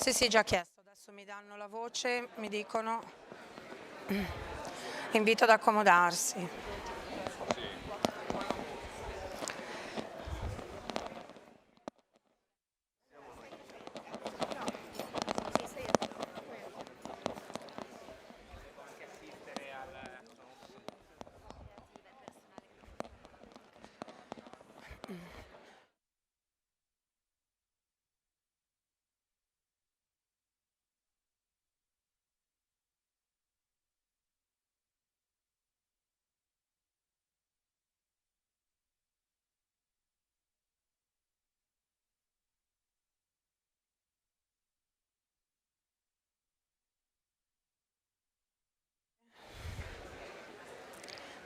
Sì, già chiesto. Adesso mi danno la voce, mi dicono. Invito ad accomodarsi.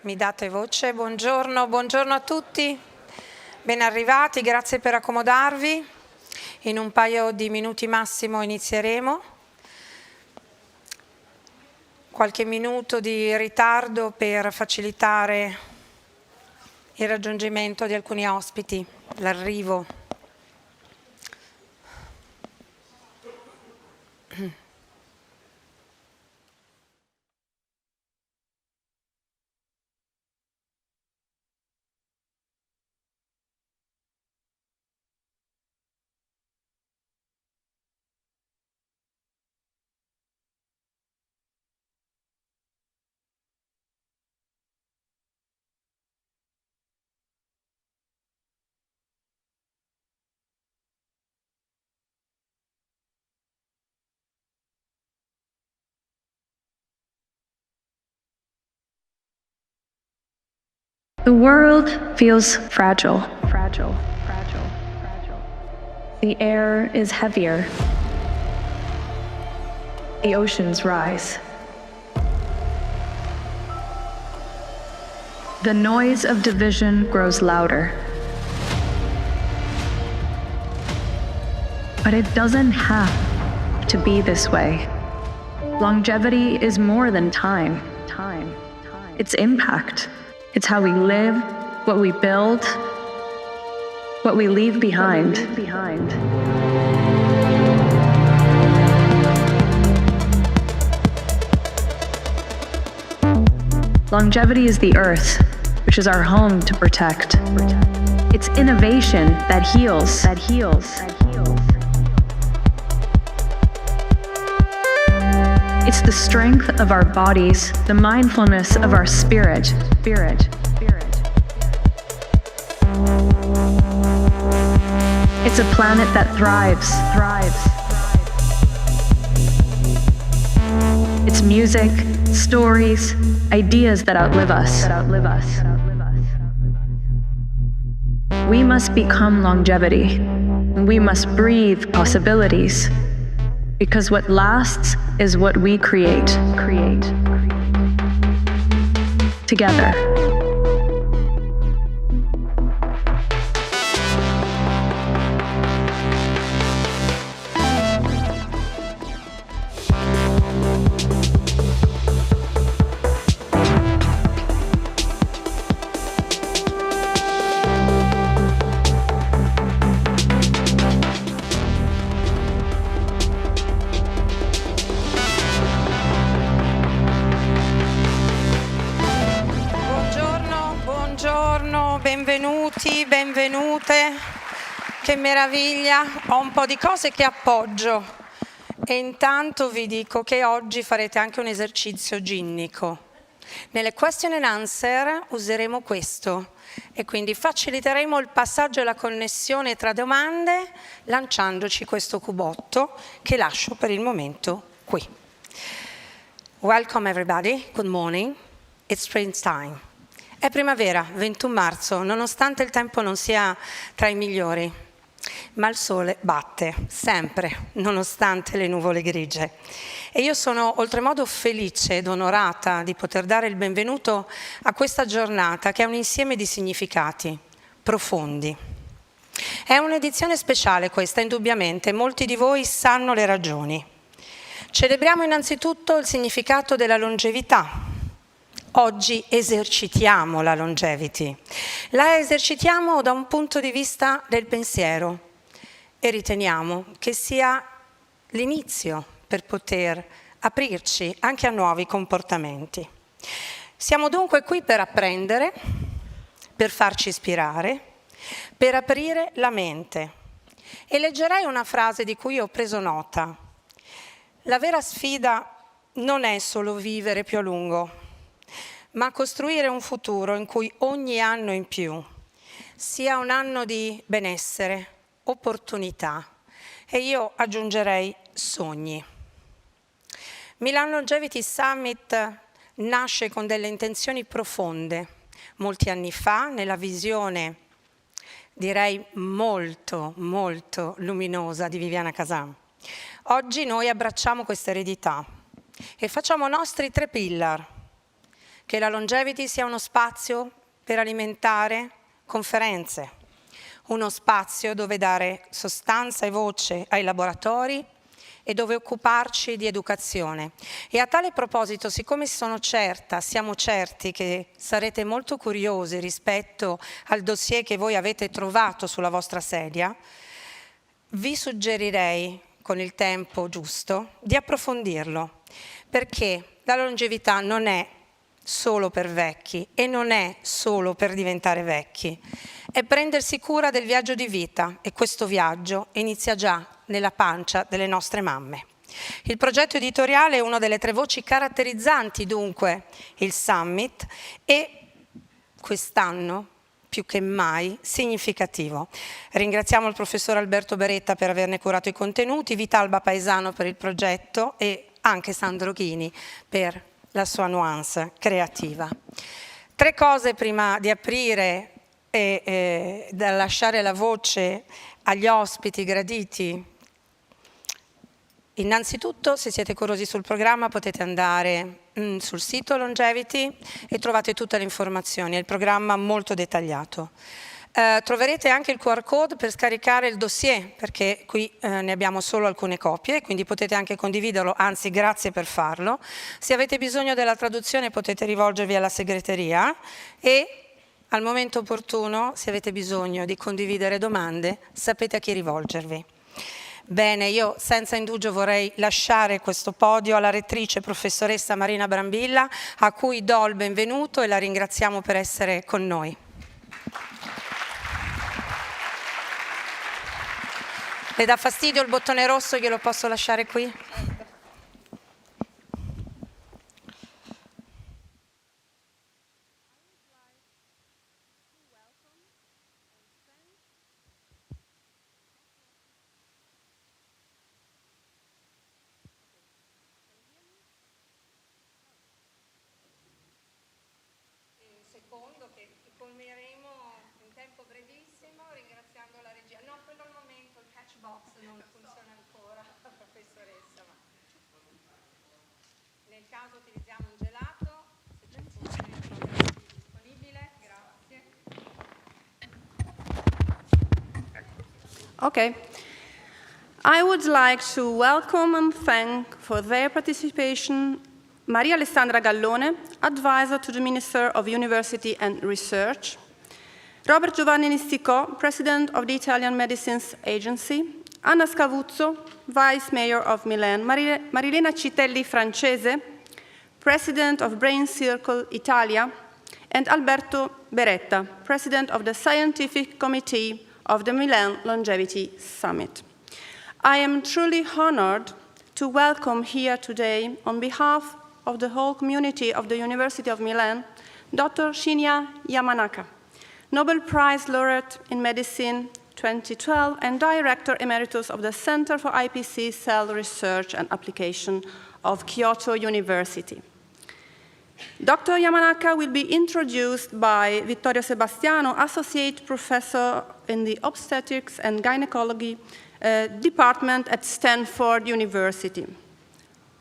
Mi date voce? Buongiorno a tutti, ben arrivati, grazie per accomodarvi. In un paio di minuti massimo inizieremo. Qualche minuto di ritardo per facilitare il raggiungimento di alcuni ospiti, l'arrivo. The world feels fragile. The air is heavier. The oceans rise. The noise of division grows louder. But it doesn't have to be this way. Longevity is more than time. It's impact. It's how we live, what we build, what we leave behind. Longevity is the earth, which is our home to protect. It's innovation that heals. It's the strength of our bodies, the mindfulness of our spirit. It's a planet that thrives. It's music, stories, ideas that outlive us. We must become longevity. We must breathe possibilities. Because what lasts is what we create. Together. Benvenute, che meraviglia, ho un po' di cose che appoggio e intanto vi dico che oggi farete anche un esercizio ginnico. Nelle question and answer useremo questo e quindi faciliteremo il passaggio e la connessione tra domande lanciandoci questo cubotto che lascio per il momento qui. Welcome everybody, good morning, it's springtime. È primavera, 21 marzo, nonostante il tempo non sia tra i migliori, ma il sole batte, sempre, nonostante le nuvole grigie. E io sono oltremodo felice ed onorata di poter dare il benvenuto a questa giornata che è un insieme di significati profondi. È un'edizione speciale questa, indubbiamente, molti di voi sanno le ragioni. Celebriamo innanzitutto il significato della longevità. Oggi esercitiamo la longevity. La esercitiamo da un punto di vista del pensiero e riteniamo che sia l'inizio per poter aprirci anche a nuovi comportamenti. Siamo dunque qui per apprendere, per farci ispirare, per aprire la mente. E leggerei una frase di cui ho preso nota. La vera sfida non è solo vivere più a lungo, ma costruire un futuro in cui ogni anno in più sia un anno di benessere, opportunità e io aggiungerei sogni. Milan Longevity Summit nasce con delle intenzioni profonde. Molti anni fa, nella visione, direi molto, molto luminosa di Viviana Casan. Oggi noi abbracciamo questa eredità e facciamo nostri 3 pillar. Che la longevity sia uno spazio per alimentare conferenze, uno spazio dove dare sostanza e voce ai laboratori e dove occuparci di educazione. E a tale proposito, siccome siamo certi che sarete molto curiosi rispetto al dossier che voi avete trovato sulla vostra sedia, vi suggerirei, con il tempo giusto, di approfondirlo, perché la longevità non è solo per vecchi e non è solo per diventare vecchi, è prendersi cura del viaggio di vita e questo viaggio inizia già nella pancia delle nostre mamme. Il progetto editoriale è una delle 3 voci caratterizzanti dunque il Summit e quest'anno più che mai significativo. Ringraziamo il professor Alberto Beretta per averne curato i contenuti, Vitalba Paesano per il progetto e anche Sandro Ghini per la sua nuance creativa. 3 cose prima di aprire e da lasciare la voce agli ospiti graditi. Innanzitutto, se siete curiosi sul programma, potete andare sul sito Longevity e trovate tutte le informazioni, è il programma molto dettagliato. Troverete anche il QR code per scaricare il dossier, perché qui ne abbiamo solo alcune copie, quindi potete anche condividerlo, anzi grazie per farlo. Se avete bisogno della traduzione potete rivolgervi alla segreteria e al momento opportuno, se avete bisogno di condividere domande, sapete a chi rivolgervi. Bene, io senza indugio vorrei lasciare questo podio alla rettrice professoressa Marina Brambilla, a cui do il benvenuto e la ringraziamo per essere con noi. Le dà fastidio il bottone rosso? Glielo posso lasciare qui? Secondo che colmeremo in tempo brevissimo ringraziando la regia. No, quello al momento, il catch box non funziona ancora, professoressa. Ma nel caso utilizziamo un gelato, se c'è disponibile, grazie. Okay. I would like to welcome and thank for their participation Maria Alessandra Gallone, Advisor to the Minister of University and Research, Robert Giovanni Nisticò, President of the Italian Medicines Agency, Anna Scavuzzo, Vice Mayor of Milan, Marilena Citelli Francese, President of Brain Circle Italia, and Alberto Beretta, President of the Scientific Committee of the Milan Longevity Summit. I am truly honored to welcome here today, on behalf of the whole community of the University of Milan, Dr. Shinya Yamanaka, Nobel Prize laureate in Medicine 2012 and Director Emeritus of the Center for IPC Cell Research and Application of Kyoto University. Dr. Yamanaka will be introduced by Vittorio Sebastiano, Associate Professor in the Obstetrics and Gynecology Department at Stanford University.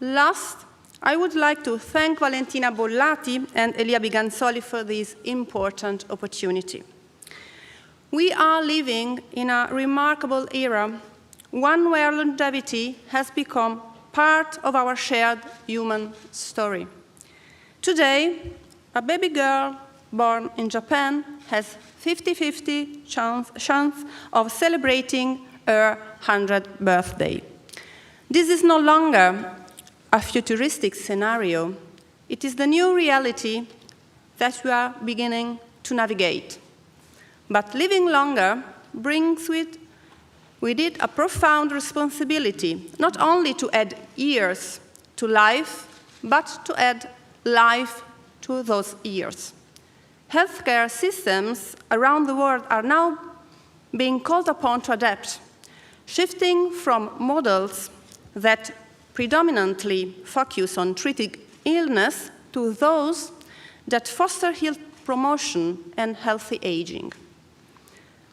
Last, I would like to thank Valentina Bollati and Elia Biganzoli for this important opportunity. We are living in a remarkable era, one where longevity has become part of our shared human story. Today, a baby girl born in Japan has 50-50 chance of celebrating her 100th birthday. This is no longer a futuristic scenario. It is the new reality that we are beginning to navigate. But living longer brings with it a profound responsibility, not only to add years to life, but to add life to those years. Healthcare systems around the world are now being called upon to adapt, shifting from models that predominantly focus on treating illness to those that foster health promotion and healthy aging.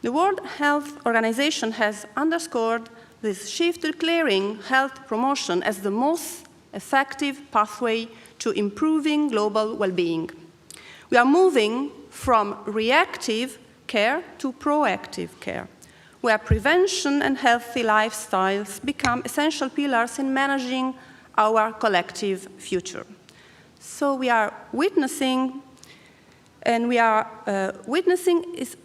The World Health Organization has underscored this shift, declaring health promotion as the most effective pathway to improving global well-being. We are moving from reactive care to proactive care, where prevention and healthy lifestyles become essential pillars in managing our collective future. So we are witnessing, and we are witnessing is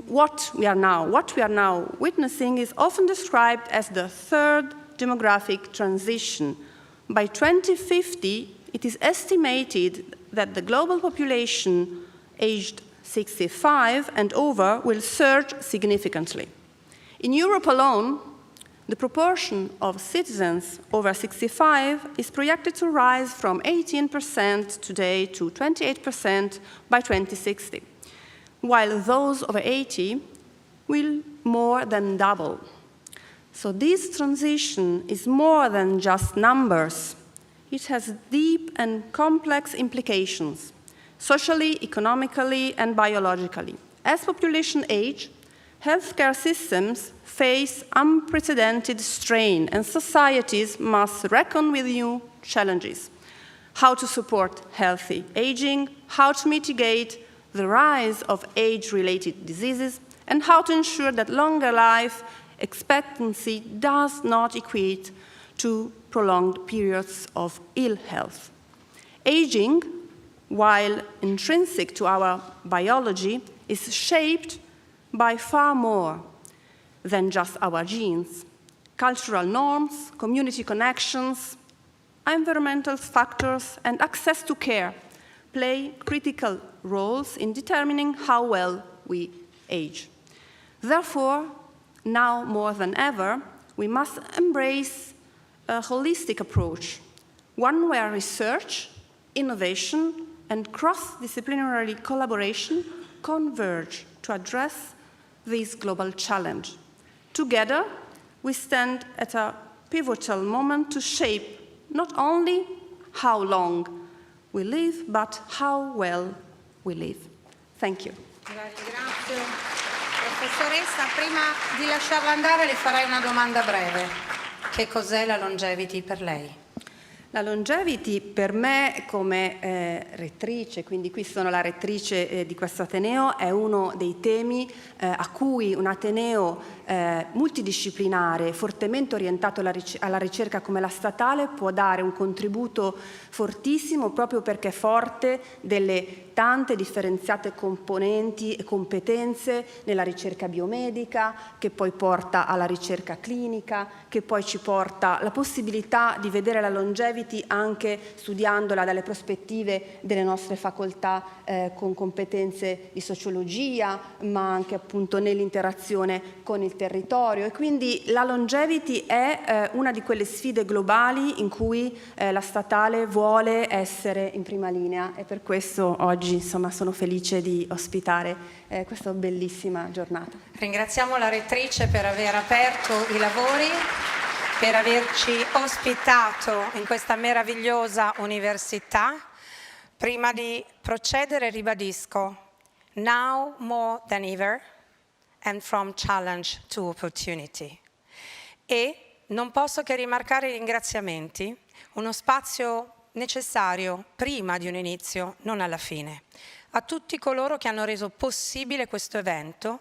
what we are now witnessing is often described as the third demographic transition. By 2050, it is estimated that the global population aged 65 and over will surge significantly. In Europe alone, the proportion of citizens over 65 is projected to rise from 18% today to 28% by 2060, while those over 80 will more than double. So this transition is more than just numbers. It has deep and complex implications, socially, economically, and biologically. As population age, healthcare systems face unprecedented strain, and societies must reckon with new challenges. How to support healthy aging, how to mitigate the rise of age-related diseases, and how to ensure that longer life expectancy does not equate to prolonged periods of ill health. Aging, while intrinsic to our biology, is shaped by far more than just our genes. Cultural norms, community connections, environmental factors, and access to care play critical roles in determining how well we age. Therefore, now more than ever, we must embrace a holistic approach, one where research, innovation, and cross-disciplinary collaboration converge to address this global challenge. Together, we stand at a pivotal moment to shape not only how long we live, but how well we live. Thank you. Grazie. Professoressa, prima di lasciarla andare le farei una domanda breve. Che cos'è la longevity per lei? La longevity per me come rettrice, quindi qui sono la rettrice di questo Ateneo, è uno dei temi a cui un Ateneo multidisciplinare, fortemente orientato alla ricerca come la statale, può dare un contributo fortissimo proprio perché è forte delle tante differenziate componenti e competenze nella ricerca biomedica, che poi porta alla ricerca clinica, che poi ci porta la possibilità di vedere la longevity anche studiandola dalle prospettive delle nostre facoltà con competenze di sociologia, ma anche appunto nell'interazione con il territorio. E quindi la longevity è una di quelle sfide globali in cui la statale vuole essere in prima linea, e per questo oggi insomma sono felice di ospitare questa bellissima giornata. Ringraziamo la rettrice per aver aperto i lavori, per averci ospitato in questa meravigliosa università. Prima di procedere ribadisco, now more than ever, and from challenge to opportunity. E non posso che rimarcare i ringraziamenti, uno spazio necessario prima di un inizio, non alla fine. A tutti coloro che hanno reso possibile questo evento,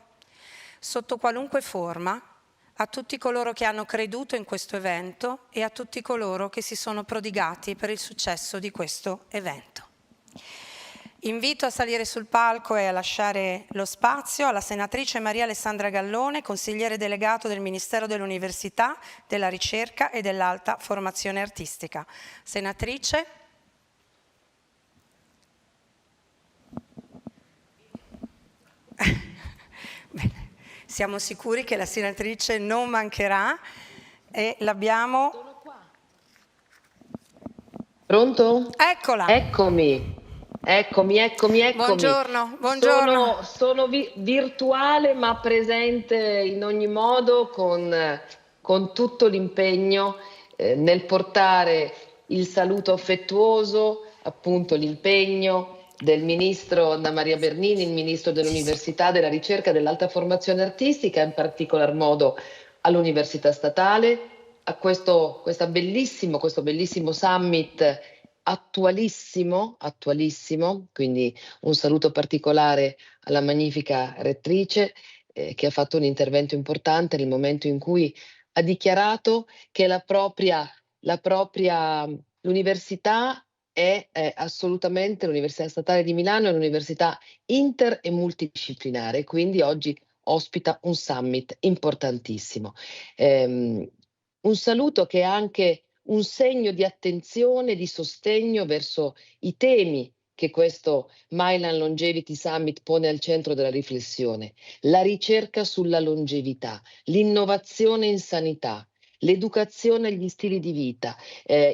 sotto qualunque forma, a tutti coloro che hanno creduto in questo evento e a tutti coloro che si sono prodigati per il successo di questo evento. Invito a salire sul palco e a lasciare lo spazio alla senatrice Maria Alessandra Gallone, consigliere delegato del Ministero dell'Università, della Ricerca e dell'Alta Formazione Artistica. Senatrice. Bene. Siamo sicuri che la senatrice non mancherà e l'abbiamo... Sono qua. Pronto? Eccola. Eccomi. Buongiorno, buongiorno. Sono virtuale ma presente in ogni modo con tutto l'impegno nel portare il saluto affettuoso, appunto l'impegno del ministro Anna Maria Bernini, il ministro dell'Università, della Ricerca e dell'Alta Formazione Artistica, in particolar modo all'Università Statale, a questo bellissimo summit attualissimo, quindi un saluto particolare alla magnifica rettrice che ha fatto un intervento importante nel momento in cui ha dichiarato che l'università è assolutamente, l'Università Statale di Milano è un'università inter e multidisciplinare, quindi oggi ospita un summit importantissimo. Un saluto che è anche un segno di attenzione, di sostegno verso i temi che questo Milan Longevity Summit pone al centro della riflessione: la ricerca sulla longevità, l'innovazione in sanità, l'educazione agli stili di vita,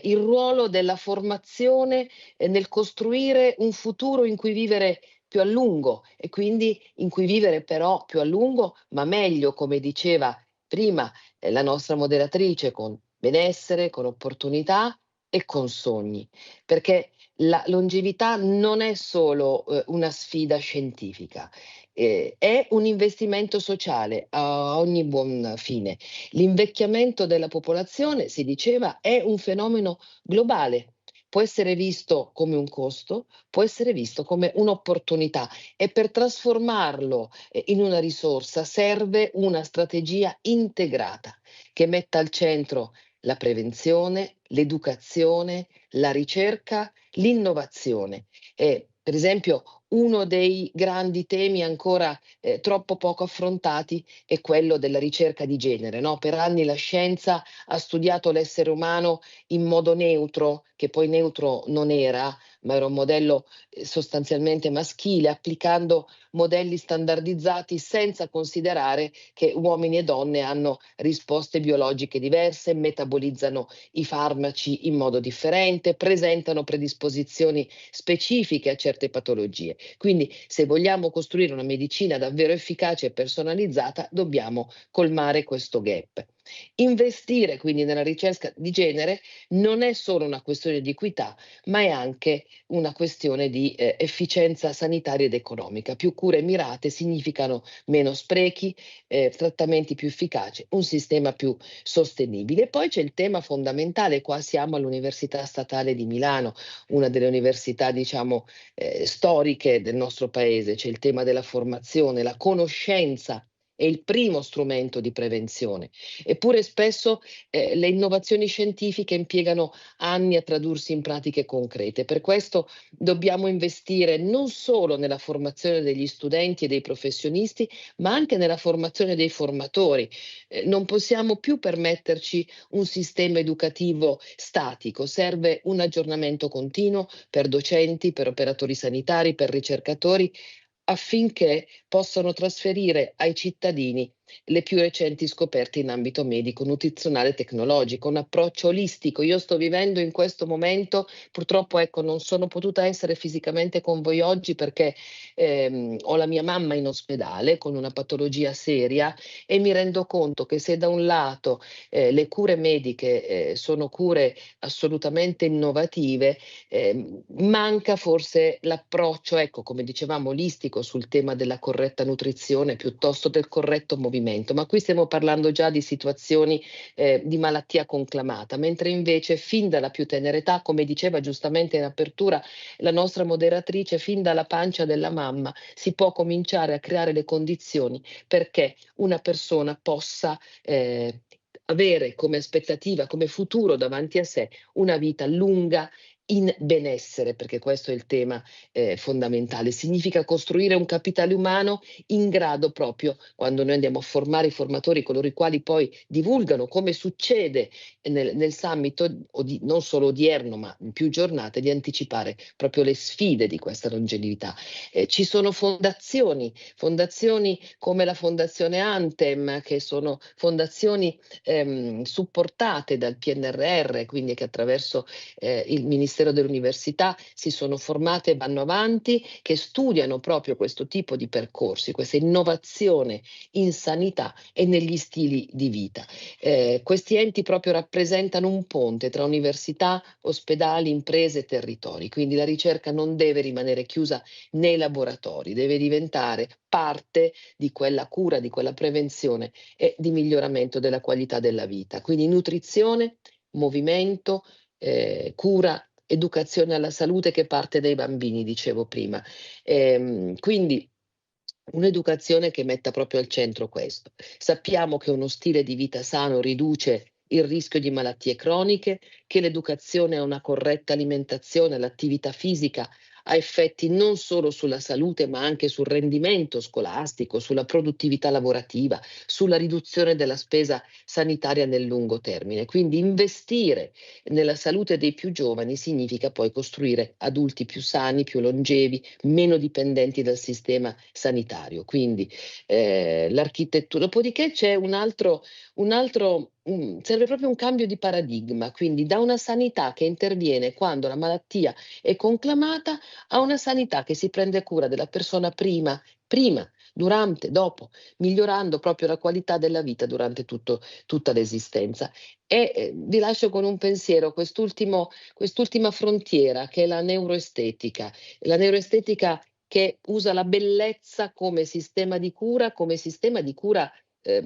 il ruolo della formazione nel costruire un futuro in cui vivere più a lungo e quindi in cui vivere però più a lungo, ma meglio, come diceva prima la nostra moderatrice, con benessere, con opportunità e con sogni, perché la longevità non è solo una sfida scientifica, è un investimento sociale a ogni buon fine. L'invecchiamento della popolazione, si diceva, è un fenomeno globale. Può essere visto come un costo, può essere visto come un'opportunità e per trasformarlo in una risorsa serve una strategia integrata che metta al centro la prevenzione, l'educazione, la ricerca, l'innovazione. Per esempio, uno dei grandi temi ancora troppo poco affrontati è quello della ricerca di genere, no? Per anni la scienza ha studiato l'essere umano in modo neutro, che poi neutro non era, ma era un modello sostanzialmente maschile, applicando modelli standardizzati senza considerare che uomini e donne hanno risposte biologiche diverse, metabolizzano i farmaci in modo differente, presentano predisposizioni specifiche a certe patologie. Quindi se vogliamo costruire una medicina davvero efficace e personalizzata, dobbiamo colmare questo gap. Investire quindi nella ricerca di genere non è solo una questione di equità, ma è anche una questione di efficienza sanitaria ed economica. Più cure mirate significano meno sprechi, trattamenti più efficaci, un sistema più sostenibile. E poi c'è il tema fondamentale, qua siamo all'Università Statale di Milano, una delle università diciamo storiche del nostro paese, c'è il tema della formazione, la conoscenza è il primo strumento di prevenzione, eppure spesso le innovazioni scientifiche impiegano anni a tradursi in pratiche concrete. Per questo dobbiamo investire non solo nella formazione degli studenti e dei professionisti, ma anche nella formazione dei formatori. Non possiamo più permetterci un sistema educativo statico, serve un aggiornamento continuo per docenti, per operatori sanitari, per ricercatori, affinché possano trasferire ai cittadini le più recenti scoperte in ambito medico, nutrizionale e tecnologico, un approccio olistico. Io sto vivendo in questo momento, purtroppo ecco, non sono potuta essere fisicamente con voi oggi perché ho la mia mamma in ospedale con una patologia seria e mi rendo conto che se da un lato le cure mediche sono cure assolutamente innovative, manca forse l'approccio, ecco, come dicevamo, olistico sul tema della corretta nutrizione piuttosto del corretto movimento, ma qui stiamo parlando già di situazioni di malattia conclamata, mentre invece fin dalla più tenera età, come diceva giustamente in apertura la nostra moderatrice, fin dalla pancia della mamma si può cominciare a creare le condizioni perché una persona possa avere come aspettativa, come futuro davanti a sé una vita lunga in benessere, perché questo è il tema fondamentale. Significa costruire un capitale umano in grado proprio, quando noi andiamo a formare i formatori, coloro i quali poi divulgano, come succede nel summit, non solo odierno, ma in più giornate, di anticipare proprio le sfide di questa longevità. Ci sono fondazioni come la Fondazione Anthem, che sono fondazioni supportate dal PNRR, quindi che attraverso il Ministero dell'Università si sono formate e vanno avanti, che studiano proprio questo tipo di percorsi, questa innovazione in sanità e negli stili di vita. Questi enti proprio rappresentano un ponte tra università, ospedali, imprese e territori, quindi la ricerca non deve rimanere chiusa nei laboratori, deve diventare parte di quella cura, di quella prevenzione e di miglioramento della qualità della vita. Quindi nutrizione, movimento, cura, educazione alla salute che parte dai bambini, dicevo prima. Quindi un'educazione che metta proprio al centro questo. Sappiamo che uno stile di vita sano riduce il rischio di malattie croniche, che l'educazione a una corretta alimentazione, l'attività fisica ha effetti non solo sulla salute, ma anche sul rendimento scolastico, sulla produttività lavorativa, sulla riduzione della spesa sanitaria nel lungo termine. Quindi investire nella salute dei più giovani significa poi costruire adulti più sani, più longevi, meno dipendenti dal sistema sanitario. Quindi l'architettura. Dopodiché c'è serve proprio un cambio di paradigma, quindi da una sanità che interviene quando la malattia è conclamata a una sanità che si prende cura della persona prima, durante, dopo, migliorando proprio la qualità della vita durante tutta l'esistenza. E vi lascio con un pensiero, quest'ultima frontiera che è la neuroestetica che usa la bellezza come sistema di cura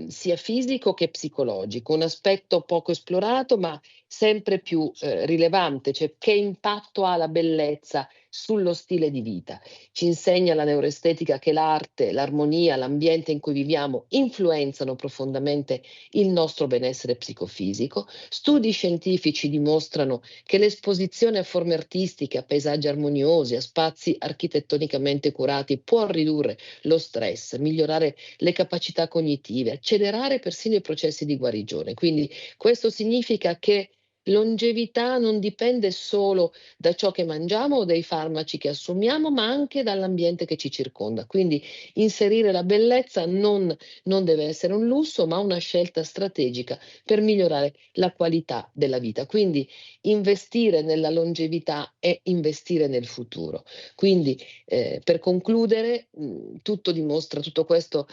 sia fisico che psicologico, un aspetto poco esplorato ma sempre più rilevante, cioè che impatto ha la bellezza sullo stile di vita. Ci insegna la neuroestetica che l'arte, l'armonia, l'ambiente in cui viviamo influenzano profondamente il nostro benessere psicofisico. Studi scientifici dimostrano che l'esposizione a forme artistiche, a paesaggi armoniosi, a spazi architettonicamente curati può ridurre lo stress, migliorare le capacità cognitive, accelerare persino i processi di guarigione. Quindi questo significa che longevità non dipende solo da ciò che mangiamo o dai farmaci che assumiamo, ma anche dall'ambiente che ci circonda. Quindi inserire la bellezza non deve essere un lusso, ma una scelta strategica per migliorare la qualità della vita. Quindi investire nella longevità è investire nel futuro. Quindi per concludere, tutto questo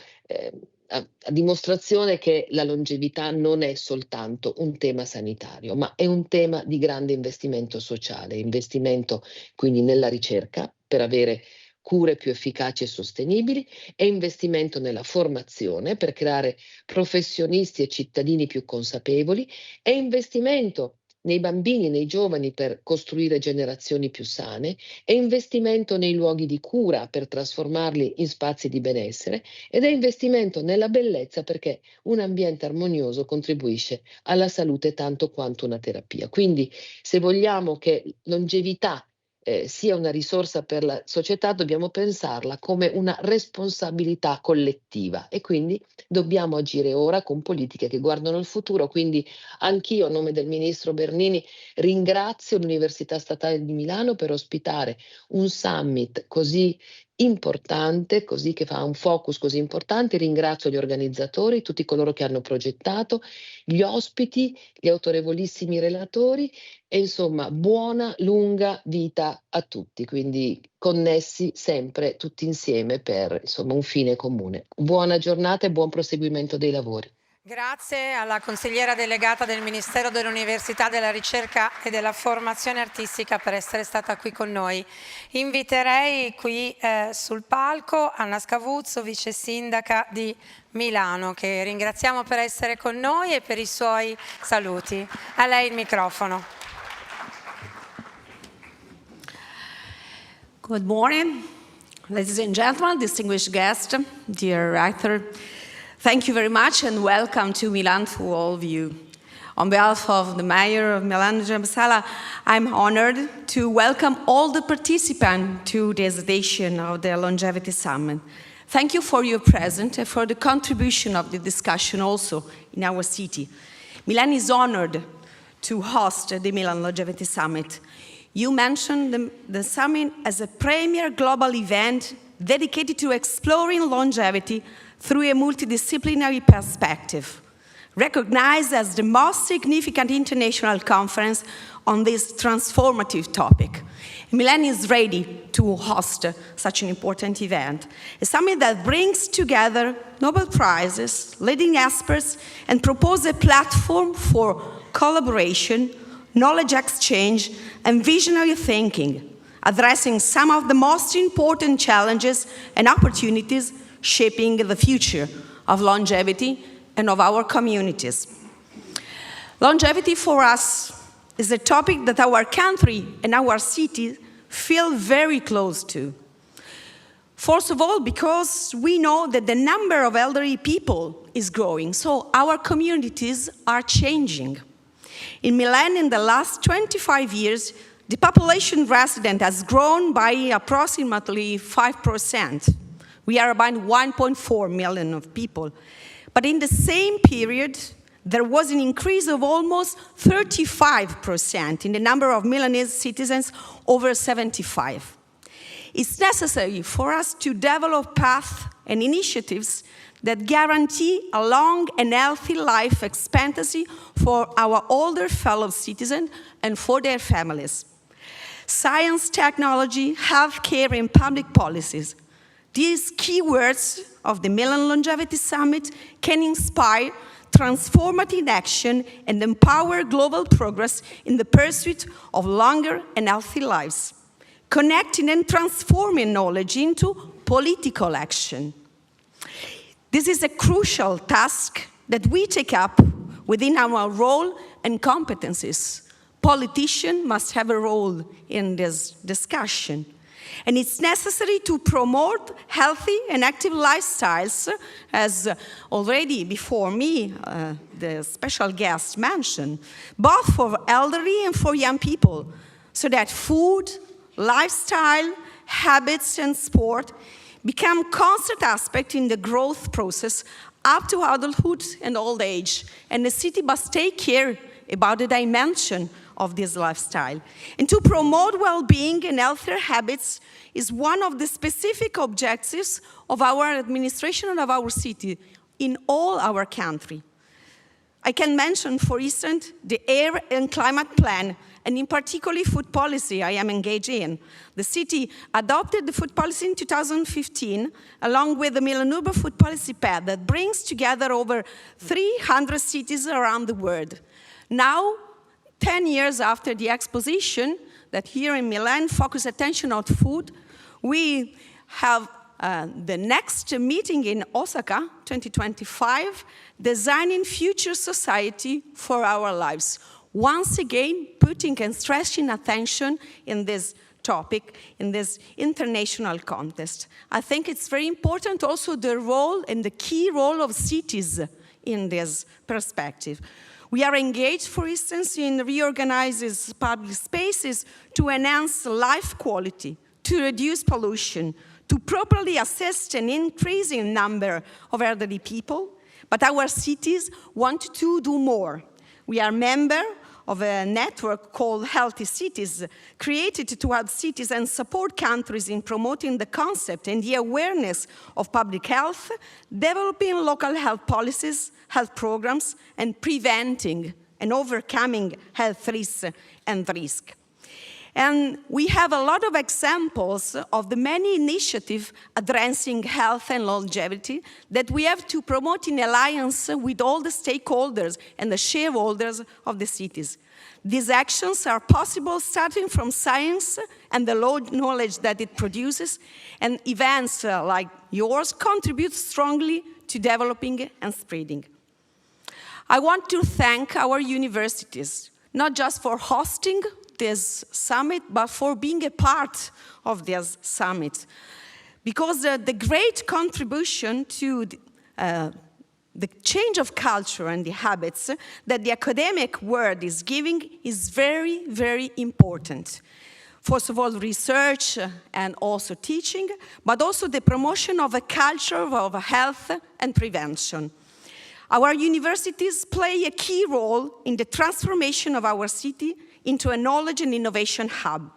a dimostrazione che la longevità non è soltanto un tema sanitario, ma è un tema di grande investimento sociale, investimento quindi nella ricerca per avere cure più efficaci e sostenibili, e investimento nella formazione per creare professionisti e cittadini più consapevoli, e investimento nei bambini, nei giovani per costruire generazioni più sane, e investimento nei luoghi di cura per trasformarli in spazi di benessere, ed è investimento nella bellezza perché un ambiente armonioso contribuisce alla salute tanto quanto una terapia. Quindi se vogliamo che longevità sia una risorsa per la società, dobbiamo pensarla come una responsabilità collettiva, e quindi dobbiamo agire ora con politiche che guardano il futuro. Quindi anch'io, a nome del ministro Bernini, ringrazio l'Università Statale di Milano per ospitare un summit così importante, così che fa un focus così importante. Ringrazio gli organizzatori, tutti coloro che hanno progettato, gli ospiti, gli autorevolissimi relatori, e insomma buona lunga vita a tutti, quindi connessi sempre tutti insieme per insomma un fine comune. Buona giornata e buon proseguimento dei lavori. Grazie alla consigliera delegata del Ministero dell'Università, della Ricerca e della Formazione Artistica per essere stata qui con noi. Inviterei qui sul palco Anna Scavuzzo, vice sindaca di Milano, che ringraziamo per essere con noi e per i suoi saluti. A lei il microfono. Good morning, ladies and gentlemen, distinguished guests, dear rector. Thank you very much and welcome to Milan to all of you. On behalf of the Mayor of Milan, I'm honored to welcome all the participants to this edition of the Longevity Summit. Thank you for your presence and for the contribution of the discussion also in our city. Milan is honored to host the Milan Longevity Summit. You mentioned the summit as a premier global event dedicated to exploring longevity through a multidisciplinary perspective, recognized as the most significant international conference on this transformative topic. Milan is ready to host such an important event, a summit that brings together Nobel Prizes, leading experts, and proposes a platform for collaboration, knowledge exchange, and visionary thinking, addressing some of the most important challenges and opportunities shaping the future of longevity and of our communities. Longevity for us is a topic that our country and our city feel very close to. First of all, because we know that the number of elderly people is growing, so our communities are changing. In Milan, in the last 25 years, the population resident has grown by approximately 5%. We are about 1.4 million of people. But in the same period, there was an increase of almost 35% in the number of Milanese citizens over 75. It's necessary for us to develop paths and initiatives that guarantee a long and healthy life expectancy for our older fellow citizens and for their families. Science, technology, healthcare, and public policies. These keywords of the Milan Longevity Summit can inspire transformative action and empower global progress in the pursuit of longer and healthy lives, connecting and transforming knowledge into political action. This is a crucial task that we take up within our role and competencies. Politicians must have a role in this discussion. And it's necessary to promote healthy and active lifestyles, as already before me, the special guest mentioned, both for elderly and for young people, so that food, lifestyle, habits, and sport become constant aspects in the growth process up to adulthood and old age. And the city must take care about the dimension of this lifestyle. And to promote well-being and healthier habits is one of the specific objectives of our administration and of our city in all our country. I can mention, for instance, the air and climate plan, and in particular food policy I am engaged in. The city adopted the food policy in 2015, along with the Milan Urban Food Policy Path that brings together over 300 cities around the world. Now, 10 years after the exposition that here in Milan focus attention on food, we have the next meeting in Osaka, 2025, Designing Future Society for Our Lives. Once again, putting and stressing attention in this topic, in this international context. I think it's very important also the role and the key role of cities in this perspective. We are engaged, for instance, in reorganizing public spaces to enhance life quality, to reduce pollution, to properly assist an increasing number of elderly people. But our cities want to do more. We are members of a network called Healthy Cities, created to help cities and support countries in promoting the concept and the awareness of public health, developing local health policies, health programs, and preventing and overcoming health risks and risk. And we have a lot of examples of the many initiatives addressing health and longevity that we have to promote in alliance with all the stakeholders and the shareholders of the cities. These actions are possible starting from science and the knowledge that it produces, and events like yours contribute strongly to developing and spreading. I want to thank our universities, not just for hosting this summit, but for being a part of this summit. Because the great contribution to The change of culture and the habits that the academic world is giving is very, very important. First of all, research and also teaching, but also the promotion of a culture of health and prevention. Our universities play a key role in the transformation of our city into a knowledge and innovation hub.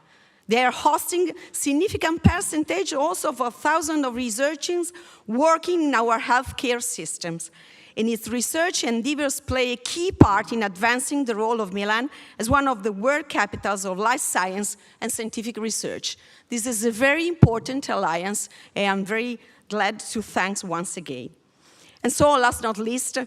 They are hosting significant percentage also of thousands of researchers working in our healthcare systems. And its research endeavors play a key part in advancing the role of Milan as one of the world capitals of life science and scientific research. This is a very important alliance, and I'm very glad to thank once again. And so, last but not least,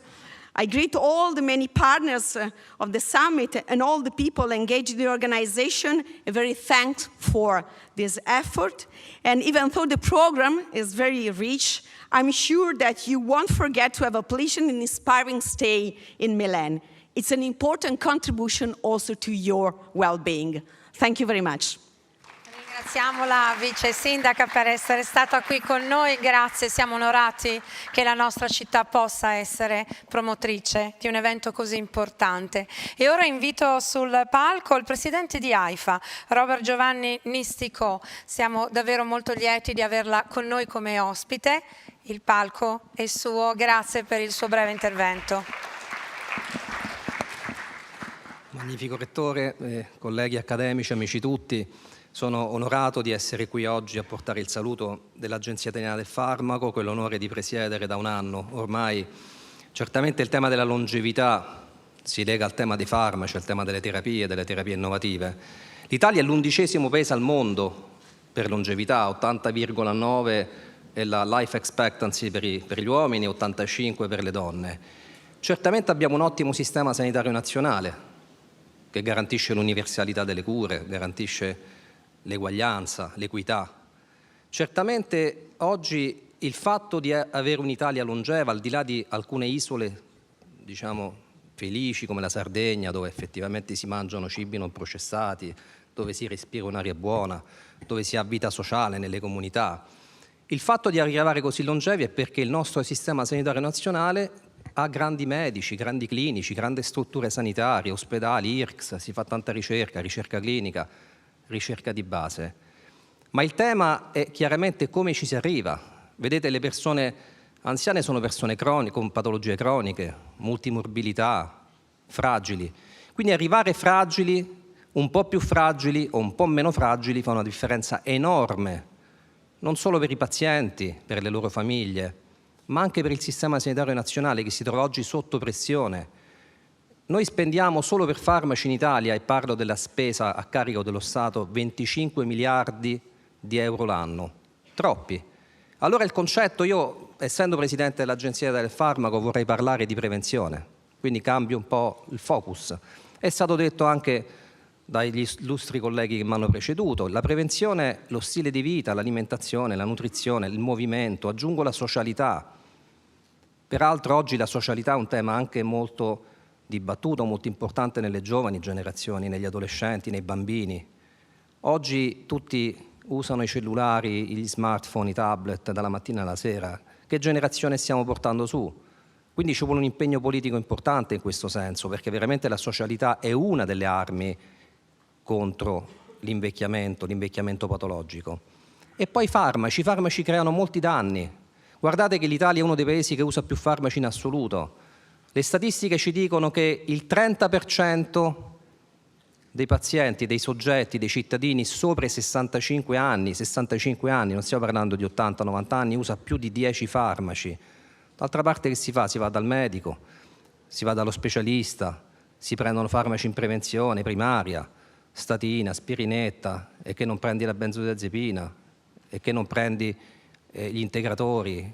I greet all the many partners of the summit and all the people engaged in the organization, and very thanks for this effort. And even though the program is very rich, I'm sure that you won't forget to have a pleasant and inspiring stay in Milan. It's an important contribution also to your well-being. Thank you very much. Ringraziamo la vice sindaca per essere stata qui con noi, grazie, siamo onorati che la nostra città possa essere promotrice di un evento così importante. E ora invito sul palco il presidente di AIFA, Robert Giovanni Nistico. Siamo davvero molto lieti di averla con noi come ospite. Il palco è suo, grazie per il suo breve intervento. Magnifico Rettore, colleghi accademici, amici tutti. Sono onorato di essere qui oggi a portare il saluto dell'Agenzia Italiana del Farmaco, che ho l'onore di presiedere da un anno ormai. Certamente il tema della longevità si lega al tema dei farmaci, al tema delle terapie innovative. L'Italia è l'11° paese al mondo per longevità, 80,9 è la life expectancy per gli uomini, 85 per le donne. Certamente abbiamo un ottimo sistema sanitario nazionale che garantisce l'universalità delle cure, garantisce l'eguaglianza, l'equità. Certamente oggi il fatto di avere un'Italia longeva, al di là di alcune isole, diciamo, felici come la Sardegna, dove effettivamente si mangiano cibi non processati, dove si respira un'aria buona, dove si ha vita sociale nelle comunità, il fatto di arrivare così longevi è perché il nostro sistema sanitario nazionale ha grandi medici, grandi clinici, grandi strutture sanitarie, ospedali, IRCS, si fa tanta ricerca clinica, ricerca di base. Ma il tema è chiaramente come ci si arriva. Vedete, le persone anziane sono persone con patologie croniche, multimorbilità, fragili. Quindi arrivare fragili, un po' più fragili o un po' meno fragili fa una differenza enorme, non solo per i pazienti, per le loro famiglie, ma anche per il sistema sanitario nazionale che si trova oggi sotto pressione. Noi spendiamo solo per farmaci in Italia, e parlo della spesa a carico dello Stato, 25 miliardi di euro l'anno. Troppi. Allora il concetto, io essendo presidente dell'Agenzia del Farmaco vorrei parlare di prevenzione, quindi cambio un po' il focus. È stato detto anche dagli illustri colleghi che mi hanno preceduto, la prevenzione, lo stile di vita, l'alimentazione, la nutrizione, il movimento, aggiungo la socialità. Peraltro oggi la socialità è un tema anche molto dibattuto, molto importante nelle giovani generazioni, negli adolescenti, nei bambini. Oggi tutti usano i cellulari, gli smartphone, i tablet dalla mattina alla sera. Che generazione stiamo portando su? Quindi ci vuole un impegno politico importante in questo senso, perché veramente la socialità è una delle armi contro l'invecchiamento patologico. E poi i farmaci creano molti danni. Guardate che l'Italia è uno dei paesi che usa più farmaci in assoluto. Le statistiche ci dicono che il 30% dei pazienti, dei soggetti, dei cittadini sopra i 65 anni, non stiamo parlando di 80-90 anni, usa più di 10 farmaci. D'altra parte che si fa? Si va dal medico, si va dallo specialista, si prendono farmaci in prevenzione primaria, statina, aspirinetta, e che non prendi la benzodiazepina, e che non prendi gli integratori.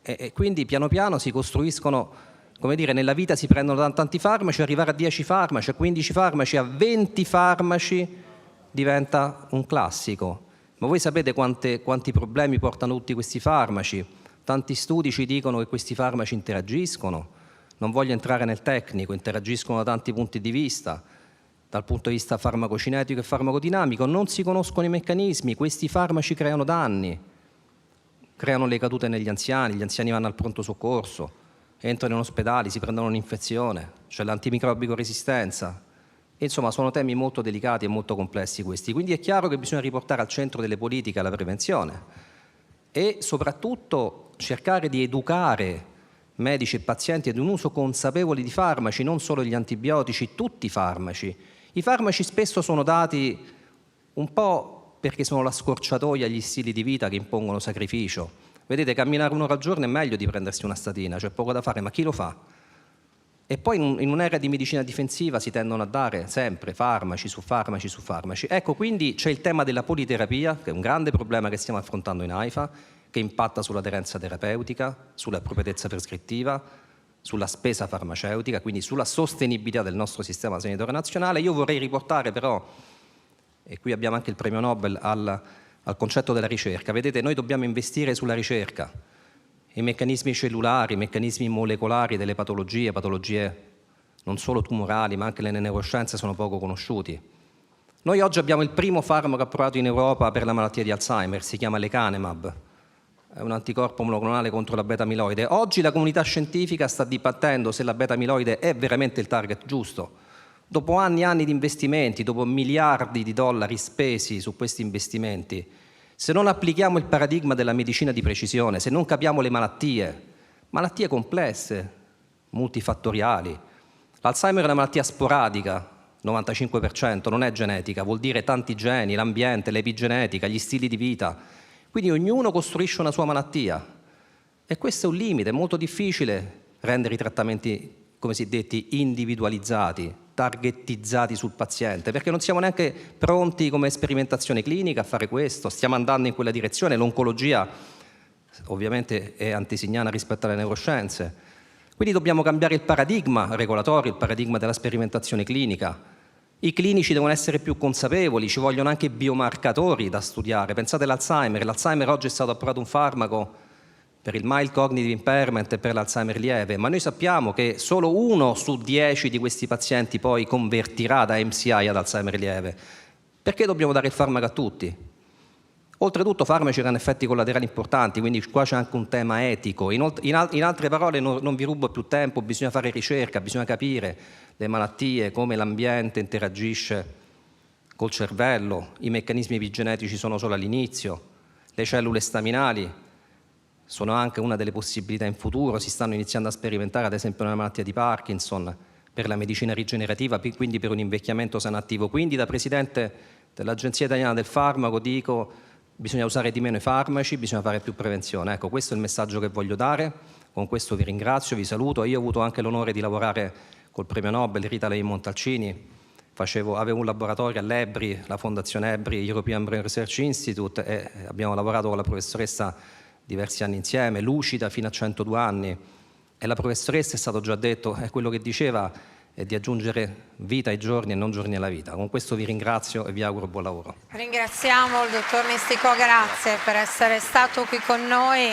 E quindi piano piano si costruiscono, come dire, nella vita si prendono tanti farmaci, arrivare a 10 farmaci, a 15 farmaci, a 20 farmaci diventa un classico. Ma voi sapete quanti problemi portano tutti questi farmaci? Tanti studi ci dicono che questi farmaci interagiscono, non voglio entrare nel tecnico, interagiscono da tanti punti di vista, dal punto di vista farmacocinetico e farmacodinamico, non si conoscono i meccanismi, questi farmaci creano danni, creano le cadute negli anziani, gli anziani vanno al pronto soccorso, entrano in ospedale, si prendono un'infezione, c'è l'antimicrobico resistenza. Insomma, sono temi molto delicati e molto complessi questi. Quindi è chiaro che bisogna riportare al centro delle politiche la prevenzione e soprattutto cercare di educare medici e pazienti ad un uso consapevole di farmaci, non solo gli antibiotici, tutti i farmaci. I farmaci spesso sono dati un po' perché sono la scorciatoia agli stili di vita che impongono sacrificio. Vedete, camminare un'ora al giorno è meglio di prendersi una statina, c'è poco da fare, ma chi lo fa? E poi in un'era di medicina difensiva si tendono a dare sempre farmaci su farmaci su farmaci. Ecco, quindi c'è il tema della politerapia, che è un grande problema che stiamo affrontando in AIFA, che impatta sull'aderenza terapeutica, sull'appropriatezza prescrittiva, sulla spesa farmaceutica, quindi sulla sostenibilità del nostro sistema sanitario nazionale. Io vorrei riportare però, e qui abbiamo anche il premio Nobel, al concetto della ricerca. Vedete, noi dobbiamo investire sulla ricerca. I meccanismi cellulari, i meccanismi molecolari delle patologie non solo tumorali ma anche le neuroscienze sono poco conosciuti. Noi oggi abbiamo il primo farmaco approvato in Europa per la malattia di Alzheimer, si chiama lecanemab, è un anticorpo monoclonale contro la beta-amiloide. Oggi la comunità scientifica sta dibattendo se la beta-amiloide è veramente il target giusto. Dopo anni e anni di investimenti, dopo miliardi di dollari spesi su questi investimenti, se non applichiamo il paradigma della medicina di precisione, se non capiamo le malattie complesse, multifattoriali, l'Alzheimer è una malattia sporadica, 95%, non è genetica, vuol dire tanti geni, l'ambiente, l'epigenetica, gli stili di vita. Quindi ognuno costruisce una sua malattia e questo è un limite, è molto difficile rendere i trattamenti, come si è detti, individualizzati, targetizzati sul paziente, perché non siamo neanche pronti come sperimentazione clinica a fare questo, stiamo andando in quella direzione, l'oncologia ovviamente è antesignana rispetto alle neuroscienze, quindi dobbiamo cambiare il paradigma regolatorio, il paradigma della sperimentazione clinica, i clinici devono essere più consapevoli, ci vogliono anche biomarcatori da studiare, pensate l'Alzheimer oggi è stato approvato un farmaco per il mild cognitive impairment e per l'Alzheimer lieve, ma noi sappiamo che solo 1 su 10 di questi pazienti poi convertirà da MCI ad Alzheimer lieve. Perché dobbiamo dare il farmaco a tutti? Oltretutto farmaci hanno effetti collaterali importanti, quindi qua c'è anche un tema etico. In altre parole, non vi rubo più tempo, bisogna fare ricerca, bisogna capire le malattie, come l'ambiente interagisce col cervello, i meccanismi epigenetici sono solo all'inizio, le cellule staminali sono anche una delle possibilità in futuro, si stanno iniziando a sperimentare ad esempio nella malattia di Parkinson, per la medicina rigenerativa, quindi per un invecchiamento sano attivo. Quindi da Presidente dell'Agenzia Italiana del Farmaco dico bisogna usare di meno i farmaci, bisogna fare più prevenzione. Ecco, questo è il messaggio che voglio dare, con questo vi ringrazio, vi saluto. Io ho avuto anche l'onore di lavorare col premio Nobel Rita Leigh-Montalcini, avevo un laboratorio all'EBRI, la Fondazione EBRI, European Brain Research Institute, e abbiamo lavorato con la professoressa diversi anni insieme, lucida fino a 102 anni, e la professoressa, è stato già detto, è quello che diceva, è di aggiungere vita ai giorni e non giorni alla vita. Con questo vi ringrazio e vi auguro buon lavoro. Ringraziamo il dottor Mistico, grazie per essere stato qui con noi,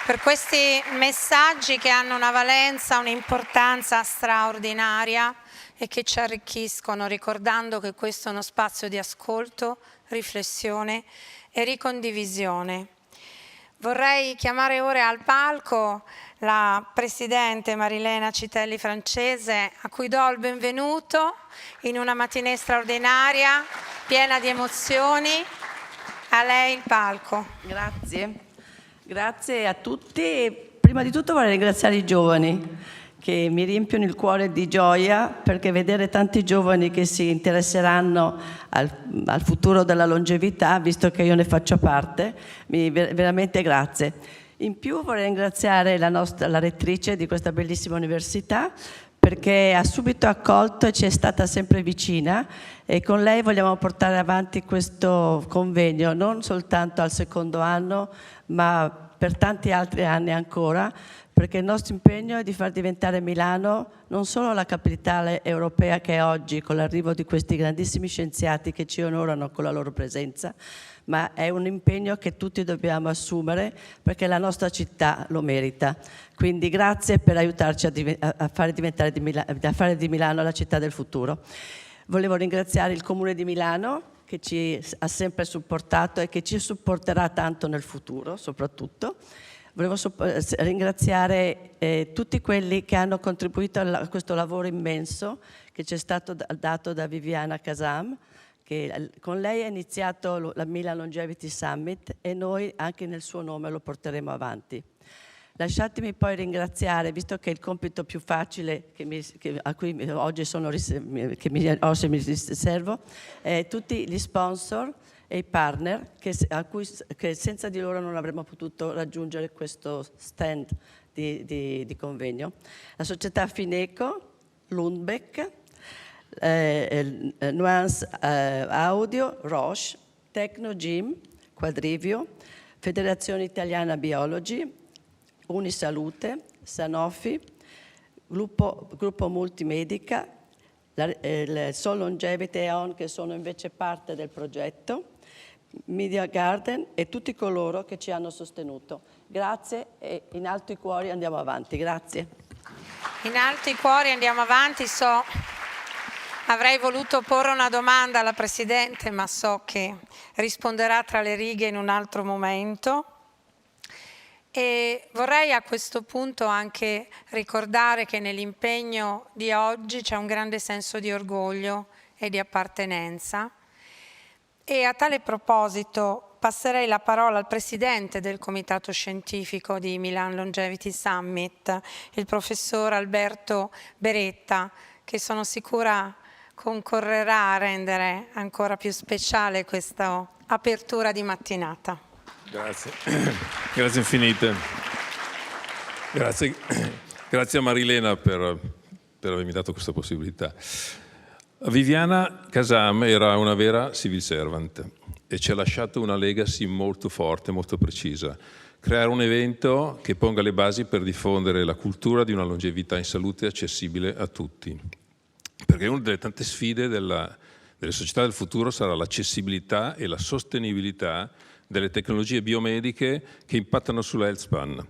per questi messaggi che hanno una valenza, un'importanza straordinaria e che ci arricchiscono, ricordando che questo è uno spazio di ascolto, riflessione e ricondivisione. Vorrei chiamare ora al palco la Presidente Marilena Citelli Francese, a cui do il benvenuto in una mattinée straordinaria, piena di emozioni. A lei il palco. Grazie a tutti. Prima di tutto vorrei ringraziare i giovani che mi riempiono il cuore di gioia, perché vedere tanti giovani che si interesseranno al futuro della longevità, visto che io ne faccio parte, veramente grazie. In più vorrei ringraziare la rettrice di questa bellissima università, perché ha subito accolto e ci è stata sempre vicina, e con lei vogliamo portare avanti questo convegno non soltanto al secondo anno, ma per tanti altri anni ancora, perché il nostro impegno è di far diventare Milano non solo la capitale europea che è oggi, con l'arrivo di questi grandissimi scienziati che ci onorano con la loro presenza, ma è un impegno che tutti dobbiamo assumere, perché la nostra città lo merita. Quindi grazie per aiutarci a fare di Milano la città del futuro. Volevo ringraziare il Comune di Milano, che ci ha sempre supportato e che ci supporterà tanto nel futuro, soprattutto. Volevo ringraziare tutti quelli che hanno contribuito a questo lavoro immenso che ci è stato dato da Viviana Casam, che con lei ha iniziato la Milan Longevity Summit e noi anche nel suo nome lo porteremo avanti. Lasciatemi poi ringraziare, visto che è il compito più facile a cui oggi mi riservo, tutti gli sponsor e i partner che senza di loro non avremmo potuto raggiungere questo stand di convegno. La società Fineco, Lundbeck, Nuance Audio, Roche, Tecnogym, Quadrivio, Federazione Italiana Biologi, Unisalute, Sanofi, Gruppo Multimedica, Sol Longevity e On, che sono invece parte del progetto, Media Garden e tutti coloro che ci hanno sostenuto. Grazie e in alto i cuori andiamo avanti. Grazie. In alto i cuori andiamo avanti. Avrei voluto porre una domanda alla Presidente, ma so che risponderà tra le righe in un altro momento. E vorrei a questo punto anche ricordare che nell'impegno di oggi c'è un grande senso di orgoglio e di appartenenza. E a tale proposito passerei la parola al Presidente del Comitato Scientifico di Milan Longevity Summit, il Professor Alberto Beretta, che sono sicura concorrerà a rendere ancora più speciale questa apertura di mattinata. Grazie, grazie infinite. Grazie a Marilena per avermi dato questa possibilità. Viviana Casam era una vera civil servant e ci ha lasciato una legacy molto forte, molto precisa. Creare un evento che ponga le basi per diffondere la cultura di una longevità in salute accessibile a tutti. Perché una delle tante sfide delle società del futuro sarà l'accessibilità e la sostenibilità delle tecnologie biomediche che impattano sulla health span,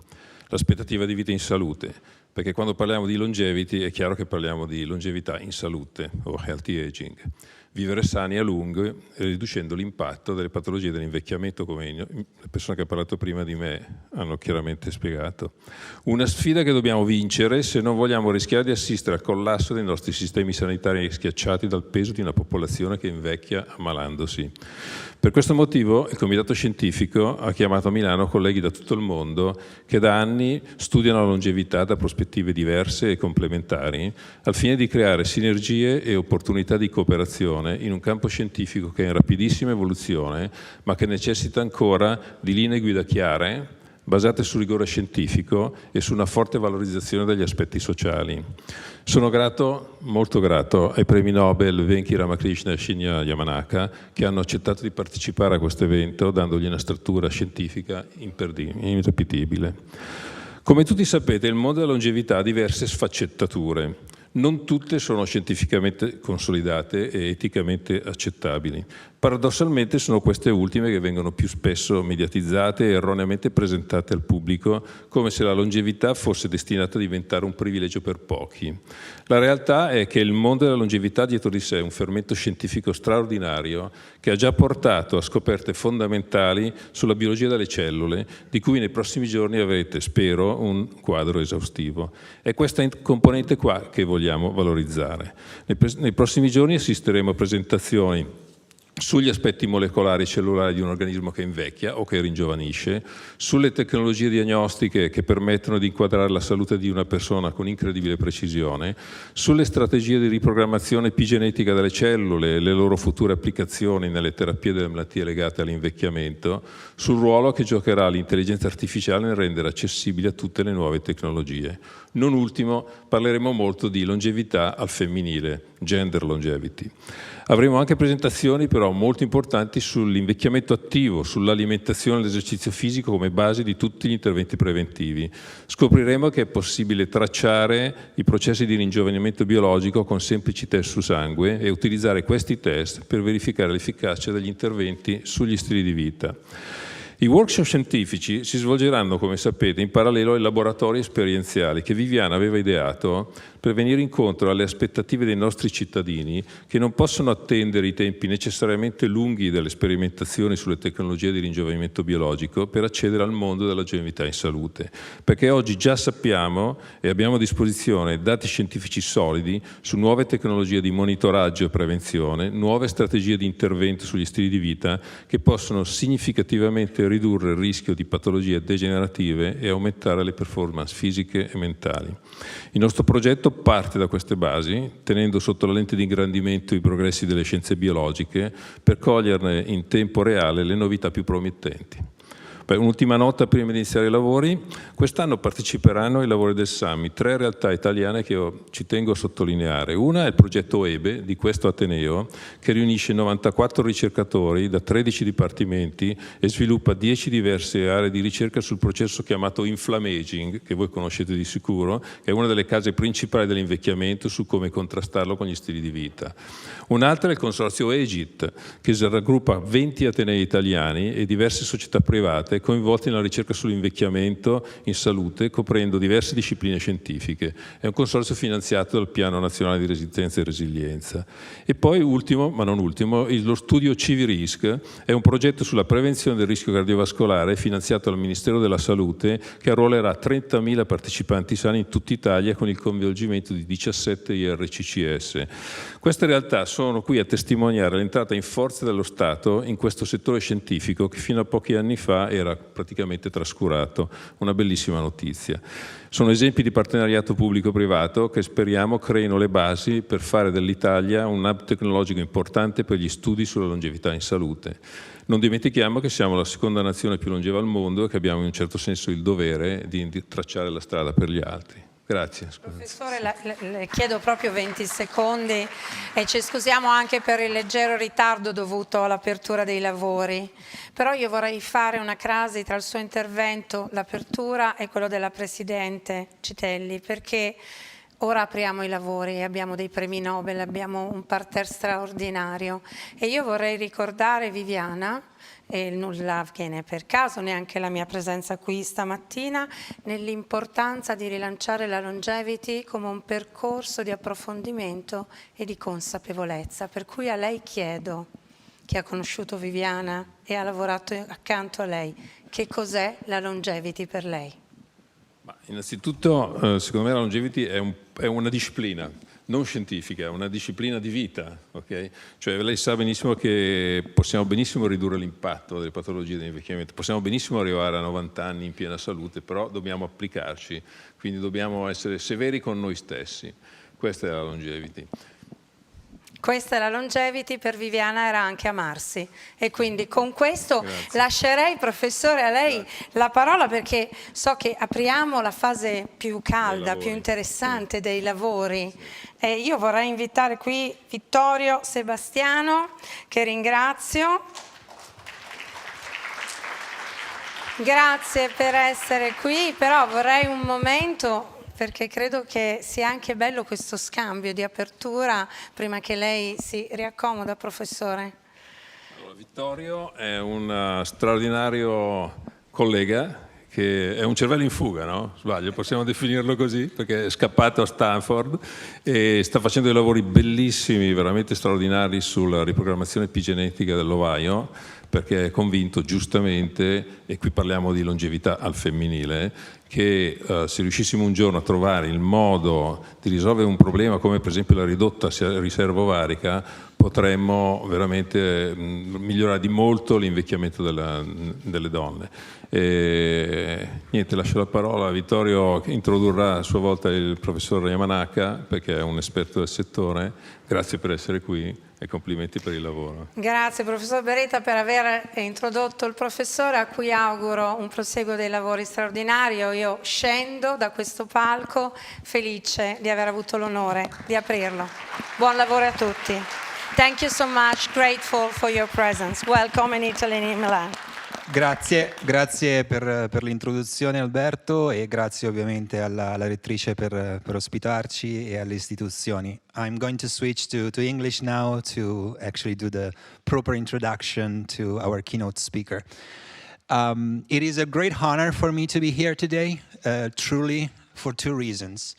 l'aspettativa di vita in salute. Perché quando parliamo di longevity è chiaro che parliamo di longevità in salute o healthy aging. Vivere sani a lungo, riducendo l'impatto delle patologie dell'invecchiamento, come le persone che hanno parlato prima di me hanno chiaramente spiegato. Una sfida che dobbiamo vincere se non vogliamo rischiare di assistere al collasso dei nostri sistemi sanitari schiacciati dal peso di una popolazione che invecchia ammalandosi. Per questo motivo il Comitato Scientifico ha chiamato a Milano colleghi da tutto il mondo che da anni studiano la longevità da prospettive diverse e complementari al fine di creare sinergie e opportunità di cooperazione in un campo scientifico che è in rapidissima evoluzione ma che necessita ancora di linee guida chiare basate sul rigore scientifico e su una forte valorizzazione degli aspetti sociali. Sono grato, molto grato, ai premi Nobel Venki Ramakrishna e Shinya Yamanaka che hanno accettato di partecipare a questo evento dandogli una struttura scientifica irripetibile. Come tutti sapete, il mondo della longevità ha diverse sfaccettature. Non tutte sono scientificamente consolidate e eticamente accettabili. Paradossalmente sono queste ultime che vengono più spesso mediatizzate e erroneamente presentate al pubblico come se la longevità fosse destinata a diventare un privilegio per pochi. La realtà è che il mondo della longevità ha dietro di sé un fermento scientifico straordinario che ha già portato a scoperte fondamentali sulla biologia delle cellule, di cui nei prossimi giorni avrete, spero, un quadro esaustivo. È questa componente qua che vogliamo valorizzare. Nei prossimi giorni assisteremo a presentazioni sugli aspetti molecolari e cellulari di un organismo che invecchia o che ringiovanisce, sulle tecnologie diagnostiche che permettono di inquadrare la salute di una persona con incredibile precisione, sulle strategie di riprogrammazione epigenetica delle cellule e le loro future applicazioni nelle terapie delle malattie legate all'invecchiamento, sul ruolo che giocherà l'intelligenza artificiale nel rendere accessibili a tutte le nuove tecnologie. Non ultimo, parleremo molto di longevità al femminile, gender longevity. Avremo anche presentazioni però molto importanti sull'invecchiamento attivo, sull'alimentazione e l'esercizio fisico come base di tutti gli interventi preventivi. Scopriremo che è possibile tracciare i processi di ringiovanimento biologico con semplici test su sangue e utilizzare questi test per verificare l'efficacia degli interventi sugli stili di vita. I workshop scientifici si svolgeranno, come sapete, in parallelo ai laboratori esperienziali che Viviana aveva ideato per venire incontro alle aspettative dei nostri cittadini che non possono attendere i tempi necessariamente lunghi delle sperimentazioni sulle tecnologie di ringiovanimento biologico per accedere al mondo della longevità in salute. Perché oggi già sappiamo e abbiamo a disposizione dati scientifici solidi su nuove tecnologie di monitoraggio e prevenzione, nuove strategie di intervento sugli stili di vita che possono significativamente ridurre il rischio di patologie degenerative e aumentare le performance fisiche e mentali. Il nostro progetto parte da queste basi, tenendo sotto la lente di ingrandimento i progressi delle scienze biologiche per coglierne in tempo reale le novità più promettenti. Un'ultima nota prima di iniziare i lavori: quest'anno parteciperanno ai lavori del Summit 3 realtà italiane che io ci tengo a sottolineare. Una è il progetto EBE di questo Ateneo, che riunisce 94 ricercatori da 13 dipartimenti e sviluppa 10 diverse aree di ricerca sul processo chiamato inflammaging, che voi conoscete di sicuro, che è una delle cause principali dell'invecchiamento, su come contrastarlo con gli stili di vita. Un'altra è il consorzio EGIT, che raggruppa 20 atenei italiani e diverse società private coinvolti nella ricerca sull'invecchiamento in salute, coprendo diverse discipline scientifiche. È un consorzio finanziato dal Piano Nazionale di Resistenza e Resilienza. E poi, ultimo, ma non ultimo, lo studio CIVI-RISC è un progetto sulla prevenzione del rischio cardiovascolare finanziato dal Ministero della Salute, che arruolerà 30.000 partecipanti sani in tutta Italia con il coinvolgimento di 17 IRCCS. Queste realtà sono qui a testimoniare l'entrata in forza dello Stato in questo settore scientifico che fino a pochi anni fa era praticamente trascurato. Una bellissima notizia. Sono esempi di partenariato pubblico-privato che speriamo creino le basi per fare dell'Italia un hub tecnologico importante per gli studi sulla longevità in salute. Non dimentichiamo che siamo la seconda nazione più longeva al mondo e che abbiamo in un certo senso il dovere di tracciare la strada per gli altri. Grazie. Professore, le chiedo proprio 20 secondi e ci scusiamo anche per il leggero ritardo dovuto all'apertura dei lavori, però io vorrei fare una crasi tra il suo intervento, l'apertura e quello della Presidente Citelli, perché ora apriamo i lavori e abbiamo dei premi Nobel, abbiamo un parterre straordinario e io vorrei ricordare Viviana, e nulla avviene per caso, neanche la mia presenza qui stamattina, nell'importanza di rilanciare la longevity come un percorso di approfondimento e di consapevolezza. Per cui a lei chiedo, che ha conosciuto Viviana e ha lavorato accanto a lei, che cos'è la longevity per lei? Ma innanzitutto, secondo me la longevity è una disciplina non scientifica, è una disciplina di vita, ok? Cioè lei sa benissimo che possiamo benissimo ridurre l'impatto delle patologie dell'invecchiamento, possiamo benissimo arrivare a 90 anni in piena salute, però dobbiamo applicarci, quindi dobbiamo essere severi con noi stessi. Questa è la longevity. Questa è la longevity, per Viviana era anche amarsi e quindi con questo lascerei, professore, a lei la parola, perché so che apriamo la fase più calda, più interessante dei lavori. E io vorrei invitare qui Vittorio Sebastiano, che ringrazio. Grazie per essere qui, però vorrei un momento, perché credo che sia anche bello questo scambio di apertura prima che lei si riaccomoda, professore. Allora, Vittorio è un straordinario collega che è un cervello in fuga, no? Sbaglio, possiamo definirlo così, perché è scappato a Stanford e sta facendo dei lavori bellissimi, veramente straordinari sulla riprogrammazione epigenetica dell'ovaio, perché è convinto giustamente, e qui parliamo di longevità al femminile, che se riuscissimo un giorno a trovare il modo di risolvere un problema come per esempio la ridotta riserva ovarica, potremmo veramente migliorare di molto l'invecchiamento delle donne. Niente, lascio la parola a Vittorio, che introdurrà a sua volta il professor Yamanaka, perché è un esperto del settore. Grazie per essere qui e complimenti per il lavoro. Grazie professor Beretta per aver introdotto il professore, a cui auguro un proseguo dei lavori straordinario. Io scendo da questo palco felice di aver avuto l'onore di aprirlo. Buon lavoro a tutti. Thank you so much, grateful for your presence. Welcome in Italy and in Milan. Grazie per l'introduzione Alberto, e grazie ovviamente alla rettrice per ospitarci e alle istituzioni. I'm going to switch to English now to actually do the proper introduction to our keynote speaker. It is a great honor for me to be here today, truly, for two reasons.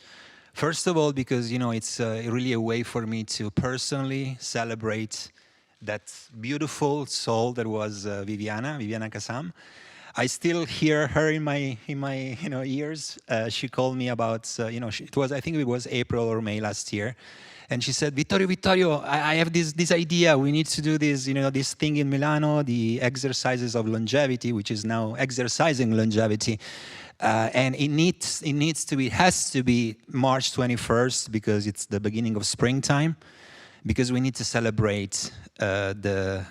First of all, because it's really a way for me to personally celebrate that beautiful soul that was Viviana Kassam. I still hear her in my ears. She called me about I think it was April or May last year, and she said, Vittorio, I have this idea. We need to do this this thing in Milano, the exercises of longevity, which is now exercising longevity. And it has to be March 21st because it's the beginning of springtime, because we need to celebrate the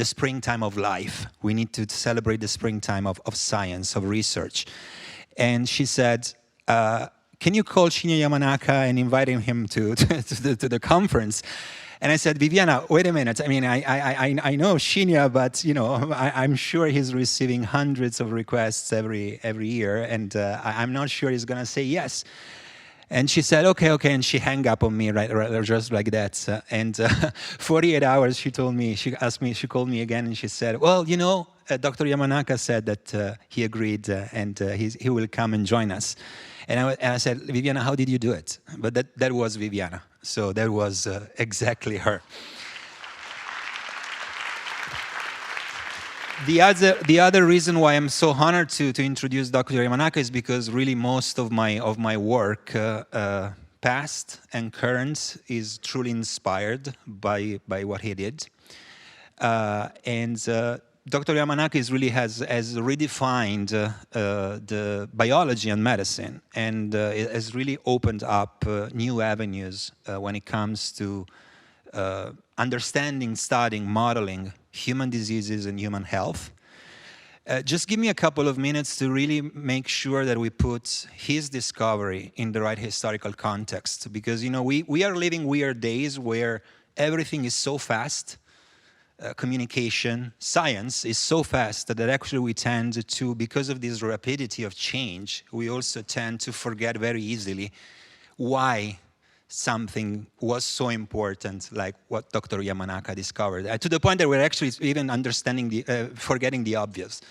springtime of life. We need to celebrate the springtime of science, of research. And she said, can you call Shinya Yamanaka and invite him to the conference? And I said, Viviana, wait a minute. I mean, I know Shinya, but I'm sure he's receiving hundreds of requests every year, and I'm not sure he's gonna say yes. And she said, okay, and she hung up on me right just like that. And 48 hours, she called me again, and she said, well, Dr. Yamanaka said that he agreed, and he will come and join us. And I said, Viviana, how did you do it? But that was Viviana. So that was exactly her. The other reason why I'm so honored to introduce Dr. Yamanaka is because really most of my work, past and current, is truly inspired by what he did. Dr. Yamanaka really has redefined the biology and medicine, and it has really opened up new avenues when it comes to understanding, studying, modeling human diseases and human health. Just give me a couple of minutes to really make sure that we put his discovery in the right historical context, because we are living weird days where everything is so fast. Communication, science is so fast that actually we tend to, because of this rapidity of change, we also tend to forget very easily why something was so important, like what Dr. Yamanaka discovered, to the point that we're actually even forgetting the obvious.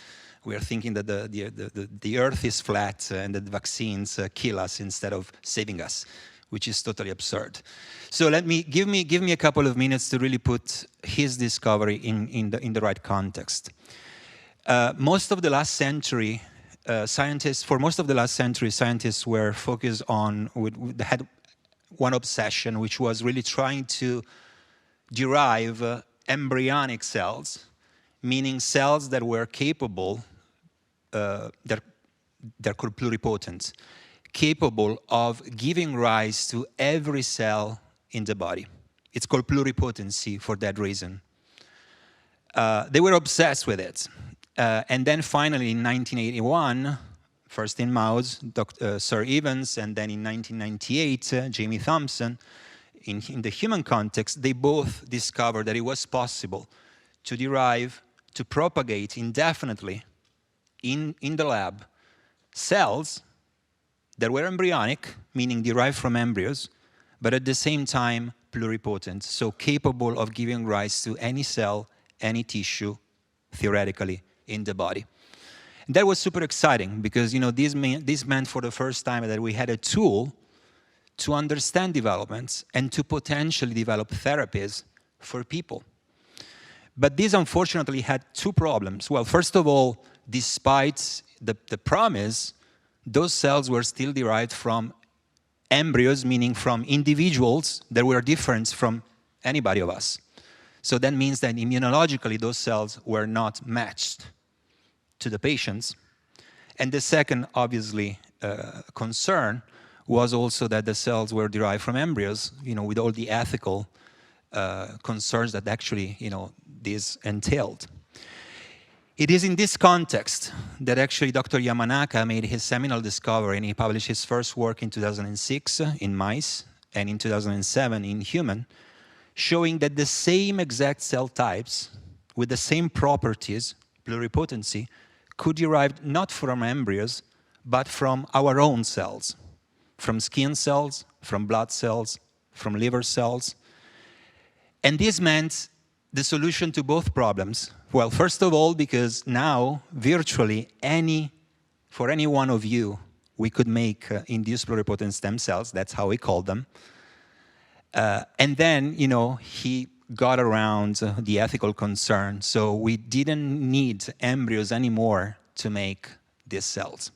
We're thinking that the Earth is flat and that vaccines kill us instead of saving us, which is totally absurd. So give me a couple of minutes to really put his discovery in the right context. Most of the last century, scientists were focused on, had one obsession, which was really trying to derive embryonic cells, meaning cells that were capable, they're called pluripotent, capable of giving rise to every cell in the body. It's called pluripotency for that reason. They were obsessed with it. And then finally in 1981, first in mouse, Sir Evans, and then in 1998, Jamie Thompson, in the human context, they both discovered that it was possible to propagate indefinitely in the lab cells that were embryonic, meaning derived from embryos, but at the same time pluripotent, so capable of giving rise to any cell, any tissue, theoretically, in the body. And that was super exciting because this meant for the first time that we had a tool to understand developments and to potentially develop therapies for people. But this unfortunately had two problems. Well, first of all, despite the promise, those cells were still derived from embryos, meaning from individuals that were different from anybody of us. So that means that immunologically those cells were not matched to the patients. And the second, obviously, concern was also that the cells were derived from embryos, with all the ethical concerns that actually, this entailed. It is in this context that actually Dr. Yamanaka made his seminal discovery, and he published his first work in 2006 in mice and in 2007 in human, showing that the same exact cell types with the same properties, pluripotency, could derive not from embryos, but from our own cells, from skin cells, from blood cells, from liver cells. And this meant the solution to both problems? Well, first of all, because now, virtually, for any one of you, we could make induced pluripotent stem cells. That's how we call them. And then, he got around the ethical concern. So we didn't need embryos anymore to make these cells.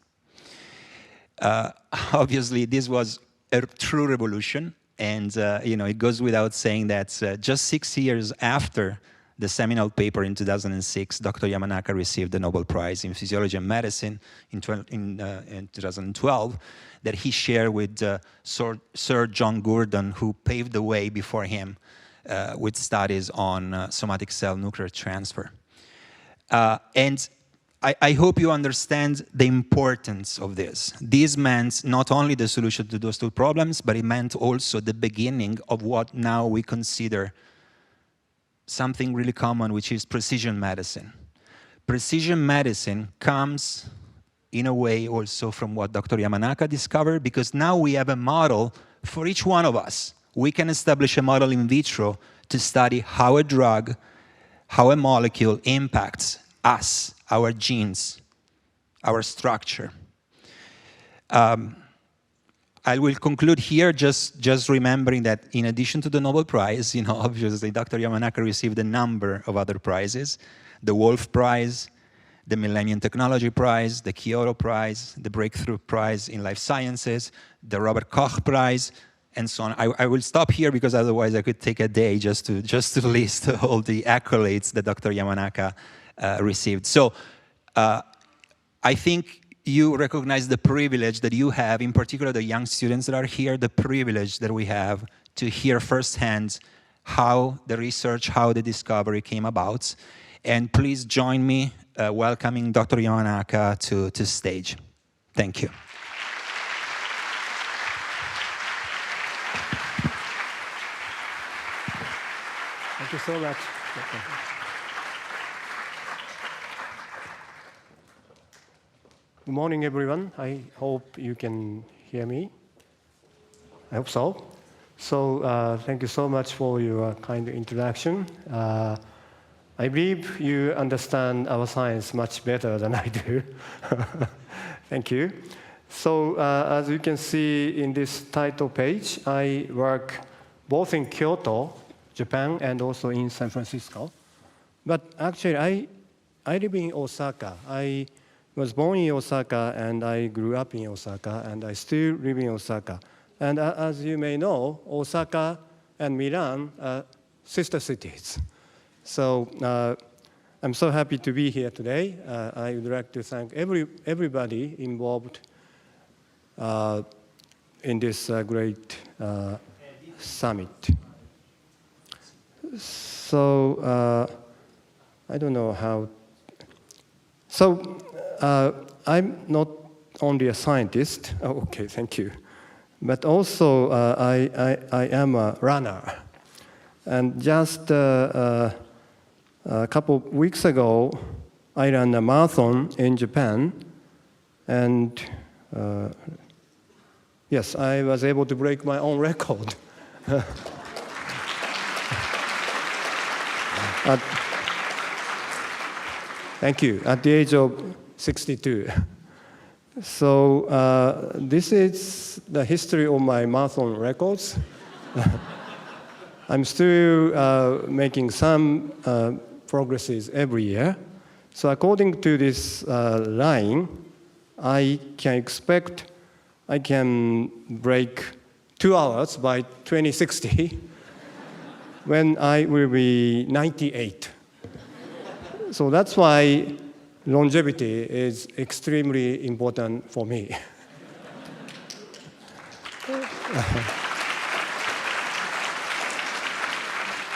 Obviously, this was a true revolution. And it goes without saying that just 6 years after the seminal paper in 2006, Dr. Yamanaka received the Nobel Prize in Physiology and Medicine in 2012 that he shared with Sir John Gurdon, who paved the way before him with studies on somatic cell nuclear transfer. And I hope you understand the importance of this. This meant not only the solution to those two problems, but it meant also the beginning of what now we consider something really common, which is precision medicine. Precision medicine comes, in a way, also from what Dr. Yamanaka discovered, because now we have a model for each one of us. We can establish a model in vitro to study how a drug, how a molecule impacts us, our genes, our structure. I will conclude here just remembering that in addition to the Nobel Prize, obviously Dr. Yamanaka received a number of other prizes: the Wolf Prize, the Millennium Technology Prize, the Kyoto Prize, the Breakthrough Prize in Life Sciences, the Robert Koch Prize, and so on. I will stop here because otherwise I could take a day just to list all the accolades that Dr. Yamanaka received. So I think you recognize the privilege that you have, in particular the young students that are here, the privilege that we have to hear firsthand how the research, how the discovery came about. And please join me welcoming Dr. Yamanaka to stage. Thank you. Thank you so much. Good morning, everyone. I hope you can hear me. I hope so. So thank you so much for your kind introduction. I believe you understand our science much better than I do. Thank you. So as you can see in this title page, I work both in Kyoto, Japan, and also in San Francisco. But actually, I live in Osaka. I was born in Osaka, and I grew up in Osaka, and I still live in Osaka. And as you may know, Osaka and Milan are sister cities. So I'm so happy to be here today. I would like to thank everybody involved in this great summit. So I don't know how. So I'm not only a scientist. Oh, okay, thank you. But also I am a runner. And just a couple of weeks ago, I ran a marathon in Japan. And yes, I was able to break my own record. Thank you. At the age of 62. So this is the history of my marathon records. I'm still making some progresses every year. So according to this line, I can expect I can break 2 hours by 2060 when I will be 98. So that's why longevity is extremely important for me.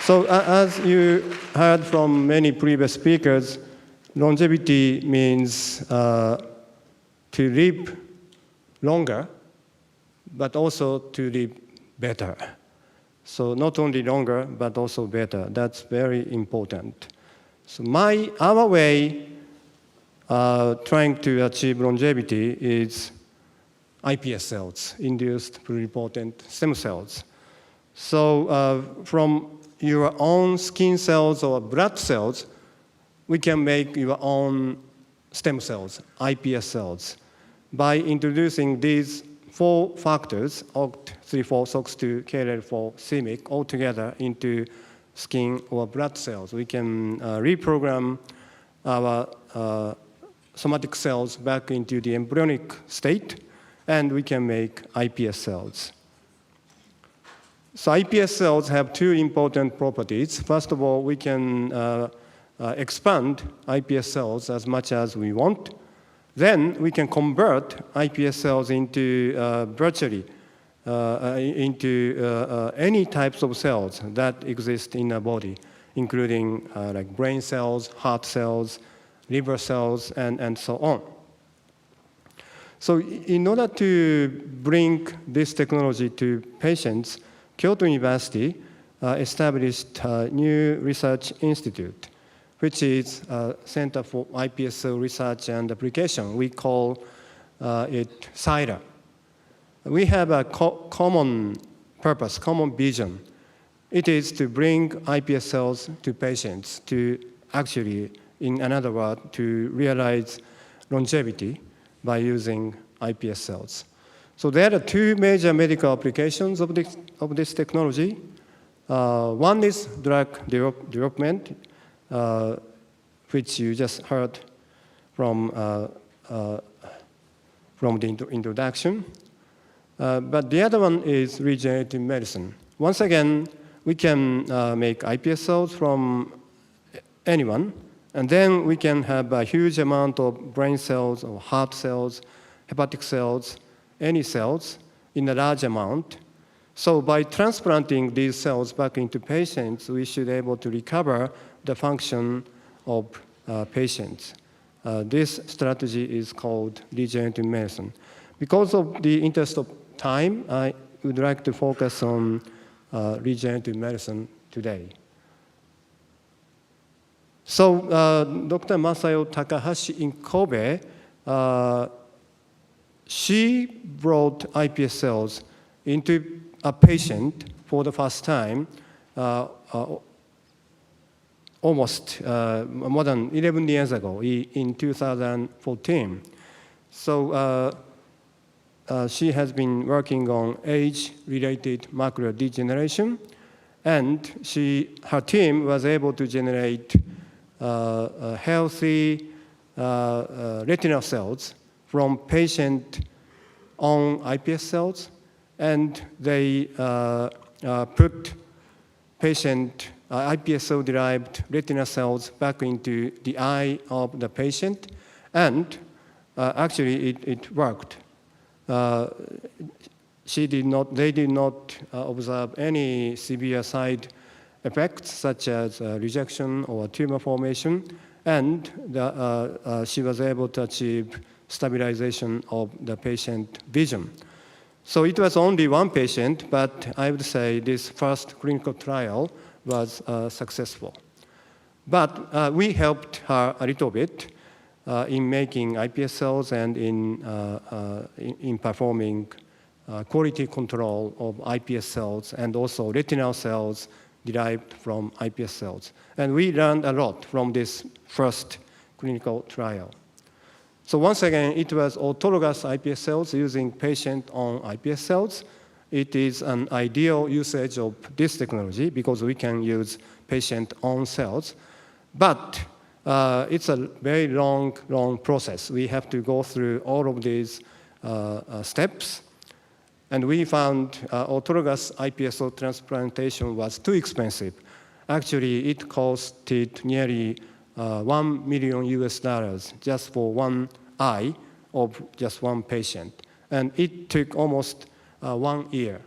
So as you heard from many previous speakers, longevity means to live longer, but also to live better. So not only longer, but also better. That's very important. So our way trying to achieve longevity is iPS cells, induced pluripotent stem cells. So from your own skin cells or blood cells, we can make your own stem cells, iPS cells, by introducing these 4 factors, OCT34, SOX2, KLL4, CMYC, all together into skin or blood cells. We can reprogram our somatic cells back into the embryonic state, and we can make iPS cells. So iPS cells have 2 important properties. First of all, we can expand iPS cells as much as we want. Then we can convert iPS cells into virtually into any types of cells that exist in a body, including like brain cells, heart cells, liver cells, and so on. So in order to bring this technology to patients, Kyoto University established a new research institute, which is a Center for iPS Cell Research and Application. We call it Cellular. We have a common purpose, common vision. It is to bring iPS cells to patients to actually, in another word, to realize longevity by using iPS cells. So there are 2 major medical applications of this technology. One is drug development, which you just heard from the introduction. But the other one is regenerative medicine. Once again, we can make iPS cells from anyone, and then we can have a huge amount of brain cells or heart cells, hepatic cells, any cells in a large amount. So by transplanting these cells back into patients, we should be able to recover the function of patients. This strategy is called regenerative medicine. Because of the interest of time, I would like to focus on regenerative medicine today. So Dr. Masayo Takahashi in Kobe, she brought iPS cells into a patient for the first time almost more than 11 years ago, in 2014. So she has been working on age-related macular degeneration, and her team was able to generate healthy retinal cells from patient-own iPS cells, and they put patient iPS cell-derived retinal cells back into the eye of the patient, and actually it worked. They did not observe any severe side effects such as rejection or tumor formation, and she was able to achieve stabilization of the patient vision. So it was only one patient, but I would say this first clinical trial was successful. But we helped her a little bit in making iPS cells and in performing quality control of iPS cells and also retinal cells derived from iPS cells. And we learned a lot from this first clinical trial. So once again, it was autologous iPS cells using patient-own iPS cells. It is an ideal usage of this technology because we can use patient-own cells. But it's a very long process. We have to go through all of these steps. And we found autologous iPS cell transplantation was too expensive. Actually, it costed nearly $1 million US just for one eye of just one patient. And it took almost 1 year.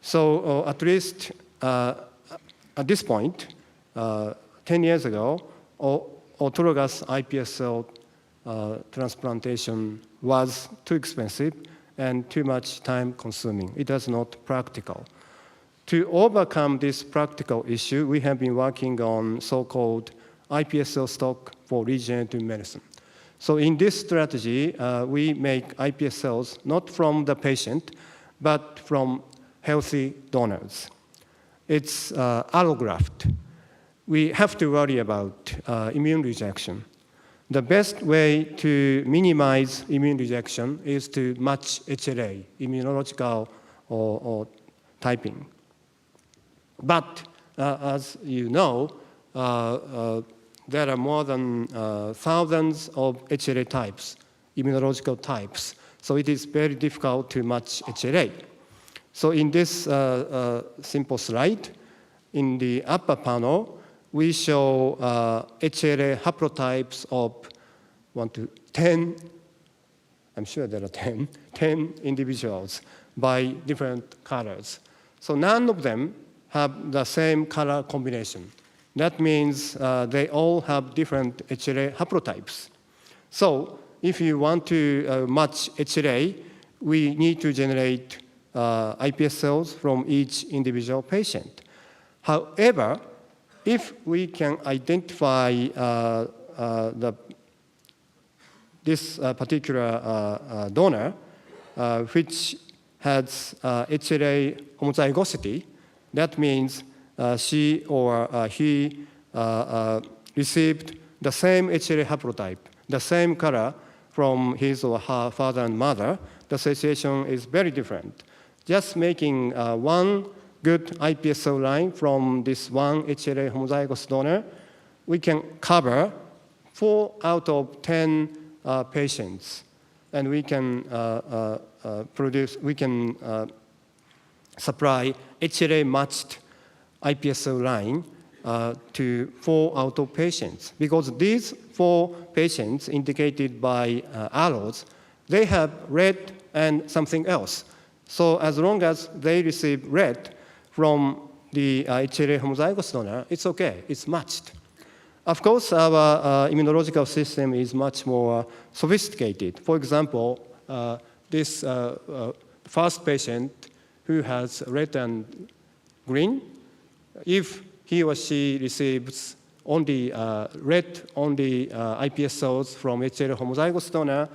So at least at this point, 10 years ago, autologous iPS cell transplantation was too expensive and too much time consuming. It was not practical. To overcome this practical issue, we have been working on so-called iPS cell stock for regenerative medicine. So in this strategy, we make iPS cells not from the patient, but from healthy donors. it's allograft. We have to worry about immune rejection. The best way to minimize immune rejection is to match HLA, immunological or typing. But as you know, there are more than thousands of HLA types, immunological types. So it is very difficult to match HLA. So in this simple slide, in the upper panel, we show HLA haplotypes of 1 to 10, I'm sure there are 10 individuals by different colors. So none of them have the same color combination. That means they all have different HLA haplotypes. So if you want to match HLA, we need to generate iPS cells from each individual patient. However, if we can identify this particular donor, which has HLA homozygosity, that means she or he received the same HLA haplotype, the same color from his or her father and mother, the situation is very different. Just making one good iPS cell line from this one HLA homozygous donor, we can cover 4 out of 10 patients, and we can supply HLA matched iPS cell line to 4 out of patients. Because these 4 patients indicated by arrows, they have red and something else. So as long as they receive red from the HLA homozygous donor, it's okay, it's matched. Of course, our immunological system is much more sophisticated. For example, this first patient who has red and green, if he or she receives only red only iPS cells from HLA homozygous donor,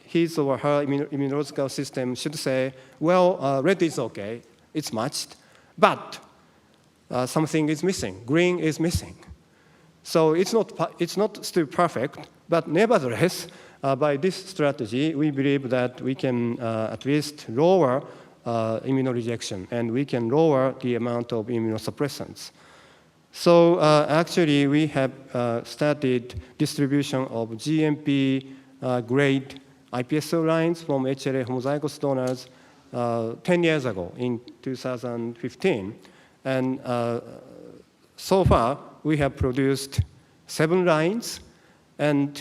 his or her immunological system should say, well, red is okay, it's matched, but something is missing, green is missing. So it's not still perfect, but nevertheless, by this strategy, we believe that we can at least lower immunorejection, and we can lower the amount of immunosuppressants. So actually, we have started distribution of GMP grade iPS cell lines from HLA homozygous donors 10 years ago in 2015. And so far, we have produced 7 lines, and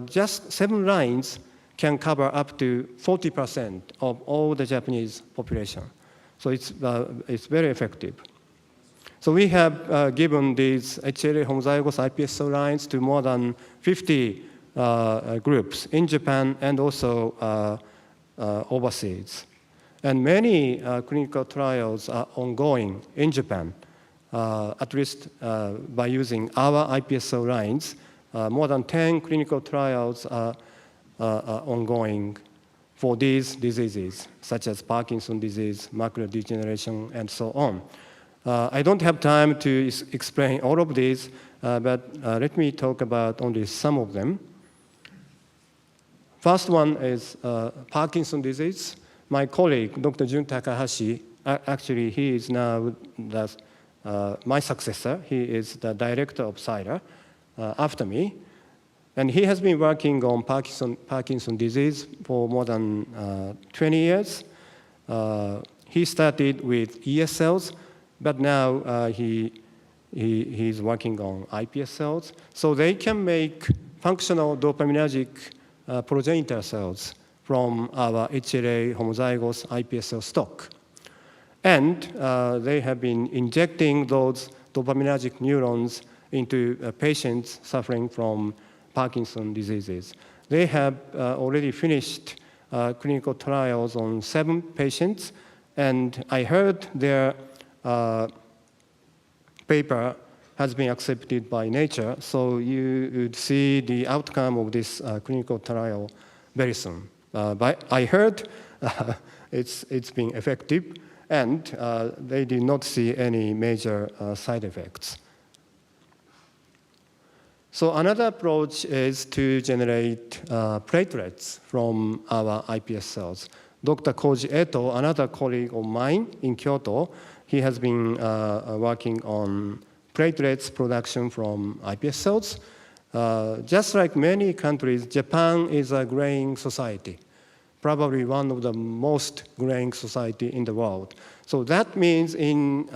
just 7 lines can cover up to 40% of all the Japanese population. So it's very effective. So we have given these HLA homozygous iPS cell lines to more than 50 groups in Japan and also overseas. And many clinical trials are ongoing in Japan, at least by using our iPS cell lines. More than 10 clinical trials are ongoing for these diseases, such as Parkinson's disease, macular degeneration, and so on. I don't have time to explain all of these, but let me talk about only some of them. First one is Parkinson's disease. My colleague, Dr. Jun Takahashi, actually he is now my successor. He is the director of Cellular after me. And he has been working on Parkinson's disease for more than 20 years. He started with ES cells, but now he's working on iPS cells. So they can make functional dopaminergic progenitor cells from our HLA homozygous iPS cell stock. And they have been injecting those dopaminergic neurons into patients suffering from Parkinson's diseases. They have already finished clinical trials on 7 patients, and I heard their paper has been accepted by Nature, so you would see the outcome of this clinical trial very soon. But I heard it's been effective, and they did not see any major side effects. So another approach is to generate platelets from our iPS cells. Dr. Koji Eto, another colleague of mine in Kyoto, he has been working on platelets production from iPS cells. Just like many countries, Japan is a graying society, probably one of the most graying society in the world. So that means in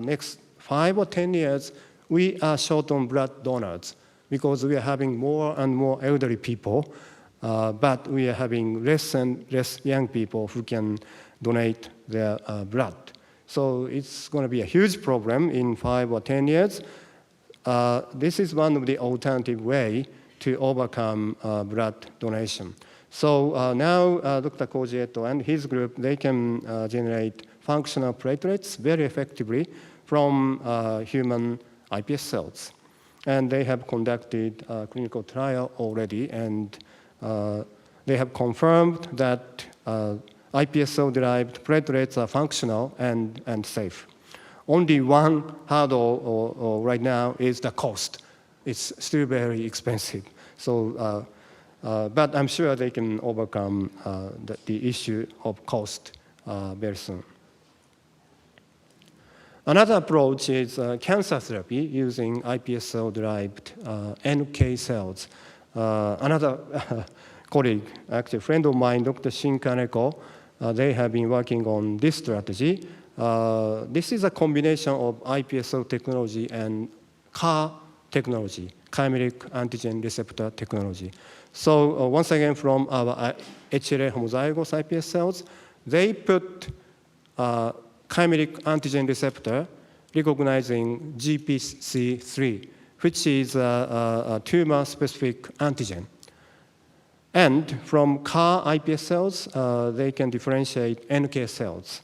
next 5 or 10 years, we are short on blood donors because we are having more and more elderly people, but we are having less and less young people who can donate their blood. So it's going to be a huge problem in 5 or 10 years. This is one of the alternative way to overcome blood donation. So now Dr. Koji Eto and his group, they can generate functional platelets very effectively from human iPS cells. And they have conducted a clinical trial already, and they have confirmed that iPS cell-derived platelets are functional and safe. Only one hurdle right now is the cost. It's still very expensive. So, but I'm sure they can overcome the issue of cost very soon. Another approach is cancer therapy using iPS cell-derived NK cells. Another colleague, actually a friend of mine, Dr. Shin Kaneko, they have been working on this strategy. This is a combination of iPS cell technology and CAR technology, chimeric antigen receptor technology. So once again, from our HLA homozygous iPS cells, they put chimeric antigen receptor recognizing GPC3, which is a tumor-specific antigen. And from CAR iPS cells, they can differentiate NK cells.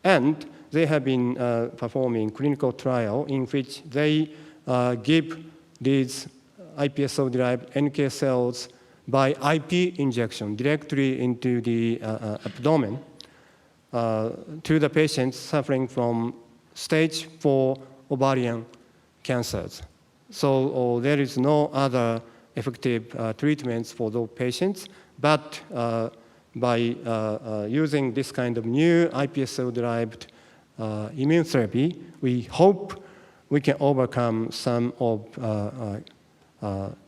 And they have been performing clinical trial in which they give these iPS cell-derived NK cells by IP injection directly into the abdomen to the patients suffering from stage 4 ovarian cancers. So there is no other effective treatments for those patients, but by using this kind of new iPS cell-derived immune therapy, we hope we can overcome some of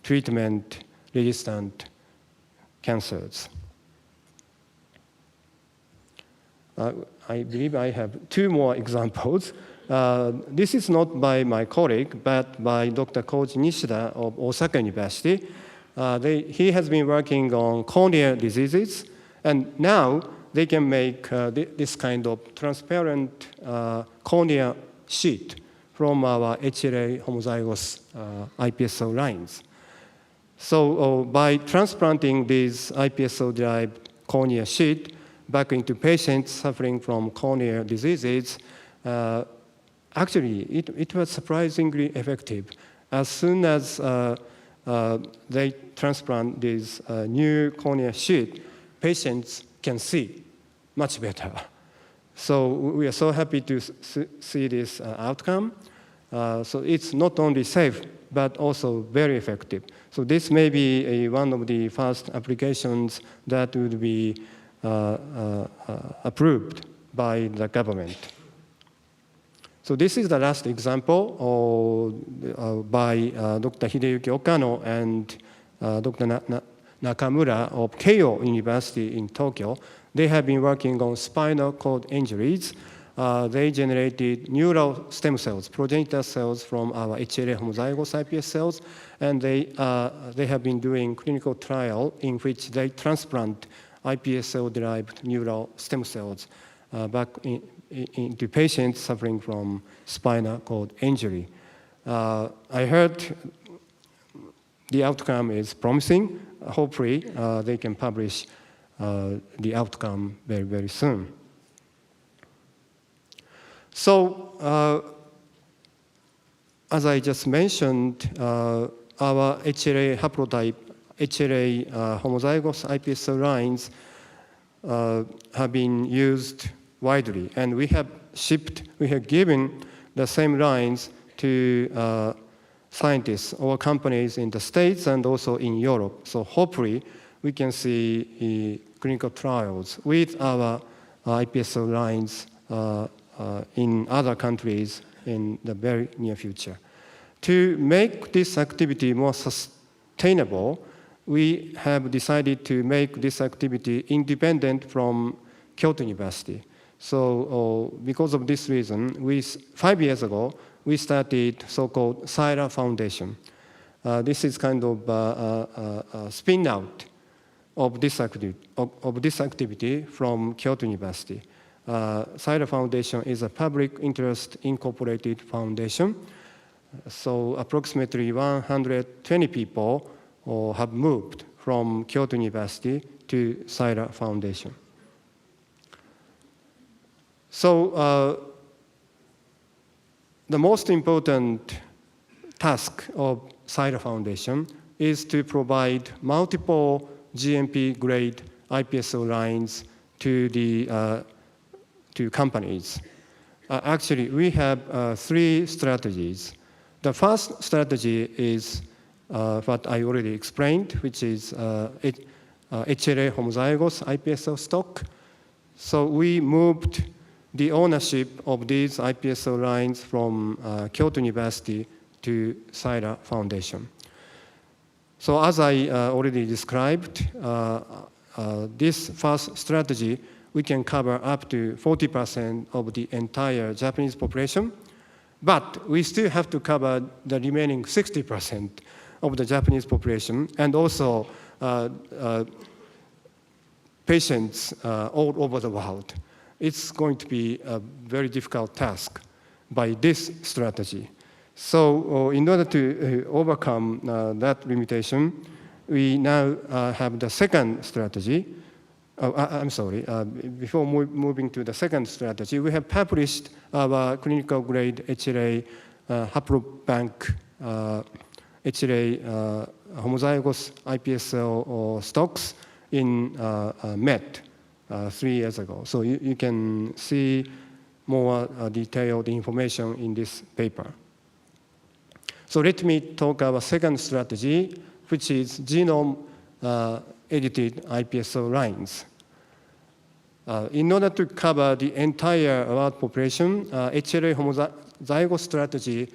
treatment-resistant cancers. I believe I have 2 more examples. This is not by my colleague, but by Dr. Koji Nishida of Osaka University. He has been working on corneal diseases, and now they can make this kind of transparent corneal sheet from our HLA homozygous iPS cell lines. So by transplanting these iPS cell-derived corneal sheet back into patients suffering from corneal diseases, actually, it was surprisingly effective. As soon as they transplant this new corneal sheet, patients can see much better. So we are so happy to see this outcome. So it's not only safe, but also very effective. So this may be one of the first applications that would be approved by the government. So this is the last example by Dr. Hideyuki Okano and Dr. Nakamura of Keio University in Tokyo. They have been working on spinal cord injuries. They generated neural stem cells, progenitor cells from our HLA homozygous iPS cells, and they have been doing clinical trial in which they transplant iPS cell-derived neural stem cells back into patients suffering from spinal cord injury. I heard the outcome is promising. Hopefully, they can publish the outcome very, very soon. So, as I just mentioned, our HLA haplotype, HLA homozygous iPS cell lines have been used widely. And we have given the same lines to scientists or companies in the States and also in Europe. So hopefully we can see clinical trials with our iPSO lines in other countries in the very near future. To make this activity more sustainable, we have decided to make this activity independent from Kyoto University. So because of this reason, 5 years ago, we started so-called Cellular Foundation. This is kind of a spin-out of this activity from Kyoto University. Cellular Foundation is a public interest incorporated foundation. So approximately 120 people have moved from Kyoto University to Cellular Foundation. So the most important task of Cellular Foundation is to provide multiple GMP-grade iPSO lines to companies. Actually, we have 3 strategies. The first strategy is what I already explained, which is HLA homozygous iPSO stock. So we moved the ownership of these iPSO lines from Kyoto University to Cellular Foundation. So as I already described, this first strategy, we can cover up to 40% of the entire Japanese population, but we still have to cover the remaining 60% of the Japanese population and also patients all over the world. It's going to be a very difficult task by this strategy. So in order to overcome that limitation, we now have the second strategy. I'm sorry, before moving to the second strategy, we have published our clinical grade HLA haplobank HLA homozygous iPSO stocks in MET 3 years ago. So you can see more detailed information in this paper. So let me talk about second strategy, which is genome edited iPSO lines. In order to cover the entire world population, HLA homozygous strategy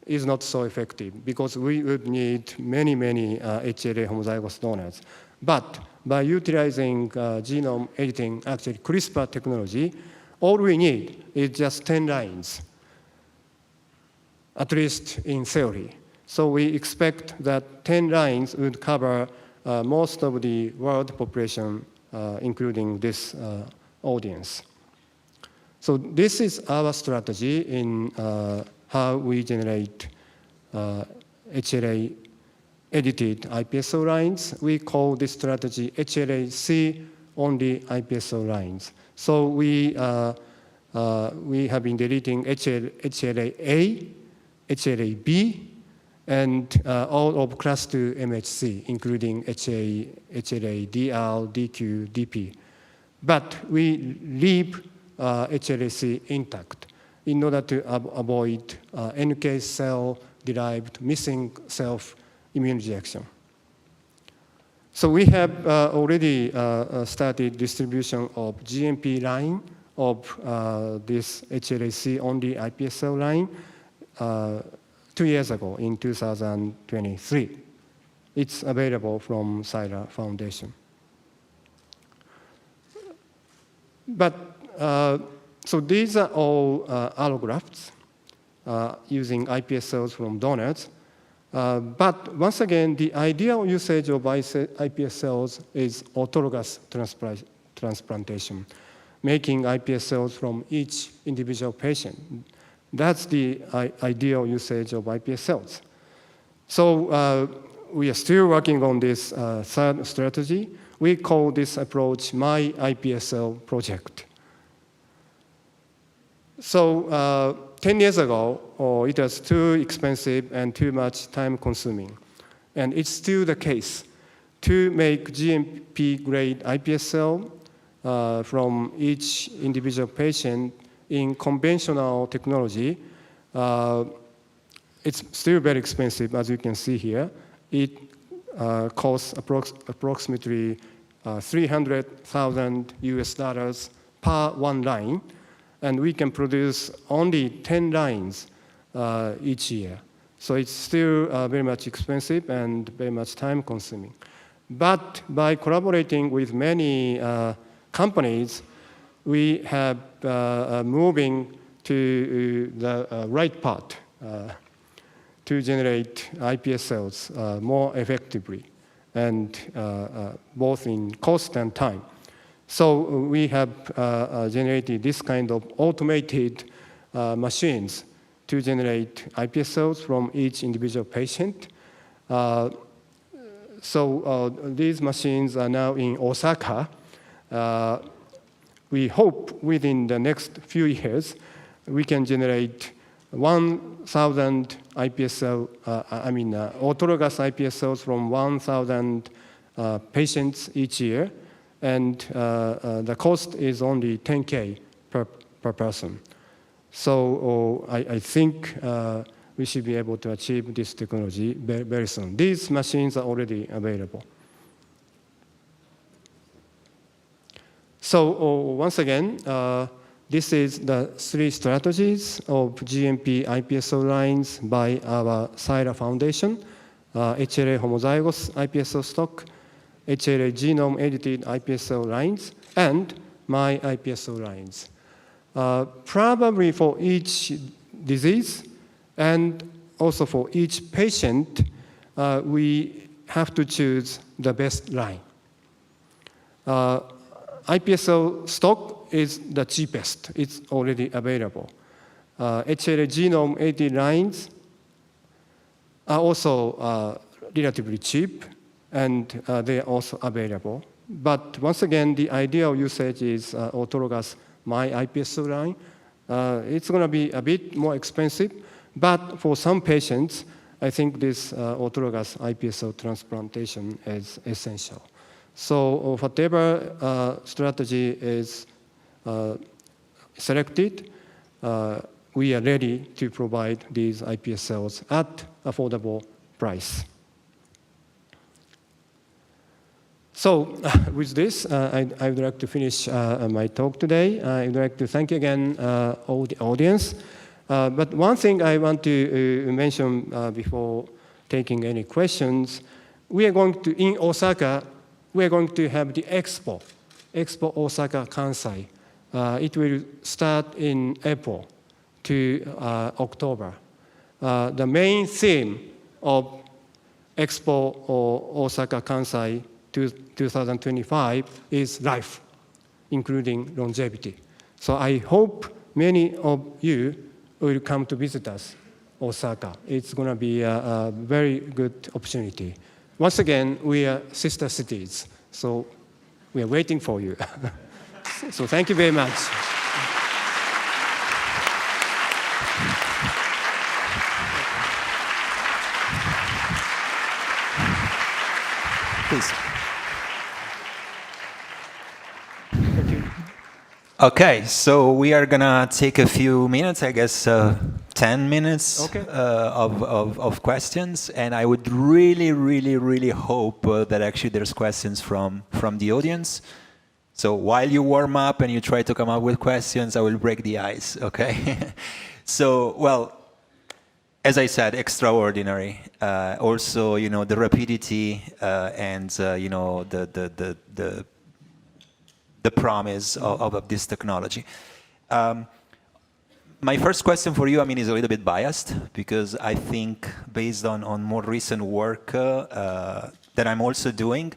is not so effective because we would need many HLA homozygous donors. But by utilizing genome editing, actually CRISPR technology, all we need is just 10 lines, at least in theory. So we expect that 10 lines would cover most of the world population, including this audience. So this is our strategy in how we generate HLA edited iPSO lines. We call this strategy HLA-C only iPSO lines. So we have been deleting HLA-A, HLA-B, and all of class 2 MHC, including HLA, DR, DQ, DP. But we leave HLA-C intact in order to avoid NK cell-derived missing self-immune rejection. So we have already started distribution of GMP line of this HLA-C only iPSO line 2 years ago in 2023. It's available from Cellular Foundation. But so these are all allografts using iPSOs from donors. But once again, the ideal usage of iPSOs is autologous transplantation, making iPSOs from each individual patient. That's the ideal usage of iPSOs. So we are still working on this third strategy. We call this approach My iPSO Project. So 10 years ago, it was too expensive and too much time consuming. And it's still the case. To make GMP grade iPSO, from each individual patient in conventional technology, it's still very expensive, as you can see here. It costs approximately $300,000 US per one line, and we can produce only 10 lines each year. So it's still very much expensive and very much time consuming. But by collaborating with many companies, we have moving to the right path to generate iPS cells more effectively, and both in cost and time. So we have generated this kind of automated machines to generate iPS cells from each individual patient. So these machines are now in Osaka. We hope within the next few years we can generate 1,000 iPS cell, autologous iPS cells from 1,000 patients each year, and the cost is only 10K per person. So I think we should be able to achieve this technology very soon. These machines are already available. So once again, this is the 3 strategies of GMP iPS cell lines by our Cellular Foundation: HLA homozygous iPS cell stock, HLA genome-edited iPS cell lines, and my iPS cell lines. Probably for each disease and also for each patient, we have to choose the best line. iPS cell stock is the cheapest. It's already available. HLA genome-edited lines are also relatively cheap, and they are also available. But once again, the ideal usage is autologous my iPS cell line. It's going to be a bit more expensive, but for some patients, I think this autologous iPS cell transplantation is essential. So whatever strategy is selected, we are ready to provide these iPS cells at affordable price. So with this, I would like to finish my talk today. I would like to thank again all the audience. But one thing I want to mention before taking any questions, we are going to, in Osaka, we are going to have the Expo Osaka Kansai. It will start in April to October. The main theme of Expo Osaka Kansai 2025 is life, including longevity. So I hope many of you will come to visit us, Osaka. It's going to be a very good opportunity. Once again, we are sister cities, so we are waiting for you. So thank you very much. Please. Okay, so we are gonna take a few minutes, I guess 10 minutes of questions, and I would really hope that actually there's questions from the audience. So while you warm up and you try to come up with questions, I will break the ice, okay? So, well, as I said, extraordinary. Also, you know, the rapidity and you know, the promise of this technology. My first question for you, I mean, is a little bit biased, because I think based on more recent work that I'm also doing,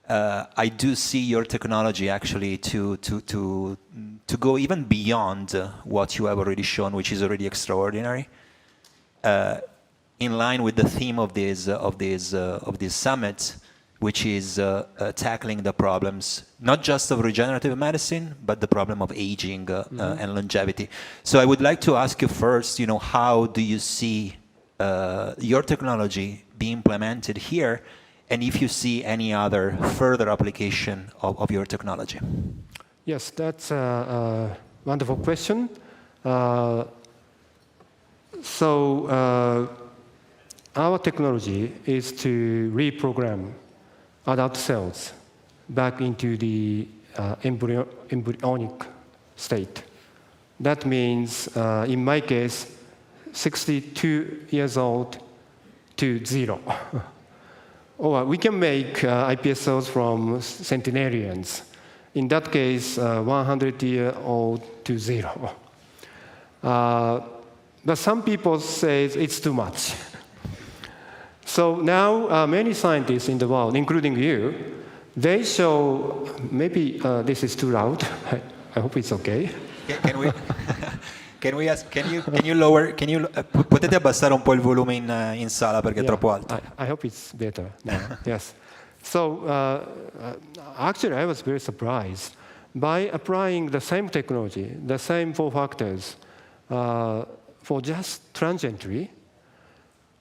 I do see your technology actually to go even beyond what you have already shown, which is already extraordinary. In line with the theme of this summit, which is tackling the problems, not just of regenerative medicine, but the problem of aging and longevity. So I would like to ask you first, you know, how do you see your technology be implemented here, and if you see any other further application of your technology? Yes, that's a wonderful question. Our technology is to reprogram adult cells back into the embryonic state. That means, in my case, 62 years old to 0. Or we can make iPS cells from centenarians. In that case, 100-year-old to 0. But some people say it's too much. So now many scientists in the world, including you, they show, maybe this is too loud. I hope it's okay. Can you lower, potete abbassare un po' il volume in sala perché è troppo alto. I hope it's better now. Yes. So actually I was very surprised. By applying the same technology, the same 4 factors, for just transiently,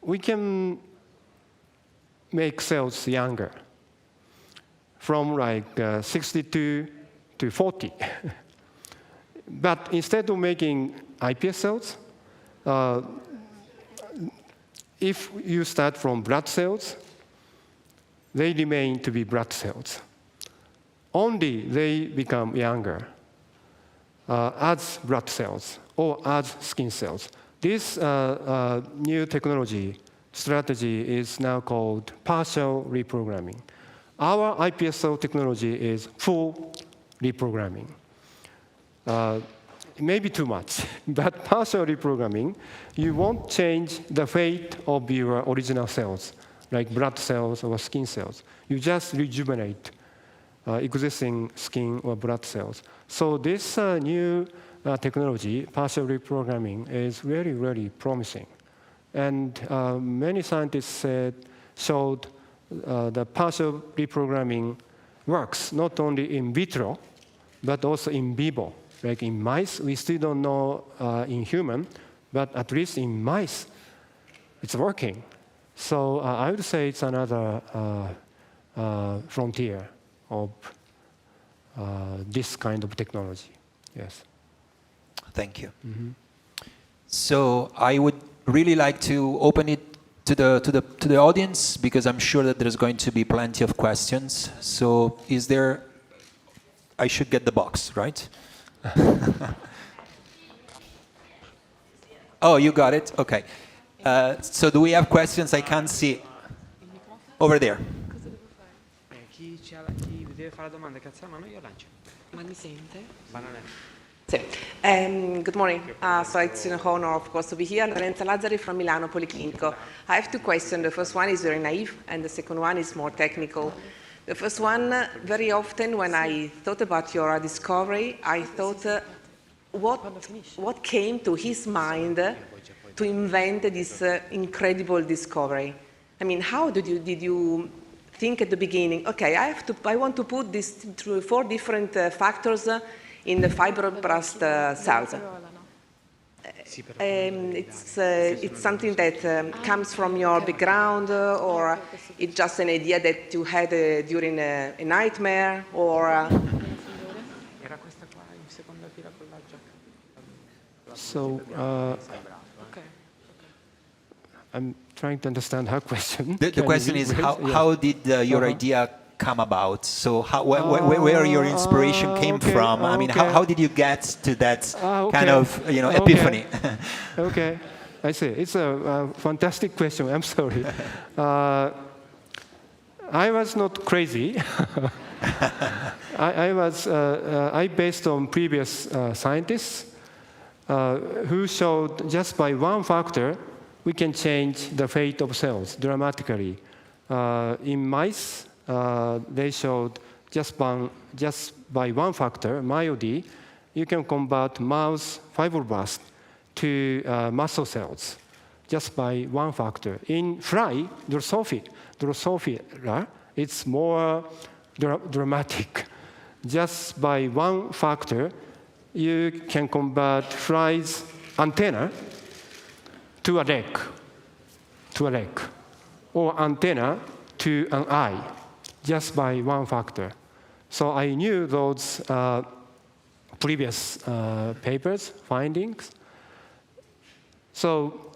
we can make cells younger from like 62 to 40. But instead of making iPS cells, if you start from blood cells, they remain to be blood cells. Only they become younger as blood cells or as skin cells. This new technology strategy is now called partial reprogramming. Our iPS cell technology is full reprogramming. Maybe too much, but partial reprogramming, you won't change the fate of your original cells, like blood cells or skin cells. You just rejuvenate existing skin or blood cells. So this new technology, partial reprogramming, is really, really promising. And many scientists showed the partial reprogramming works not only in vitro, but also in vivo. Like in mice, we still don't know in human, but at least in mice, it's working. So I would say it's another frontier of this kind of technology. Yes. Thank you. So I would really like to open it to the audience because I'm sure that there's going to be plenty of questions. So is there? I should get the box, right? Oh, you got it? Okay. So do we have questions? I can't see. Over there. Chi deve fare la domanda, cazzo la mano, io lancio. Ma mi sente? Good morning. So it's an honor, of course, to be here. Lorenza Lazzari from Milano Policlinico. I have 2 questions. The first one is very naive, and the second one is more technical. The first one, very often when I thought about your discovery, I thought, what came to his mind to invent this incredible discovery? I mean, how did you think at the beginning, okay, I want to put these 4 different factors in the fibroblast cells. It's something that comes from your background, or it's just an idea that you had during a nightmare, or... So I'm trying to understand her question. The question is, how did your idea come about? So where your inspiration came from? I mean, how did you get to that kind of epiphany? Okay, I see. It's a fantastic question. I'm sorry. I was not crazy. I based on previous scientists who showed just by one factor we can change the fate of cells dramatically. In mice, they showed just by one factor, MyoD, you can convert mouse fibroblast to muscle cells just by one factor. In fly, Drosophila, it's more dramatic. Just by one factor, you can convert fly's antenna to a leg, or antenna to an eye, just by one factor. So I knew those previous papers, findings. So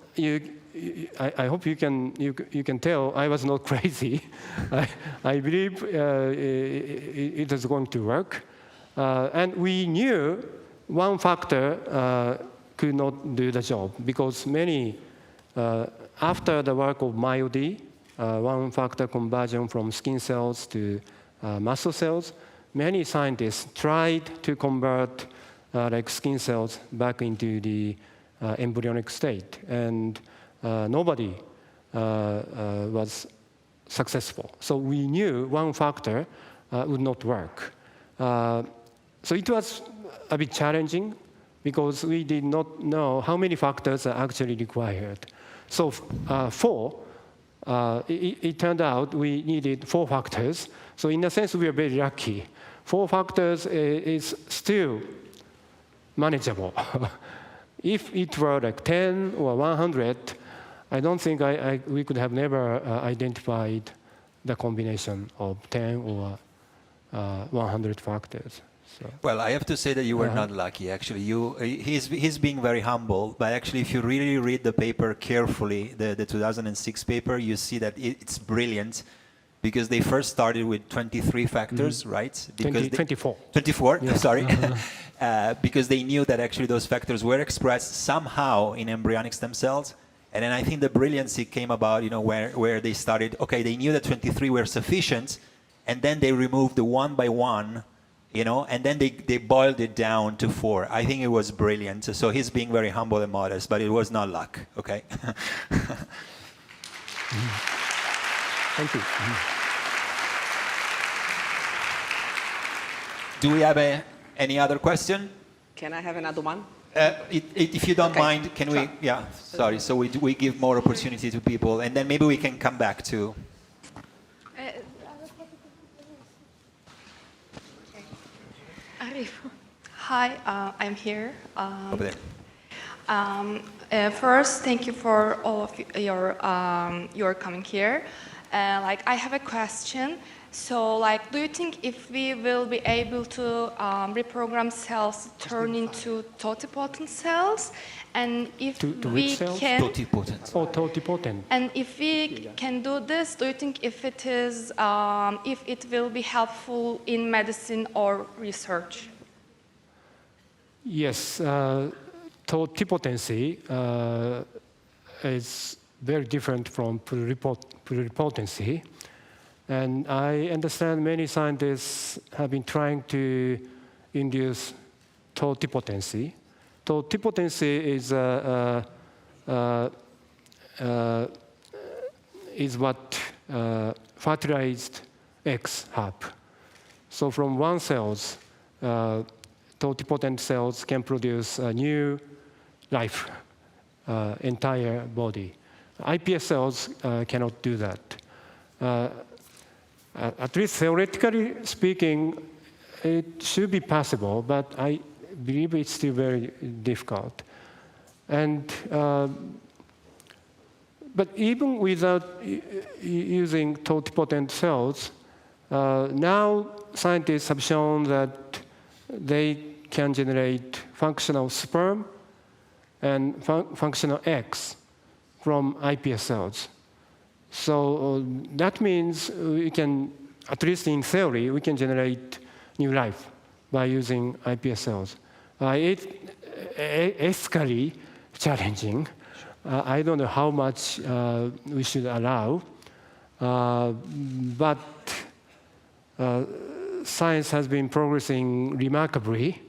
I hope you can tell I was not crazy. I believe it is going to work. And we knew one factor could not do the job because many, after the work of MyoD, one factor conversion from skin cells to muscle cells, many scientists tried to convert like skin cells back into the embryonic state, and nobody was successful. So we knew one factor would not work. So it was a bit challenging because we did not know how many factors are actually required. So it turned out we needed 4 factors. So in a sense, we are very lucky. 4 factors is still manageable. If it were like 10 or 100, I don't think we could have never identified the combination of 10 or 100 factors. So. Well, I have to say that you were not lucky, actually. He's being very humble, but actually if you really read the paper carefully, the 2006 paper, you see that it's brilliant because they first started with 23 factors, right? Because 24. 24, yeah. Sorry. Because they knew that actually those factors were expressed somehow in embryonic stem cells. And then I think the brilliancy came about, where they started, okay, they knew that 23 were sufficient, and then they removed the one by one, and then they boiled it down to 4. I think it was brilliant. So he's being very humble and modest, but it was not luck, okay? Thank you. Do we have any other question? Can I have another one? If you don't mind, can we? Yeah, sorry. So we give more opportunity to people, and then maybe we can come back to. Hi, I'm here. Over there. First, thank you for all of your coming here. I have a question. So, do you think if we will be able to reprogram cells to turn into totipotent cells, and if we can, totipotent. Oh, totipotent. And if we can do this, do you think if it will be helpful in medicine or research? Yes, totipotency is very different from pluripotency. And I understand many scientists have been trying to induce totipotency. Totipotency is what fertilized eggs have. So from one cells, totipotent cells can produce a new life, entire body. iPS cells cannot do that. At least theoretically speaking, it should be possible, but I believe it's still very difficult. And but even without using totipotent cells, now scientists have shown that they can generate functional sperm and functional eggs from iPS cells. So that means we can, at least in theory, we can generate new life by using iPS cells. It's ethically challenging. I don't know how much we should allow, but science has been progressing remarkably.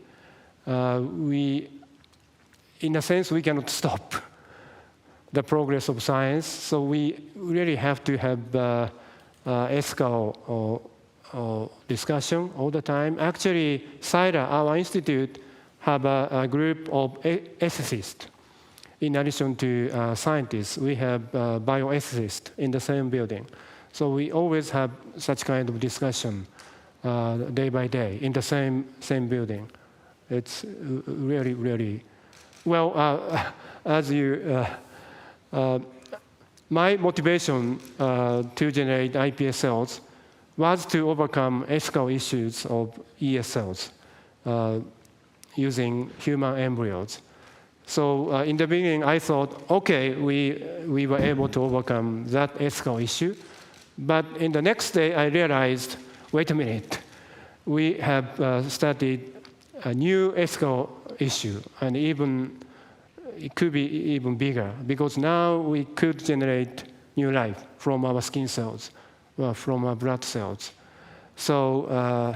In a sense, we cannot stop the progress of science, so we really have to have ethical discussion all the time. Actually, CYRA, our institute, have a group of ethicists. In addition to scientists, we have bioethicists in the same building. So we always have such kind of discussion day by day in the same building. It's really, really, well, as you, my motivation to generate iPS cells was to overcome ethical issues of ES cells. using human embryos. So in the beginning, I thought, okay, we were able to overcome that ethical issue. But in the next day, I realized, wait a minute, we have started a new ethical issue, and it could be even bigger, because now we could generate new life from our skin cells, from our blood cells. So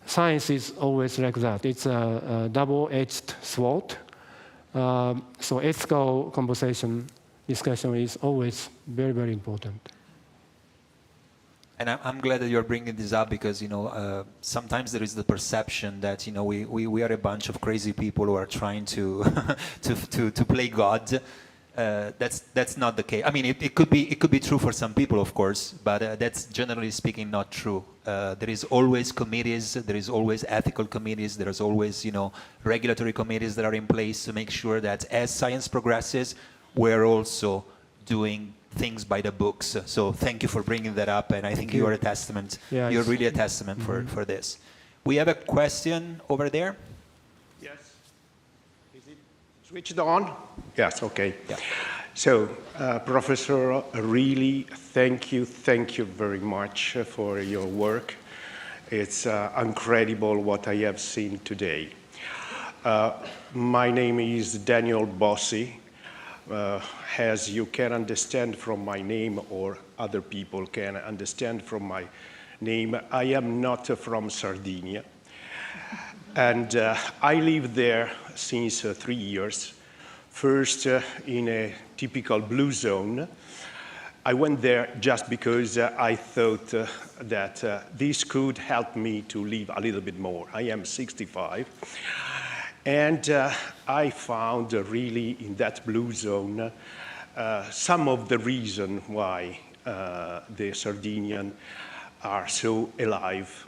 science is always like that. It's a double-edged sword. So ethical discussion is always very, very important. And I'm glad that you're bringing this up because, sometimes there is the perception that, we are a bunch of crazy people who are trying to to play God. That's not the case. I mean, it could be true for some people, of course, but that's generally speaking not true. There is always committees, there is always ethical committees, there is always, regulatory committees that are in place to make sure that as science progresses, we're also doing things by the books. So thank you for bringing that up, and I think you are a testament. Yeah, you're really a testament for this. We have a question over there. Yes. Is it switched on? Yes, okay. Yeah. So, Professor, really thank you very much for your work. It's incredible what I have seen today. My name is Daniel Bossi. As you can understand from my name, or other people can understand from my name, I am not from Sardinia. And I lived there since 3 years. First in a typical blue zone. I went there just because I thought that this could help me to live a little bit more. I am 65. And I found really in that blue zone some of the reason why the Sardinians are so alive.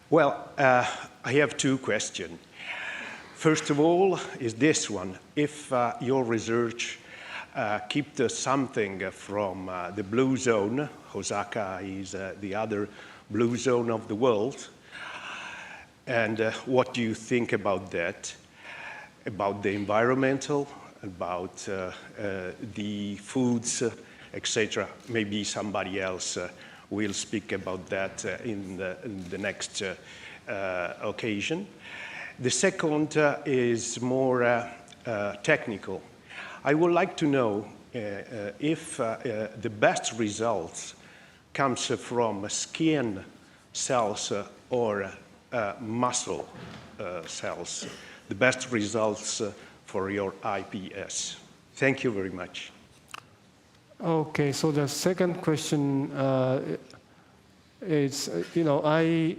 Well, I have two questions. First of all is this one. If your research kept something from the blue zone, Osaka is the other blue zone of the world, and what do you think about that? About the environmental, about the foods, etc. Maybe somebody else will speak about that in the next occasion. The second is more technical. I would like to know if the best results comes from skin cells or muscle cells, the best results for your IPS. Thank you very much. Okay, so the second question is, I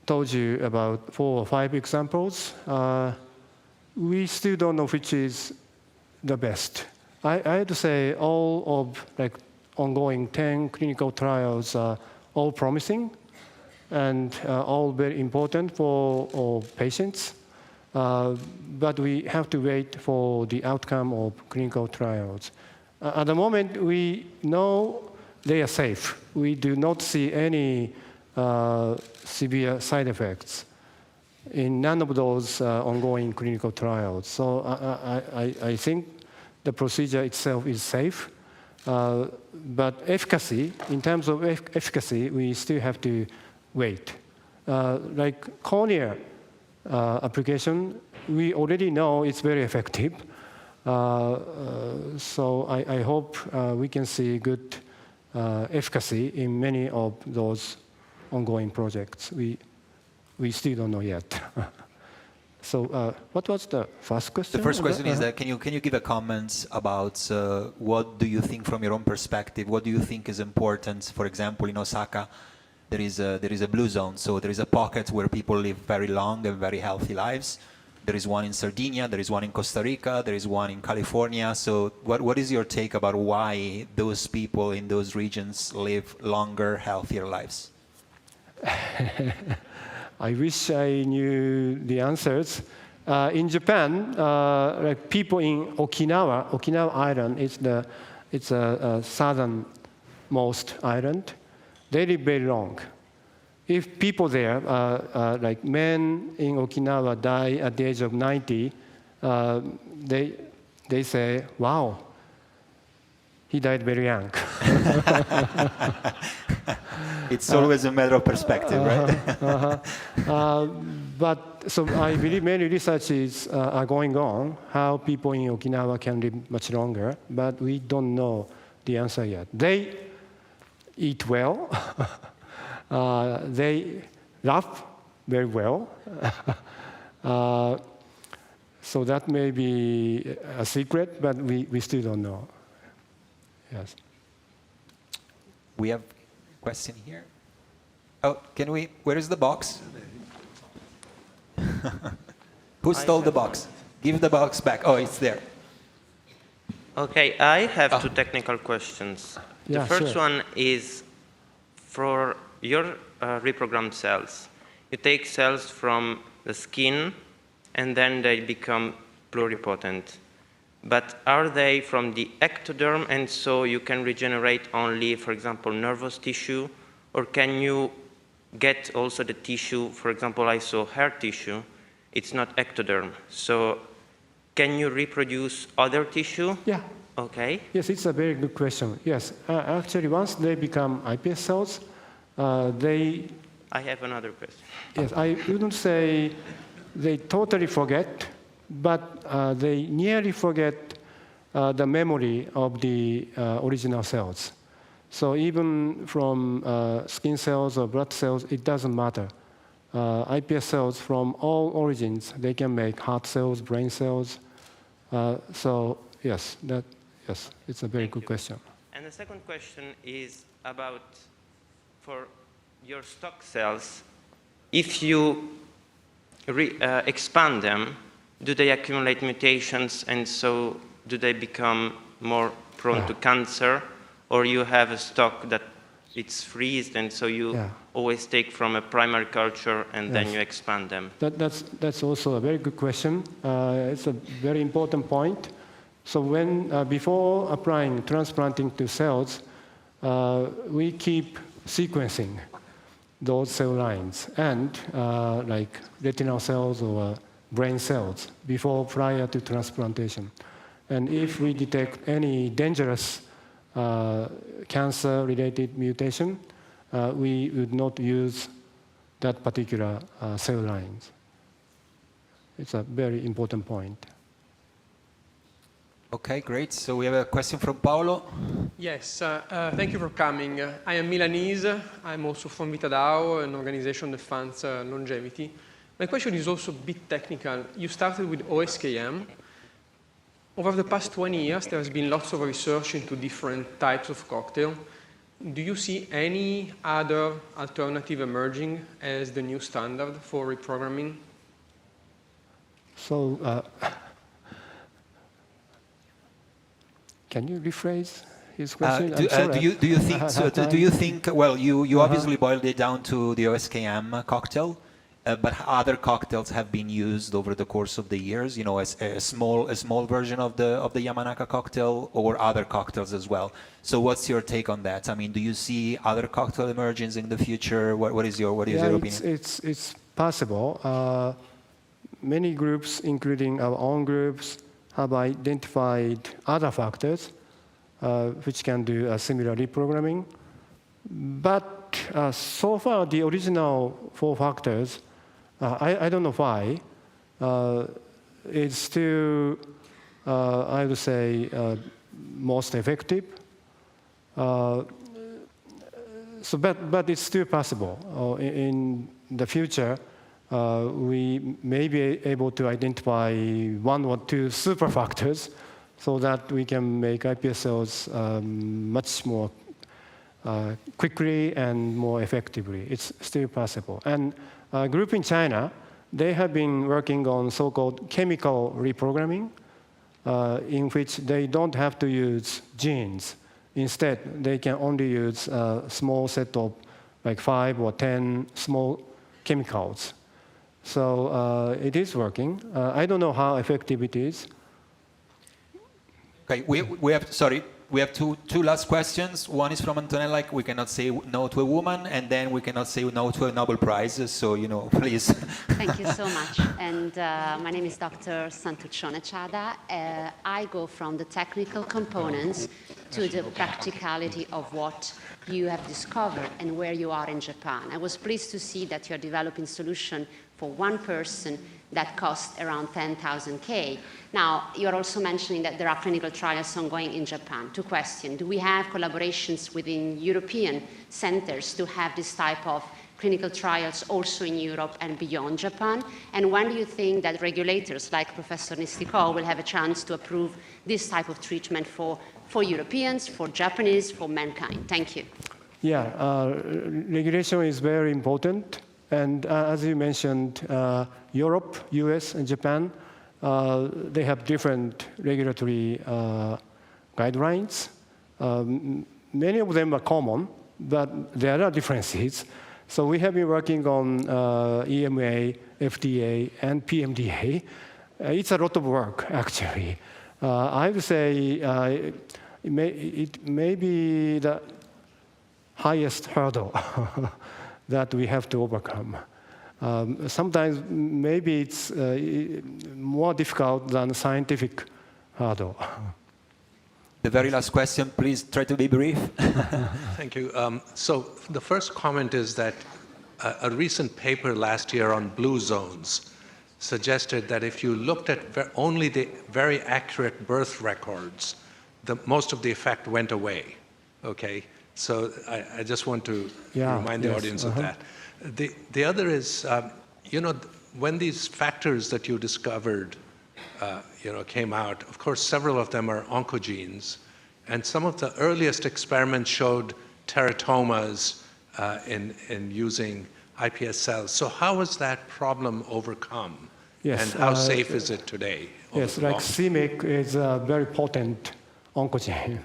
told you about 4 or 5 examples. We still don't know which is the best. I had to say all of ongoing 10 clinical trials are all promising and all very important for all patients. But we have to wait for the outcome of clinical trials. At the moment, we know they are safe. We do not see any severe side effects in none of those ongoing clinical trials. So I think the procedure itself is safe. But efficacy, in terms of efficacy, we still have to wait. Like cornea application, we already know it's very effective. So I hope we can see good efficacy in many of those ongoing projects. We still don't know yet. So what was the first question? The first question is that can you give a comment about what do you think from your own perspective? What do you think is important? For example, in Osaka, there is a blue zone, so there is a pocket where people live very long and very healthy lives. There is one in Sardinia, there is one in Costa Rica, there is one in California. So what is your take about why those people in those regions live longer, healthier lives? I wish I knew the answers. In Japan, like people in Okinawa Island, it's a southernmost island. They live very long. if people there, like men in Okinawa die at the age of 90, they say, wow, he died very young. It's always a matter of perspective, right? But so I believe many researches are going on how people in Okinawa can live much longer, but we don't know the answer yet. They eat well, they laugh very well. So that may be a secret, but we still don't know. Yes. We have a question here. Oh, can we? Where is the box? Who stole the box? Give the box back. Oh, it's there. Okay, I have two technical questions. Yeah, the first sure. one is for your reprogrammed cells. You take cells from the skin and then they become pluripotent. But are they from the ectoderm and so you can regenerate only, for example, nervous tissue? Or can you get also the tissue, for example, I saw hair tissue, it's not ectoderm. So can you reproduce other tissue? Yeah. Okay. Yes, it's a very good question. Yes, actually, once they become iPS cells, they... I have another question. Yes, I wouldn't say they totally forget, but they nearly forget the memory of the original cells. So even from skin cells or blood cells, it doesn't matter. iPS cells from all origins, they can make heart cells, brain cells. So yes, it's a very good question. And the second question is about, for your stock cells, if you expand them, do they accumulate mutations and so do they become more prone to cancer? Or you have a stock that it's freezed and so you always take from a primary culture and then you expand them? That's also a very good question. It's a very important point. So when before applying transplanting to cells, we keep sequencing those cell lines and like retinal cells or brain cells prior to transplantation. And if we detect any dangerous cancer-related mutation, we would not use that particular cell lines. It's a very important point. Okay, great. So we have a question from Paolo. Yes, thank you for coming. I am Milanese. I'm also from VitaDAO, an organization that funds longevity. My question is also a bit technical. You started with OSKM. Over the past 20 years, there has been lots of research into different types of cocktail. Do you see any other alternative emerging as the new standard for reprogramming? So, can you rephrase his question? Do you think? So, do you think? Well, you obviously boiled it down to the OSKM cocktail, but other cocktails have been used over the course of the years. You know, as a small version of the Yamanaka cocktail, or other cocktails as well. So, what's your take on that? I mean, do you see other cocktail emergence in the future? What is your opinion? It's possible. Many groups, including our own groups, have identified other factors which can do a similar reprogramming. But so far, the original 4 factors, I don't know why, it's still, I would say, most effective. But it's still possible. In the future, we may be able to identify 1 or 2 super factors so that we can make iPS cells much more quickly and more effectively. It's still possible. And a group in China, they have been working on so-called chemical reprogramming, in which they don't have to use genes. Instead, they can only use a small set of like 5 or 10 small chemicals. So it is working. I don't know how effective it is. Okay, we have, sorry, we have two last questions. One is from Antonella, like we cannot say no to a woman, and then we cannot say no to a Nobel Prize. So, please. Thank you so much. And my name is Dr. Santuccione Chada. I go from the technical components to the practicality of what you have discovered and where you are in Japan. I was pleased to see that you're developing solution for one person that costs around 10,000 K. Now, you're also mentioning that there are clinical trials ongoing in Japan. Two questions. Do we have collaborations within European centers to have this type of clinical trials also in Europe and beyond Japan? And when do you think that regulators like Professor Nistikov will have a chance to approve this type of treatment for Europeans, for Japanese, for mankind? Thank you. Yeah, regulation is very important. And as you mentioned, Europe, US, and Japan, they have different regulatory guidelines. Many of them are common, but there are differences. So we have been working on EMA, FDA, and PMDA. It's a lot of work, actually. I would say it may be the highest hurdle that we have to overcome. Sometimes maybe it's more difficult than a scientific hurdle. The very last question, please try to be brief. Thank you. So the first comment is that a recent paper last year on blue zones suggested that if you looked at only the very accurate birth records, most of the effect went away. Okay? So I just want to remind the audience of that. The other is, when these factors that you discovered, came out, of course, several of them are oncogenes, and some of the earliest experiments showed teratomas in using iPS cells. So how was that problem overcome? Yes, and how safe is it today? Yes, like c-MYC is a very potent oncogene.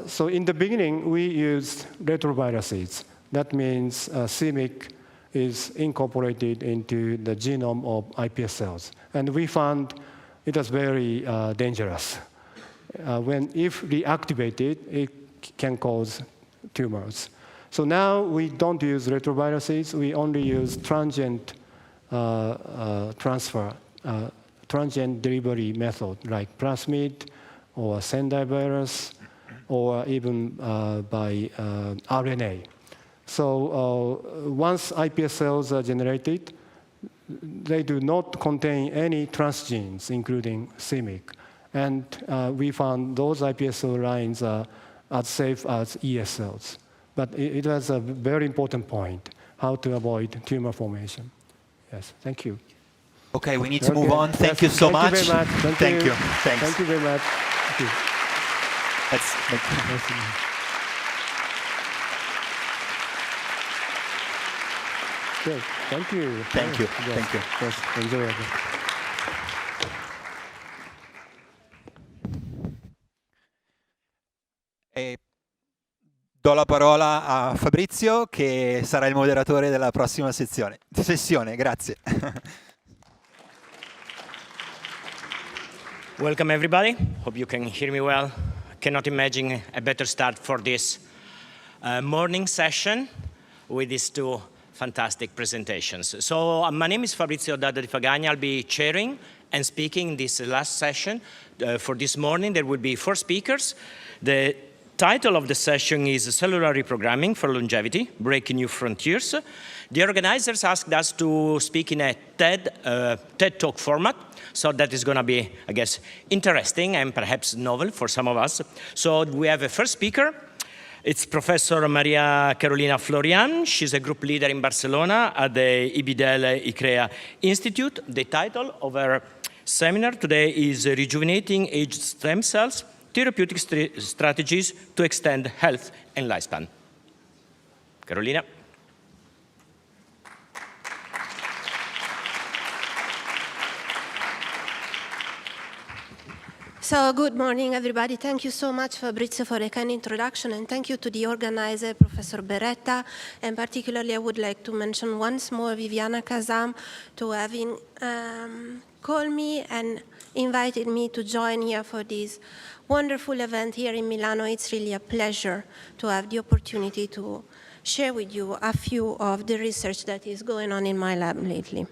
So in the beginning, we used retroviruses. That means c-MYC is incorporated into the genome of iPS cells. And we found it was very dangerous. If reactivated, it can cause tumors. So now we don't use retroviruses. We only use transient transient delivery method, like plasmid or Sendai virus, or even by RNA. So once iPS cells are generated, they do not contain any transgenes, including c-MYC. And we found those iPS cell lines are as safe as ES cells. But it was a very important point, how to avoid tumor formation. Yes, thank you. Okay, we need to move on. Thank you so much. Thank you very much. Thank you. Thanks. Thank you very much. Thank you. Good. Thank you. Thank you. Yes. Thank you. Yes. Enjoy it. Do la parola a Fabrizio, che sarà il moderatore della prossima sessione. Grazie. Welcome everybody. Hope you can hear me well. Cannot imagine a better start for this morning session with these two fantastic presentations. So my name is Fabrizio Dada di Fagagna. I'll be chairing and speaking this last session. For this morning, there will be 4 speakers. The title of the session is Cellular Reprogramming for Longevity, Breaking New Frontiers. The organizers asked us to speak in a TED Talk format, so that is going to be, I guess, interesting and perhaps novel for some of us. So we have a first speaker. It's Professor Maria Carolina Florian. She's a group leader in Barcelona at the IBDEL ICREA Institute. The title of her seminar today is Rejuvenating Aged Stem Cells, Therapeutic Strategies to Extend Health and Lifespan. Carolina. So good morning, everybody. Thank you so much, Fabrizio, for the kind introduction, and thank you to the organizer, Professor Beretta, and particularly I would like to mention once more Viviana Kazam to having called me and invited me to join here for this wonderful event here in Milano. It's really a pleasure to have the opportunity to share with you a few of the research that is going on in my lab lately.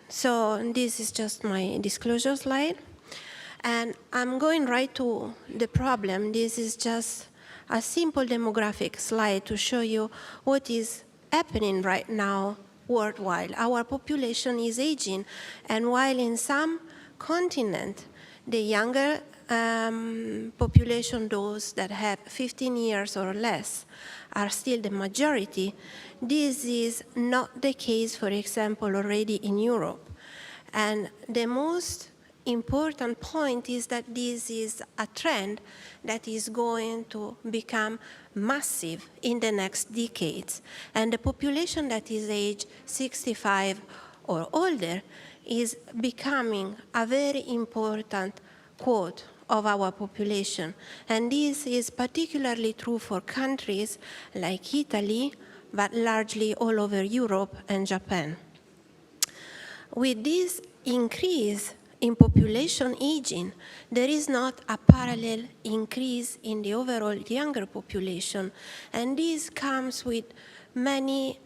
So this is just my disclosure slide. And I'm going right to the problem. This is just a simple demographic slide to show you what is happening right now worldwide. Our population is aging, and while in some continents, the younger population, those that have 15 years or less, are still the majority, this is not the case, for example, already in Europe. And the most important point is that this is a trend that is going to become massive in the next decades. And the population that is age 65 or older is becoming a very important quote of our population. And this is particularly true for countries like Italy, but largely all over Europe and Japan. With this increase in population aging, there is not a parallel increase in the overall younger population. And this comes with many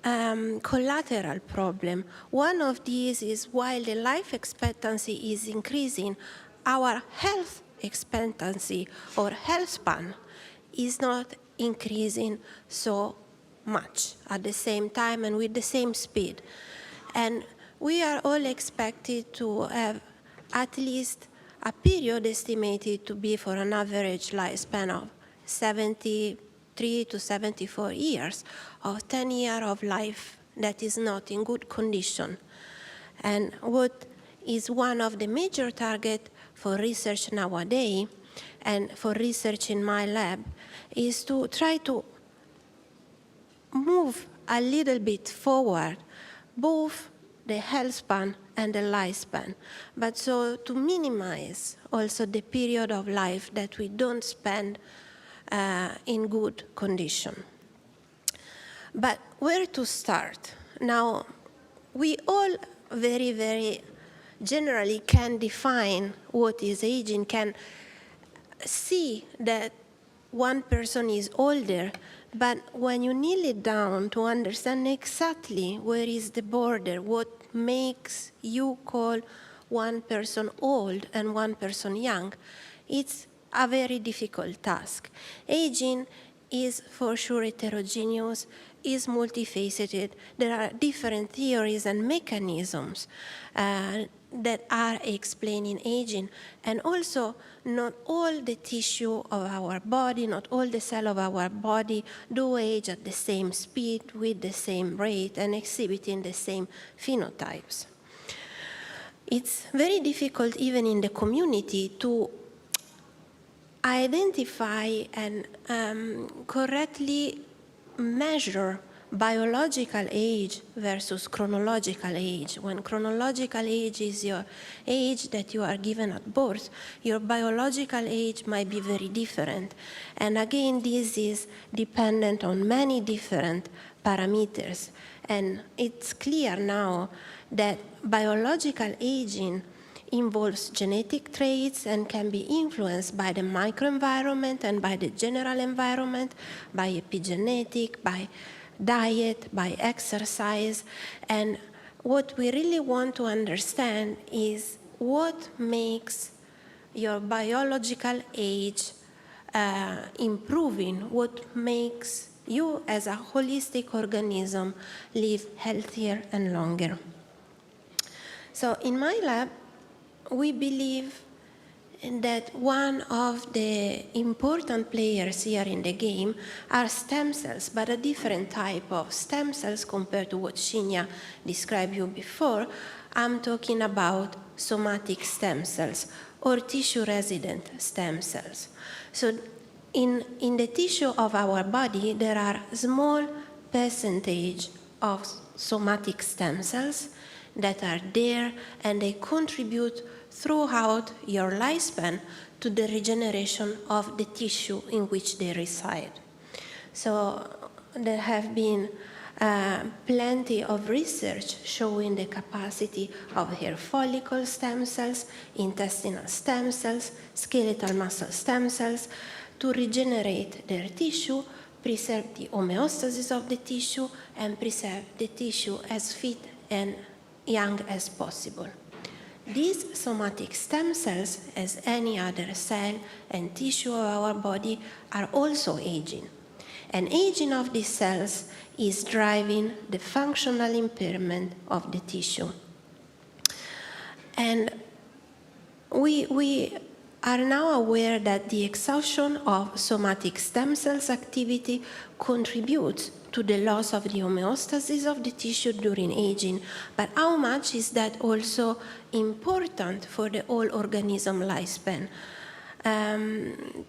collateral problems. One of these is while the life expectancy is increasing, our health expectancy or health span is not increasing so much at the same time and with the same speed. And we are all expected to have at least a period estimated to be for an average lifespan of 73 to 74 years, of 10 years of life that is not in good condition. And what is one of the major targets for research nowadays, and for research in my lab, is to try to move a little bit forward, both the health span and the lifespan, but so to minimize also the period of life that we don't spend in good condition. But where to start? Now, we all very, very generally can define what is aging, can see that one person is older, but when you nail it down to understand exactly where is the border, what makes you call one person old and one person young, it's a very difficult task. Aging is for sure heterogeneous, is multifaceted. There are different theories and mechanisms that are explaining aging. And also, not all the tissue of our body, not all the cells of our body do age at the same speed, with the same rate, and exhibiting the same phenotypes. It's very difficult even in the community to identify and correctly measure biological age versus chronological age. When chronological age is your age that you are given at birth, your biological age might be very different. And again, this is dependent on many different parameters. And it's clear now that biological aging involves genetic traits and can be influenced by the microenvironment and by the general environment, by epigenetic, by diet, by exercise. And what we really want to understand is what makes your biological age improving, what makes you as a holistic organism live healthier and longer. So in my lab, we believe that one of the important players here in the game are stem cells, but a different type of stem cells compared to what Shinya described you before. I'm talking about somatic stem cells or tissue-resident stem cells. So in the tissue of our body, there are small percentage of somatic stem cells. that are there, and they contribute throughout your lifespan to the regeneration of the tissue in which they reside. So there have been plenty of research showing the capacity of hair follicle stem cells, intestinal stem cells, skeletal muscle stem cells to regenerate their tissue, preserve the homeostasis of the tissue, and preserve the tissue as fit and young as possible. These somatic stem cells, as any other cell and tissue of our body, are also aging. And aging of these cells is driving the functional impairment of the tissue. And we are now aware that the exhaustion of somatic stem cells activity contributes to the loss of the homeostasis of the tissue during aging, but how much is that also important for the whole organism lifespan?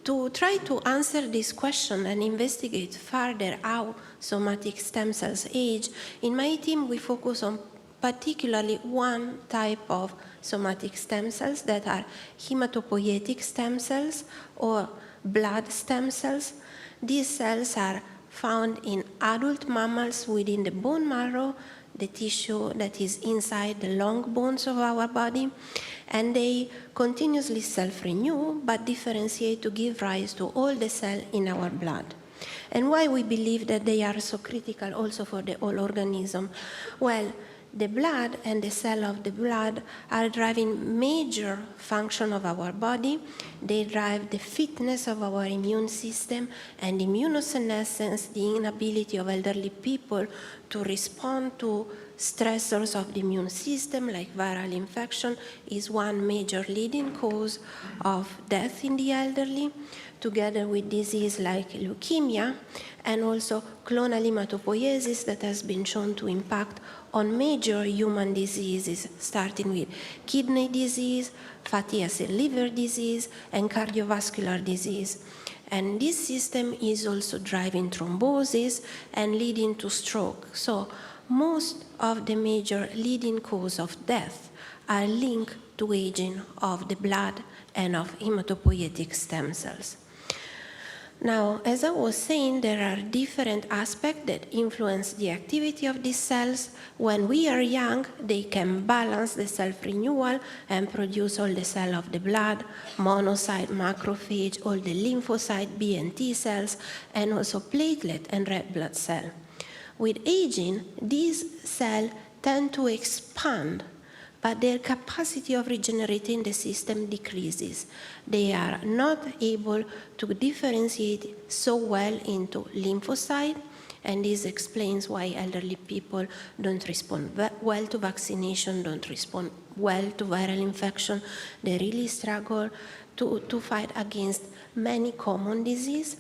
To try to answer this question and investigate further how somatic stem cells age, in my team we focus on particularly one type of somatic stem cells that are hematopoietic stem cells or blood stem cells. These cells are found in adult mammals within the bone marrow, the tissue that is inside the long bones of our body, and they continuously self-renew but differentiate to give rise to all the cells in our blood. And why we believe that they are so critical also for the whole organism? Well, the blood and the cell of the blood are driving major function of our body. They drive the fitness of our immune system, and immunosenescence, the inability of elderly people to respond to stressors of the immune system like viral infection, is one major leading cause of death in the elderly, together with disease like leukemia and also clonal hematopoiesis that has been shown to impact on major human diseases, starting with kidney disease, fatty acid liver disease, and cardiovascular disease. And this system is also driving thrombosis and leading to stroke. So most of the major leading cause of death are linked to aging of the blood and of hematopoietic stem cells. Now, as I was saying, there are different aspects that influence the activity of these cells. When we are young, they can balance the self-renewal and produce all the cells of the blood, monocyte, macrophage, all the lymphocyte, B and T cells, and also platelet and red blood cell. With aging, these cells tend to expand, but their capacity of regenerating the system decreases. They are not able to differentiate so well into lymphocyte, and this explains why elderly people don't respond well to vaccination, don't respond well to viral infection. They really struggle to fight against many common diseases.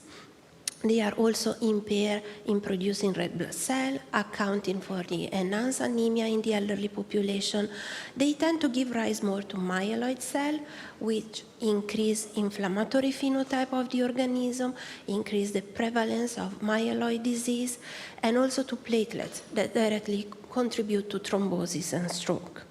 They are also impaired in producing red blood cell, accounting for the enhanced anemia in the elderly population. They tend to give rise more to myeloid cell, which increase inflammatory phenotype of the organism, increase the prevalence of myeloid disease, and also to platelets that directly contribute to thrombosis and stroke.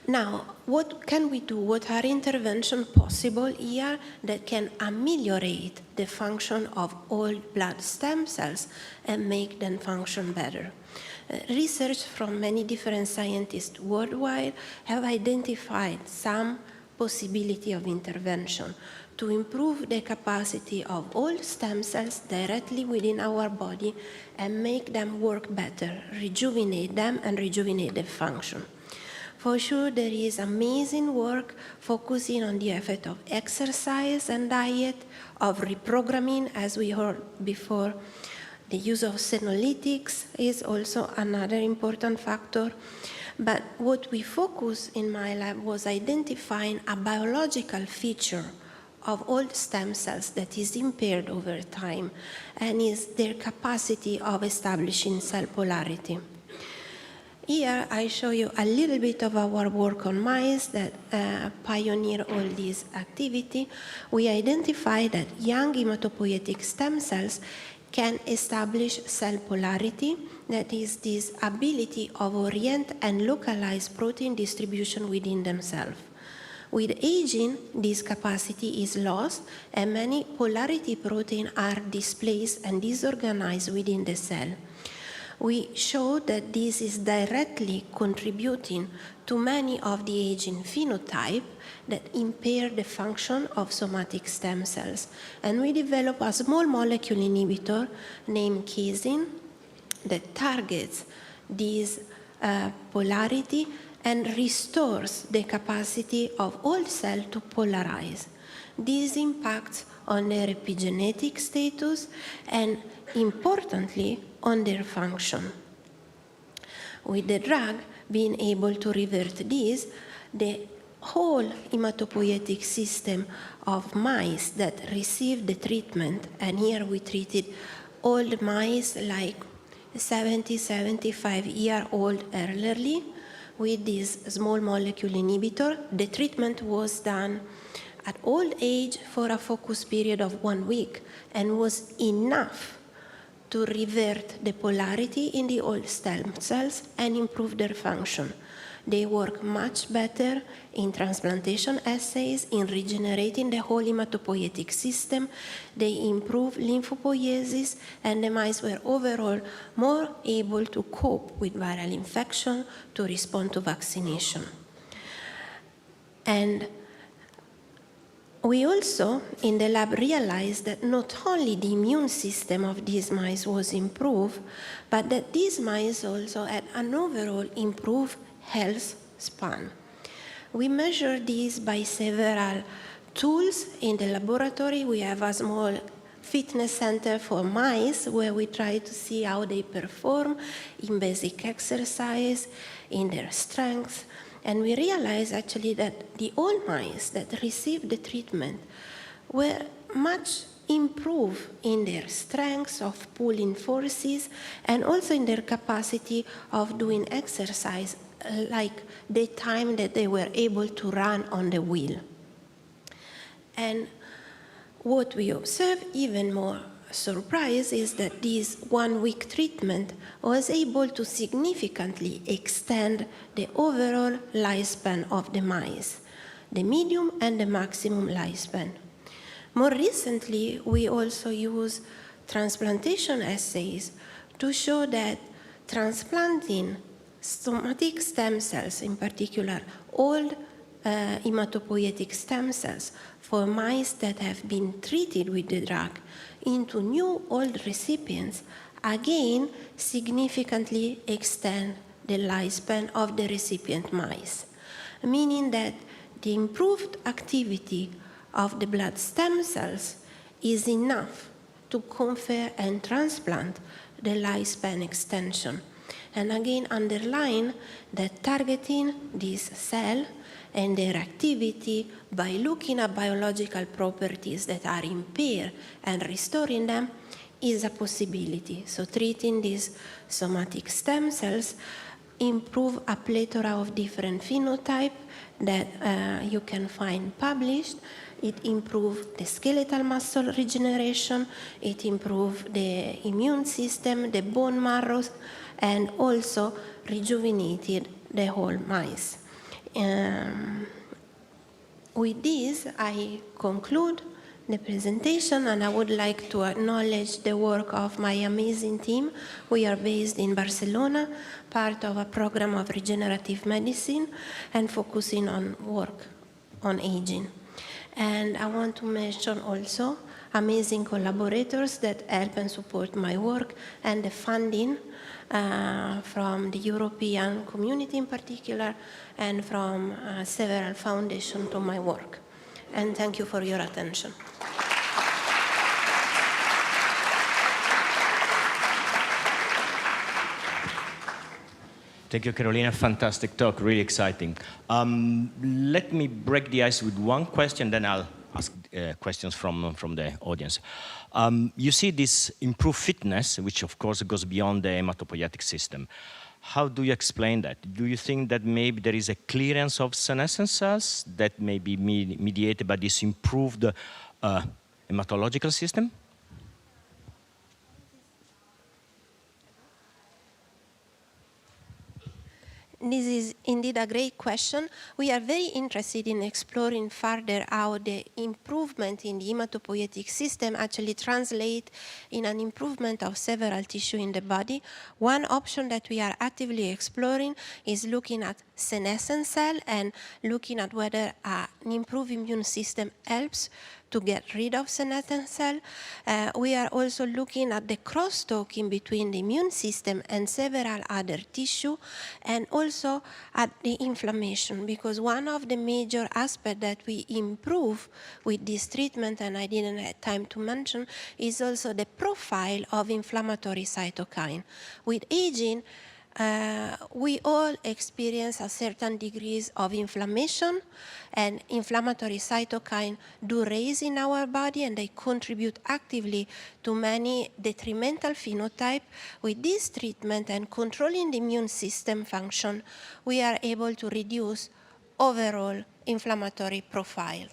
Now, what can we do? What are interventions possible here that can ameliorate the function of all blood stem cells and make them function better? Research from many different scientists worldwide have identified some possibility of intervention to improve the capacity of all stem cells directly within our body and make them work better, rejuvenate them and rejuvenate their function. For sure, there is amazing work focusing on the effect of exercise and diet, of reprogramming, as we heard before. The use of senolytics is also another important factor. But what we focused in my lab was identifying a biological feature of all stem cells that is impaired over time, and is their capacity of establishing cell polarity. Here I show you a little bit of our work on mice that pioneer all this activity. We identified that young hematopoietic stem cells can establish cell polarity, that is this ability of orient and localize protein distribution within themselves. With aging, this capacity is lost and many polarity proteins are displaced and disorganized within the cell. We show that this is directly contributing to many of the aging phenotype that impair the function of somatic stem cells. And we develop a small molecule inhibitor named casein that targets this polarity and restores the capacity of all cells to polarize. This impacts on their epigenetic status and, importantly, on their function. With the drug being able to revert this, the whole hematopoietic system of mice that received the treatment, and here we treated old mice like 70, 75-year-old elderly with this small molecule inhibitor. The treatment was done at old age for a focus period of 1 week and was enough to revert the polarity in the old stem cells and improve their function. They work much better in transplantation assays, in regenerating the whole hematopoietic system. They improve lymphopoiesis, and the mice were overall more able to cope with viral infection, to respond to vaccination. And we also, in the lab, realized that not only the immune system of these mice was improved, but that these mice also had an overall improved health span. We measure this by several tools. In the laboratory, we have a small fitness center for mice where we try to see how they perform in basic exercise, in their strength. And we realized actually that the old mice that received the treatment were much improved in their strengths of pulling forces and also in their capacity of doing exercise, like the time that they were able to run on the wheel. And what we observe, even more surprise, is that this 1 week treatment was able to significantly extend the overall lifespan of the mice, the medium and the maximum lifespan. More recently, we also use transplantation assays to show that transplanting somatic stem cells, in particular old hematopoietic stem cells for mice that have been treated with the drug into new old recipients, again significantly extend the lifespan of the recipient mice, meaning that the improved activity of the blood stem cells is enough to confer and transplant the lifespan extension. And again, underline that targeting this cell and their activity by looking at biological properties that are impaired and restoring them is a possibility. So treating these somatic stem cells improve a plethora of different phenotypes that you can find published. It improves the skeletal muscle regeneration, it improves the immune system, the bone marrow, and also rejuvenated the whole mice. With this, I conclude the presentation, and I would like to acknowledge the work of my amazing team. We are based in Barcelona, part of a program of regenerative medicine and focusing on work on aging. And I want to mention also amazing collaborators that help and support my work, and the funding from the European community in particular, and from several foundations to my work. And thank you for your attention. Thank you, Carolina. Fantastic talk, really exciting. Let me break the ice with one question, then I'll ask questions from the audience. You see this improved fitness, which of course goes beyond the hematopoietic system. How do you explain that? Do you think that maybe there is a clearance of senescent cells that may be mediated by this improved hematological system? this is indeed a great question. We are very interested in exploring further how the improvement in the hematopoietic system actually translate in an improvement of several tissues in the body. One option that we are actively exploring is looking at senescent cell and looking at whether an improved immune system helps to get rid of senescent cell. We are also looking at the crosstalk in between the immune system and several other tissue, and also at the inflammation, because one of the major aspects that we improve with this treatment, and I didn't have time to mention, is also the profile of inflammatory cytokine. With aging, we all experience a certain degrees of inflammation, and inflammatory cytokine do raise in our body, and they contribute actively to many detrimental phenotype. With this treatment and controlling the immune system function, we are able to reduce overall inflammatory profile.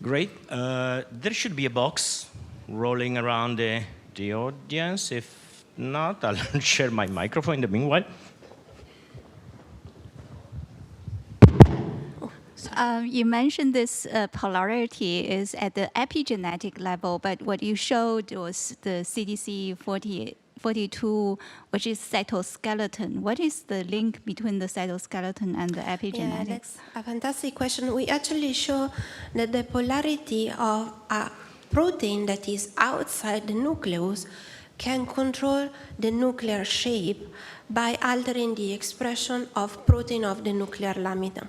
Great. There should be a box rolling around the audience. If not, I'll share my microphone in the meanwhile. You mentioned this polarity is at the epigenetic level, but what you showed was the CDC42, which is cytoskeleton. What is the link between the cytoskeleton and the epigenetics? Yeah, that's a fantastic question. We actually show that the polarity of a protein that is outside the nucleus can control the nuclear shape by altering the expression of protein of the nuclear lamina.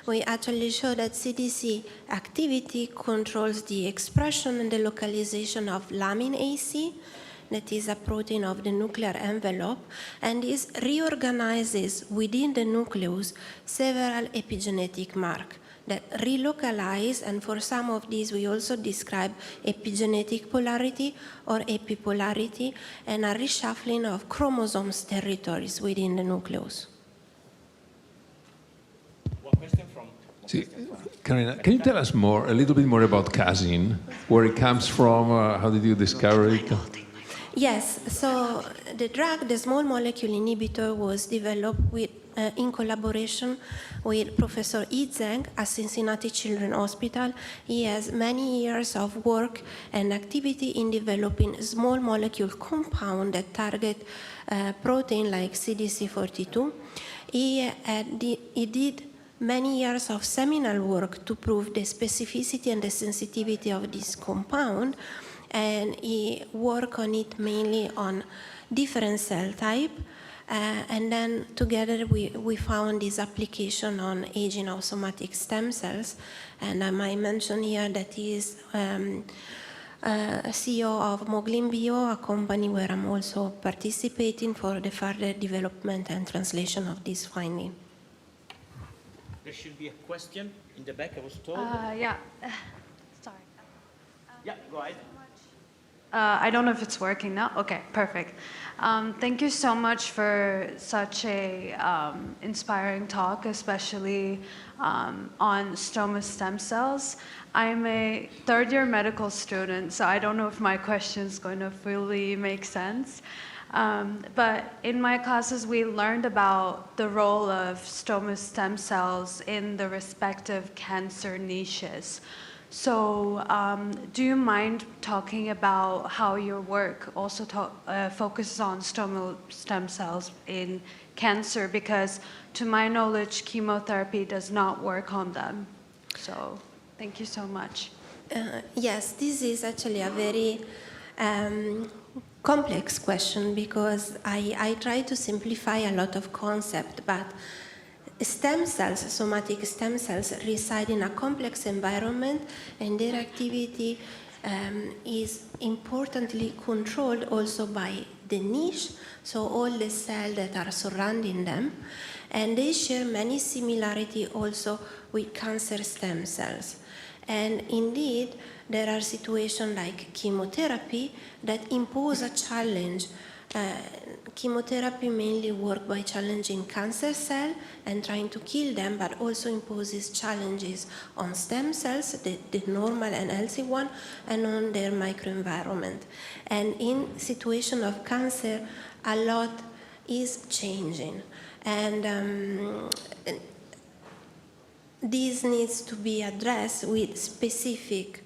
We actually show that CDC activity controls the expression and the localization of lamin AC, that is a protein of the nuclear envelope, and this reorganizes within the nucleus several epigenetic marks that relocalize, and for some of these we also describe epigenetic polarity or epipolarity, and a reshuffling of chromosomes territories within the nucleus. One question from... Carina, can you tell us a little bit more about casein, where it comes from, how did you discover it? Yes, so the drug, the small molecule inhibitor, was developed in collaboration with Professor Yi Zheng at Cincinnati Children's Hospital. He has many years of work and activity in developing small molecule compound that target protein like CDC42. He did many years of seminal work to prove the specificity and the sensitivity of this compound, and he worked on it mainly on different cell type. And then together we found this application on aging of somatic stem cells. And I might mention here that he is CEO of Moglin Bio, a company where I'm also participating for the further development and translation of this finding. There should be a question in the back, I was told. Yeah. Sorry. Yeah, go ahead. I don't know if it's working now. Okay, perfect. Thank you so much for such a inspiring talk, especially on stromal stem cells. I'm a third-year medical student, so I don't know if my question is going to fully make sense. But in my classes, we learned about the role of stromal stem cells in the respective cancer niches. So do you mind talking about how your work also focuses on stromal stem cells in cancer? Because to my knowledge, chemotherapy does not work on them. So thank you so much. Yes, this is actually a very complex question, because I try to simplify a lot of concepts, but stem cells, somatic stem cells, reside in a complex environment, and their activity is importantly controlled also by the niche, so all the cells that are surrounding them, and they share many similarities also with cancer stem cells. And indeed, there are situations like chemotherapy that impose a challenge. Chemotherapy mainly works by challenging cancer cells and trying to kill them, but also imposes challenges on stem cells, the normal and healthy one, and on their microenvironment. And in situation of cancer, a lot is changing. And this needs to be addressed with specific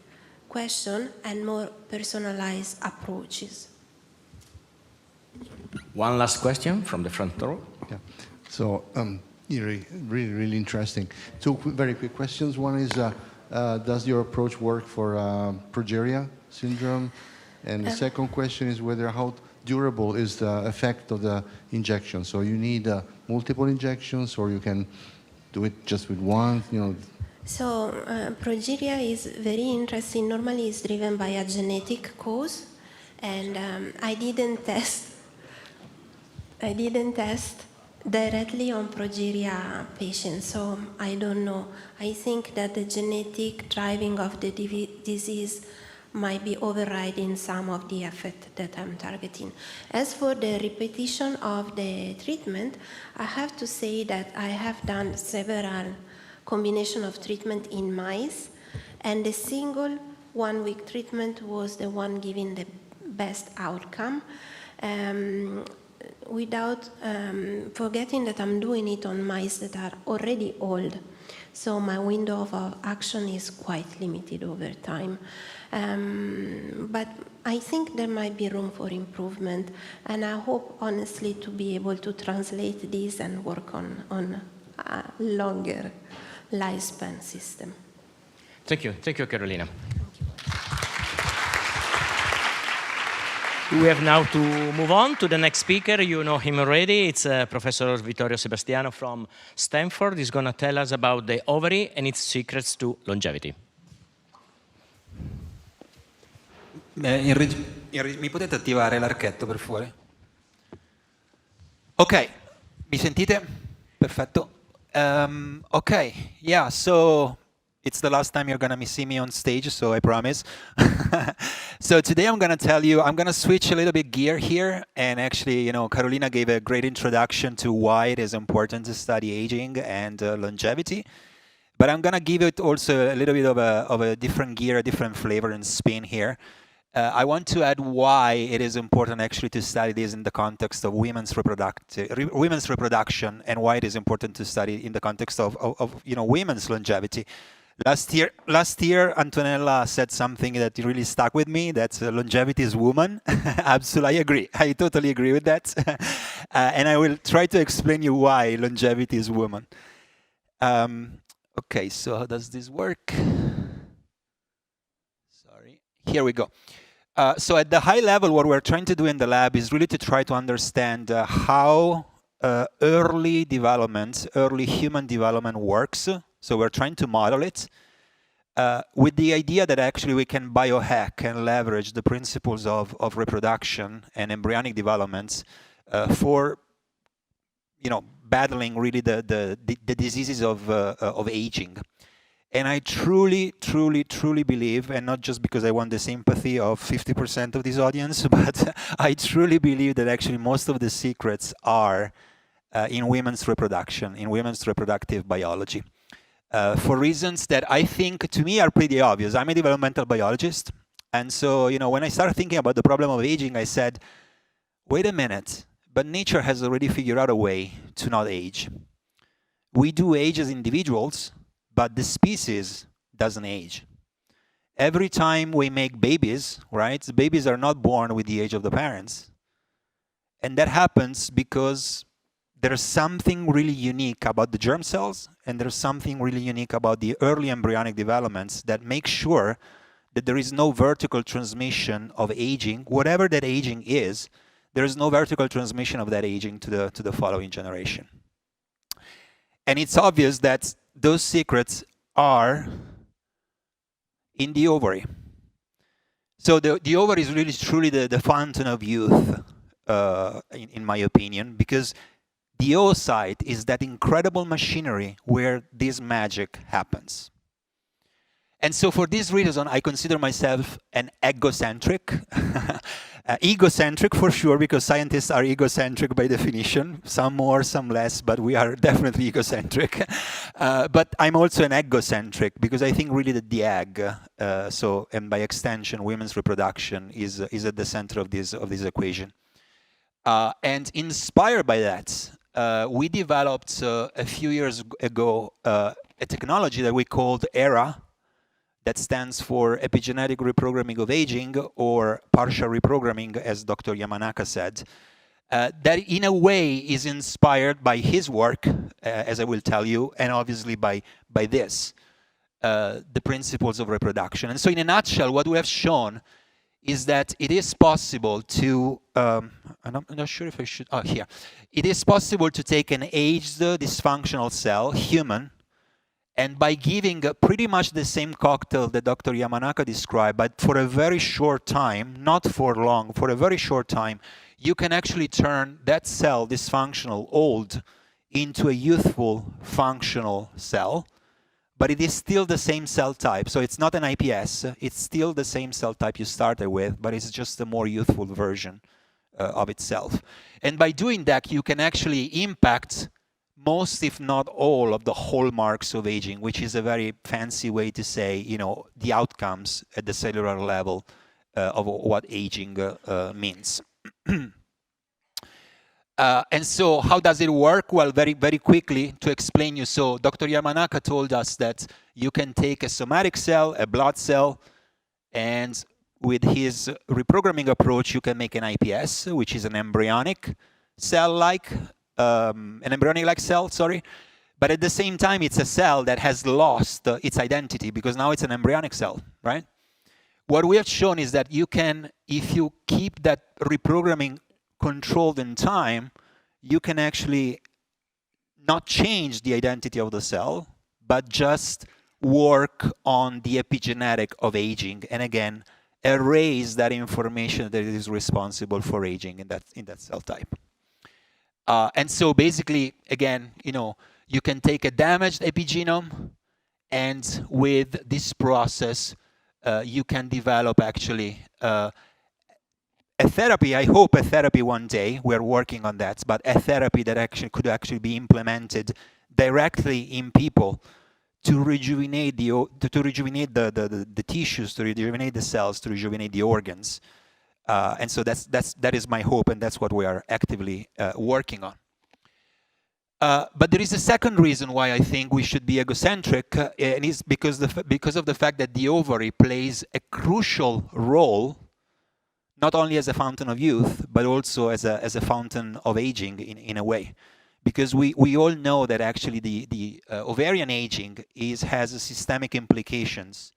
questions and more personalized approaches. One last question from the front row. Yeah. So, really interesting. Two very quick questions. One is, does your approach work for progeria syndrome? And the second question is how durable is the effect of the injection? So you need multiple injections, or you can do it just with one, So progeria is very interesting. Normally it's driven by a genetic cause, and I didn't test directly on progeria patients, so I don't know. I think that the genetic driving of the disease might be overriding some of the effect that I'm targeting. As for the repetition of the treatment, I have to say that I have done several combination of treatment in mice, and the single 1 week treatment was the one giving the best outcome. Without forgetting that I'm doing it on mice that are already old. So my window of action is quite limited over time. But I think there might be room for improvement, and I hope honestly to be able to translate this and work on a longer lifespan system. Thank you, Carolina. We have now to move on to the next speaker. You know him already. It's Professor Vittorio Sebastiano from Stanford. He's going to tell us about the ovary and its secrets to longevity. Mi potete attivare l'archetto, per favore? Ok, mi sentite? Perfetto. Ok, yeah, so it's the last time you're going to see me on stage, so I promise. So today I'm going to tell you, I'm going to switch a little bit gear here. And actually, Carolina gave a great introduction to why it is important to study aging and longevity. But I'm going to give it also a little bit of a different gear, a different flavor and spin here. I want to add why it is important actually to study this in the context of women's reproduction, and why it is important to study in the context of women's longevity. Last year, Antonella said something that really stuck with me, that longevity is woman. Absolutely, I agree. I totally agree with that. And I will try to explain you why longevity is woman. Okay, so how does this work? Sorry, here we go. So at the high level, what we're trying to do in the lab is really to try to understand how early human development works. So we're trying to model it with the idea that actually we can biohack and leverage the principles of reproduction and embryonic developments for battling really the diseases of aging. And I truly, truly, truly believe, and not just because I want the sympathy of 50% of this audience, but I truly believe that actually most of the secrets are in women's reproduction, in women's reproductive biology. For reasons that I think, to me, are pretty obvious. I'm a developmental biologist. And so, when I started thinking about the problem of aging, I said, wait a minute, but nature has already figured out a way to not age. We do age as individuals, but the species doesn't age. Every time we make babies, right, the babies are not born with the age of the parents. And that happens because there's something really unique about the germ cells, and there's something really unique about the early embryonic developments that make sure that there is no vertical transmission of aging. Whatever that aging is, there is no vertical transmission of that aging to the following generation. And it's obvious that those secrets are in the ovary. So the ovary is really truly the fountain of youth, in my opinion, because the oocyte is that incredible machinery where this magic happens. And so for this reason, I consider myself an egocentric. Egocentric for sure, because scientists are egocentric by definition. Some more, some less, but we are definitely egocentric. But I'm also an egocentric, because I think really that the egg, and by extension, women's reproduction is at the center of this equation. And inspired by that, we developed a few years ago a technology that we called ERA, that stands for Epigenetic Reprogramming of Aging, or partial reprogramming, as Dr. Yamanaka said, that in a way is inspired by his work, as I will tell you, and obviously by this, the principles of reproduction. And so in a nutshell, what we have shown is that it is possible to, and I'm not sure if I should, here. It is possible to take an aged dysfunctional cell, human, and by giving pretty much the same cocktail that Dr. Yamanaka described, but for a very short time, not for long, for a very short time, you can actually turn that cell, dysfunctional, old, into a youthful, functional cell. But it is still the same cell type. So it's not an IPS. It's still the same cell type you started with, but it's just a more youthful version of itself. And by doing that, you can actually impact most, if not all, of the hallmarks of aging, which is a very fancy way to say, you know, the outcomes at the cellular level of what aging means. And so how does it work? Well, very, very quickly to explain you. So Dr. Yamanaka told us that you can take a somatic cell, a blood cell, and with his reprogramming approach, you can make an IPS, which is an embryonic cell-like, sorry. But at the same time, it's a cell that has lost its identity because now it's an embryonic cell, right? What we have shown is that you can, if you keep that reprogramming controlled in time, you can actually not change the identity of the cell, but just work on the epigenetic of aging, and again, erase that information that is responsible for aging in that cell type. And so basically, again, you know, you can take a damaged epigenome, and with this process, you can develop actually a therapy, I hope a therapy one day, we're working on that, but a therapy that actually could actually be implemented directly in people to rejuvenate the tissues, to rejuvenate the cells, to rejuvenate the organs. And so that is my hope, and that's what we are actively working on. But there is a second reason why I think we should be egocentric, and it's because of the fact that the ovary plays a crucial role, not only as a fountain of youth, but also as a fountain of aging in a way. Because we all know that actually the ovarian aging has systemic implications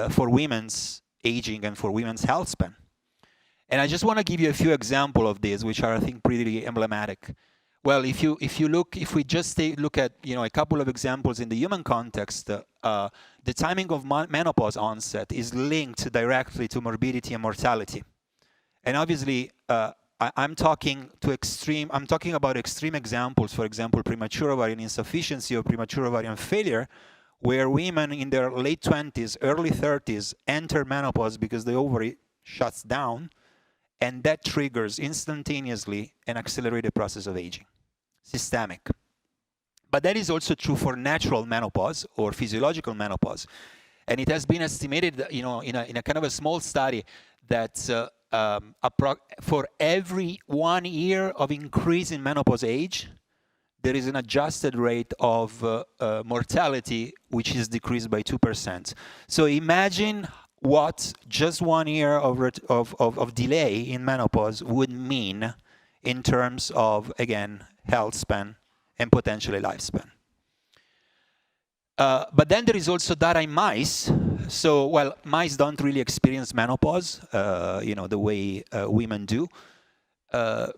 for women's aging and for women's health span. And I just want to give you a few examples of this, which are, I think, pretty emblematic. Well, if we just look at, you know, a couple of examples in the human context, the timing of menopause onset is linked directly to morbidity and mortality. And obviously, I'm talking about extreme examples, for example, premature ovarian insufficiency or premature ovarian failure, where women in their late 20s, early 30s enter menopause because the ovary shuts down, and that triggers instantaneously an accelerated process of aging, systemic. But that is also true for natural menopause or physiological menopause. And it has been estimated, you know, in a kind of a small study that for every 1 year of increase in menopause age, there is an adjusted rate of mortality, which is decreased by 2%. So imagine what just 1 year of delay in menopause would mean in terms of, again, health span and potentially lifespan. But then there is also data in mice. So, well, mice don't really experience menopause, you know, the way women do.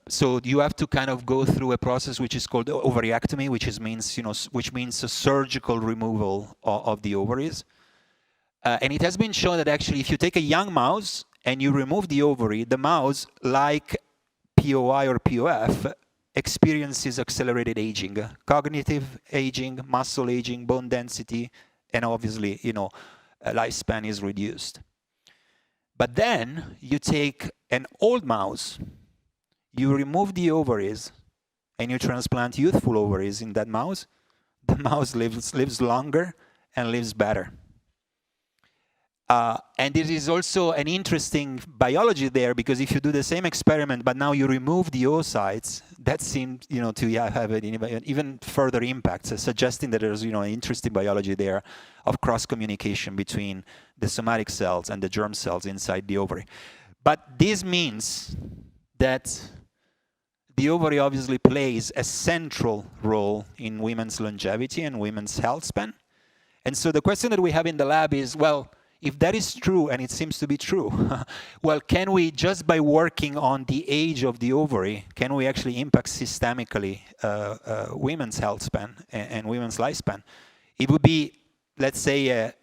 So you have to kind of go through a process which is called ovariectomy, which means a surgical removal of the ovaries. And it has been shown that actually, if you take a young mouse and you remove the ovary, the mouse, like POI or POF, experiences accelerated aging, cognitive aging, muscle aging, bone density, and obviously, you know, lifespan is reduced. But then you take an old mouse, you remove the ovaries, and you transplant youthful ovaries in that mouse, the mouse lives longer and lives better. And there is also an interesting biology there, because if you do the same experiment, but now you remove the oocytes, that seems, to have an even further impact, suggesting that there's, an interesting biology there of cross-communication between the somatic cells and the germ cells inside the ovary. But this means that the ovary obviously plays a central role in women's longevity and women's health span. And so the question that we have in the lab is, well, if that is true, and it seems to be true, well, can we, just by working on the age of the ovary, can we actually impact systemically women's health span and women's lifespan? It would be, let's say, a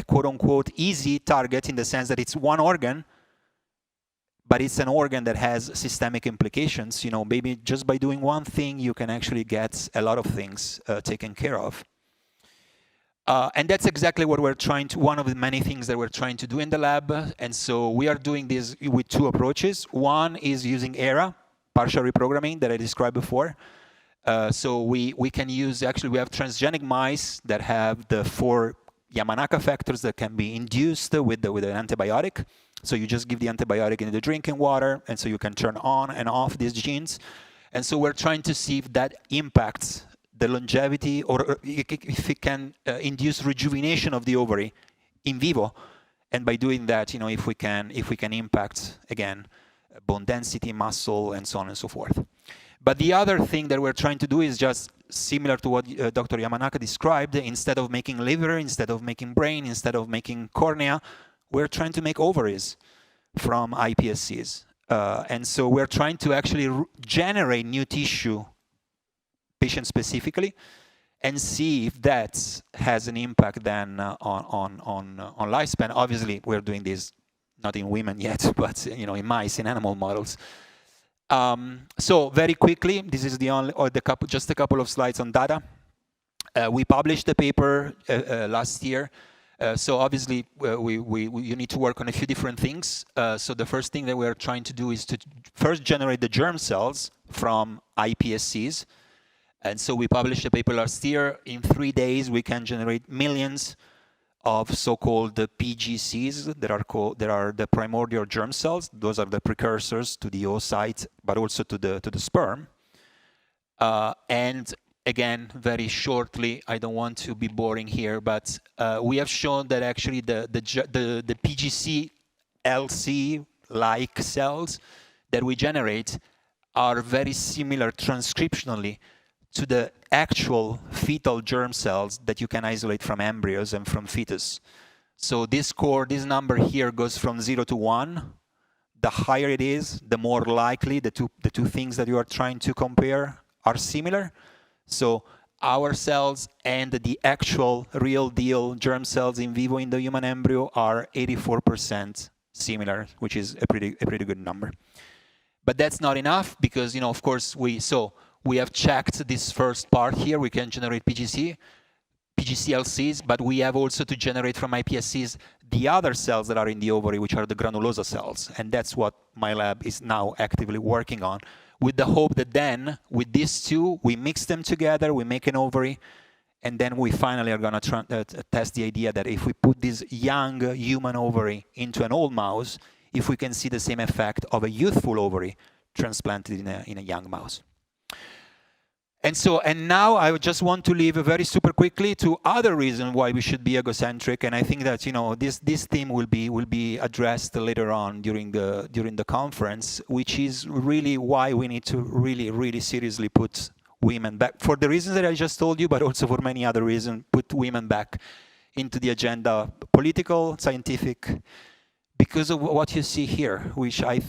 quote-unquote easy target, in the sense that it's one organ, but it's an organ that has systemic implications. Maybe just by doing one thing, you can actually get a lot of things taken care of. And that's exactly what we're trying to, one of the many things that we're trying to do in the lab. And so we are doing this with two approaches. One is using ERA, partial reprogramming, that I described before. So we can use, actually we have transgenic mice that have the 4 Yamanaka factors that can be induced with an antibiotic. So you just give the antibiotic in the drinking water, and so you can turn on and off these genes. And so we're trying to see if that impacts the longevity, or if it can induce rejuvenation of the ovary in vivo. And by doing that, if we can impact, again, bone density, muscle, and so on and so forth. But the other thing that we're trying to do is just similar to what Dr. Yamanaka described. Instead of making liver, instead of making brain, instead of making cornea, we're trying to make ovaries from iPSCs. And so we're trying to actually generate new tissue patient specifically, and see if that has an impact then on lifespan. Obviously, we're doing this not in women yet, but in mice, in animal models. So very quickly, this is just a couple of slides on data. We published the paper last year. So obviously, you need to work on a few different things. So the first thing that we're trying to do is to first generate the germ cells from iPSCs. And so we published a paper last year. In 3 days, we can generate millions of so-called PGCs that are the primordial germ cells. Those are the precursors to the oocyte, but also to the sperm. And again, very shortly, I don't want to be boring here, but we have shown that actually the PGC LC-like cells that we generate are very similar transcriptionally to the actual fetal germ cells that you can isolate from embryos and from fetus. So this number here goes from 0 to 1. The higher it is, the more likely the two things that you are trying to compare are similar. So our cells and the actual real deal germ cells in vivo in the human embryo are 84% similar, which is a pretty good number. But that's not enough, because of course we have checked this first part here. We can generate PGC-LCs, but we have also to generate from iPSCs the other cells that are in the ovary, which are the granulosa cells. And that's what my lab is now actively working on, with the hope that then, with these two, we mix them together, we make an ovary, and then we finally are going to test the idea that if we put this young human ovary into an old mouse, if we can see the same effect of a youthful ovary transplanted in a young mouse. And now I just want to leave very super quickly to other reasons why we should be egocentric, and I think that this theme will be addressed later on during the conference, which is really why we need to really seriously put women back, for the reasons that I just told you, but also for many other reasons, put women back into the agenda, political, scientific, because of what you see here, which I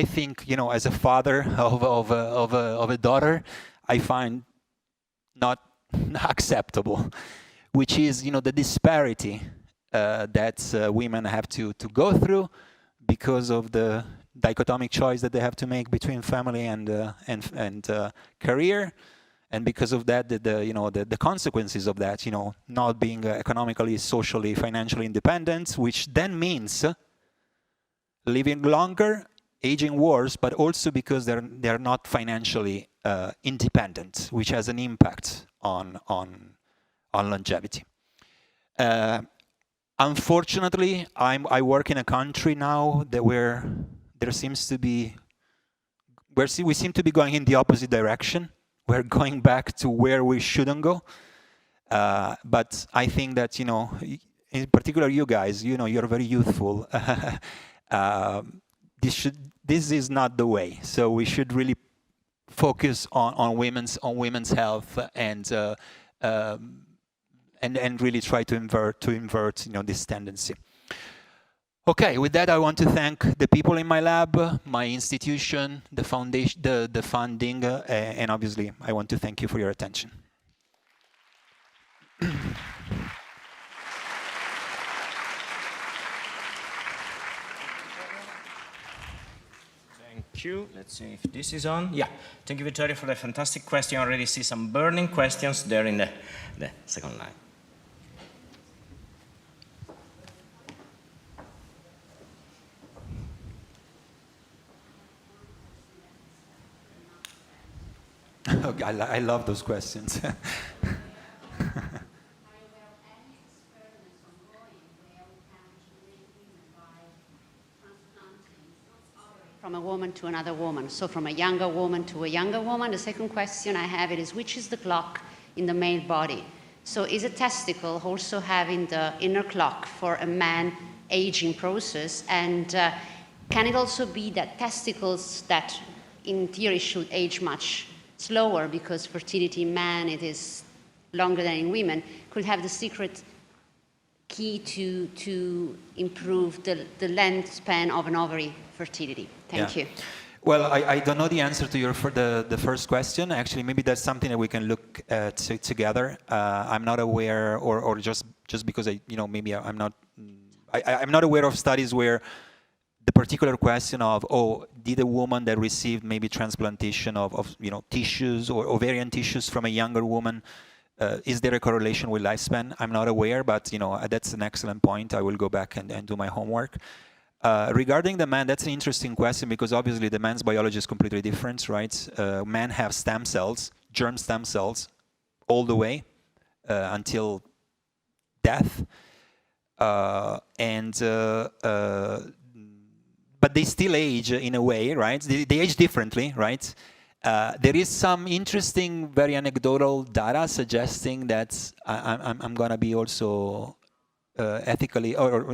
think as a father of a daughter, I find not acceptable, which is the disparity that women have to go through because of the dichotomic choice that they have to make between family and career, and because of that, the consequences of that, not being economically, socially, financially independent, which then means living longer, aging worse, but also because they're not financially independent, which has an impact on longevity. Unfortunately, I work in a country now where there seems to be, we seem to be going in the opposite direction. We're going back to where we shouldn't go. But I think that, in particular you guys, you're very youthful. This is not the way. So we should really focus on women's health and really try to invert this tendency. Okay, with that I want to thank the people in my lab, my institution, the foundation, the funding, and obviously I want to thank you for your attention. Thank you. Let's see if this is on. Yeah. Thank you, Vittorio, for the fantastic question. I already see some burning questions there in the second line. I love those questions. From a woman to another woman, so from a younger woman to a younger woman. The second question I have is, which is the clock in the male body? So is a testicle also having the inner clock for a man aging process? And can it also be that testicles that in theory should age much slower because fertility in man it is longer than in women, could have the secret key to improve the length span of an ovary fertility? Thank you. Well, I don't know the answer to the first question. Actually, maybe that's something that we can look at together. I'm not aware, or just because maybe I'm not aware of studies where the particular question of, did a woman that received maybe transplantation of tissues or ovarian tissues from a younger woman, is there a correlation with lifespan? I'm not aware, but that's an excellent point. I will go back and do my homework. Regarding the man, that's an interesting question because obviously the man's biology is completely different, right? Men have stem cells, germ stem cells, all the way until death, but they still age in a way, right? They age differently, right? There is some interesting, very anecdotal data suggesting that I'm going to be also ethically or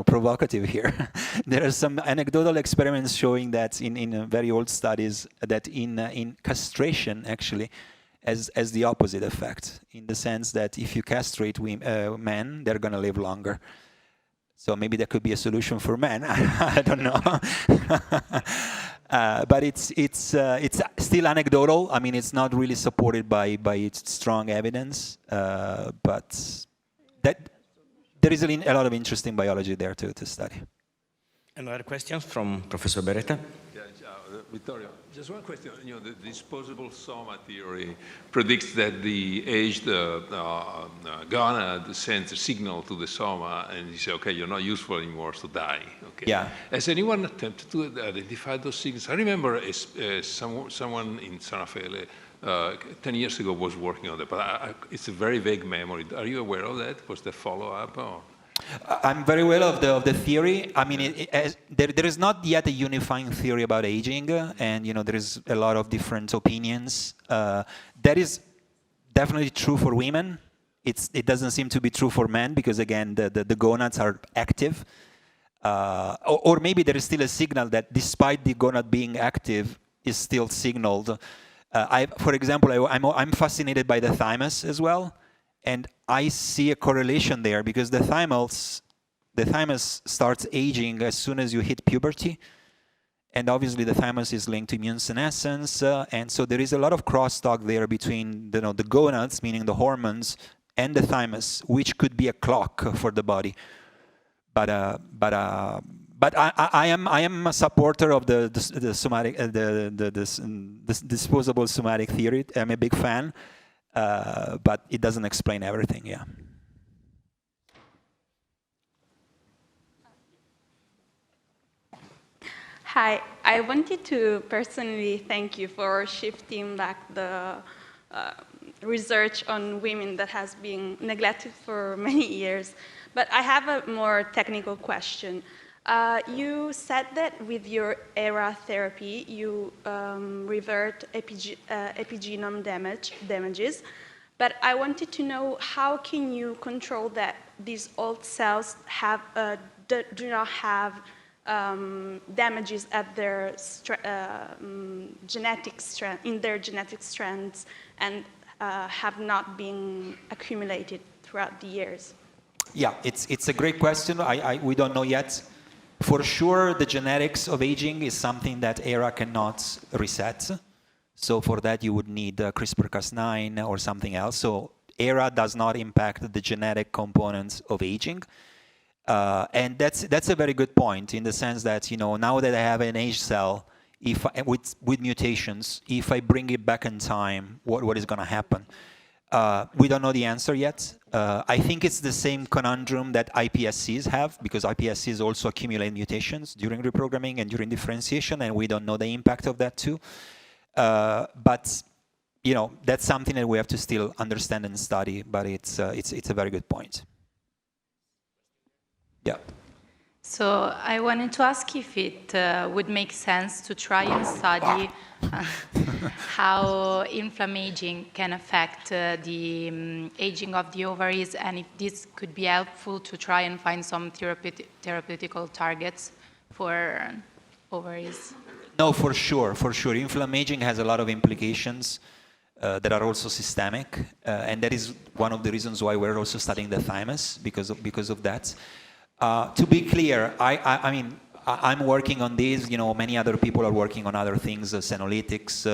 provocative here. There are some anecdotal experiments showing that in very old studies that in castration actually has the opposite effect, in the sense that if you castrate men, they're going to live longer. So maybe that could be a solution for men. I don't know. But it's still anecdotal. I mean, it's not really supported by its strong evidence. But there is a lot of interesting biology there to study. Another question from Professor Beretta. Vittorio, just one question. The disposable soma theory predicts that the aged gonad sends a signal to the soma, and you say, okay, you're not useful anymore, so die. Okay. Yeah. Has anyone attempted to identify those signals? I remember someone in San Raffaele 10 years ago was working on that, but it's a very vague memory. Are you aware of that? Was there follow-up? I'm very well of the theory. I mean, there is not yet a unifying theory about aging, and there is a lot of different opinions. That is definitely true for women. It doesn't seem to be true for men because again, the gonads are active, or maybe there is still a signal that despite the gonad being active, is still signaled. For example, I'm fascinated by the thymus as well. And I see a correlation there because the thymus starts aging as soon as you hit puberty. And obviously the thymus is linked to immune senescence. And so there is a lot of crosstalk there between the gonads, meaning the hormones, and the thymus, which could be a clock for the body. But I am a supporter of the somatic, the disposable somatic theory. I'm a big fan. But it doesn't explain everything, yeah. Hi, I wanted to personally thank you for shifting back the research on women that has been neglected for many years. But I have a more technical question. You said that with your ERA therapy, you revert epigenome damages, but I wanted to know how can you control that these old cells do not have damages at their genetic strands and have not been accumulated throughout the years? Yeah, it's a great question. We don't know yet. For sure, the genetics of aging is something that ERA cannot reset. So for that, you would need CRISPR-Cas9 or something else. So ERA does not impact the genetic components of aging. And that's a very good point in the sense that, now that I have an age cell, with mutations, if I bring it back in time, what is going to happen? We don't know the answer yet. I think it's the same conundrum that iPSCs have, because iPSCs also accumulate mutations during reprogramming and during differentiation, and we don't know the impact of that too. But that's something that we have to still understand and study. But it's a very good point. Yeah. So I wanted to ask if it would make sense to try and study how inflammation can affect the aging of the ovaries, and if this could be helpful to try and find some therapeutical targets for ovaries. No, for sure. Inflammation has a lot of implications that are also systemic, and that is one of the reasons why we're also studying the thymus, because of that. To be clear, I'm working on these. Many other people are working on other things: senolytics,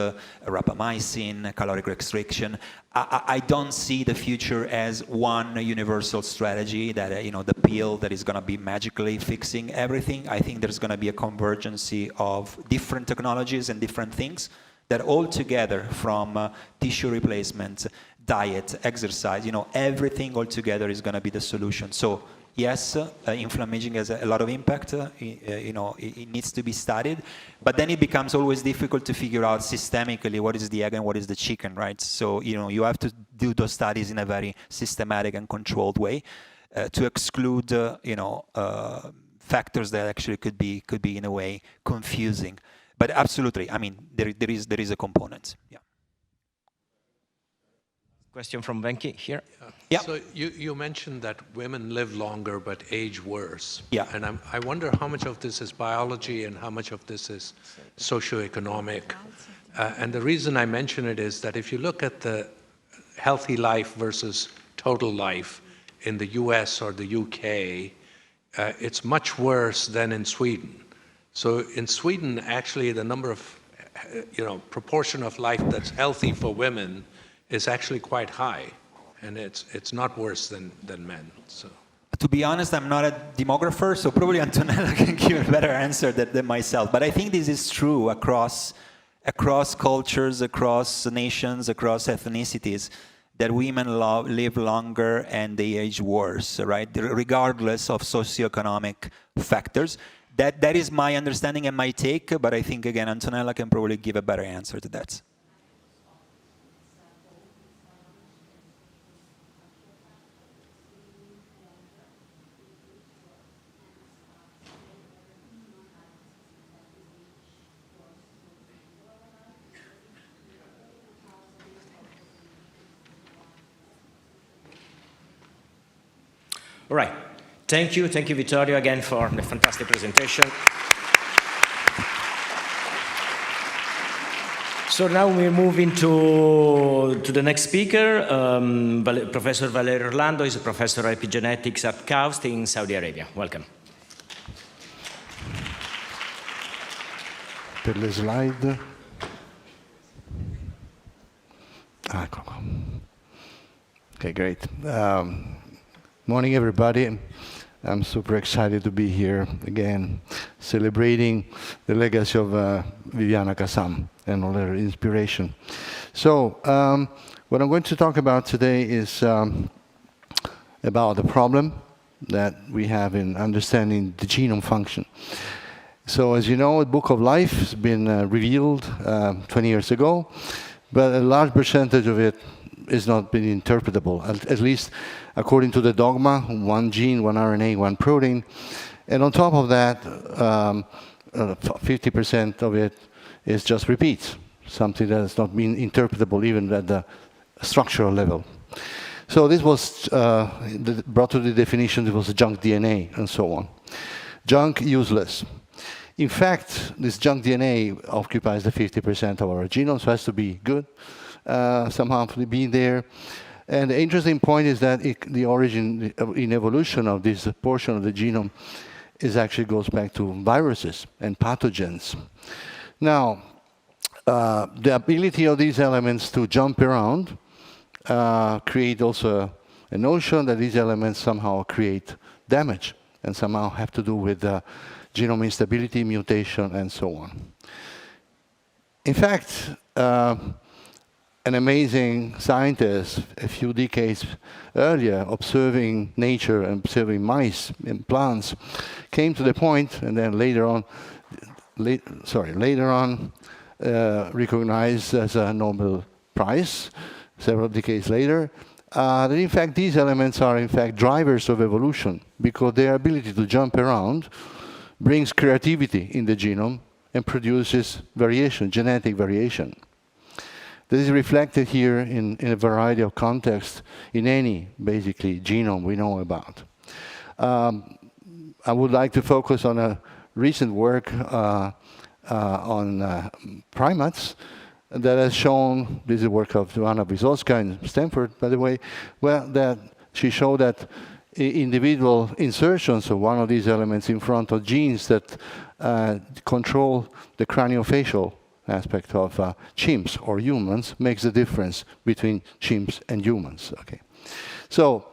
rapamycin, caloric restriction. I don't see the future as one universal strategy that the pill that is going to be magically fixing everything. I think there's going to be a convergence of different technologies and different things that all together, from tissue replacement, diet, exercise, everything all together is going to be the solution. So. Yes, inflammation has a lot of impact. It needs to be studied, but then it becomes always difficult to figure out systemically what is the egg and what is the chicken, right? So you have to do those studies in a very systematic and controlled way to exclude factors that actually could be in a way confusing. But absolutely, there is a component. Yeah. Question from Venki here. Yeah. So you mentioned that women live longer but age worse. Yeah. And I wonder how much of this is biology and how much of this is socioeconomic. And the reason I mention it is that if you look at the healthy life versus total life in the US or the UK, it's much worse than in Sweden. So in Sweden, actually, the number of, proportion of life that's healthy for women is actually quite high, and it's not worse than men. So, to be honest, I'm not a demographer, so probably Antonella can give a better answer than myself. But I think this is true across cultures, across nations, across ethnicities, that women live longer and they age worse, right? Regardless of socioeconomic factors. That is my understanding and my take, but I think, again, Antonella can probably give a better answer to that. All right. Thank you, Vittorio, again for the fantastic presentation. So now we're moving to the next speaker. Professor Valerio Orlando is a professor of epigenetics at KAUST in Saudi Arabia. Welcome. Per le slide. Ecco qua. Okay, great. Morning, everybody. I'm super excited to be here again, celebrating the legacy of Viviana Kassam and all her inspiration. So, what I'm going to talk about today is about the problem that we have in understanding the genome function. So, as you know, the Book of Life has been revealed 20 years ago but a large percentage of it is not being interpretable, at least according to the dogma, one gene, one RNA, one protein. And on top of that, 50% of it is just repeats, something that has not been interpretable even at the structural level. So this was brought to the definition, it was junk DNA and so on. Junk, useless. In fact, this junk DNA occupies the 50% of our genome, so it has to be good, somehow being there. And the interesting point is that the origin in evolution of this portion of the genome actually goes back to viruses and pathogens. Now, the ability of these elements to jump around create also a notion that these elements somehow create damage and somehow have to do with genome instability, mutation, and so on. In fact, an amazing scientist a few decades earlier, observing nature and observing mice and plants, came to the point, and then later on recognized as a Nobel Prize several decades later, that in fact these elements are in fact drivers of evolution, because their ability to jump around brings creativity in the genome and produces variation, genetic variation. This is reflected here in a variety of contexts in any, basically, genome we know about. I would like to focus on a recent work on primates that has shown, this is the work of Joanna Wysoska in Stanford, by the way, well, that she showed that individual insertions of one of these elements in front of genes that control the craniofacial aspect of chimps or humans makes the difference between chimps and humans. Okay, so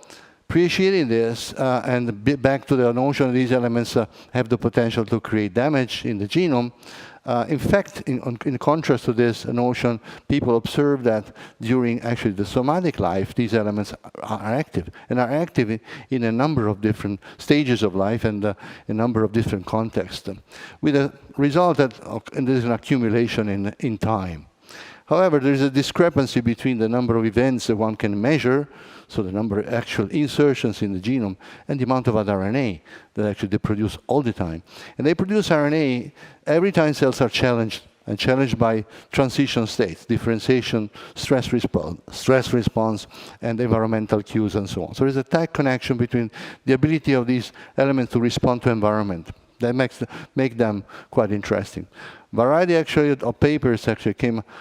appreciating this and back to the notion that these elements have the potential to create damage in the genome. In fact, in contrast to this notion, people observe that during actually the somatic life, these elements are active, and are active in a number of different stages of life and a number of different contexts, with a result that there is an accumulation in time. However, there is a discrepancy between the number of events that one can measure, so the number of actual insertions in the genome, and the amount of RNA that actually they produce all the time. And they produce RNA every time cells are challenged, and challenged by transition states, differentiation, stress response, and environmental cues, and so on. So there's a tight connection between the ability of these elements to respond to environment. That make them quite interesting. Variety actually of papers actually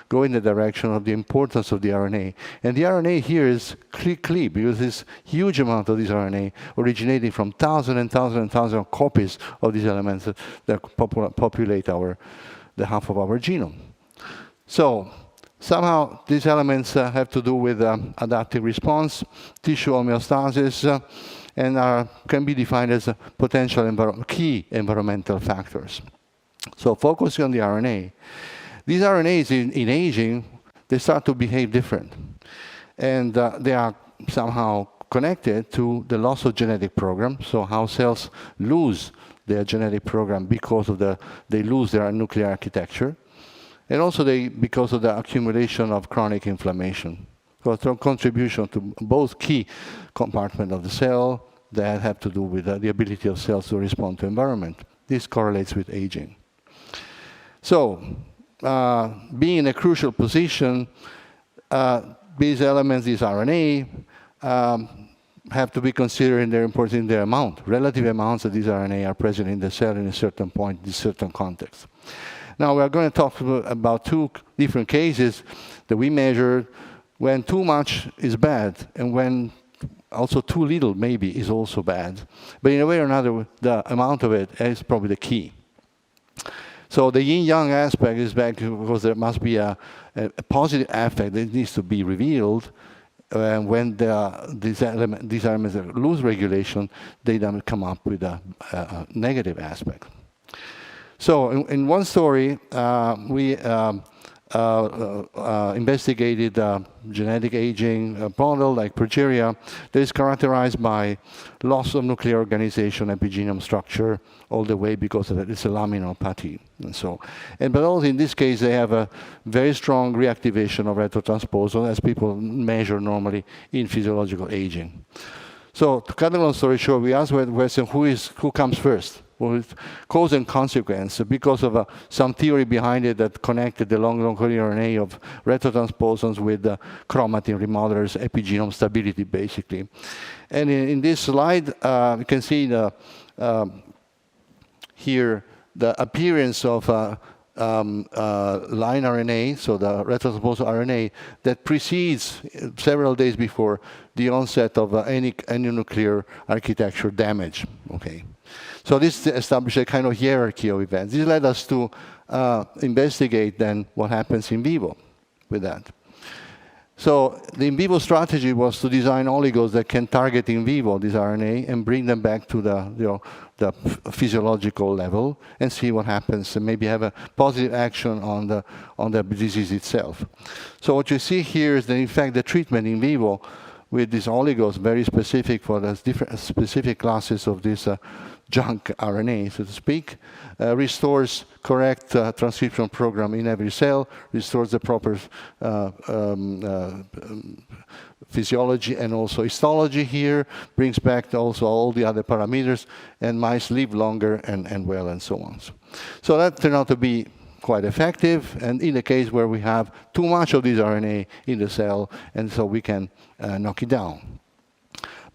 go in the direction of the importance of the RNA. And the RNA here is key because this huge amount of this RNA originating from thousands and thousands and thousands of copies of these elements that populate the half of our genome. So somehow these elements have to do with adaptive response, tissue homeostasis, and can be defined as potential key environmental factors. So focusing on the RNA, these RNAs in aging, they start to behave different. And they are somehow connected to the loss of genetic program, so how cells lose their genetic program because of they lose their nuclear architecture, and also because of the accumulation of chronic inflammation. So contribution to both key compartments of the cell that have to do with the ability of cells to respond to environment. This correlates with aging. So, being in a crucial position, these elements, these RNA, have to be considered in their importance in their amount, relative amounts of these RNA are present in the cell in a certain point, in a certain context. Now, we are going to talk about two different cases that we measured when too much is bad and when also too little maybe is also bad. But in a way or another, the amount of it is probably the key. So the yin-yang aspect is back because there must be a positive aspect that needs to be revealed. When these elements lose regulation, they then come up with a negative aspect. So in one story, we investigated genetic aging model like progeria that is characterized by loss of nuclear organization, epigenome structure, all the way because of it's a laminopathy. But also in this case, they have a very strong reactivation of retrotransposon as people measure normally in physiological aging. So to cut a long story short, we asked the question, who comes first? Well, it's cause and consequence because of some theory behind it that connected the long RNA of retrotransposons with chromatin remodelers, epigenome stability, basically. And in this slide, you can see here the appearance of line RNA, so the retrotransposon RNA, that precedes several days before the onset of any nuclear architecture damage. Okay. So this established a kind of hierarchy of events. This led us to investigate then what happens in vivo with that. So the in vivo strategy was to design oligos that can target in vivo this RNA and bring them back to the physiological level and see what happens and maybe have a positive action on the disease itself. So what you see here is that in fact the treatment in vivo with these oligos, very specific for the different specific classes of this junk RNA, so to speak, restores correct transcription program in every cell, restores the proper physiology and also histology here, brings back also all the other parameters, and mice live longer and well and so on. So that turned out to be quite effective, and in the case where we have too much of this RNA in the cell, and so we can knock it down.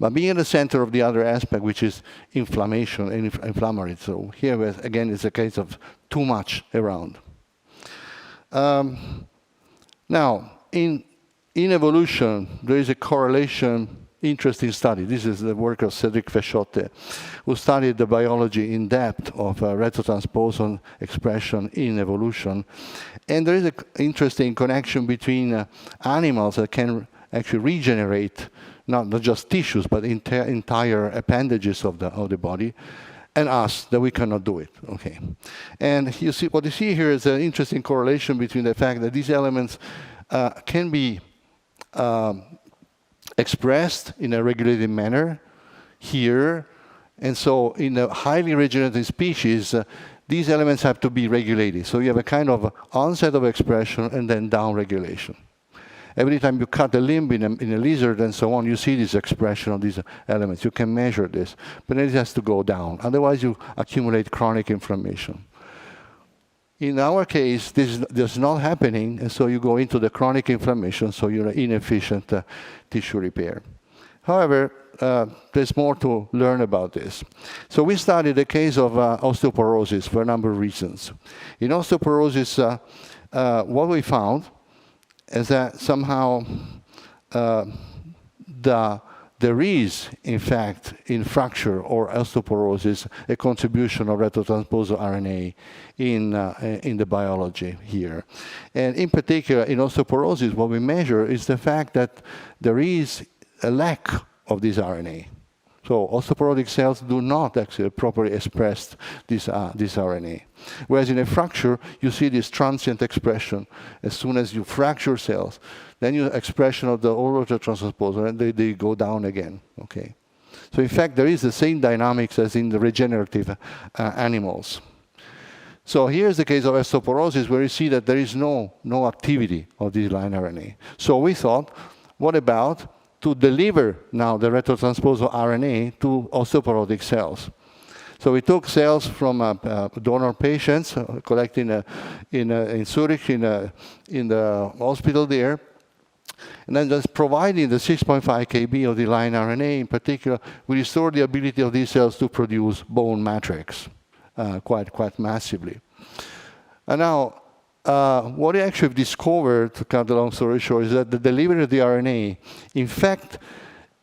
But being at the center of the other aspect, which is inflammation and inflammatory. So here, again, it's a case of too much around. Now, in evolution, there is a correlation, interesting study. This is the work of Cédric Fechotte, who studied the biology in depth of retrotransposon expression in evolution. And there is an interesting connection between animals that can actually regenerate not just tissues, but entire appendages of the body, and us, that we cannot do it. Okay. And you see, what you see here is an interesting correlation between the fact that these elements can be expressed in a regulated manner here, and so in a highly regenerative species, these elements have to be regulated. So you have a kind of onset of expression and then down regulation. Every time you cut a limb in a lizard and so on, you see this expression of these elements. You can measure this, but then it has to go down. Otherwise, you accumulate chronic inflammation. In our case, this is not happening, and so you go into the chronic inflammation, so you're inefficient tissue repair. However, there's more to learn about this. So we studied the case of osteoporosis for a number of reasons. In osteoporosis, what we found is that somehow there is, in fact, in fracture or osteoporosis, a contribution of retrotransposon RNA in the biology here. And in particular, in osteoporosis, what we measure is the fact that there is a lack of this RNA. So osteoporotic cells do not actually properly express this RNA. Whereas in a fracture, you see this transient expression. As soon as you fracture cells, then you expression of the retrotransposon, and they go down again. Okay. So in fact, there is the same dynamics as in the regenerative animals. So here's the case of osteoporosis, where you see that there is no activity of this line RNA. So we thought, what about to deliver now the retrotransposon RNA to osteoporotic cells? So we took cells from donor patients collected in Zurich in the hospital there, and then just providing the 6.5 kb of the line RNA in particular, we restore the ability of these cells to produce bone matrix quite massively. And now, what I actually discovered, to cut the long story short, is that the delivery of the RNA, in fact,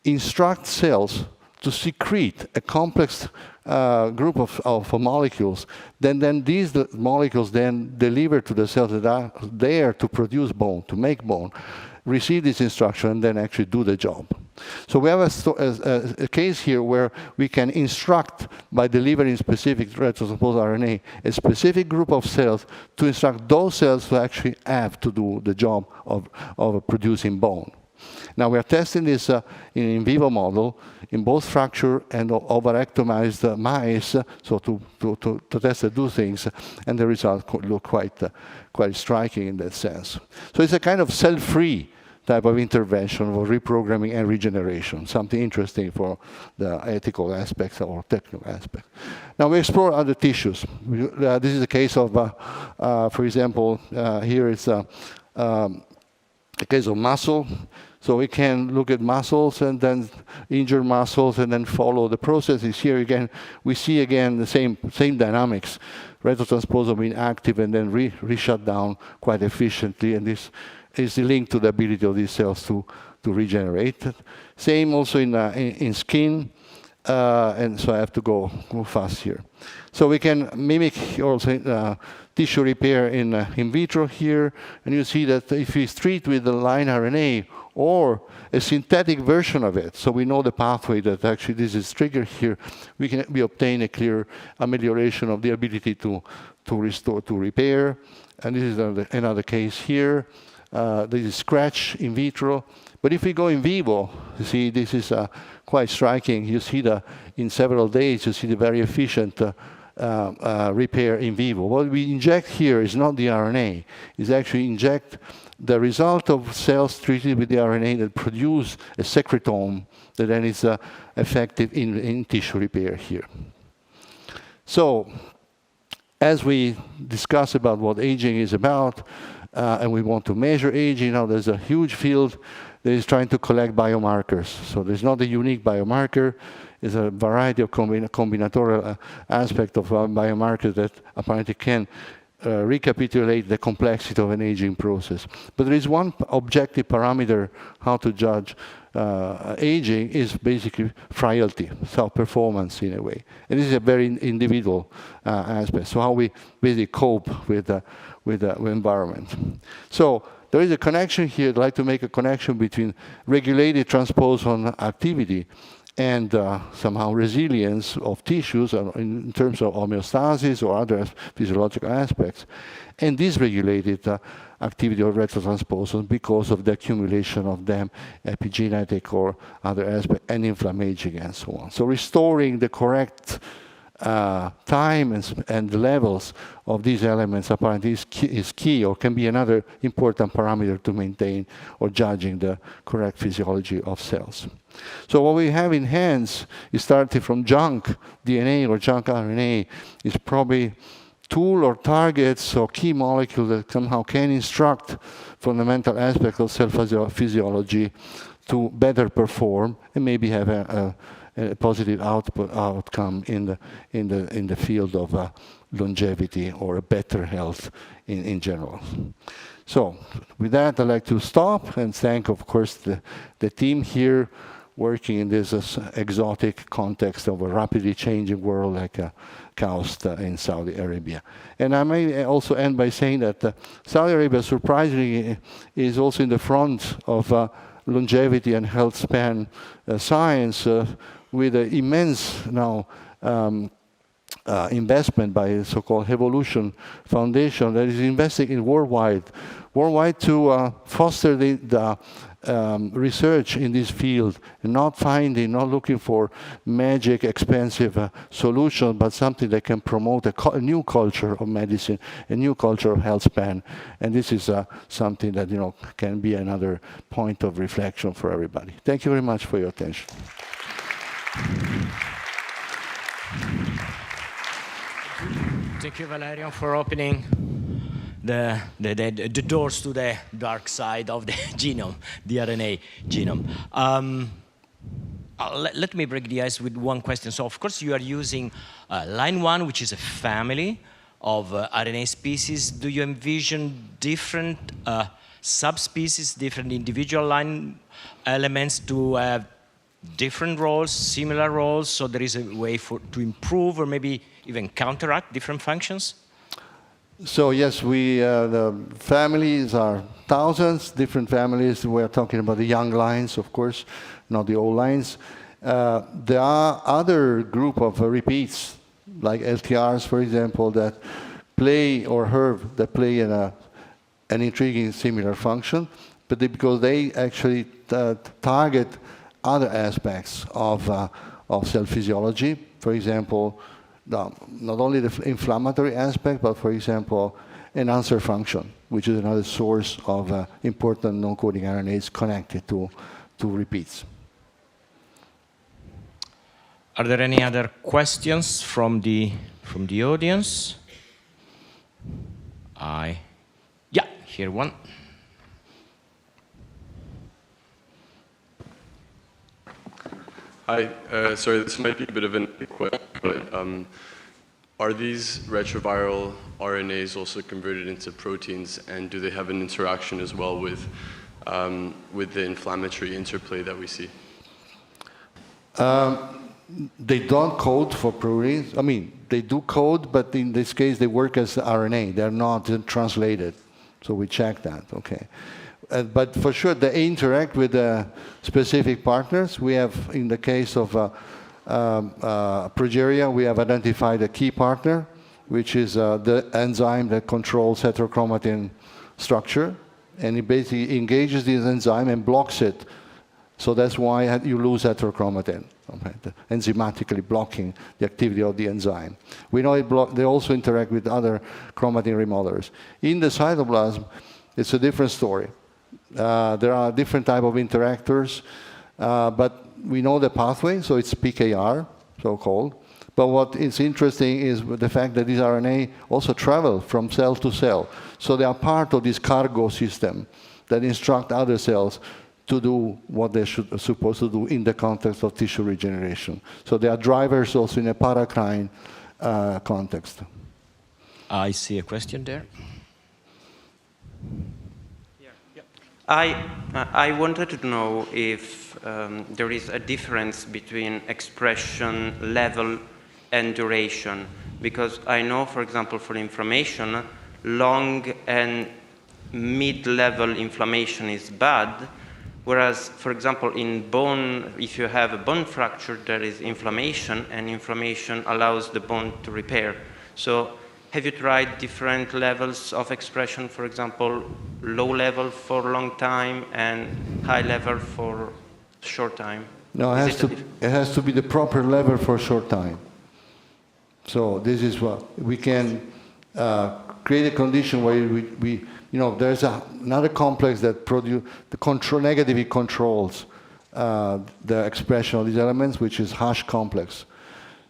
instructs cells to secrete a complex group of molecules. Then these molecules then deliver to the cells that are there to produce bone, to make bone, receive this instruction, and then actually do the job. So we have a case here where we can instruct, by delivering specific retrotransposed RNA, a specific group of cells to instruct those cells to actually have to do the job of producing bone. Now we are testing this in vivo model in both fracture and overectomized mice, so to test the two things, and the results look quite striking in that sense. So it's a kind of cell-free type of intervention for reprogramming and regeneration, something interesting for the ethical aspects or technical aspects. Now we explore other tissues. This is a case of, for example, here is a case of muscle. So we can look at muscles and then injure muscles and then follow the processes. Here again, we see again the same dynamics. Retrotransposon being active and then re-shut down quite efficiently, and this is linked to the ability of these cells to regenerate. Same also in skin, and so I have to go fast here. So we can mimic also tissue repair in vitro here, and you see that if we treat with the line RNA or a synthetic version of it, so we know the pathway that actually this is triggered here, we obtain a clear amelioration of the ability to restore, to repair. And this is another case here. This is scratch in vitro. But if we go in vivo, you see this is quite striking. You see in several days, you see the very efficient repair in vivo. What we inject here is not the RNA. It's actually inject the result of cells treated with the RNA that produce a secretome that then is effective in tissue repair here. So as we discuss about what aging is about, and we want to measure aging, now there's a huge field that is trying to collect biomarkers. So there's not a unique biomarker. There's a variety of combinatorial aspects of biomarkers that apparently can recapitulate the complexity of an aging process. But there is one objective parameter how to judge aging is basically frailty, self-performance in a way. And this is a very individual aspect. So how we basically cope with the environment. So there is a connection here. I'd like to make a connection between regulated transposon activity and somehow resilience of tissues in terms of homeostasis or other physiological aspects, and dysregulated activity of retrotransposons because of the accumulation of them, epigenetic or other aspects, and inflammation and so on. So restoring the correct time and the levels of these elements apparently is key or can be another important parameter to maintain or judging the correct physiology of cells. So what we have in hands is starting from junk DNA or junk RNA is probably tool or targets or key molecule that somehow can instruct fundamental aspects of cell physiology to better perform and maybe have a positive outcome in the field of longevity or a better health in general. So with that, I'd like to stop and thank, of course, the team here working in this exotic context of a rapidly changing world like KAUST in Saudi Arabia. And I may also end by saying that Saudi Arabia, surprisingly, is also in the front of longevity and health span science with an immense now investment by the so-called Evolution Foundation that is investing in worldwide to foster the research in this field, and not looking for magic, expensive solutions, but something that can promote a new culture of medicine, a new culture of health span. And this is something that can be another point of reflection for everybody. Thank you very much for your attention. Thank you, Valerian, for opening the doors to the dark side of the genome, the RNA genome. Let me break the ice with one question. So, of course, you are using line 1, which is a family of RNA species. Do you envision different subspecies, different individual line elements to have different roles, similar roles, so there is a way to improve or maybe even counteract different functions? So yes, the families are thousands, different families. We're talking about the young lines, of course, not the old lines. There are other group of repeats, like LTRs, for example, that play, or HERV, that play in an intriguing similar function, but because they actually target other aspects of cell physiology. For example, not only the inflammatory aspect, but for example, enhancer function, which is another source of important non-coding RNAs connected to repeats. Are there any other questions from the audience? Yeah, here one. Hi, sorry, this might be a bit of an question, but are these retroviral RNAs also converted into proteins, and do they have an interaction as well with the inflammatory interplay that we see? They don't code for proteins. I mean, they do code, but in this case, they work as RNA. They're not translated. So we check that, okay. But for sure, they interact with specific partners. We have, in the case of progeria, we have identified a key partner, which is the enzyme that controls heterochromatin structure. And it basically engages this enzyme and blocks it. So that's why you lose heterochromatin, okay, enzymatically blocking the activity of the enzyme. We know they also interact with other chromatin remodelers. In the cytoplasm, it's a different story. There are different type of interactors, but we know the pathway, so it's PKR, so-called. But what is interesting is the fact that these RNA also travel from cell to cell. So they are part of this cargo system that instruct other cells to do what they are supposed to do in the context of tissue regeneration. So they are drivers also in a paracrine context. I see a question there. I wanted to know if there is a difference between expression level and duration, because I know, for example, for inflammation, long and mid-level inflammation is bad, whereas, for example, in bone, if you have a bone fracture, there is inflammation, and inflammation allows the bone to repair. So have you tried different levels of expression, for example, low level for a long time and high level for short time? No, it has to be the proper level for a short time. So this is what we can create a condition where we there's another complex that negatively controls the expression of these elements, which is hash complex.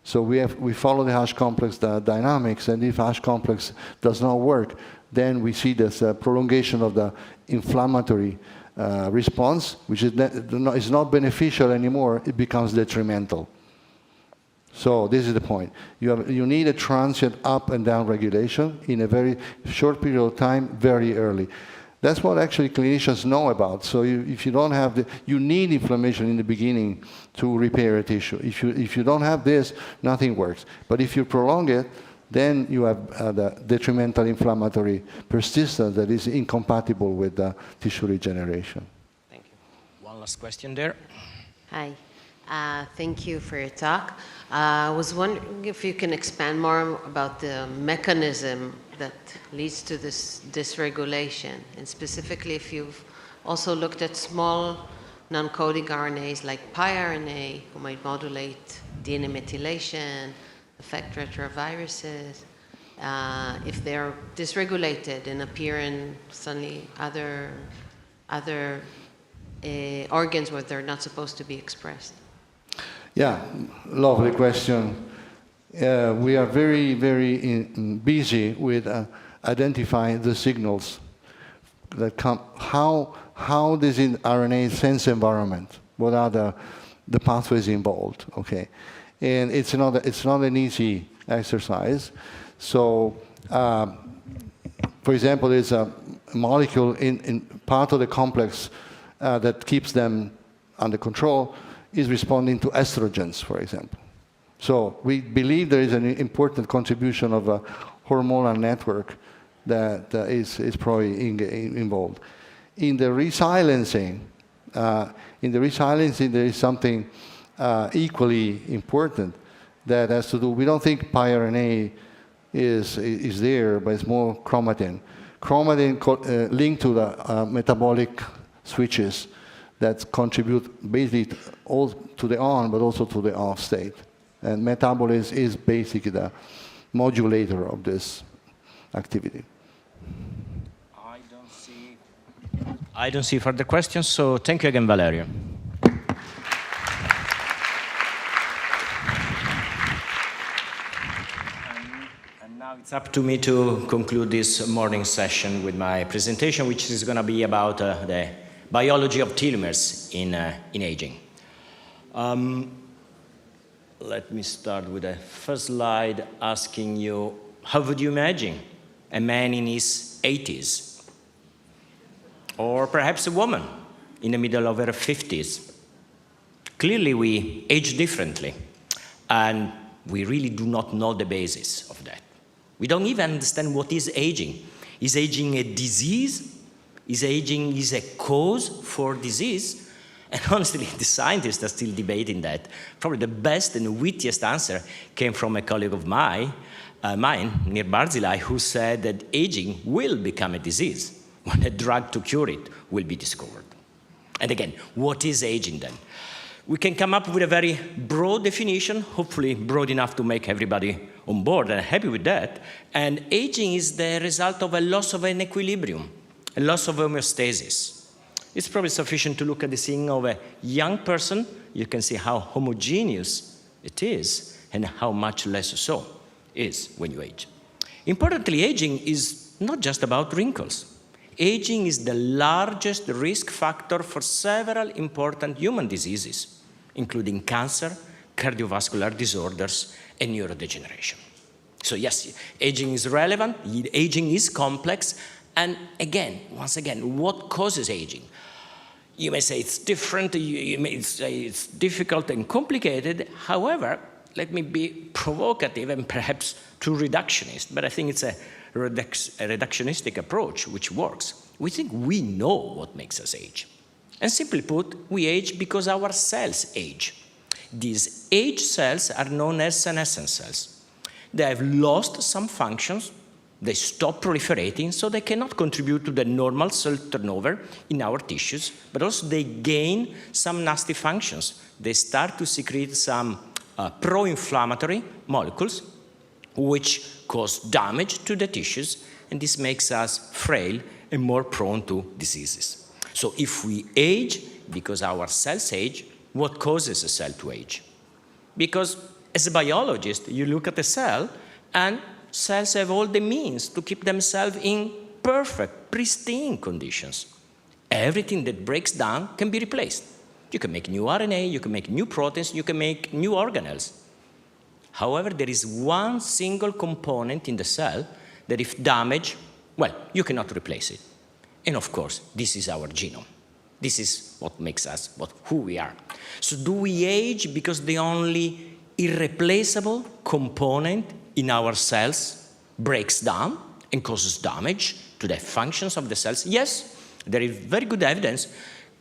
So we follow the hash complex dynamics, and if hash complex does not work, then we see this prolongation of the inflammatory response, which is not beneficial anymore. It becomes detrimental. So this is the point. You need a transient up and down regulation in a very short period of time, very early. That's what actually clinicians know about. So if you don't have you need inflammation in the beginning to repair a tissue. If you don't have this, nothing works. But if you prolong it, then you have the detrimental inflammatory persistence that is incompatible with tissue regeneration. Thank you. One last question there. Hi. Thank you for your talk. I was wondering if you can expand more about the mechanism that leads to this dysregulation, and specifically if you've also looked at small non-coding RNAs like piRNA, who might modulate DNA methylation, affect retroviruses, if they're dysregulated and appear in suddenly other organs where they're not supposed to be expressed. Yeah, lovely question. We are very, very busy with identifying the signals that come, how this RNA sense environment, what are the pathways involved, okay? And it's not an easy exercise. So, for example, there's a molecule in part of the complex that keeps them under control is responding to estrogens, for example. So we believe there is an important contribution of a hormonal network that is probably involved. In the resilencing, there is something equally important that has to do. We don't think piRNA is there, but it's more chromatin. Chromatin linked to the metabolic switches that contribute basically all to the on, but also to the off state. And metabolism is basically the modulator of this activity. I don't see further questions, so thank you again, Valerio. And now it's up to me to conclude this morning session with my presentation, which is going to be about the biology of telomeres in aging. Let me start with the first slide asking you, how would you imagine a man in his 80s? Or perhaps a woman in the middle of her 50s? Clearly, we age differently, and we really do not know the basis of that. We don't even understand what is aging. Is aging a disease? Is aging a cause for disease? And honestly, the scientists are still debating that. Probably the best and wittiest answer came from a colleague of mine, Nir Barzilai, who said that aging will become a disease when a drug to cure it will be discovered. And again, what is aging then? We can come up with a very broad definition, hopefully broad enough to make everybody on board and happy with that. And aging is the result of a loss of an equilibrium, a loss of homeostasis. It's probably sufficient to look at the scene of a young person. You can see how homogeneous it is and how much less so is when you age. Importantly, aging is not just about wrinkles. Aging is the largest risk factor for several important human diseases, including cancer, cardiovascular disorders, and neurodegeneration. So yes, aging is relevant, aging is complex, and again, once again, what causes aging? You may say it's different, you may say it's difficult and complicated. However, let me be provocative and perhaps too reductionist, but I think it's a reductionistic approach which works. We think we know what makes us age. And simply put, we age because our cells age. These aged cells are known as senescent cells. They have lost some functions, they stop proliferating, so they cannot contribute to the normal cell turnover in our tissues, but also they gain some nasty functions. They start to secrete some pro-inflammatory molecules, which cause damage to the tissues, and this makes us frail and more prone to diseases. So if we age because our cells age, what causes a cell to age? Because as a biologist, you look at a cell, and cells have all the means to keep themselves in perfect, pristine conditions. Everything that breaks down can be replaced. You can make new RNA, you can make new proteins, you can make new organelles. However, there is one single component in the cell that if damaged, well, you cannot replace it. And of course, this is our genome. This is what makes us who we are. So do we age because the only irreplaceable component in our cells breaks down and causes damage to the functions of the cells? Yes, there is very good evidence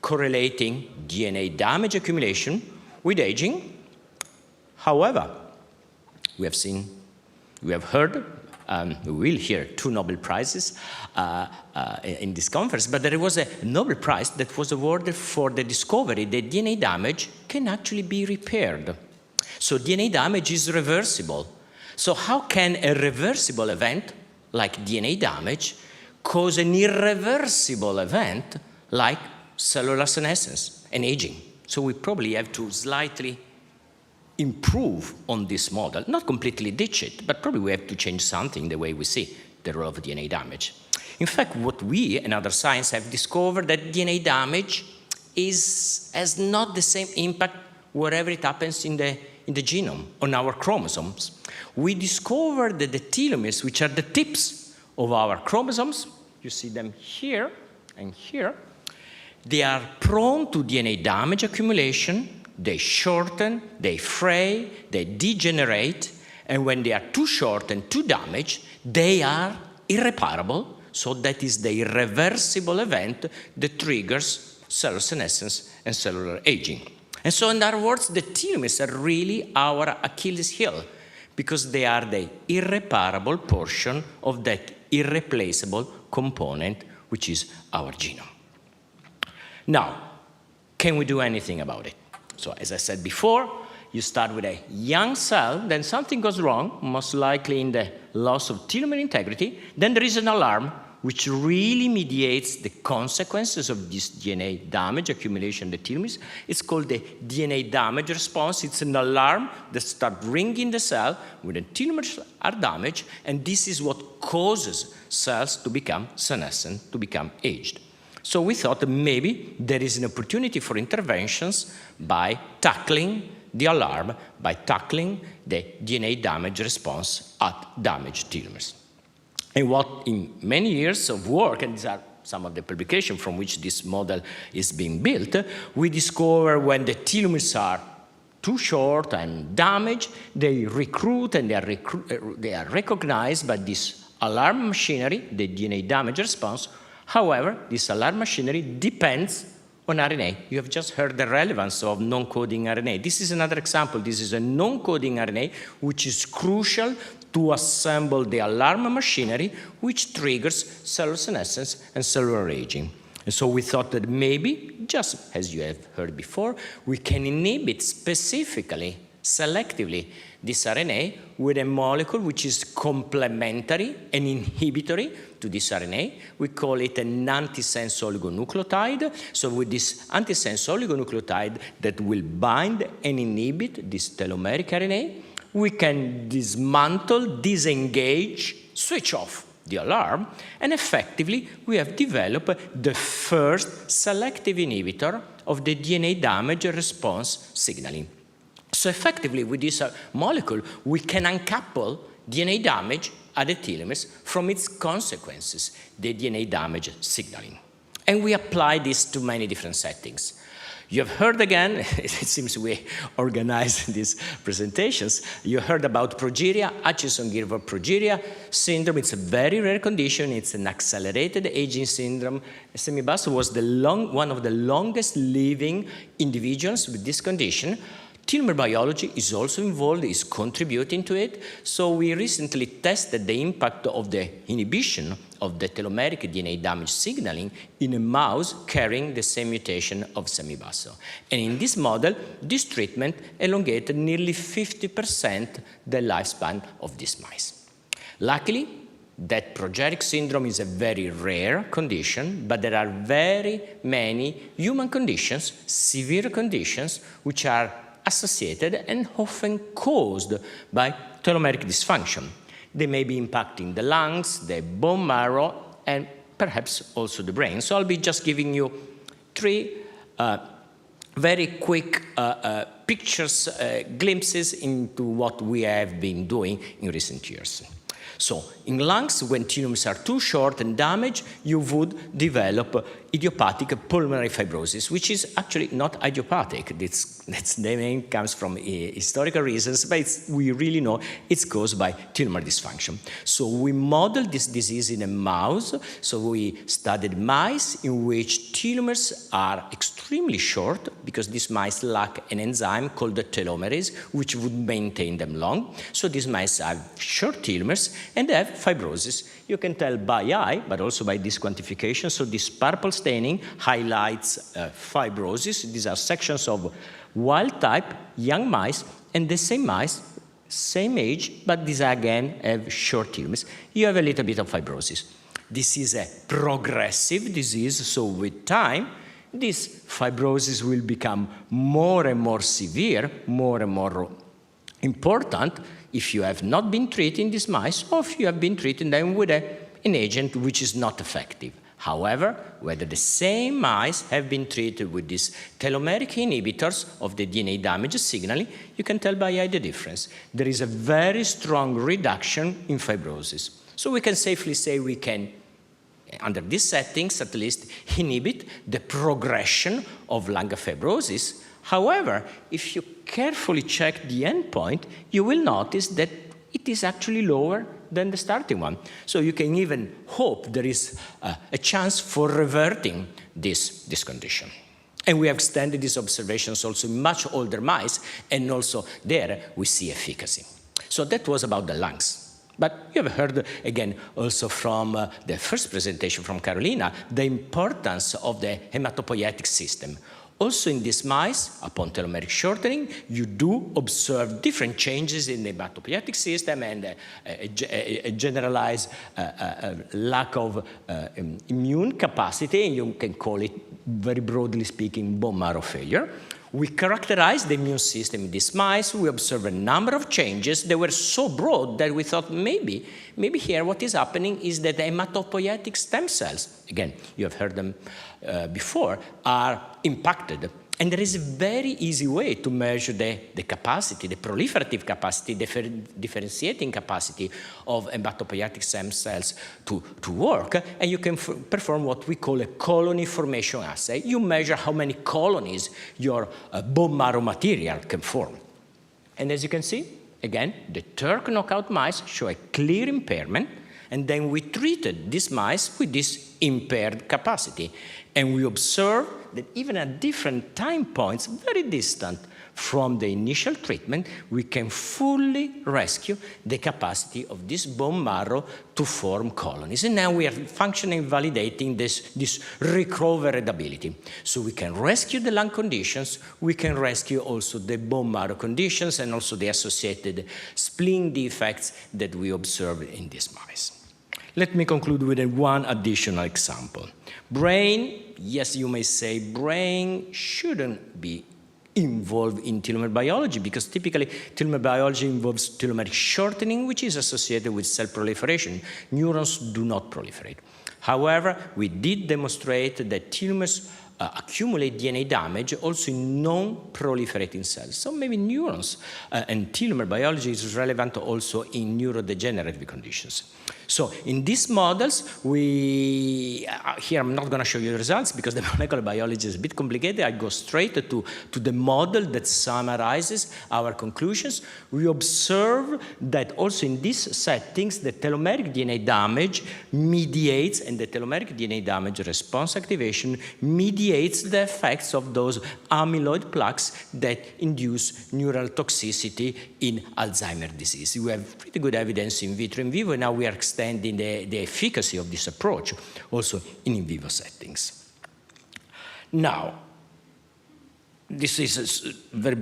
correlating DNA damage accumulation with aging. However, we have heard, we will hear 2 Nobel Prizes in this conference, but there was a Nobel Prize that was awarded for the discovery that DNA damage can actually be repaired. So DNA damage is reversible. So how can a reversible event like DNA damage cause an irreversible event like cellular senescence and aging? So we probably have to slightly improve on this model, not completely ditch it, but probably we have to change something the way we see the role of DNA damage. In fact, what we and other science have discovered that DNA damage has not the same impact wherever it happens in the genome, on our chromosomes. We discovered that the telomeres, which are the tips of our chromosomes, you see them here and here, they are prone to DNA damage accumulation. They shorten, they fray, they degenerate, and when they are too short and too damaged, they are irreparable, so that is the irreversible event that triggers cellular senescence and cellular aging. And so in other words, the telomeres are really our Achilles heel, because they are the irreparable portion of that irreplaceable component, which is our genome. Now, can we do anything about it? So as I said before, you start with a young cell, then something goes wrong, most likely in the loss of telomere integrity, then there is an alarm which really mediates the consequences of this DNA damage, accumulation of the telomeres. It's called the DNA damage response. It's an alarm that starts ringing the cell when the telomeres are damaged, and this is what causes cells to become senescent, to become aged. So we thought that maybe there is an opportunity for interventions by tackling the alarm, by tackling the DNA damage response at damaged telomeres. And what in many years of work, and these are some of the publications from which this model is being built, we discover when the telomeres are too short and damaged, they recruit and they are recognized by this alarm machinery, the DNA damage response. However, this alarm machinery depends on RNA. You have just heard the relevance of non-coding RNA. This is another example. This is a non-coding RNA, which is crucial to assemble the alarm machinery, which triggers cellular senescence and cellular aging. And so we thought that maybe, just as you have heard before, we can inhibit specifically, selectively, this RNA with a molecule which is complementary and inhibitory to this RNA. We call it an antisense oligonucleotide. So with this antisense oligonucleotide that will bind and inhibit this telomeric RNA, we can dismantle, disengage, switch off the alarm, and effectively we have developed the first selective inhibitor of the DNA damage response signaling. So effectively with this molecule, we can uncouple DNA damage at the telomeres from its consequences, the DNA damage signaling. And we apply this to many different settings. You have heard again, it seems we organize these presentations, you heard about progeria, Hutchinson-Gilford progeria syndrome. It's a very rare condition. It's an accelerated aging syndrome. Semi Basso was one of the longest living individuals with this condition. Telomere biology is also involved, is contributing to it. So we recently tested the impact of the inhibition of the telomeric DNA damage signaling in a mouse carrying the same mutation of Semi Basso. And in this model, this treatment elongated nearly 50% the lifespan of these mice. Luckily, that progeria syndrome is a very rare condition, but there are very many human conditions, severe conditions, which are associated and often caused by telomeric dysfunction. They may be impacting the lungs, the bone marrow, and perhaps also the brain. So I'll be just giving you three very quick pictures, glimpses into what we have been doing in recent years. So in lungs, when telomeres are too short and damaged, you would develop idiopathic pulmonary fibrosis, which is actually not idiopathic. The name comes from historical reasons, but we really know it's caused by telomere dysfunction. So we modeled this disease in a mouse. So we studied mice in which telomeres are extremely short, because these mice lack an enzyme called the telomerase, which would maintain them long. So these mice have short telomeres and they have fibrosis. You can tell by eye, but also by this quantification. So this purple staining highlights fibrosis. These are sections of wild-type young mice, and the same mice, same age, but these again have short telomeres. You have a little bit of fibrosis. This is a progressive disease, so with time, this fibrosis will become more and more severe, more and more important if you have not been treating these mice, or if you have been treating them with an agent which is not effective. However, whether the same mice have been treated with these telomeric inhibitors of the DNA damage signaling, you can tell by eye the difference. There is a very strong reduction in fibrosis. So we can safely say we can, under these settings at least, inhibit the progression of lung fibrosis. However, if you carefully check the endpoint, you will notice that it is actually lower than the starting one. So you can even hope there is a chance for reverting this condition. And we have extended these observations also in much older mice, and also there we see efficacy. So that was about the lungs. But you have heard, again, also from the first presentation from Carolina, the importance of the hematopoietic system. Also in these mice, upon telomeric shortening, you do observe different changes in the hematopoietic system and a generalized lack of immune capacity, and you can call it, very broadly speaking, bone marrow failure. We characterized the immune system in these mice. We observed a number of changes. They were so broad that we thought maybe here what is happening is that the hematopoietic stem cells, again, you have heard them before, are impacted. And there is a very easy way to measure the capacity, the proliferative capacity, the differentiating capacity of hematopoietic stem cells to work. And you can perform what we call a colony formation assay. You measure how many colonies your bone marrow material can form. And as you can see, again, the TERK knockout mice show a clear impairment. And then we treated these mice with this impaired capacity. And we observed that even at different time points, very distant from the initial treatment, we can fully rescue the capacity of this bone marrow to form colonies. And now we are functionally validating this recovered ability. So we can rescue the lung conditions, we can rescue also the bone marrow conditions, and also the associated spleen defects that we observed in these mice. Let me conclude with one additional example. Brain, yes, you may say brain shouldn't be involved in telomere biology, because typically telomere biology involves telomeric shortening, which is associated with cell proliferation. Neurons do not proliferate. However, we did demonstrate that telomeres accumulate DNA damage also in non-proliferating cells. So maybe neurons and telomere biology is relevant also in neurodegenerative conditions. So in these models, here I'm not going to show you the results because the molecular biology is a bit complicated. I go straight to the model that summarizes our conclusions. We observe that also in these settings, the telomeric DNA damage mediates, and the telomeric DNA damage response activation mediates the effects of those amyloid plaques that induce neural toxicity in Alzheimer's disease. We have pretty good evidence in vitro and in vivo, and now we are extending the efficacy of this approach also in vivo settings. Now, this is very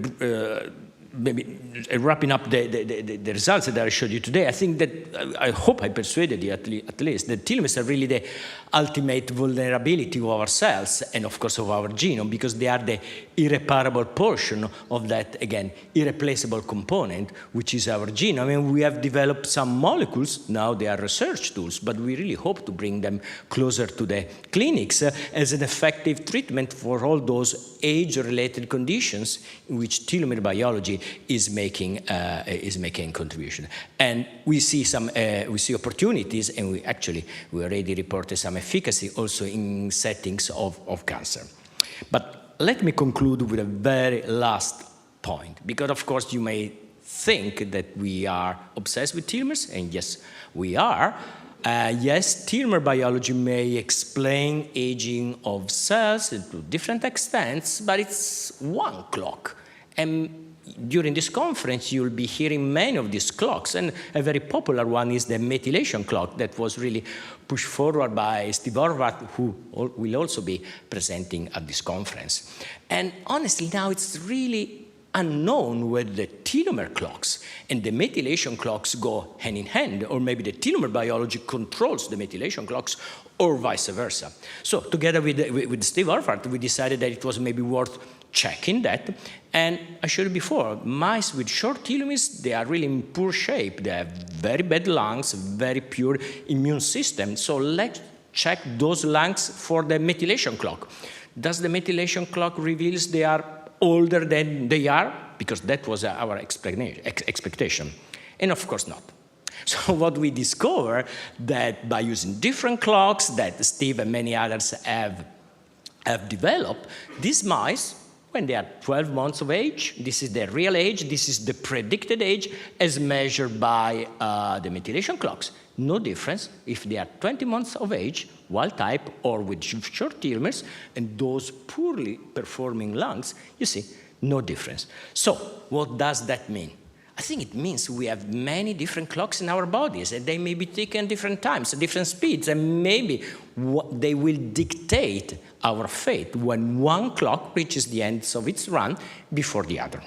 maybe wrapping up the results that I showed you today. I think that I hope I persuaded you at least that telomeres are really the ultimate vulnerability of our cells and of course of our genome, because they are the irreparable portion of that, again, irreplaceable component, which is our genome. I mean, we have developed some molecules, now they are research tools, but we really hope to bring them closer to the clinics as an effective treatment for all those age-related conditions in which telomere biology is making a contribution. And we see opportunities, and we already reported some efficacy also in settings of cancer. But let me conclude with a very last point, because of course you may think that we are obsessed with telomeres, and yes, we are. Yes, telomere biology may explain aging of cells to different extents, but it's one clock. And during this conference, you'll be hearing many of these clocks, and a very popular one is the methylation clock that was really pushed forward by Steve Horvath, who will also be presenting at this conference. And honestly, now it's really unknown whether the telomere clocks and the methylation clocks go hand in hand, or maybe the telomere biology controls the methylation clocks, or vice versa. So together with Steve Horvath, we decided that it was maybe worth checking that. And I showed you before, mice with short telomeres, they are really in poor shape. They have very bad lungs, very poor immune system. So let's check those lungs for the methylation clock. Does the methylation clock reveals they are older than they are? Because that was our expectation. And of course not. So what we discovered, that by using different clocks that Steve and many others have developed, these mice when they are 12 months of age. This is their real age. This is the predicted age as measured by the methylation clocks. No difference if they are 20 months of age, wild type, or with short telomeres, and those poorly performing lungs, you see, no difference. So what does that mean? I think it means we have many different clocks in our bodies, and they may be taken at different times, at different speeds, and maybe they will dictate our fate when one clock reaches the end of its run before the other.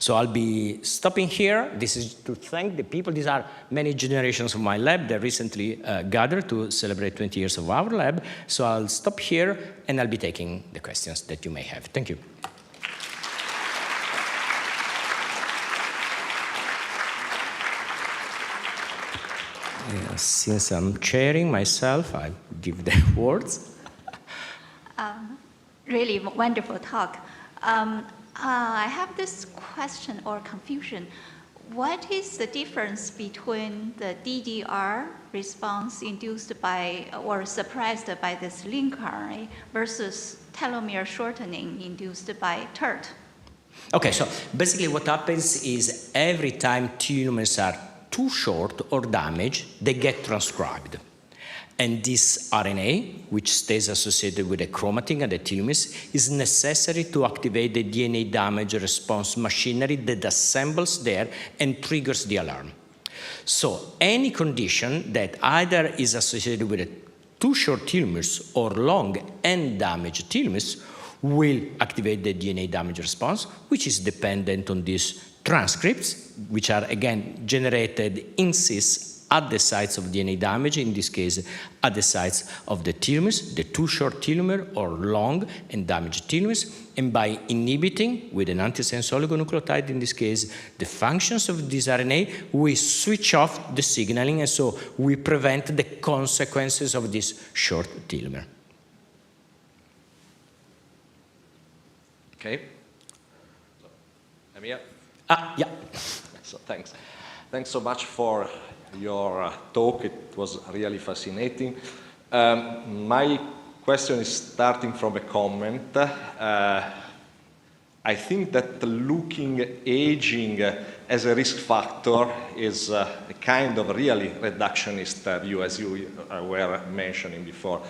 So I'll be stopping here. This is to thank the people. These are many generations of my lab that recently gathered to celebrate 20 years of our lab. So I'll stop here, and I'll be taking the questions that you may have. Thank you. Since I'm chairing myself, I give the words. Really wonderful talk. I have this question or confusion. What is the difference between the DDR response induced by or suppressed by this link RNA versus telomere shortening induced by TERT? Okay, so basically what happens is every time telomeres are too short or damaged, they get transcribed. And this RNA, which stays associated with the chromatin and the telomeres, is necessary to activate the DNA damage response machinery that assembles there and triggers the alarm. So any condition that either is associated with too short telomeres or long and damaged telomeres will activate the DNA damage response, which is dependent on these transcripts, which are again generated in cis at the sites of DNA damage, in this case at the sites of the telomeres, the too short telomere or long and damaged telomeres, and by inhibiting with an antisense oligonucleotide, in this case, the functions of this RNA, we switch off the signaling, and so we prevent the consequences of this short telomere. Okay. I'm here. Yeah. So thanks. Thanks so much for your talk. It was really fascinating. My question is starting from a comment. I think that looking aging as a risk factor is a kind of really reductionist view, as you were mentioning before.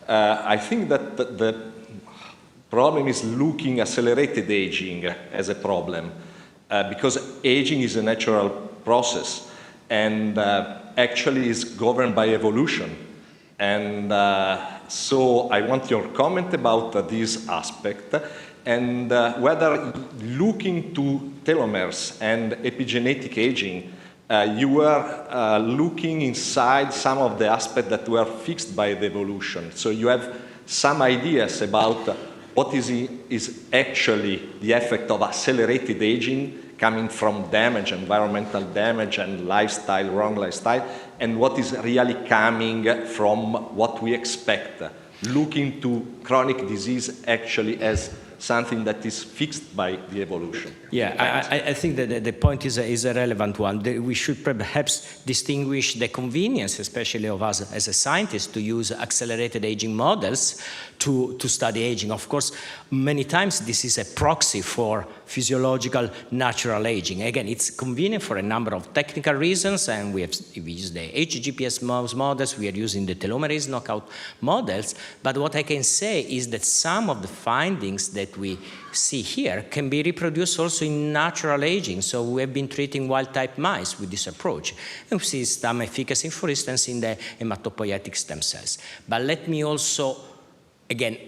I think that the problem is looking accelerated aging as a problem, because aging is a natural process and actually is governed by evolution. And so I want your comment about this aspect, and whether looking to telomeres and epigenetic aging, you were looking inside some of the aspects that were fixed by the evolution. So you have some ideas about what is actually the effect of accelerated aging coming from damage, environmental damage and lifestyle, wrong lifestyle, and what is really coming from what we expect, looking to chronic disease actually as something that is fixed by the evolution. Yeah, I think that the point is a relevant one. We should perhaps distinguish the convenience, especially of us as a scientist, to use accelerated aging models to study aging. Of course, many times this is a proxy for physiological natural aging. Again, it's convenient for a number of technical reasons, and we use the HGPS mouse models, we are using the telomerase knockout models, but what I can say is that some of the findings that we see here can be reproduced also in natural aging. So we have been treating wild-type mice with this approach, and we see some efficacy, for instance, in the hematopoietic stem cells. But let me also, again,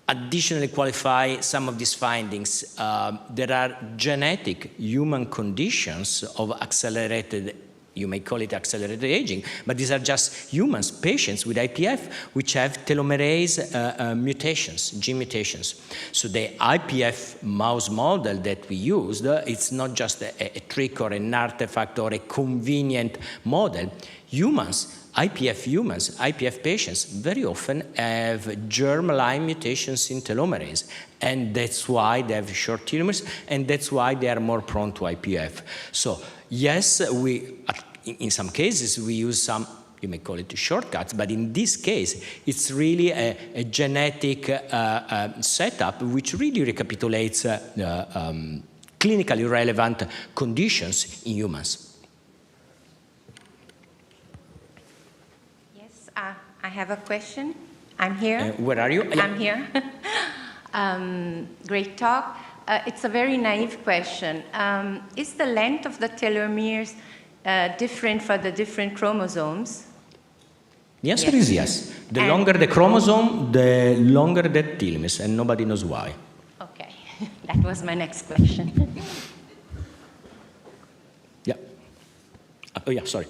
additionally qualify some of these findings. There are genetic human conditions of accelerated, you may call it accelerated aging, but these are just humans, patients with IPF, which have telomerase mutations, gene mutations. So the IPF mouse model that we used, it's not just a trick or an artifact or a convenient model. Humans, IPF patients very often have germline mutations in telomerase, and that's why they have short telomeres, and that's why they are more prone to IPF. So yes, in some cases we use some you may call it shortcuts, but in this case, it's really a genetic setup which really recapitulates clinically relevant conditions in humans. Yes, I have a question. I'm here. Where are you? I'm here. Great talk. It's a very naive question. Is the length of the telomeres different for the different chromosomes? The answer is yes. The longer the chromosome, the longer the telomeres, and nobody knows why. Okay, that was my next question. Yeah. Oh, yeah, sorry.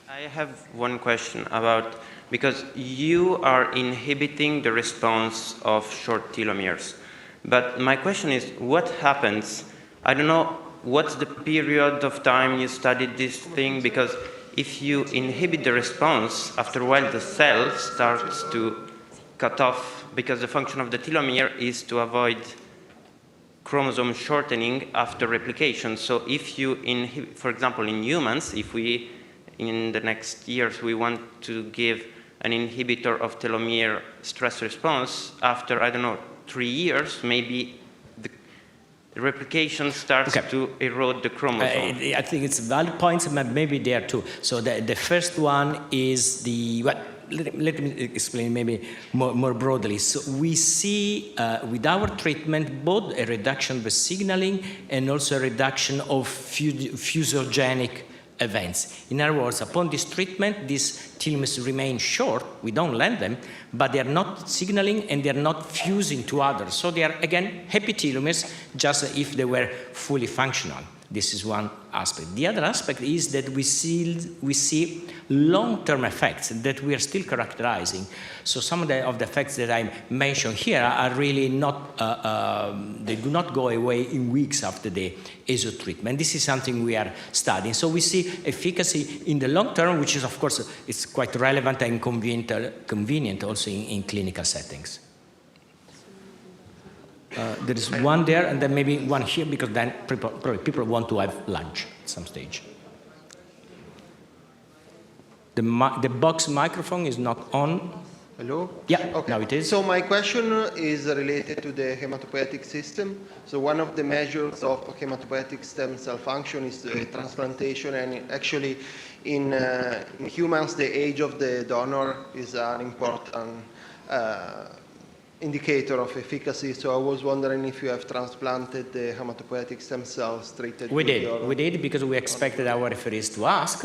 I have one question about, because you are inhibiting the response of short telomeres. But my question is, what happens? I don't know what's the period of time you studied this thing, because if you inhibit the response, after a while the cell starts to cut off, because the function of the telomere is to avoid chromosome shortening after replication. So if you inhibit, for example, in humans, if we, in the next years, we want to give an inhibitor of telomere stress response, after, I don't know, 3 years, maybe the replication starts to erode the chromosome. I think it's valid points, but maybe there are two. So the first one is the, well, let me explain maybe more broadly. So we see with our treatment both a reduction of the signaling and also a reduction of fusogenic events. In other words, upon this treatment, these telomeres remain short. We don't lengthen them, but they are not signaling and they are not fusing to others. So they are, again, happy telomeres, just if they were fully functional. This is one aspect. The other aspect is that we see long-term effects that we are still characterizing. So some of the effects that I mentioned here are really not, they do not go away in weeks after the ASO treatment. This is something we are studying. So we see efficacy in the long term, which is, of course, it's quite relevant and convenient also in clinical settings. There is one there, and then maybe one here, because then probably people want to have lunch at some stage. The box microphone is not on. Hello? Yeah, okay. Now it is. So my question is related to the hematopoietic system. So one of the measures of hematopoietic stem cell function is the transplantation, and actually in humans the age of the donor is an important indicator of efficacy. So I was wondering if you have transplanted the hematopoietic stem cells treated We did because we expected our referees to ask,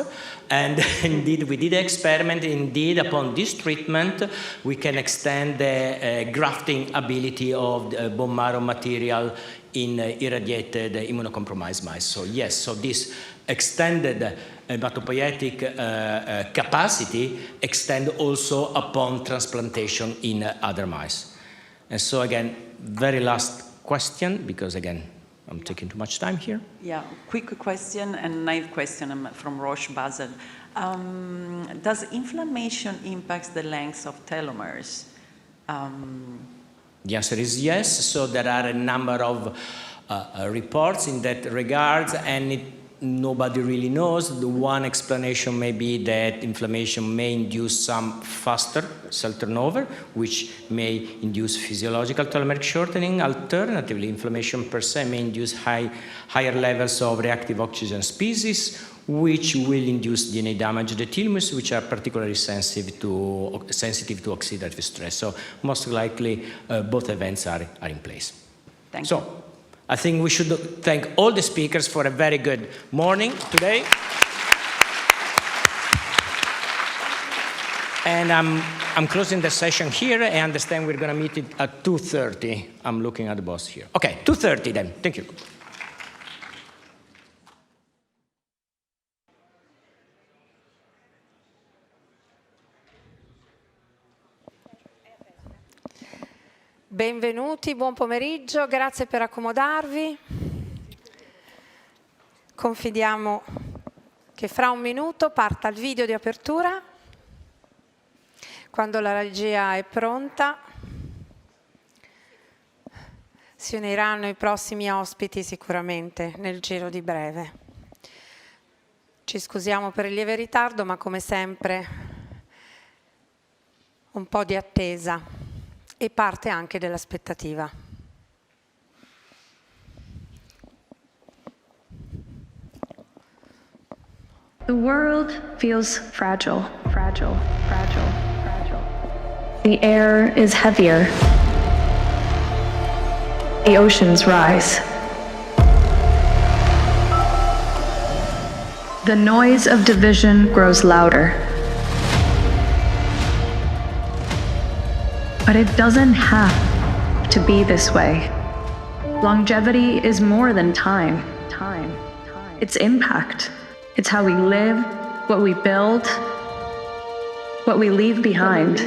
and indeed we did the experiment. Indeed, upon this treatment, we can extend the grafting ability of the bone marrow material in irradiated immunocompromised mice. So yes, so this extended hematopoietic capacity extend also upon transplantation in other mice. And so again, very last question, because again, I'm taking too much time here. Yeah, quick question and naive question. I'm from Roche Basel. Does inflammation impact the length of telomeres? The answer is yes. So there are a number of reports in that regard, and nobody really knows. The one explanation may be that inflammation may induce some faster cell turnover, which may induce physiological telomeric shortening. Alternatively, inflammation per se may induce higher levels of reactive oxygen species, which will induce DNA damage to the telomeres, which are particularly sensitive to oxidative stress. So most likely, both events are in place. Thank you. I think we should thank all the speakers for a very good morning today. And I'm closing the session here. I understand we're going to meet it at 2:30. I'm looking at the boss here. Okay, 2:30 then. Thank you. Benvenuti, buon pomeriggio, grazie per accomodarvi. Confidiamo che fra un minuto parta il video di apertura. Quando la regia è pronta, si uniranno i prossimi ospiti sicuramente nel giro di breve. Ci scusiamo per il lieve ritardo, ma come sempre un po' di attesa e parte anche dell'aspettativa. The world feels fragile, fragile, fragile, fragile. The air is heavier. The oceans rise. The noise of division grows louder. But it doesn't have to be this way. Longevity is more than time. It's impact. It's how we live, what we build, what we leave behind.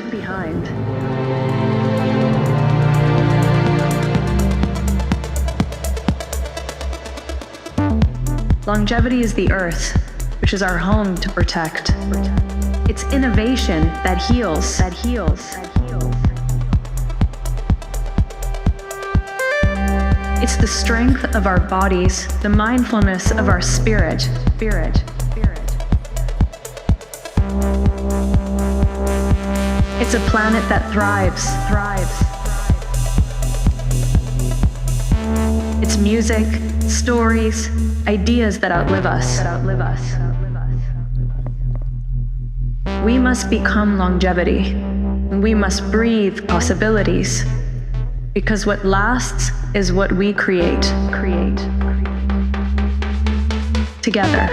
Longevity is the earth, which is our home to protect. It's innovation that heals. It's the strength of our bodies, the mindfulness of our spirit. It's a planet that thrives. It's music, stories, ideas that outlive us. We must become longevity, and we must breathe possibilities, because what lasts is what we create. Together.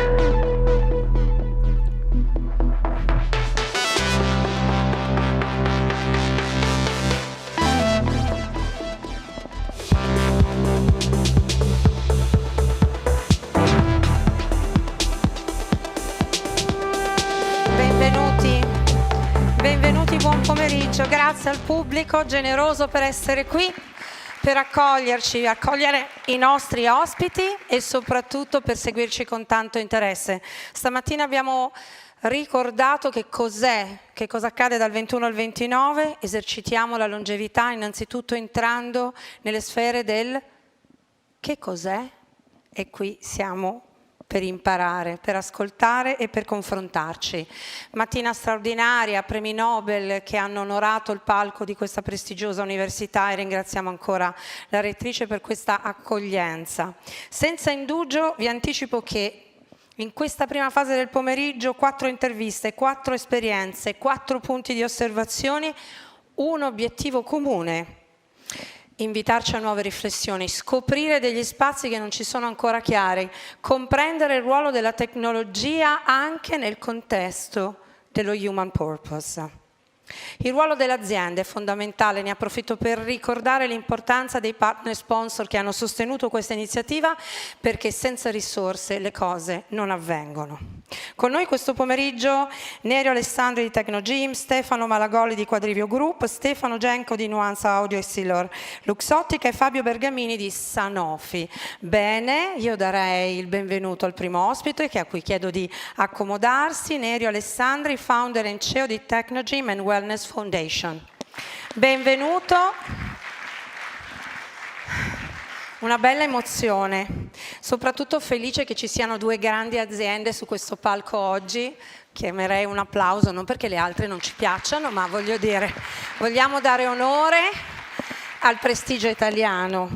Benvenuti, buon pomeriggio, grazie al pubblico generoso per essere qui, per accoglierci, accogliere i nostri ospiti e soprattutto per seguirci con tanto interesse. Stamattina abbiamo ricordato che cosa accade dal 21 al 29, esercitiamo la longevità innanzitutto entrando nelle sfere del che cos'è, e qui siamo per imparare, per ascoltare e per confrontarci. Mattina straordinaria, premi Nobel che hanno onorato il palco di questa prestigiosa università e ringraziamo ancora la rettrice per questa accoglienza. Senza indugio vi anticipo che in questa prima fase del pomeriggio 4 interviste, 4 esperienze, 4 punti di osservazioni, un obiettivo comune: invitarci a nuove riflessioni, scoprire degli spazi che non ci sono ancora chiari, comprendere il ruolo della tecnologia anche nel contesto dello human purpose. Il ruolo dell'azienda è fondamentale, ne approfitto per ricordare l'importanza dei partner sponsor che hanno sostenuto questa iniziativa, perché senza risorse le cose non avvengono. Con noi questo pomeriggio Nerio Alessandri di Tecnogym, Stefano Malagoli di Quadrivio Group, Stefano Genco di Nuance Audio e Cellular Luxottica e Fabio Bergamini di Sanofi. Bene, io darei il benvenuto al primo ospite, a cui chiedo di accomodarsi, Nerio Alessandri, founder and CEO di Tecnogym and Wellness Foundation. Benvenuto. Una bella emozione, soprattutto felice che ci siano 2 grandi aziende su questo palco oggi. Chiamerei un applauso, non perché le altre non ci piacciono, ma voglio dire, vogliamo dare onore al prestigio italiano.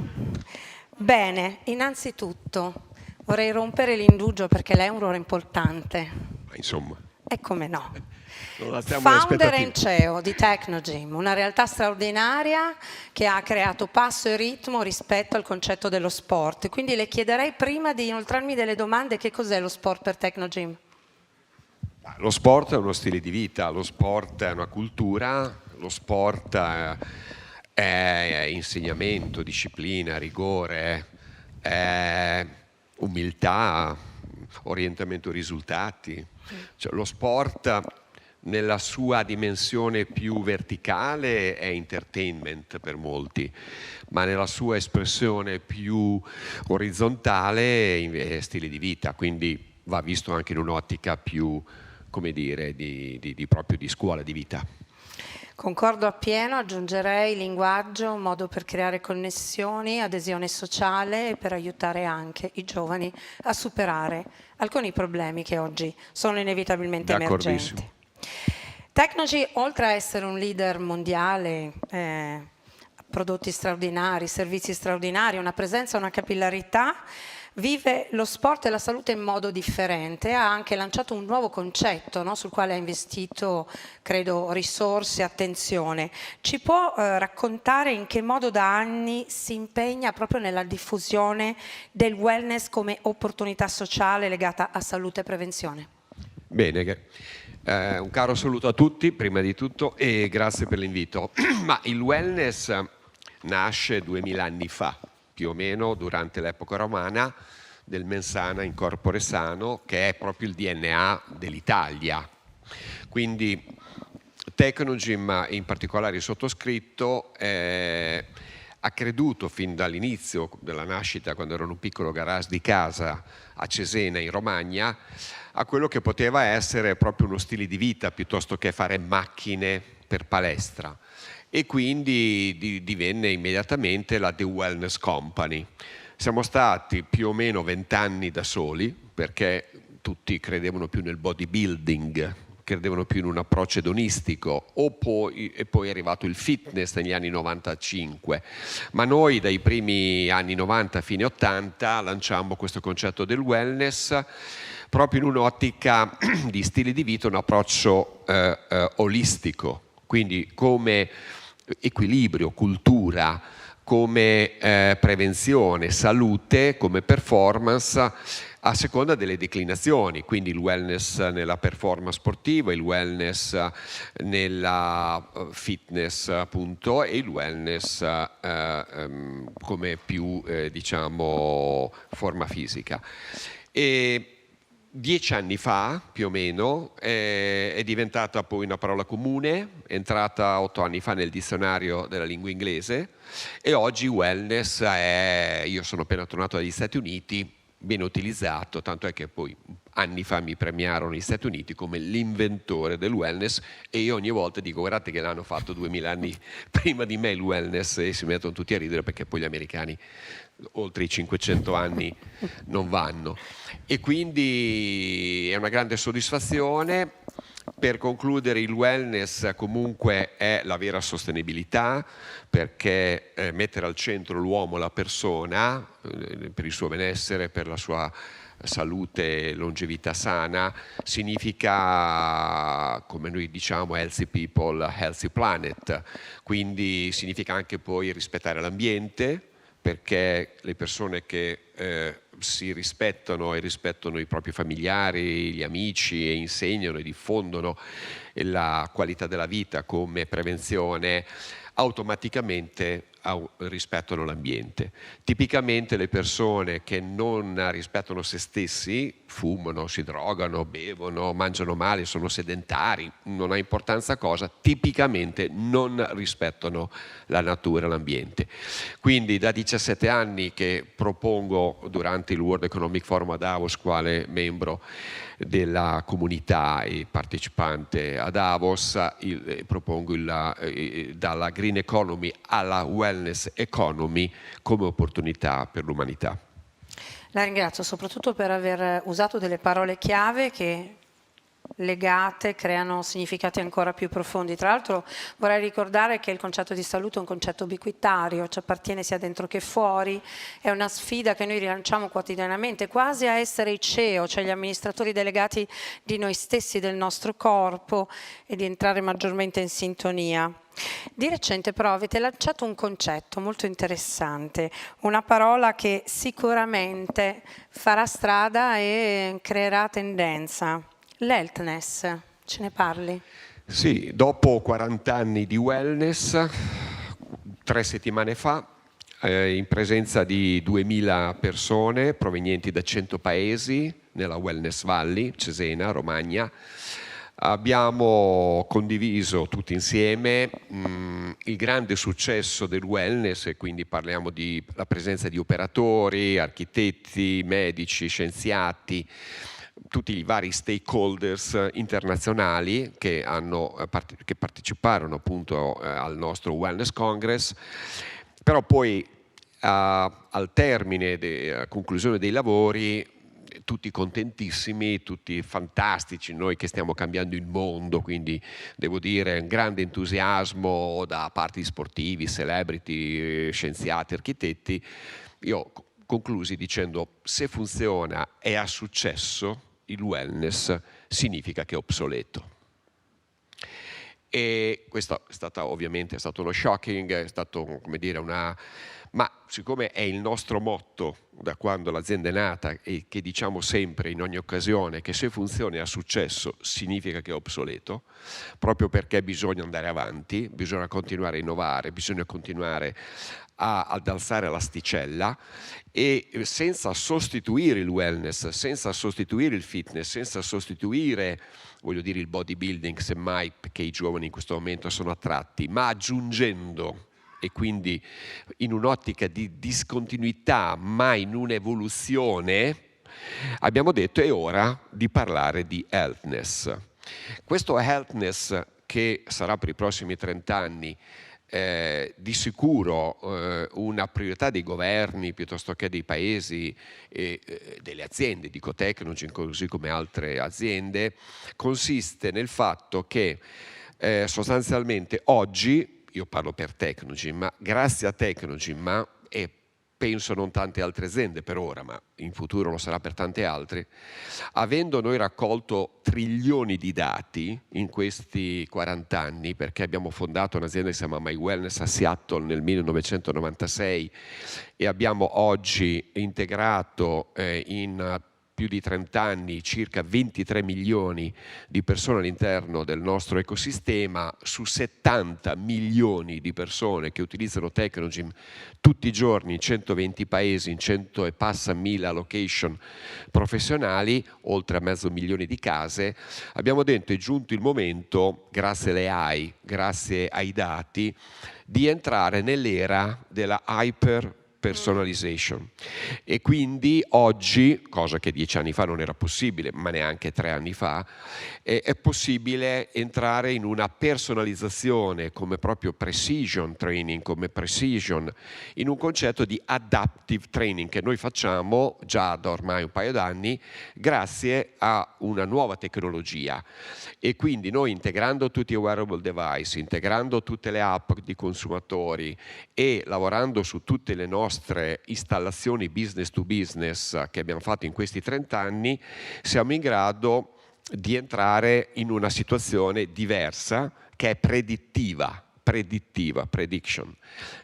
Bene, innanzitutto vorrei rompere l'indugio perché lei è un ruolo importante. Insomma. E come no? Founder and CEO di Tecnogym, una realtà straordinaria che ha creato passo e ritmo rispetto al concetto dello sport. Quindi le chiederei, prima di inoltrarmi delle domande, che cos'è lo sport per Tecnogym? Lo sport è uno stile di vita, lo sport è una cultura, lo sport è insegnamento, disciplina, rigore, è umiltà, orientamento ai risultati. Cioè, lo sport nella sua dimensione più verticale è entertainment per molti, ma nella sua espressione più orizzontale è stile di vita, quindi va visto anche in un'ottica più, come dire, proprio di scuola di vita. Concordo appieno, aggiungerei linguaggio, un modo per creare connessioni, adesione sociale e per aiutare anche i giovani a superare alcuni problemi che oggi sono inevitabilmente emergenti. Technology, oltre a essere un leader mondiale, prodotti straordinari, servizi straordinari, una presenza, una capillarità, vive lo sport e la salute in modo differente. Ha anche lanciato un nuovo concetto, no? Sul quale ha investito, credo, risorse e attenzione. Ci può raccontare in che modo da anni si impegna proprio nella diffusione del wellness come opportunità sociale legata a salute e prevenzione? Bene, un caro saluto a tutti prima di tutto e grazie per l'invito. Ma il wellness nasce 2000 anni fa, più o meno durante l'epoca romana, del mens sana in corpore sano, che è proprio il DNA dell'Italia. Quindi Technology, ma in particolare il sottoscritto, ha creduto fin dall'inizio della nascita, quando era in un piccolo garage di casa a Cesena in Romagna, a quello che poteva essere proprio uno stile di vita piuttosto che fare macchine per palestra. E quindi divenne immediatamente la The Wellness Company. Siamo stati più o meno 20 anni da soli, perché tutti credevano più nel bodybuilding, credevano più in un approccio edonistico, e poi è arrivato il fitness negli anni 95. Ma noi dai primi anni 90 fine 80 lanciamo questo concetto del wellness proprio in un'ottica di stile di vita, un approccio olistico, quindi come equilibrio, cultura, come prevenzione, salute, come performance a seconda delle declinazioni, quindi il wellness nella performance sportiva, il wellness nella fitness appunto e il wellness come più diciamo forma fisica. E 10 anni fa, più o meno, è diventata poi una parola comune, è entrata 8 anni fa nel dizionario della lingua inglese e oggi wellness è, io sono appena tornato dagli Stati Uniti, viene utilizzato, tanto è che poi anni fa mi premiarono negli Stati Uniti come l'inventore del wellness e io ogni volta dico guardate che l'hanno fatto 2000 anni prima di me il wellness e si mettono tutti a ridere perché poi gli americani oltre i 500 anni non vanno e quindi è una grande soddisfazione. Per concludere, il wellness comunque è la vera sostenibilità perché mettere al centro l'uomo, la persona, per il suo benessere, per la sua salute e longevità sana, significa, come noi diciamo, healthy people, healthy planet, quindi significa anche poi rispettare l'ambiente, perché le persone che si rispettano e rispettano i propri familiari, gli amici e insegnano e diffondono la qualità della vita come prevenzione, automaticamente rispettano l'ambiente. Tipicamente le persone che non rispettano se stessi, fumano, si drogano, bevono, mangiano male, sono sedentari, non ha importanza cosa, tipicamente non rispettano la natura, l'ambiente. Quindi da 17 anni che propongo durante il World Economic Forum a Davos, quale membro della comunità e partecipante a Davos, propongo dalla green economy alla wellness economy come opportunità per l'umanità. La ringrazio soprattutto per aver usato delle parole chiave che legate creano significati ancora più profondi. Tra l'altro vorrei ricordare che il concetto di salute è un concetto ubiquitario, ci appartiene sia dentro che fuori, è una sfida che noi rilanciamo quotidianamente, quasi a essere i CEO, cioè gli amministratori delegati di noi stessi, del nostro corpo e di entrare maggiormente in sintonia. Di recente però avete lanciato un concetto molto interessante, una parola che sicuramente farà strada e creerà tendenza. L'healthness, ce ne parli? Sì, dopo 40 anni di wellness, 3 settimane fa, in presenza di 2000 persone provenienti da 100 paesi nella Wellness Valley, Cesena, Romagna, abbiamo condiviso tutti insieme il grande successo del wellness e quindi parliamo della presenza di operatori, architetti, medici, scienziati, tutti i vari stakeholders internazionali che parteciparono appunto al nostro Wellness Congress, però poi al termine, a conclusione dei lavori, tutti contentissimi, tutti fantastici, noi che stiamo cambiando il mondo, quindi devo dire un grande entusiasmo da parte di sportivi, celebrity, scienziati, architetti. Io conclusi dicendo: se funziona e ha successo, il wellness significa che è obsoleto. E questo è stato ovviamente uno shocking, è stato, come dire, ma siccome è il nostro motto da quando l'azienda è nata e che diciamo sempre in ogni occasione che se funziona e ha successo significa che è obsoleto, proprio perché bisogna andare avanti, bisogna continuare a innovare, bisogna continuare ad alzare l'asticella, e senza sostituire il wellness, senza sostituire il fitness, senza sostituire, voglio dire, il bodybuilding, semmai perché i giovani in questo momento sono attratti, ma aggiungendo, e quindi in un'ottica di discontinuità ma in un'evoluzione, abbiamo detto è ora di parlare di healthness. Questo healthness, che sarà per i prossimi 30 anni di sicuro una priorità dei governi piuttosto che dei paesi e delle aziende, dico Technology così come altre aziende, consiste nel fatto che sostanzialmente oggi, io parlo per Technology, ma grazie a Technology, e penso non tante altre aziende per ora, ma in futuro lo sarà per tante altre, avendo noi raccolto trilioni di dati in questi 40 anni, perché abbiamo fondato un'azienda che si chiama My Wellness a Seattle nel 1996 e abbiamo oggi integrato in più di 30 anni circa 23 milioni di persone all'interno del nostro ecosistema, su 70 milioni di persone che utilizzano Technology tutti i giorni in 120 paesi, in 100 e passa mila location professionali, oltre a 500.000 di case. Abbiamo detto è giunto il momento, grazie alle AI, grazie ai dati, di entrare nell'era della hyper personalization, e quindi oggi, cosa che 10 anni fa non era possibile, ma neanche 3 anni fa, è possibile entrare in una personalizzazione come proprio precision training, come precision, in un concetto di adaptive training che noi facciamo già da ormai un paio d'anni grazie a una nuova tecnologia. E quindi noi, integrando tutti i wearable device, integrando tutte le app di consumatori e lavorando su tutte le nostre installazioni business to business che abbiamo fatto in questi 30 anni, siamo in grado di entrare in una situazione diversa che è prediction,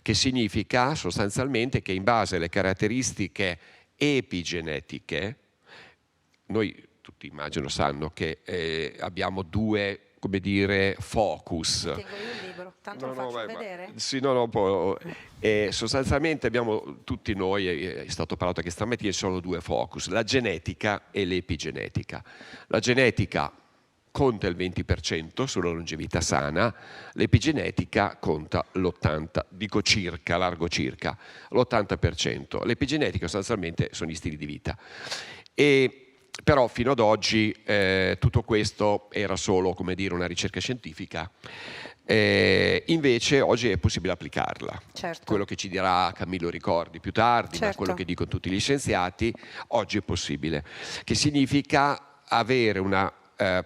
che significa sostanzialmente che in base alle caratteristiche epigenetiche, noi tutti immagino sanno che abbiamo due, come dire, focus. Tengo io il libro, tanto lo faccio vedere. Sì, sostanzialmente abbiamo tutti noi, è stato parlato questa mattina, ci sono due focus, la genetica e l'epigenetica. La genetica conta il 20% sulla longevità sana, l'epigenetica conta l'80%, dico circa, largo circa, l'80%. L'epigenetica sostanzialmente sono gli stili di vita. Però fino ad oggi tutto questo era solo, come dire, una ricerca scientifica, invece oggi è possibile applicarla. Certo. Quello che ci dirà Camillo Ricordi più tardi, Certo. ma quello che dicono tutti gli scienziati, oggi è possibile, che significa avere una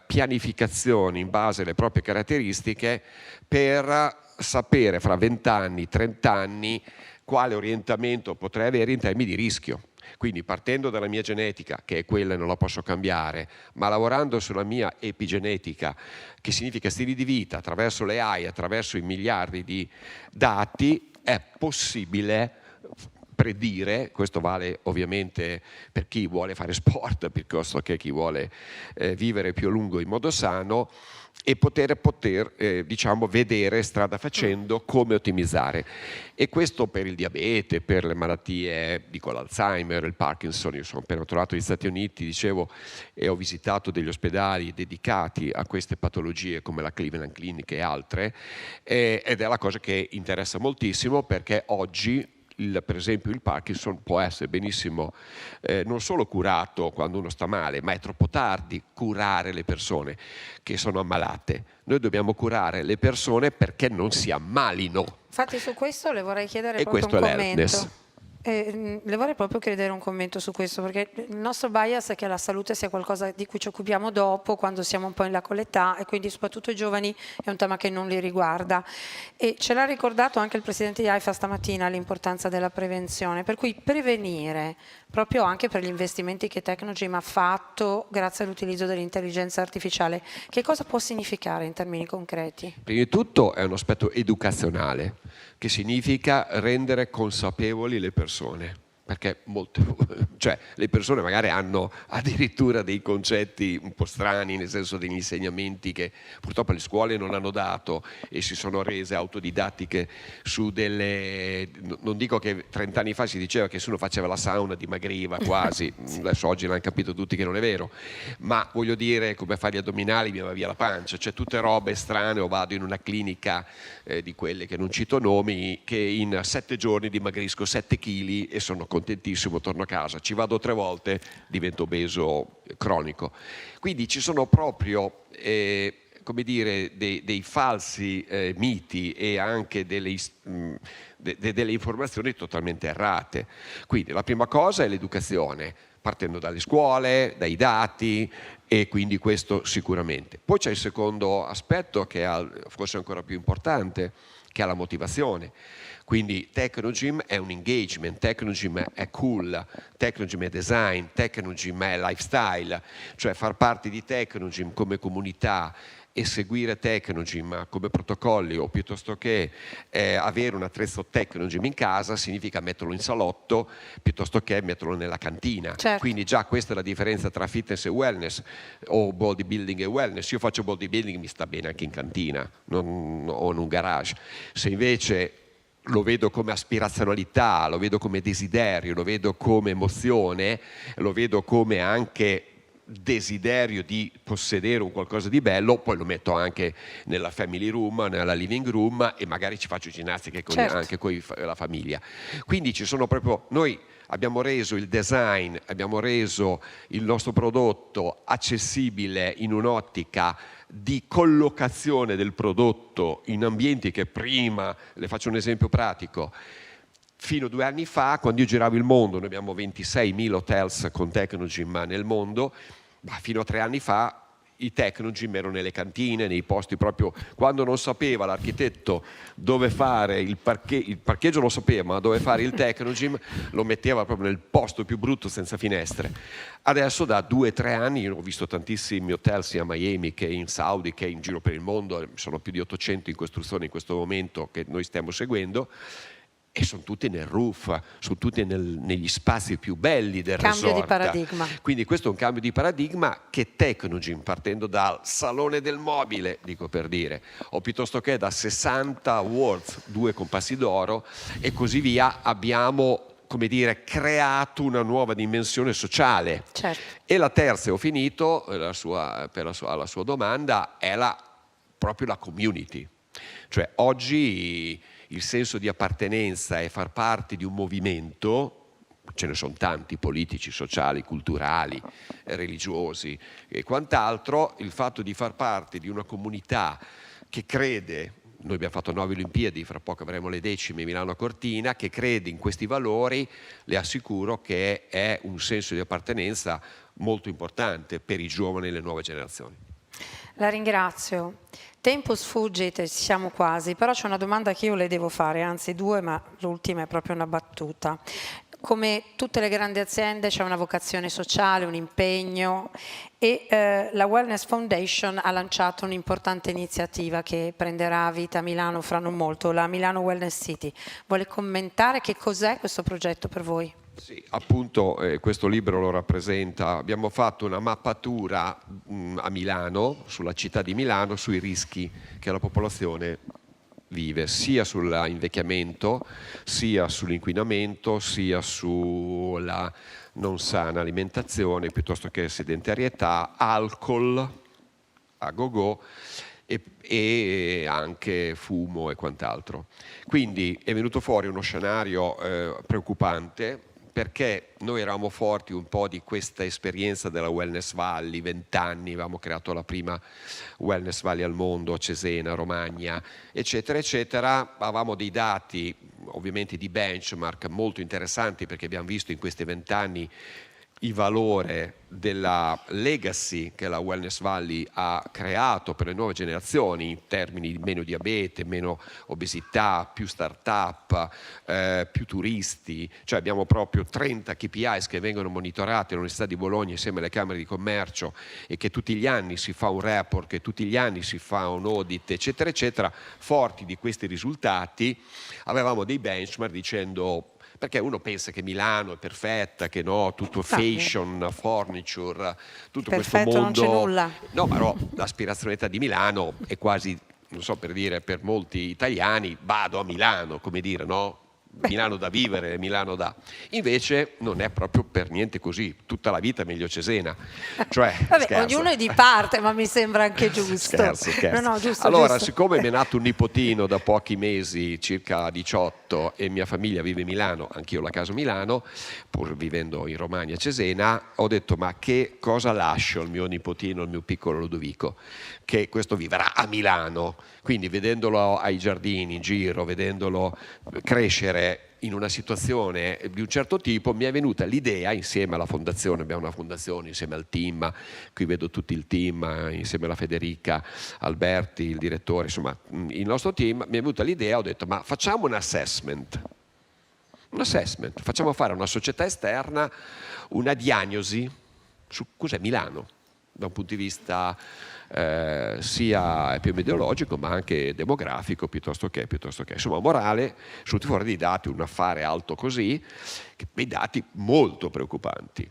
pianificazione in base alle proprie caratteristiche per sapere fra 20 anni, 30 anni quale orientamento potrei avere in termini di rischio. Quindi partendo dalla mia genetica, che è quella e non la posso cambiare, ma lavorando sulla mia epigenetica, che significa stili di vita, attraverso le AI, attraverso i miliardi di dati, è possibile predire, questo vale ovviamente per chi vuole fare sport piuttosto che chi vuole vivere più a lungo in modo sano, e poter diciamo, vedere strada facendo come ottimizzare. E questo per il diabete, per le malattie, dico l'Alzheimer, il Parkinson. Io sono appena tornato negli Stati Uniti, dicevo, e ho visitato degli ospedali dedicati a queste patologie come la Cleveland Clinic e altre, ed è la cosa che interessa moltissimo, perché oggi per esempio il Parkinson può essere benissimo non solo curato quando uno sta male, ma è troppo tardi curare le persone che sono ammalate. Noi dobbiamo curare le persone perché non si ammalino. Infatti su questo le vorrei chiedere E proprio questo un è commento. l'healthness. Le vorrei proprio chiedere un commento su questo, perché il nostro bias è che la salute sia qualcosa di cui ci occupiamo dopo, quando siamo un po' in là con l'età, e quindi soprattutto i giovani è un tema che non li riguarda. E ce l'ha ricordato anche il presidente di AIFA stamattina, l'importanza della prevenzione, per cui prevenire, proprio anche per gli investimenti che Technogym ha fatto grazie all'utilizzo dell'intelligenza artificiale, che cosa può significare in termini concreti? Prima di tutto è un aspetto educazionale, che significa rendere consapevoli le persone, perché cioè, le persone magari hanno addirittura dei concetti un po' strani, nel senso degli insegnamenti che purtroppo le scuole non hanno dato e si sono rese autodidattiche su delle... Non dico che 30 anni fa si diceva che se uno faceva la sauna dimagriva quasi, adesso oggi l'hanno capito tutti che non è vero, ma voglio dire, come fare gli addominali mi va via la pancia, cioè tutte robe strane, o vado in una clinica di quelle che non cito nomi, che in 7 giorni dimagrisco 7 kg e sono contentissimo, torno a casa, ci vado 3 volte, divento obeso cronico. Quindi ci sono proprio come dire, dei falsi miti e anche delle informazioni totalmente errate. Quindi la prima cosa è l'educazione, partendo dalle scuole, dai dati, e quindi questo sicuramente. Poi c'è il secondo aspetto, che è forse ancora più importante, che è la motivazione. Quindi Technogym è un engagement, Technogym è cool, Technogym è design, Technogym è lifestyle, cioè far parte di Technogym come comunità e seguire Technogym come protocolli, o piuttosto che avere un attrezzo Technogym in casa significa metterlo in salotto piuttosto che metterlo nella cantina. Certo. Quindi già questa è la differenza tra fitness e wellness, o bodybuilding e wellness. Io faccio bodybuilding, mi sta bene anche in cantina o in un garage. Se invece lo vedo come aspirazionalità, lo vedo come desiderio, lo vedo come emozione, lo vedo come anche desiderio di possedere un qualcosa di bello, poi lo metto anche nella family room, nella living room, e magari ci faccio ginnastiche anche con la famiglia. Quindi ci sono proprio, noi abbiamo reso il design, abbiamo reso il nostro prodotto accessibile in un'ottica di collocazione del prodotto in ambienti che prima, le faccio un esempio pratico, fino a 2 anni fa, quando io giravo il mondo, noi abbiamo 26.000 hotels con Technogym nel mondo, ma fino a 3 anni fa i Technogym erano nelle cantine, nei posti proprio, quando non sapeva l'architetto dove fare il parcheggio lo sapeva, ma dove fare il Technogym lo metteva proprio nel posto più brutto senza finestre. Adesso da 2-3 anni io ho visto tantissimi hotel sia a Miami che in Saudi che in giro per il mondo, sono più di 800 in costruzione in questo momento che noi stiamo seguendo, e sono tutti nel roof, sono tutti negli spazi più belli del resort. Cambio di paradigma. Quindi questo è un cambio di paradigma che Technogym, partendo dal salone del mobile, dico per dire, o piuttosto che da 60 awards, 2 compassi d'oro e così via, abbiamo, come dire, creato una nuova dimensione sociale. Certo. E la terza, e ho finito, alla sua domanda, è proprio la community. Cioè oggi il senso di appartenenza e far parte di un movimento, ce ne sono tanti, politici, sociali, culturali, religiosi e quant'altro, il fatto di far parte di una comunità che crede, noi abbiamo fatto 9 Olimpiadi, fra poco avremo le 10ime Milano Cortina, che crede in questi valori, le assicuro che è un senso di appartenenza molto importante per i giovani e le nuove generazioni. La ringrazio. Tempo sfuggite, siamo quasi, però c'è una domanda che io le devo fare, anzi 2, ma l'ultima è proprio una battuta. Come tutte le grandi aziende c'è una vocazione sociale, un impegno, e la Wellness Foundation ha lanciato un'importante iniziativa che prenderà vita a Milano fra non molto, la Milano Wellness City. Vuole commentare che cos'è questo progetto per voi? Sì, appunto questo libro lo rappresenta. Abbiamo fatto una mappatura a Milano, sulla città di Milano, sui rischi che la popolazione vive, sia sull'invecchiamento, sia sull'inquinamento, sia sulla non sana alimentazione, piuttosto che sedentarietà, alcol a go-go e anche fumo e quant'altro. Quindi è venuto fuori uno scenario preoccupante, perché noi eravamo forti un po' di questa esperienza della Wellness Valley, 20 anni, avevamo creato la prima Wellness Valley al mondo, a Cesena, Romagna, eccetera, eccetera. Avevamo dei dati ovviamente di benchmark molto interessanti, perché abbiamo visto in questi 20 anni il valore della legacy che la Wellness Valley ha creato per le nuove generazioni in termini di meno diabete, meno obesità, più start-up, più turisti. Cioè abbiamo proprio 30 KPIs che vengono monitorati all'Università di Bologna insieme alle Camere di Commercio, e che tutti gli anni si fa un report, che tutti gli anni si fa un audit, eccetera eccetera. Forti di questi risultati avevamo dei benchmark dicendo, perché uno pensa che Milano è perfetta, che no, tutto fashion, furniture, tutto questo mondo. Non c'è nulla. No, però l'aspirazionalità di Milano è quasi, non so, per dire, per molti italiani, vado a Milano, come dire, no? Milano da vivere, Milano da... Invece non è proprio per niente così, tutta la vita è meglio Cesena. Cioè, Vabbè, ognuno è di parte, ma mi sembra anche giusto. Scherzo. No, giusto, allora, giusto. siccome mi è nato un nipotino da pochi mesi, circa 18, e mia famiglia vive a Milano, anch'io la casa a Milano, pur vivendo in Romagna, Cesena, ho detto, ma che cosa lascio al mio nipotino, al mio piccolo Ludovico, che questo vivrà a Milano. Quindi vedendolo ai giardini in giro, vedendolo crescere in una situazione di un certo tipo, mi è venuta l'idea, insieme alla fondazione, abbiamo una fondazione insieme al team, qui vedo tutto il team, insieme alla Federica Alberti, il direttore, insomma il nostro team, mi è venuta l'idea, ho detto, ma facciamo un assessment, facciamo fare a una società esterna una diagnosi su cos'è Milano, da un punto di vista sia epidemiologico ma anche demografico, piuttosto che insomma morale, sono fuori dei dati, un affare alto così, dei dati molto preoccupanti,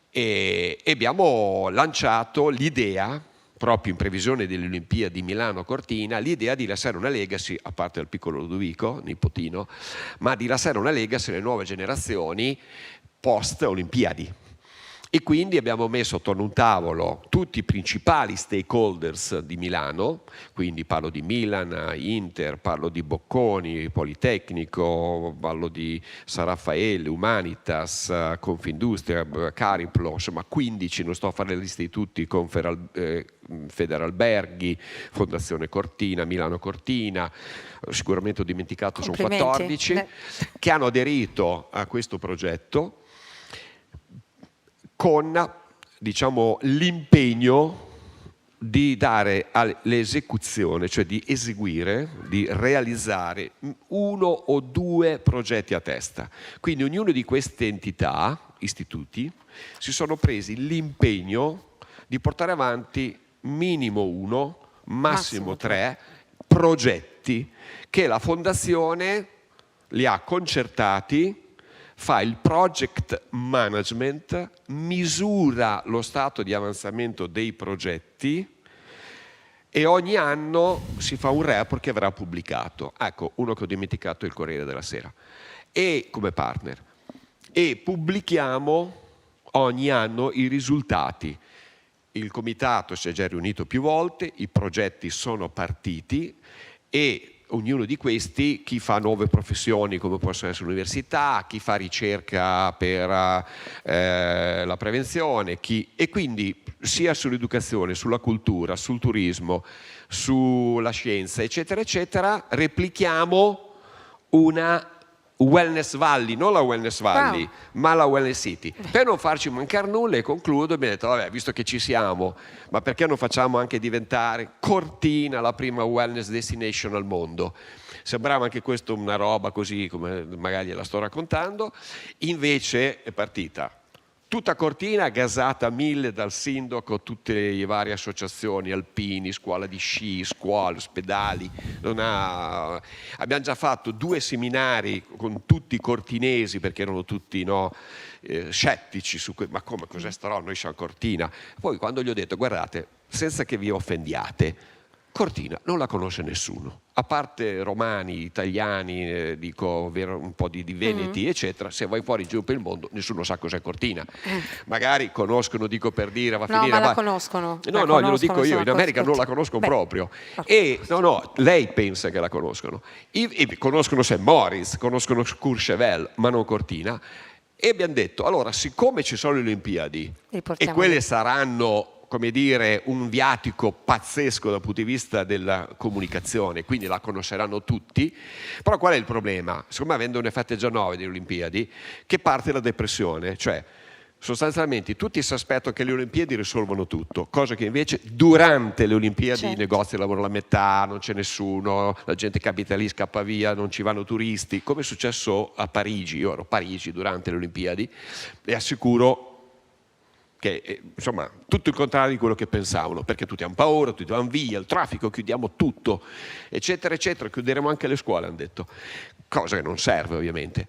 e abbiamo lanciato l'idea, proprio in previsione delle Olimpiadi di Milano-Cortina, l'idea di lasciare una legacy, a parte il piccolo Ludovico, nipotino, ma di lasciare una legacy alle nuove generazioni post Olimpiadi. E quindi abbiamo messo attorno a un tavolo tutti i principali stakeholders di Milano, quindi parlo di Milan, Inter, parlo di Bocconi, Politecnico, parlo di San Raffaele, Humanitas, Confindustria, Cariplo, insomma 15, non sto a fare la lista di tutti, Federalberghi, Fondazione Cortina, Milano Cortina, sicuramente ho dimenticato, sono 14, che hanno aderito a questo progetto con, diciamo, l'impegno di dare all'esecuzione, cioè di eseguire, di realizzare 1 o 2 progetti a testa. Quindi ognuno di queste entità, istituti, si sono presi l'impegno di portare avanti minimo 1, massimo 3 progetti che la Fondazione li ha concertati, fa il project management, misura lo stato di avanzamento dei progetti e ogni anno si fa un report che verrà pubblicato. Ecco, uno che ho dimenticato è il Corriere della Sera. E come partner. E pubblichiamo ogni anno i risultati. Il comitato si è già riunito più volte, i progetti sono partiti e ognuno di questi, chi fa nuove professioni come possono essere l'università, chi fa ricerca per la prevenzione, e quindi sia sull'educazione, sulla cultura, sul turismo, sulla scienza, eccetera, eccetera, replichiamo una Wellness Valley, non la Wellness Valley, ma la Wellness City. Per non farci mancare nulla, e concludo, abbiamo detto, vabbè, visto che ci siamo, ma perché non facciamo anche diventare Cortina la prima wellness destination al mondo? Sembrava anche questo una roba così, come magari la sto raccontando, invece è partita. Tutta Cortina gasata a 1000 dal sindaco, tutte le varie associazioni, alpini, scuola di sci, scuole, ospedali. Abbiamo già fatto 2 seminari con tutti i cortinesi, perché erano tutti scettici su ma come, cos'è sta roba, noi siamo Cortina. Poi quando gli ho detto, guardate, senza che vi offendiate, Cortina non la conosce nessuno, a parte romani, italiani, dico un po' di veneti, eccetera. Se vai fuori giù per il mondo nessuno sa cos'è Cortina. Magari conoscono, dico per dire, va a finire. No, ma la conoscono. No, glielo dico io, in America non la conoscono proprio. E lei pensa che la conoscono. E conoscono St. Moritz, conoscono Courchevel, ma non Cortina. E abbiamo detto, allora, siccome ci sono le Olimpiadi e quelle saranno come dire, un viatico pazzesco dal punto di vista della comunicazione, quindi la conosceranno tutti. Però qual è il problema? Secondo me, avendo un effetto già 9 delle Olimpiadi, che parte la depressione, cioè sostanzialmente tutti si aspettano che le Olimpiadi risolvono tutto, cosa che invece durante le Olimpiadi i negozi lavorano la metà, non c'è nessuno, la gente che abita lì scappa via, non ci vanno turisti, come è successo a Parigi. Io ero a Parigi durante le Olimpiadi e assicuro che insomma tutto il contrario di quello che pensavano, perché tutti hanno paura, tutti vanno via, il traffico, chiudiamo tutto, eccetera eccetera, chiuderemo anche le scuole, hanno detto, cosa che non serve ovviamente.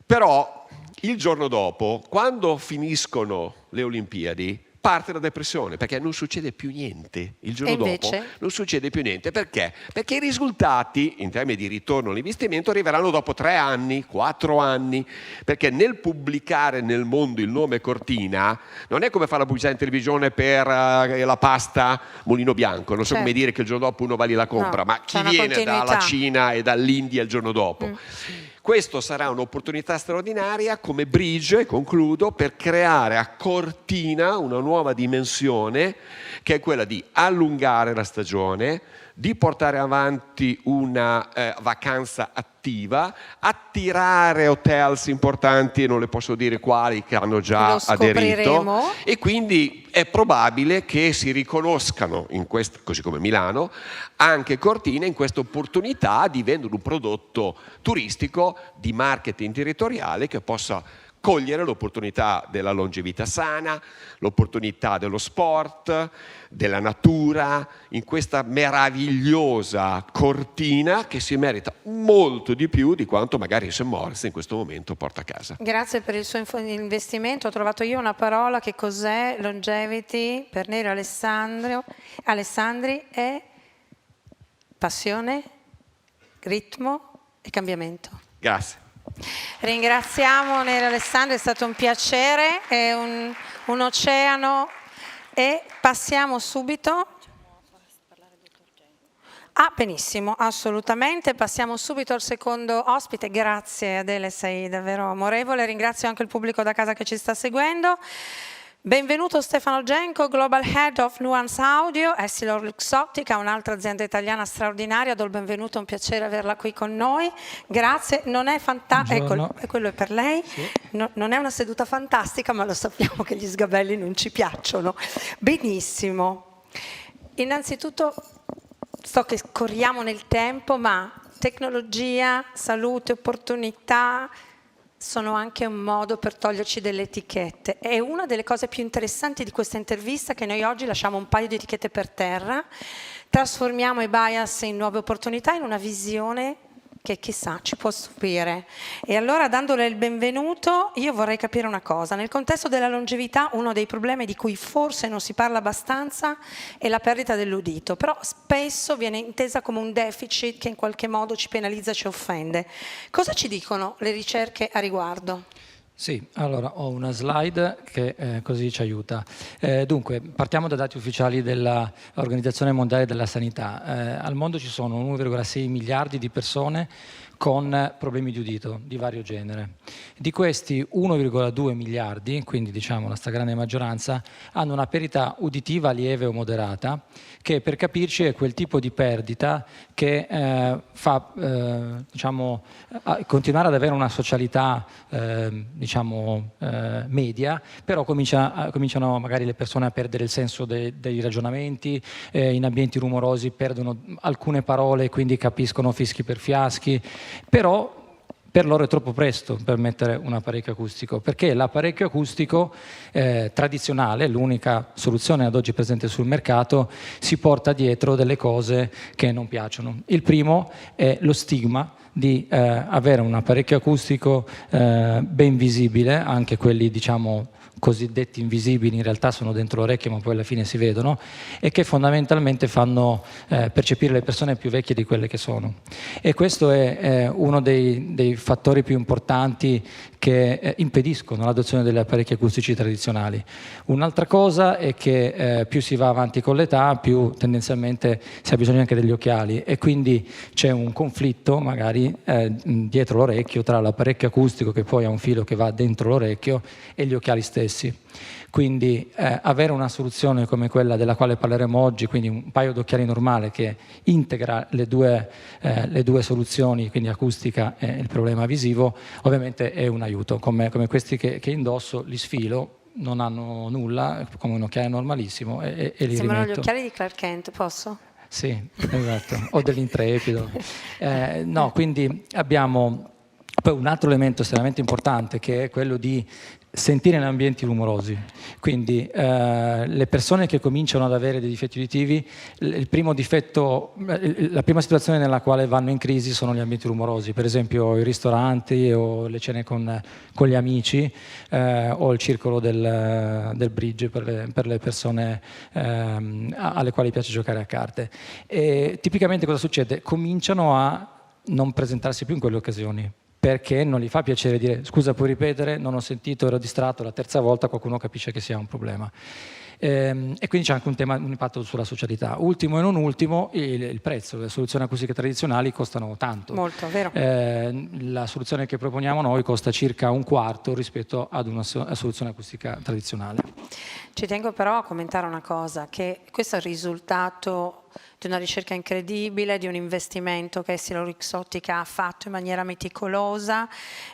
Però il giorno dopo, quando finiscono le Olimpiadi, parte la depressione, perché non succede più niente. Il giorno dopo non succede più niente. Perché? Perché i risultati, in termini di ritorno all'investimento, arriveranno dopo 3 anni, 4 anni, perché nel pubblicare nel mondo il nome Cortina non è come fare la pubblicità in televisione per la pasta Mulino Bianco, non so come dire che il giorno dopo uno va lì e la compra, ma chi viene dalla Cina e dall'India il giorno dopo. Questo sarà un'opportunità straordinaria come bridge, e concludo, per creare a Cortina una nuova dimensione che è quella di allungare la stagione, di portare avanti una vacanza attiva, attirare hotels importanti, e non le posso dire quali, che hanno già aderito, e quindi è probabile che si riconoscano, in questo, così come Milano, anche Cortina in questa opportunità di vendere un prodotto turistico di marketing territoriale che possa cogliere l'opportunità della longevità sana, l'opportunità dello sport, della natura, in questa meravigliosa Cortina che si merita molto di più di quanto magari St. Moritz in questo momento porta a casa. Grazie per il suo investimento. Ho trovato io una parola che cos'è longevity per Nero Alessandri è passione, ritmo e cambiamento. Grazie. Ringraziamo Nero Alessandri, è stato un piacere, è un oceano, e passiamo subito. Benissimo, assolutamente. Passiamo subito al secondo ospite. Grazie Adele, sei davvero amorevole. Ringrazio anche il pubblico da casa che ci sta seguendo. Benvenuto Stefano Genco, Global Head of Nuance Audio, Cellular Luxottica, un'altra azienda italiana straordinaria. Do il benvenuto, è un piacere averla qui con noi. Grazie, non è fantastico, quello è per lei. Sì. Non è una seduta fantastica, ma lo sappiamo che gli sgabelli non ci piacciono. Benissimo. Innanzitutto, so che corriamo nel tempo, ma tecnologia, salute, opportunità sono anche un modo per toglierci delle etichette. È una delle cose più interessanti di questa intervista che noi oggi lasciamo un paio di etichette per terra, trasformiamo i bias in nuove opportunità, in una visione che chissà ci può stupire. E allora, dandole il benvenuto, io vorrei capire una cosa. Nel contesto della longevità, uno dei problemi di cui forse non si parla abbastanza è la perdita dell'udito, però spesso viene intesa come un deficit che in qualche modo ci penalizza e ci offende. Cosa ci dicono le ricerche a riguardo? Sì, allora ho una slide che così ci aiuta. Dunque, partiamo dai dati ufficiali dell'Organizzazione Mondiale della Sanità. Al mondo ci sono 1,6 miliardi di persone con problemi di udito di vario genere. Di questi 1,2 miliardi, quindi diciamo la stragrande maggioranza, hanno una perdita uditiva lieve o moderata, che per capirci è quel tipo di perdita che fa continuare ad avere una socialità media, però cominciano magari le persone a perdere il senso dei ragionamenti, in ambienti rumorosi perdono alcune parole, quindi capiscono fischi per fiaschi, però per loro è troppo presto per mettere un apparecchio acustico, perché l'apparecchio acustico tradizionale, l'unica soluzione ad oggi presente sul mercato, si porta dietro delle cose che non piacciono. Il primo è lo stigma di avere un apparecchio acustico ben visibile, anche quelli diciamo cosiddetti invisibili in realtà sono dentro l'orecchio ma poi alla fine si vedono, e che fondamentalmente fanno percepire le persone più vecchie di quelle che sono. E questo è uno dei fattori più importanti che impediscono l'adozione degli apparecchi acustici tradizionali. Un'altra cosa è che più si va avanti con l'età, più tendenzialmente si ha bisogno anche degli occhiali, e quindi c'è un conflitto magari dietro l'orecchio tra l'apparecchio acustico, che poi ha un filo che va dentro l'orecchio, e gli occhiali stessi. Quindi avere una soluzione come quella della quale parleremo oggi, quindi un paio d'occhiali normale che integra le due soluzioni, quindi acustica e il problema visivo, ovviamente è un aiuto. Come questi che indosso, li sfilo, non hanno nulla, come un occhiale normalissimo, e li Sembrano rimetto. gli occhiali di Clark Kent, posso? Sì, esatto, o dell'intrepido. No, quindi abbiamo poi un altro elemento estremamente importante, che è quello di sentire in ambienti rumorosi. Quindi le persone che cominciano ad avere dei difetti uditivi, il primo difetto, la prima situazione nella quale vanno in crisi sono gli ambienti rumorosi, per esempio i ristoranti o le cene con gli amici, o il circolo del bridge per le persone alle quali piace giocare a carte. E tipicamente cosa succede? Cominciano a non presentarsi più in quelle occasioni, perché non gli fa piacere dire scusa, puoi ripetere, non ho sentito, ero distratto, la terza volta qualcuno capisce che sia un problema. E quindi c'è anche un impatto sulla socialità. Ultimo e non ultimo, il prezzo. Le soluzioni acustiche tradizionali costano tanto. Molto, vero. La soluzione che proponiamo noi costa circa un quarto rispetto ad una soluzione acustica tradizionale. Ci tengo però a commentare una cosa, che questo è il risultato di una ricerca incredibile, di un investimento che Cellular ha fatto in maniera meticolosa,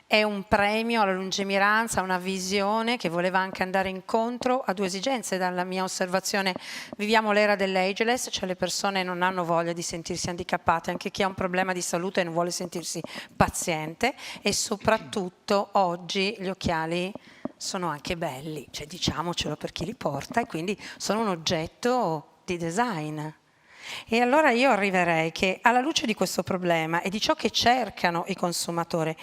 è un premio alla lungimiranza, a una visione che voleva anche andare incontro a due esigenze. Dalla mia osservazione, viviamo l'era dell'ageless, cioè le persone non hanno voglia di sentirsi handicappate, anche chi ha un problema di salute non vuole sentirsi paziente, e soprattutto oggi gli occhiali sono anche belli, cioè diciamocelo per chi li porta, e quindi sono un oggetto di design. E allora io arriverei che, alla luce di questo problema e di ciò che cercano i consumatori,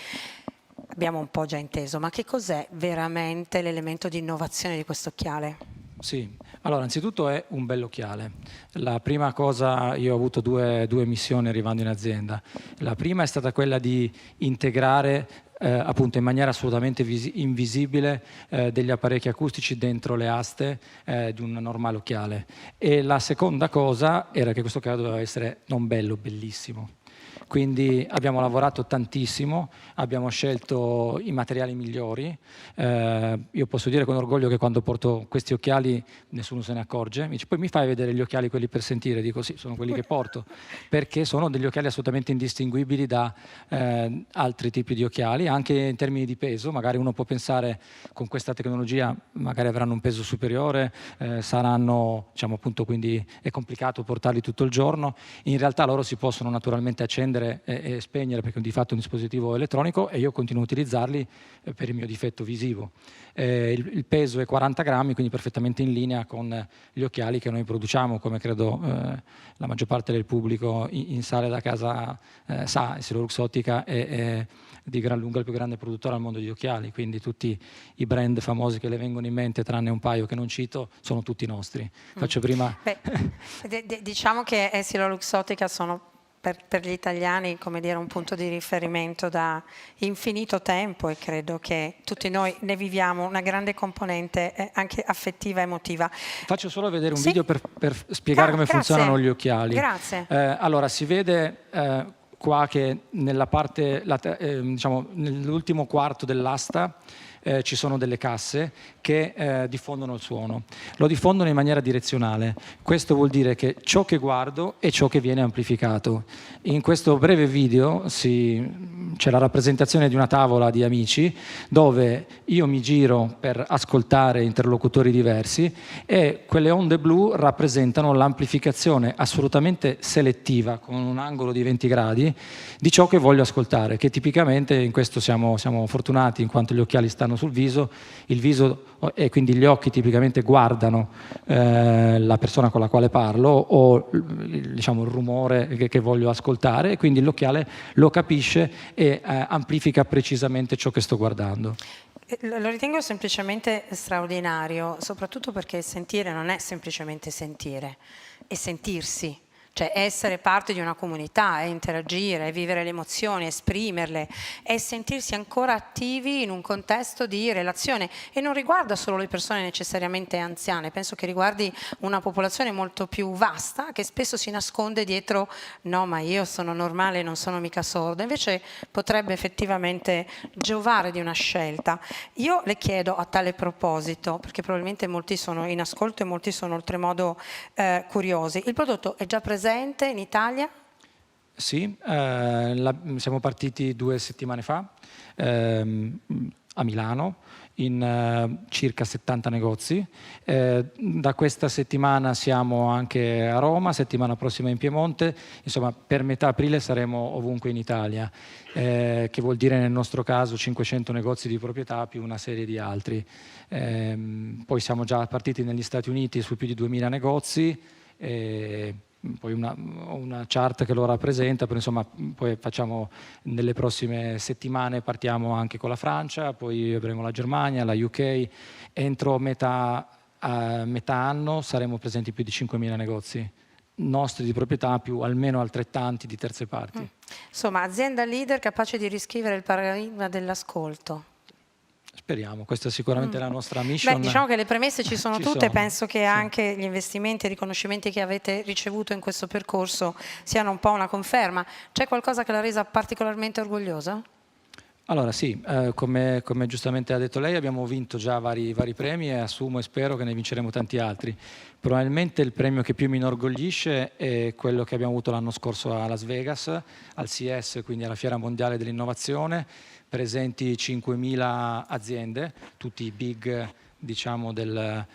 abbiamo un po' già inteso, ma che cos'è veramente l'elemento di innovazione di questo occhiale? Sì, allora innanzitutto è un bell'occhiale. La prima cosa, io ho avuto due missioni arrivando in azienda. La prima è stata quella di integrare appunto in maniera assolutamente invisibile degli apparecchi acustici dentro le aste di un normale occhiale, e la seconda cosa era che questo occhiale doveva essere non bello, bellissimo. Quindi abbiamo lavorato tantissimo, abbiamo scelto i materiali migliori. Io posso dire con orgoglio che quando porto questi occhiali nessuno se ne accorge. Mi dice, poi mi fai vedere gli occhiali quelli per sentire? Dico sì, sono quelli che porto, perché sono degli occhiali assolutamente indistinguibili da altri tipi di occhiali, anche in termini di peso. Magari uno può pensare, con questa tecnologia magari avranno un peso superiore, saranno, diciamo appunto, quindi è complicato portarli tutto il giorno. In realtà loro si possono naturalmente accendere e spegnere, perché di fatto è un dispositivo elettronico, e io continuo a utilizzarli per il mio difetto visivo. Il peso è 40 grammi, quindi perfettamente in linea con gli occhiali che noi produciamo, come credo la maggior parte del pubblico in sale da casa sa. Cellular è di gran lunga il più grande produttore al mondo di occhiali, quindi tutti i brand famosi che le vengono in mente, tranne un paio che non cito, sono tutti nostri. Faccio prima... Diciamo che Cellular sono per gli italiani, come dire, un punto di riferimento da infinito tempo, e credo che tutti noi ne viviamo una grande componente anche affettiva e emotiva. Faccio solo vedere un video per spiegare come funzionano gli occhiali. Grazie. Allora, si vede qua che nella parte, diciamo, nell'ultimo quarto dell'asta ci sono delle casse che diffondono il suono. Lo diffondono in maniera direzionale. Questo vuol dire che ciò che guardo è ciò che viene amplificato. In questo breve video c'è la rappresentazione di una tavola di amici dove io mi giro per ascoltare interlocutori diversi, e quelle onde blu rappresentano l'amplificazione assolutamente selettiva, con un angolo di 20 gradi, di ciò che voglio ascoltare, che tipicamente, in questo siamo fortunati in quanto gli occhiali stanno sul viso, il viso e quindi gli occhi tipicamente guardano la persona con la quale parlo, o diciamo il rumore che voglio ascoltare, e quindi l'occhiale lo capisce e amplifica precisamente ciò che sto guardando. Lo ritengo semplicemente straordinario, soprattutto perché sentire non è semplicemente sentire, è sentirsi. Cioè essere parte di una comunità, è interagire, è vivere le emozioni, esprimerle, è sentirsi ancora attivi in un contesto di relazione, e non riguarda solo le persone necessariamente anziane, penso che riguardi una popolazione molto più vasta che spesso si nasconde dietro no, ma io sono normale, non sono mica sorda, invece potrebbe effettivamente giovare di una scelta. Io le chiedo a tale proposito, perché probabilmente molti sono in ascolto e molti sono oltremodo curiosi, il prodotto è già presente in Italia? Sì, siamo partiti 2 settimane fa a Milano in circa 70 negozi. Da questa settimana siamo anche a Roma, settimana prossima in Piemonte, insomma per metà aprile saremo ovunque in Italia, che vuol dire nel nostro caso 500 negozi di proprietà più una serie di altri. Poi siamo già partiti negli Stati Uniti su più di 2000 negozi, poi una chart che lo rappresenta, però insomma poi facciamo nelle prossime settimane, partiamo anche con la Francia, poi avremo la Germania, la UK, entro metà anno saremo presenti in più di 5.000 negozi nostri di proprietà più almeno altrettanti di terze parti. Insomma, azienda leader capace di riscrivere il paradigma dell'ascolto. Speriamo, questa è sicuramente la nostra mission. Beh, diciamo che le premesse ci sono tutte, sono. penso che anche gli investimenti e i riconoscimenti che avete ricevuto in questo percorso siano un po' una conferma. C'è qualcosa che l'ha resa particolarmente orgogliosa? Allora sì, come giustamente ha detto lei, abbiamo vinto già vari premi e assumo e spero che ne vinceremo tanti altri. Probabilmente il premio che più mi inorgoglisce è quello che abbiamo avuto l'anno scorso a Las Vegas, al CES, quindi alla Fiera Mondiale dell'Innovazione, presenti 5.000 aziende, tutti i big diciamo del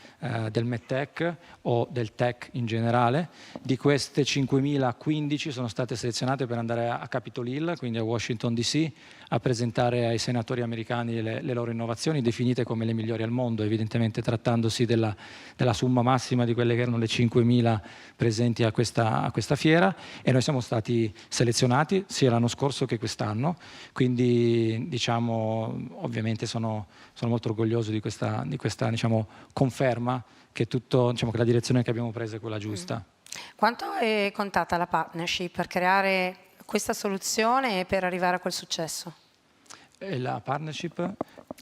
medtech o del tech in generale. Di queste 5.000, 15 sono state selezionate per andare a Capitol Hill, quindi a Washington DC, a presentare ai senatori americani le loro innovazioni, definite come le migliori al mondo, evidentemente trattandosi della somma massima di quelle che erano le 5.000 presenti a questa fiera, e noi siamo stati selezionati sia l'anno scorso che quest'anno, quindi diciamo ovviamente sono molto orgoglioso di questa diciamo, conferma che che la direzione che abbiamo preso è quella giusta. Quanto è contata la partnership per creare questa soluzione e per arrivare a quel successo? E la partnership?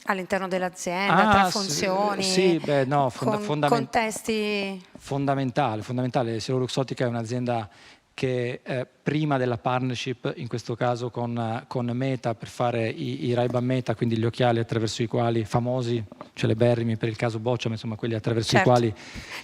All'interno dell'azienda, tra funzioni, sì, beh, no, contesti... Fondamentale. Cellular Luxottica è un'azienda che prima della partnership, in questo caso con Meta, per fare i Ray-Ban Meta, quindi gli occhiali attraverso i quali, famosi, celeberrimi per il caso Boccia, ma insomma quelli attraverso i quali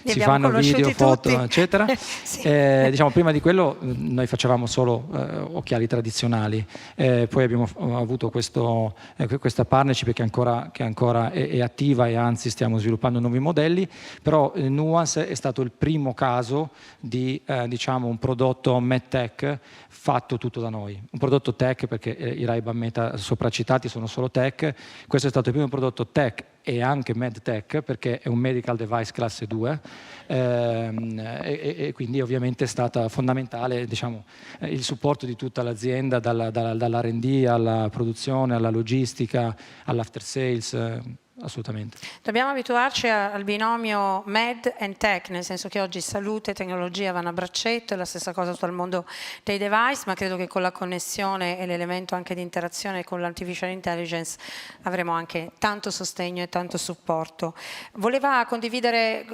si fanno video, foto, eccetera. Sì. Diciamo, prima di quello noi facevamo solo occhiali tradizionali, poi abbiamo avuto questa partnership che ancora è attiva, e anzi stiamo sviluppando nuovi modelli, però Nuance è stato il primo caso di diciamo un prodotto MedTech fatto tutto da noi, un prodotto tech, perché i Ray-Ban Meta sopracitati sono solo tech. Questo è stato il primo prodotto tech e anche medtech, perché è un medical device classe 2, e quindi ovviamente è stata fondamentale, diciamo, il supporto di tutta l'azienda, dall'R&D alla produzione, alla logistica, all'after sales. Assolutamente. Dobbiamo abituarci al binomio med and tech, nel senso che oggi salute e tecnologia vanno a braccetto, è la stessa cosa tutto il mondo dei device, ma credo che con la connessione e l'elemento anche di interazione con l'artificial intelligence avremo anche tanto sostegno e tanto supporto. Voleva condividere?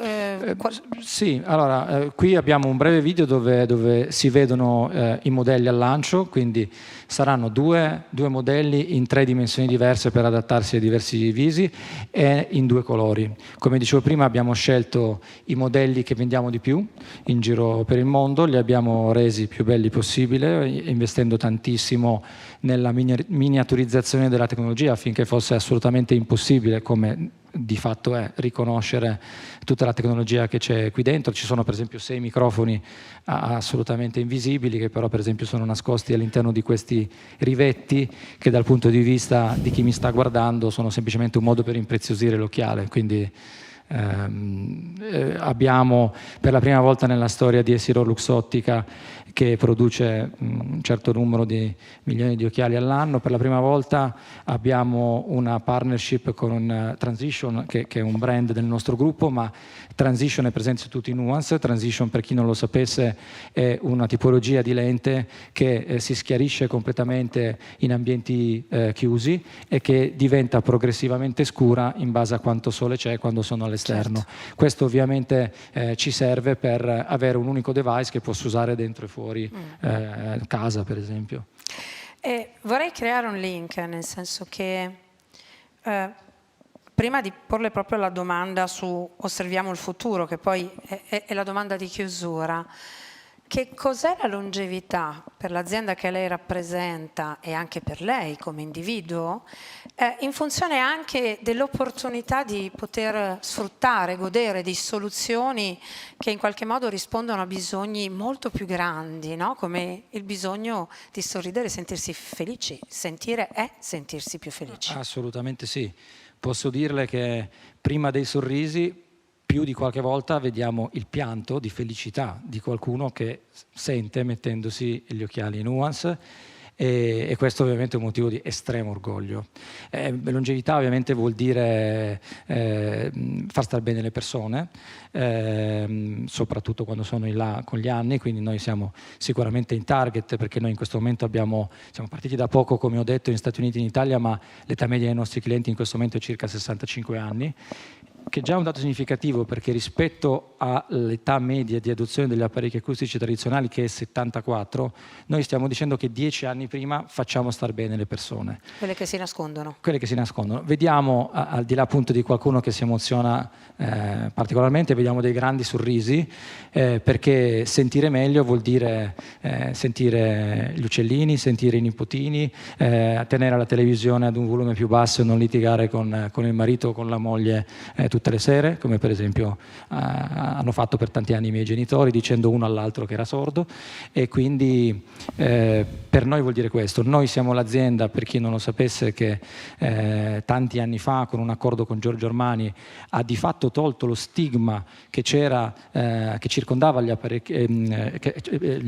Sì, allora qui abbiamo un breve video dove si vedono i modelli al lancio, quindi saranno due modelli in 3 dimensioni diverse per adattarsi ai diversi visi e in 2 colori. Come dicevo prima, abbiamo scelto i modelli che vendiamo di più in giro per il mondo, li abbiamo resi più belli possibile, investendo tantissimo nella miniaturizzazione della tecnologia, affinché fosse assolutamente impossibile, come di fatto è, riconoscere tutta la tecnologia che c'è qui dentro. Ci sono per esempio 6 microfoni assolutamente invisibili, che però per esempio sono nascosti all'interno di questi rivetti, che dal punto di vista di chi mi sta guardando sono semplicemente un modo per impreziosire l'occhiale, quindi Abbiamo per la prima volta nella storia di Essilor Ottica, che produce un certo numero di milioni di occhiali all'anno, per la prima volta abbiamo una partnership con Transition, che è un brand del nostro gruppo, ma Transition è presente su tutti i Nuance. Transition, per chi non lo sapesse, è una tipologia di lente che si schiarisce completamente in ambienti chiusi e che diventa progressivamente scura in base a quanto sole c'è quando sono all'esterno. Certo. Questo ovviamente ci serve per avere un unico device che posso usare dentro e fuori casa, per esempio. Vorrei creare un link, nel senso che prima di porle proprio la domanda su osserviamo il futuro, che poi è la domanda di chiusura, che cos'è la longevità per l'azienda che lei rappresenta e anche per lei come individuo, in funzione anche dell'opportunità di poter sfruttare, godere di soluzioni che in qualche modo rispondono a bisogni molto più grandi, no? Come il bisogno di sorridere e sentirsi felici. Sentire è sentirsi più felici. Assolutamente sì. Posso dirle che prima dei sorrisi, più di qualche volta vediamo il pianto di felicità di qualcuno che sente mettendosi gli occhiali Nuance, e questo ovviamente è un motivo di estremo orgoglio. Longevità ovviamente vuol dire far stare bene le persone, soprattutto quando sono in là con gli anni, quindi noi siamo sicuramente in target, perché noi in questo momento siamo partiti da poco, come ho detto, negli Stati Uniti e in Italia, ma l'età media dei nostri clienti in questo momento è circa 65 anni, che già è un dato significativo, perché rispetto all'età media di adozione degli apparecchi acustici tradizionali, che è 74, noi stiamo dicendo che 10 anni prima facciamo star bene le persone. Quelle che si nascondono. Quelle che si nascondono. Vediamo, al di là appunto di qualcuno che si emoziona particolarmente, vediamo dei grandi sorrisi, perché sentire meglio vuol dire sentire gli uccellini, sentire i nipotini, tenere la televisione ad un volume più basso e non litigare con il marito o con la moglie tutte le sere, come per esempio hanno fatto per tanti anni i miei genitori, dicendo uno all'altro che era sordo. E quindi per noi vuol dire questo. Noi siamo l'azienda, per chi non lo sapesse, che tanti anni fa, con un accordo con Giorgio Armani, ha di fatto tolto lo stigma che c'era, che circondava gli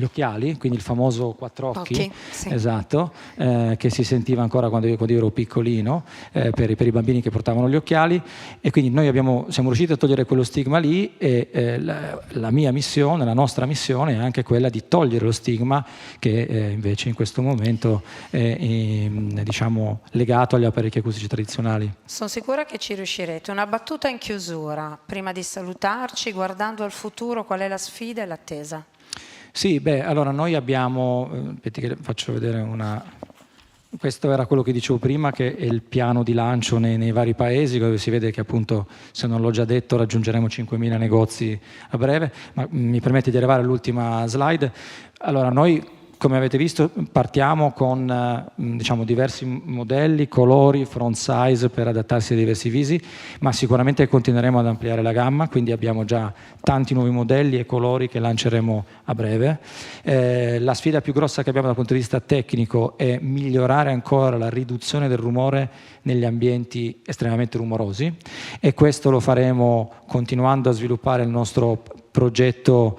occhiali, quindi il famoso quattro occhi, sì. Esatto, che si sentiva ancora quando io ero piccolino, per i bambini che portavano gli occhiali. E quindi noi siamo riusciti a togliere quello stigma lì, e la mia missione, la nostra missione è anche quella di togliere lo stigma che invece in questo momento è diciamo legato agli apparecchi acustici tradizionali. Sono sicura che ci riuscirete. Una battuta in chiusura, prima di salutarci, guardando al futuro, qual è la sfida e l'attesa? Sì, allora noi abbiamo, aspetti che faccio vedere questo era quello che dicevo prima, che è il piano di lancio nei vari paesi, dove si vede che appunto, se non l'ho già detto, raggiungeremo 5.000 negozi a breve. Ma mi permette di arrivare all'ultima slide. Allora, noi, come avete visto, partiamo con diciamo, diversi modelli, colori, front size per adattarsi ai diversi visi, ma sicuramente continueremo ad ampliare la gamma, quindi abbiamo già tanti nuovi modelli e colori che lanceremo a breve. La sfida più grossa che abbiamo dal punto di vista tecnico è migliorare ancora la riduzione del rumore negli ambienti estremamente rumorosi, e questo lo faremo continuando a sviluppare il nostro progetto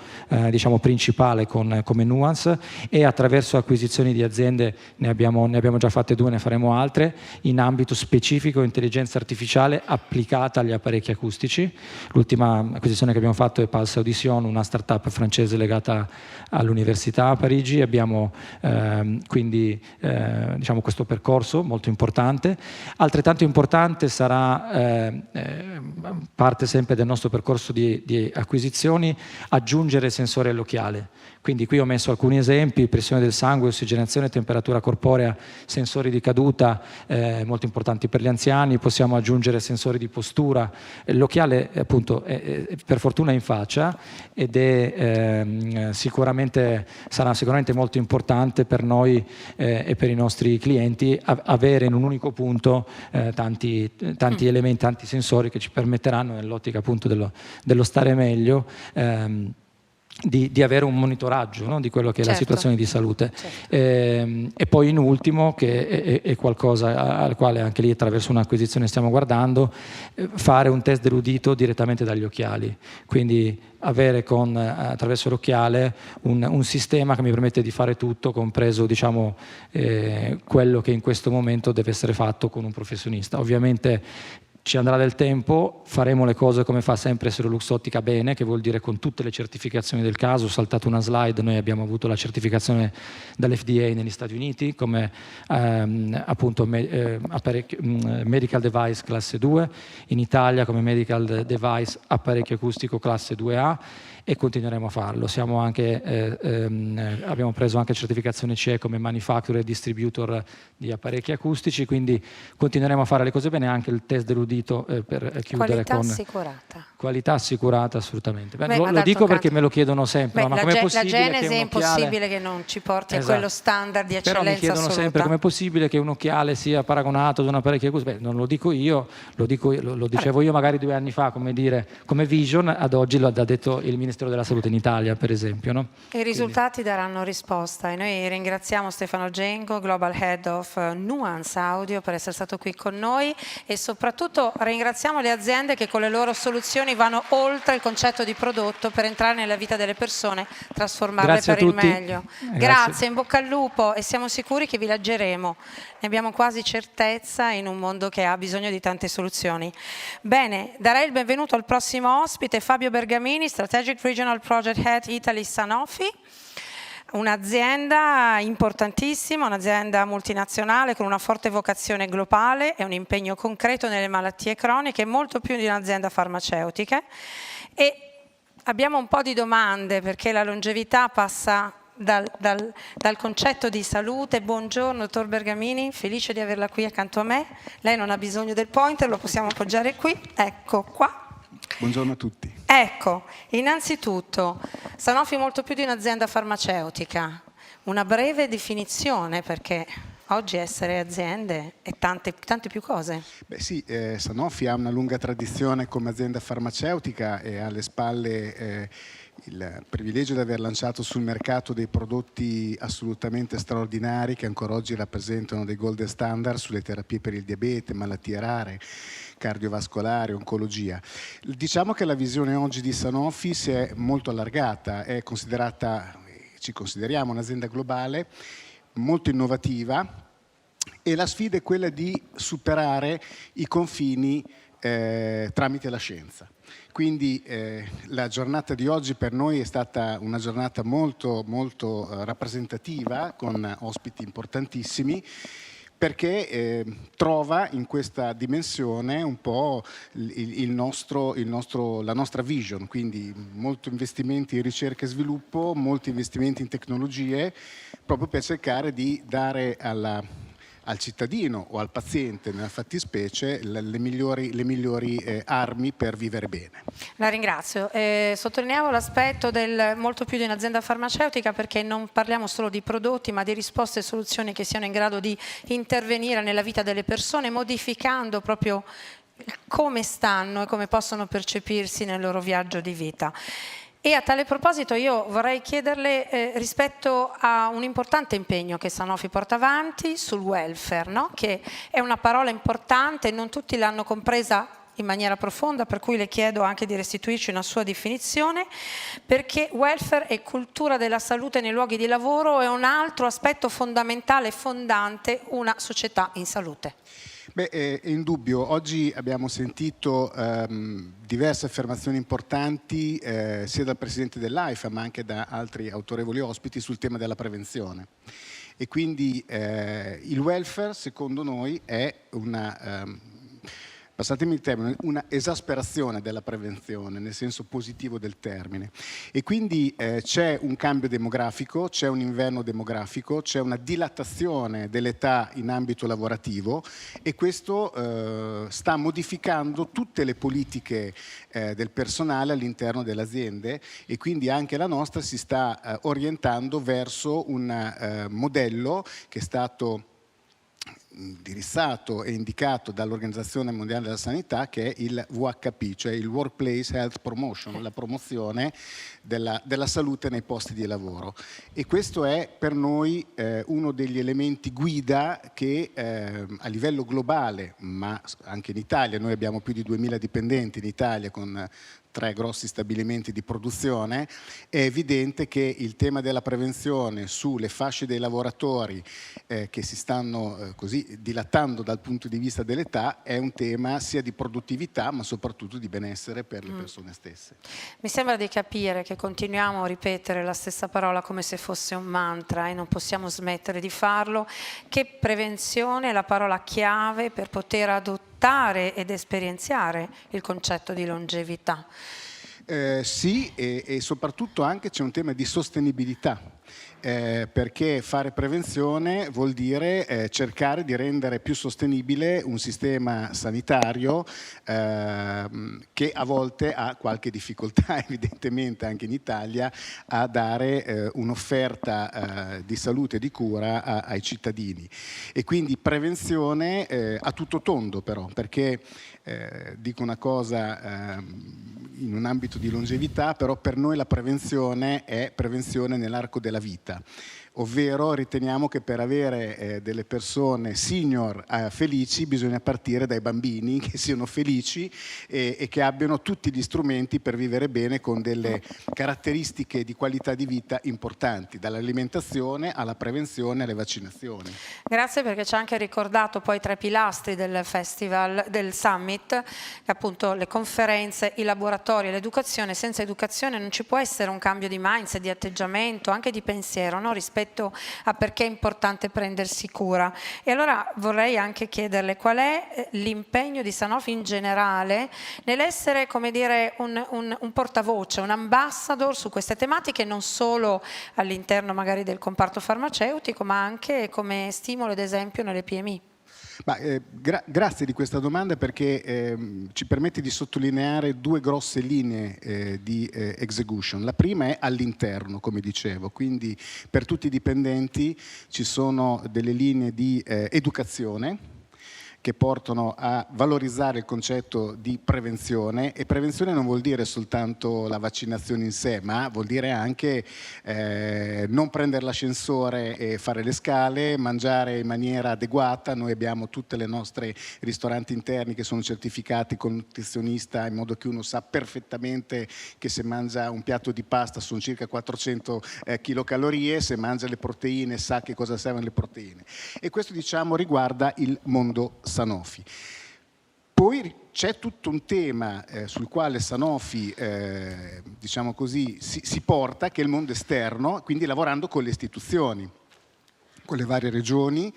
diciamo principale come Nuance, e attraverso acquisizioni di aziende, ne abbiamo già fatte 2, ne faremo altre, in ambito specifico intelligenza artificiale applicata agli apparecchi acustici. L'ultima acquisizione che abbiamo fatto è Pulse Audition, una startup francese legata all'università a Parigi. Abbiamo quindi diciamo questo percorso molto importante. Altrettanto importante sarà parte sempre del nostro percorso di acquisizioni, aggiungere sensori all'occhiale. Quindi qui ho messo alcuni esempi: pressione del sangue, ossigenazione, temperatura corporea, sensori di caduta, molto importanti per gli anziani. Possiamo aggiungere sensori di postura. L'occhiale appunto per fortuna è in faccia, ed sarà sicuramente molto importante per noi e per i nostri clienti avere in un unico punto tanti elementi, tanti sensori che ci permetteranno, nell'ottica appunto dello stare meglio, di avere un monitoraggio, no? Di quello che è la Certo. situazione di salute. Certo. E poi in ultimo, che è qualcosa al quale anche lì attraverso un'acquisizione stiamo guardando, fare un test dell'udito direttamente dagli occhiali, quindi avere attraverso l'occhiale un sistema che mi permette di fare tutto, compreso diciamo, quello che in questo momento deve essere fatto con un professionista. Ovviamente ci andrà del tempo, faremo le cose come fa sempre Cellular Ottica bene, che vuol dire con tutte le certificazioni del caso. Ho saltato una slide, noi abbiamo avuto la certificazione dall'FDA negli Stati Uniti come appunto Medical Device classe 2, in Italia come Medical Device apparecchio acustico classe 2A, e continueremo a farlo. Siamo anche, abbiamo preso anche certificazione CE come manufacturer e distributor di apparecchi acustici, quindi continueremo a fare le cose bene, anche il test dell'udito per chiudere Qualità con assicurata. qualità assicurata, assolutamente. Beh, Lo dico perché me lo chiedono sempre, no? Ma com'è la possibile Genesi che è un occhiale... impossibile che non ci porti a Esatto. quello standard di Però eccellenza mi chiedono assoluta. sempre com'è possibile che un occhiale sia paragonato ad un apparecchio acustico. Beh, non lo dico io, lo dicevo io magari 2 anni fa, come Vision, ad oggi l'ha detto il Ministero della Salute in Italia, per esempio. No? I risultati daranno risposta e noi ringraziamo Stefano Gengo, Global Head of Nuance Audio, per essere stato qui con noi, e soprattutto ringraziamo le aziende che con le loro soluzioni vanno oltre il concetto di prodotto per entrare nella vita delle persone, trasformarle Grazie per a il tutti. meglio. Grazie, in bocca al lupo, e siamo sicuri che vi leggeremo. Ne abbiamo quasi certezza in un mondo che ha bisogno di tante soluzioni. Bene, darei il benvenuto al prossimo ospite, Fabio Bergamini, Strategic Regional Project Head Italy Sanofi. Un'azienda importantissima, un'azienda multinazionale con una forte vocazione globale e un impegno concreto nelle malattie croniche, molto più di un'azienda farmaceutica. E abbiamo un po' di domande, perché la longevità passa dal concetto di salute. Buongiorno, dottor Bergamini, felice di averla qui accanto a me. Lei non ha bisogno del pointer, lo possiamo appoggiare qui, ecco qua. Buongiorno a tutti. Ecco, innanzitutto, Sanofi è molto più di un'azienda farmaceutica. Una breve definizione, perché oggi essere aziende è tante più cose. Beh sì, Sanofi ha una lunga tradizione come azienda farmaceutica e ha alle spalle il privilegio di aver lanciato sul mercato dei prodotti assolutamente straordinari che ancora oggi rappresentano dei gold standard sulle terapie per il diabete, malattie rare, cardiovascolare, oncologia. Diciamo che la visione oggi di Sanofi si è molto allargata, ci consideriamo un'azienda globale molto innovativa, e la sfida è quella di superare i confini tramite la scienza. Quindi la giornata di oggi per noi è stata una giornata molto, molto rappresentativa, con ospiti importantissimi, perché trova in questa dimensione un po' la nostra vision, quindi molti investimenti in ricerca e sviluppo, molti investimenti in tecnologie, proprio per cercare di dare al cittadino o al paziente, nella fattispecie, le migliori armi per vivere bene. La ringrazio. Sottolineavo l'aspetto del molto più di un'azienda farmaceutica, perché non parliamo solo di prodotti, ma di risposte e soluzioni che siano in grado di intervenire nella vita delle persone, modificando proprio come stanno e come possono percepirsi nel loro viaggio di vita. E a tale proposito io vorrei chiederle rispetto a un importante impegno che Sanofi porta avanti sul welfare, no? Che è una parola importante, non tutti l'hanno compresa in maniera profonda, per cui le chiedo anche di restituirci una sua definizione, perché welfare e cultura della salute nei luoghi di lavoro è un altro aspetto fondamentale e fondante una società in salute. Beh, è indubbio. Oggi abbiamo sentito diverse affermazioni importanti sia dal Presidente dell'AIFA ma anche da altri autorevoli ospiti sul tema della prevenzione. E quindi il welfare, secondo noi, è passatemi il termine, una esasperazione della prevenzione, nel senso positivo del termine. E quindi c'è un cambio demografico, c'è un inverno demografico, c'è una dilatazione dell'età in ambito lavorativo, e questo sta modificando tutte le politiche del personale all'interno delle aziende, e quindi anche la nostra si sta orientando verso un modello che è stato indirizzato e indicato dall'Organizzazione Mondiale della Sanità, che è il WHP, cioè il Workplace Health Promotion, la promozione della salute nei posti di lavoro. E questo è per noi uno degli elementi guida che a livello globale, ma anche in Italia, noi abbiamo più di 2000 dipendenti in Italia con 3 grossi stabilimenti di produzione, è evidente che il tema della prevenzione sulle fasce dei lavoratori che si stanno così dilatando dal punto di vista dell'età è un tema sia di produttività ma soprattutto di benessere per le persone stesse. Mi sembra di capire che continuiamo a ripetere la stessa parola come se fosse un mantra e non possiamo smettere di farlo, che prevenzione è la parola chiave per poter adottare ed esperienziare il concetto di longevità. Sì, e soprattutto anche c'è un tema di sostenibilità. Perché fare prevenzione vuol dire cercare di rendere più sostenibile un sistema sanitario che a volte ha qualche difficoltà, evidentemente anche in Italia, a dare un'offerta di salute e di cura ai cittadini. E quindi prevenzione a tutto tondo però, perché dico una cosa in un ambito di longevità, però per noi la prevenzione è prevenzione nell'arco della vita, ovvero riteniamo che per avere delle persone senior felici bisogna partire dai bambini che siano felici e che abbiano tutti gli strumenti per vivere bene con delle caratteristiche di qualità di vita importanti, dall'alimentazione alla prevenzione alle vaccinazioni. Grazie, perché ci ha anche ricordato poi 3 pilastri del festival, del summit, che appunto le conferenze, i laboratori e l'educazione. Senza educazione non ci può essere un cambio di mindset, di atteggiamento, anche di pensiero, no? Rispetto a perché è importante prendersi cura. E allora vorrei anche chiederle qual è l'impegno di Sanofi in generale nell'essere, come dire, un portavoce, un ambassador su queste tematiche, non solo all'interno magari del comparto farmaceutico, ma anche come stimolo ed esempio nelle PMI. Grazie di questa domanda, perché ci permette di sottolineare 2 grosse linee di execution. La prima è all'interno, come dicevo, quindi per tutti i dipendenti ci sono delle linee di educazione che portano a valorizzare il concetto di prevenzione, e prevenzione non vuol dire soltanto la vaccinazione in sé, ma vuol dire anche non prendere l'ascensore e fare le scale, mangiare in maniera adeguata. Noi abbiamo tutte le nostre ristoranti interni che sono certificati con nutrizionista, in modo che uno sa perfettamente che se mangia un piatto di pasta sono circa 400 chilocalorie, se mangia le proteine sa che cosa servono le proteine. E questo, diciamo, riguarda il mondo Sanofi. Poi c'è tutto un tema sul quale Sanofi diciamo così, si porta, che è il mondo esterno, quindi lavorando con le istituzioni, con le varie regioni,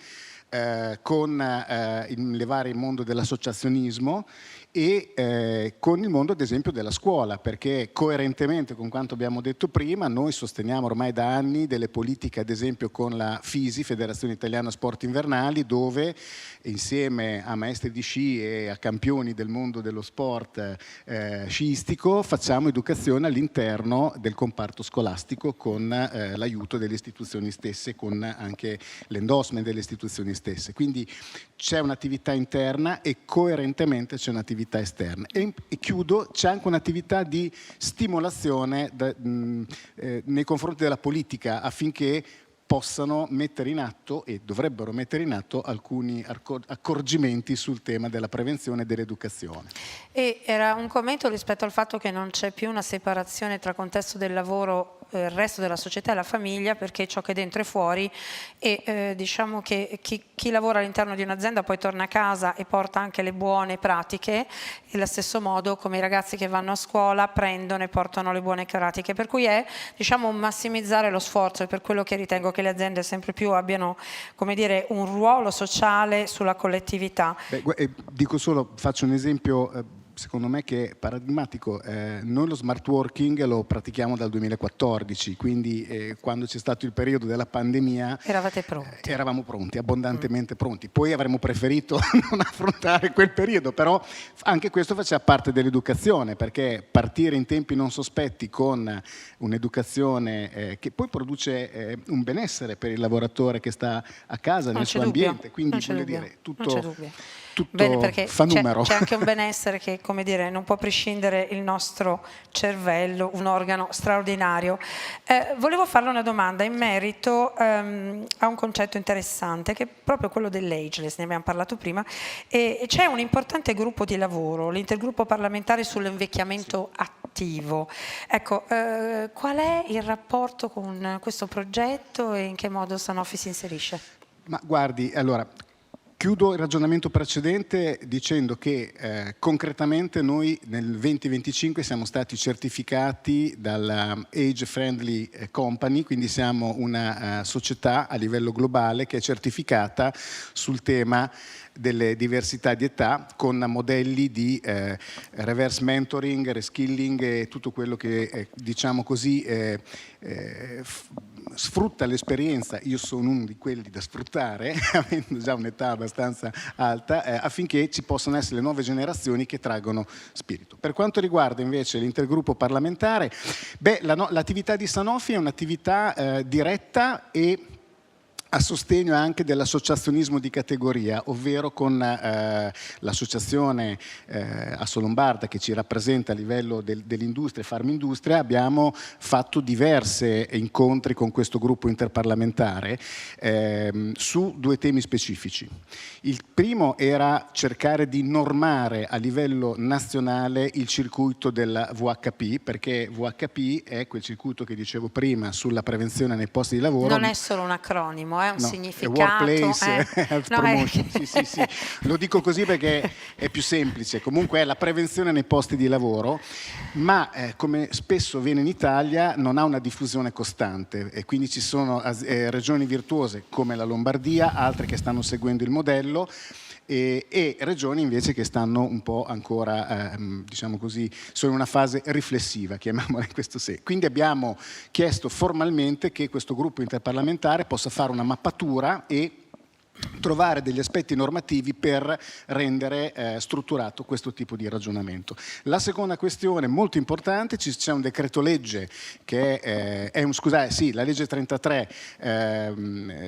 con le varie mondo dell'associazionismo e con il mondo ad esempio della scuola, perché coerentemente con quanto abbiamo detto prima noi sosteniamo ormai da anni delle politiche ad esempio con la FISI, Federazione Italiana Sport Invernali, dove insieme a maestri di sci e a campioni del mondo dello sport sciistico facciamo educazione all'interno del comparto scolastico con l'aiuto delle istituzioni stesse, con anche l'endorsement delle istituzioni stesse. Quindi c'è un'attività interna e coerentemente c'è un'attività esterna. E chiudo, c'è anche un'attività di stimolazione nei confronti della politica affinché possano mettere in atto e dovrebbero mettere in atto alcuni accorgimenti sul tema della prevenzione e dell'educazione. E era un commento rispetto al fatto che non c'è più una separazione tra contesto del lavoro, il resto della società e la famiglia, perché ciò che è dentro è fuori, e diciamo che chi lavora all'interno di un'azienda poi torna a casa e porta anche le buone pratiche, e allo stesso modo come i ragazzi che vanno a scuola prendono e portano le buone pratiche, per cui è, diciamo, massimizzare lo sforzo, e per quello che ritengo che le aziende sempre più abbiano, come dire, un ruolo sociale sulla collettività. Dico solo, faccio un esempio secondo me, che è paradigmatico. Noi lo smart working lo pratichiamo dal 2014, quindi quando c'è stato il periodo della pandemia eravate pronti. Eravamo pronti, abbondantemente pronti. Poi avremmo preferito non affrontare quel periodo, però anche questo faceva parte dell'educazione, perché partire in tempi non sospetti con un'educazione che poi produce un benessere per il lavoratore che sta a casa, nel suo ambiente, quindi voglio dire, tutto Bene, perché fa numero. c'è anche un benessere che, come dire, non può prescindere il nostro cervello, un organo straordinario. Volevo farle una domanda in merito a un concetto interessante, che è proprio quello dell'ageless, ne abbiamo parlato prima, e c'è un importante gruppo di lavoro, l'intergruppo parlamentare sull'invecchiamento attivo. Ecco, qual è il rapporto con questo progetto e in che modo Sanofi si inserisce? Ma guardi, allora, chiudo il ragionamento precedente dicendo che concretamente noi nel 2025 siamo stati certificati dalla Age Friendly Company, quindi siamo una società a livello globale che è certificata sul tema delle diversità di età, con modelli di reverse mentoring, reskilling e tutto quello che diciamo così sfrutta l'esperienza. Io sono uno di quelli da sfruttare, avendo già un'età abbastanza alta, affinché ci possano essere le nuove generazioni che traggono spirito. Per quanto riguarda invece l'intergruppo parlamentare, l'attività di Sanofi è un'attività diretta e a sostegno anche dell'associazionismo di categoria, ovvero con l'associazione Assolombarda che ci rappresenta a livello dell'industria e farmindustria. Abbiamo fatto diversi incontri con questo gruppo interparlamentare su due temi specifici. Il primo era cercare di normare a livello nazionale il circuito della VHP, perché VHP è quel circuito che dicevo prima sulla prevenzione nei posti di lavoro. Non è solo un acronimo, è un significato. Workplace Health Promotion. Sì. Lo dico così perché è più semplice. Comunque è la prevenzione nei posti di lavoro, ma come spesso avviene in Italia non ha una diffusione costante e quindi ci sono regioni virtuose come la Lombardia, altre che stanno seguendo il modello e regioni invece che stanno un po' ancora, diciamo così, sono in una fase riflessiva, chiamiamola in questo senso. Quindi abbiamo chiesto formalmente che questo gruppo interparlamentare possa fare una mappatura e trovare degli aspetti normativi per rendere strutturato questo tipo di ragionamento. La seconda questione molto importante, c'è un decreto legge che è la legge 33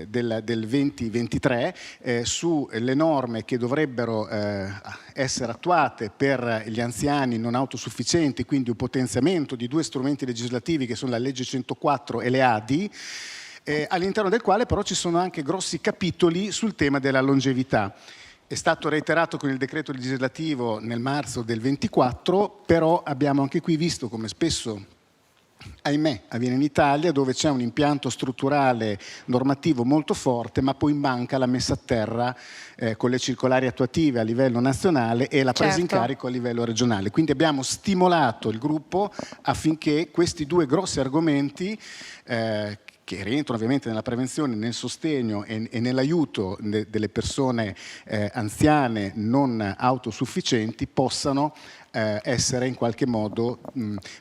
del 2023 sulle norme che dovrebbero essere attuate per gli anziani non autosufficienti, quindi un potenziamento di due strumenti legislativi che sono la legge 104 e le ADI, all'interno del quale però ci sono anche grossi capitoli sul tema della longevità. È stato reiterato con il decreto legislativo nel marzo del 24, però abbiamo anche qui visto come spesso, ahimè, avviene in Italia, dove c'è un impianto strutturale normativo molto forte, ma poi manca la messa a terra con le circolari attuative a livello nazionale e la presa in carico a livello regionale. Quindi abbiamo stimolato il gruppo affinché questi due grossi argomenti che rientrano ovviamente nella prevenzione, nel sostegno e nell'aiuto delle persone anziane non autosufficienti possano essere in qualche modo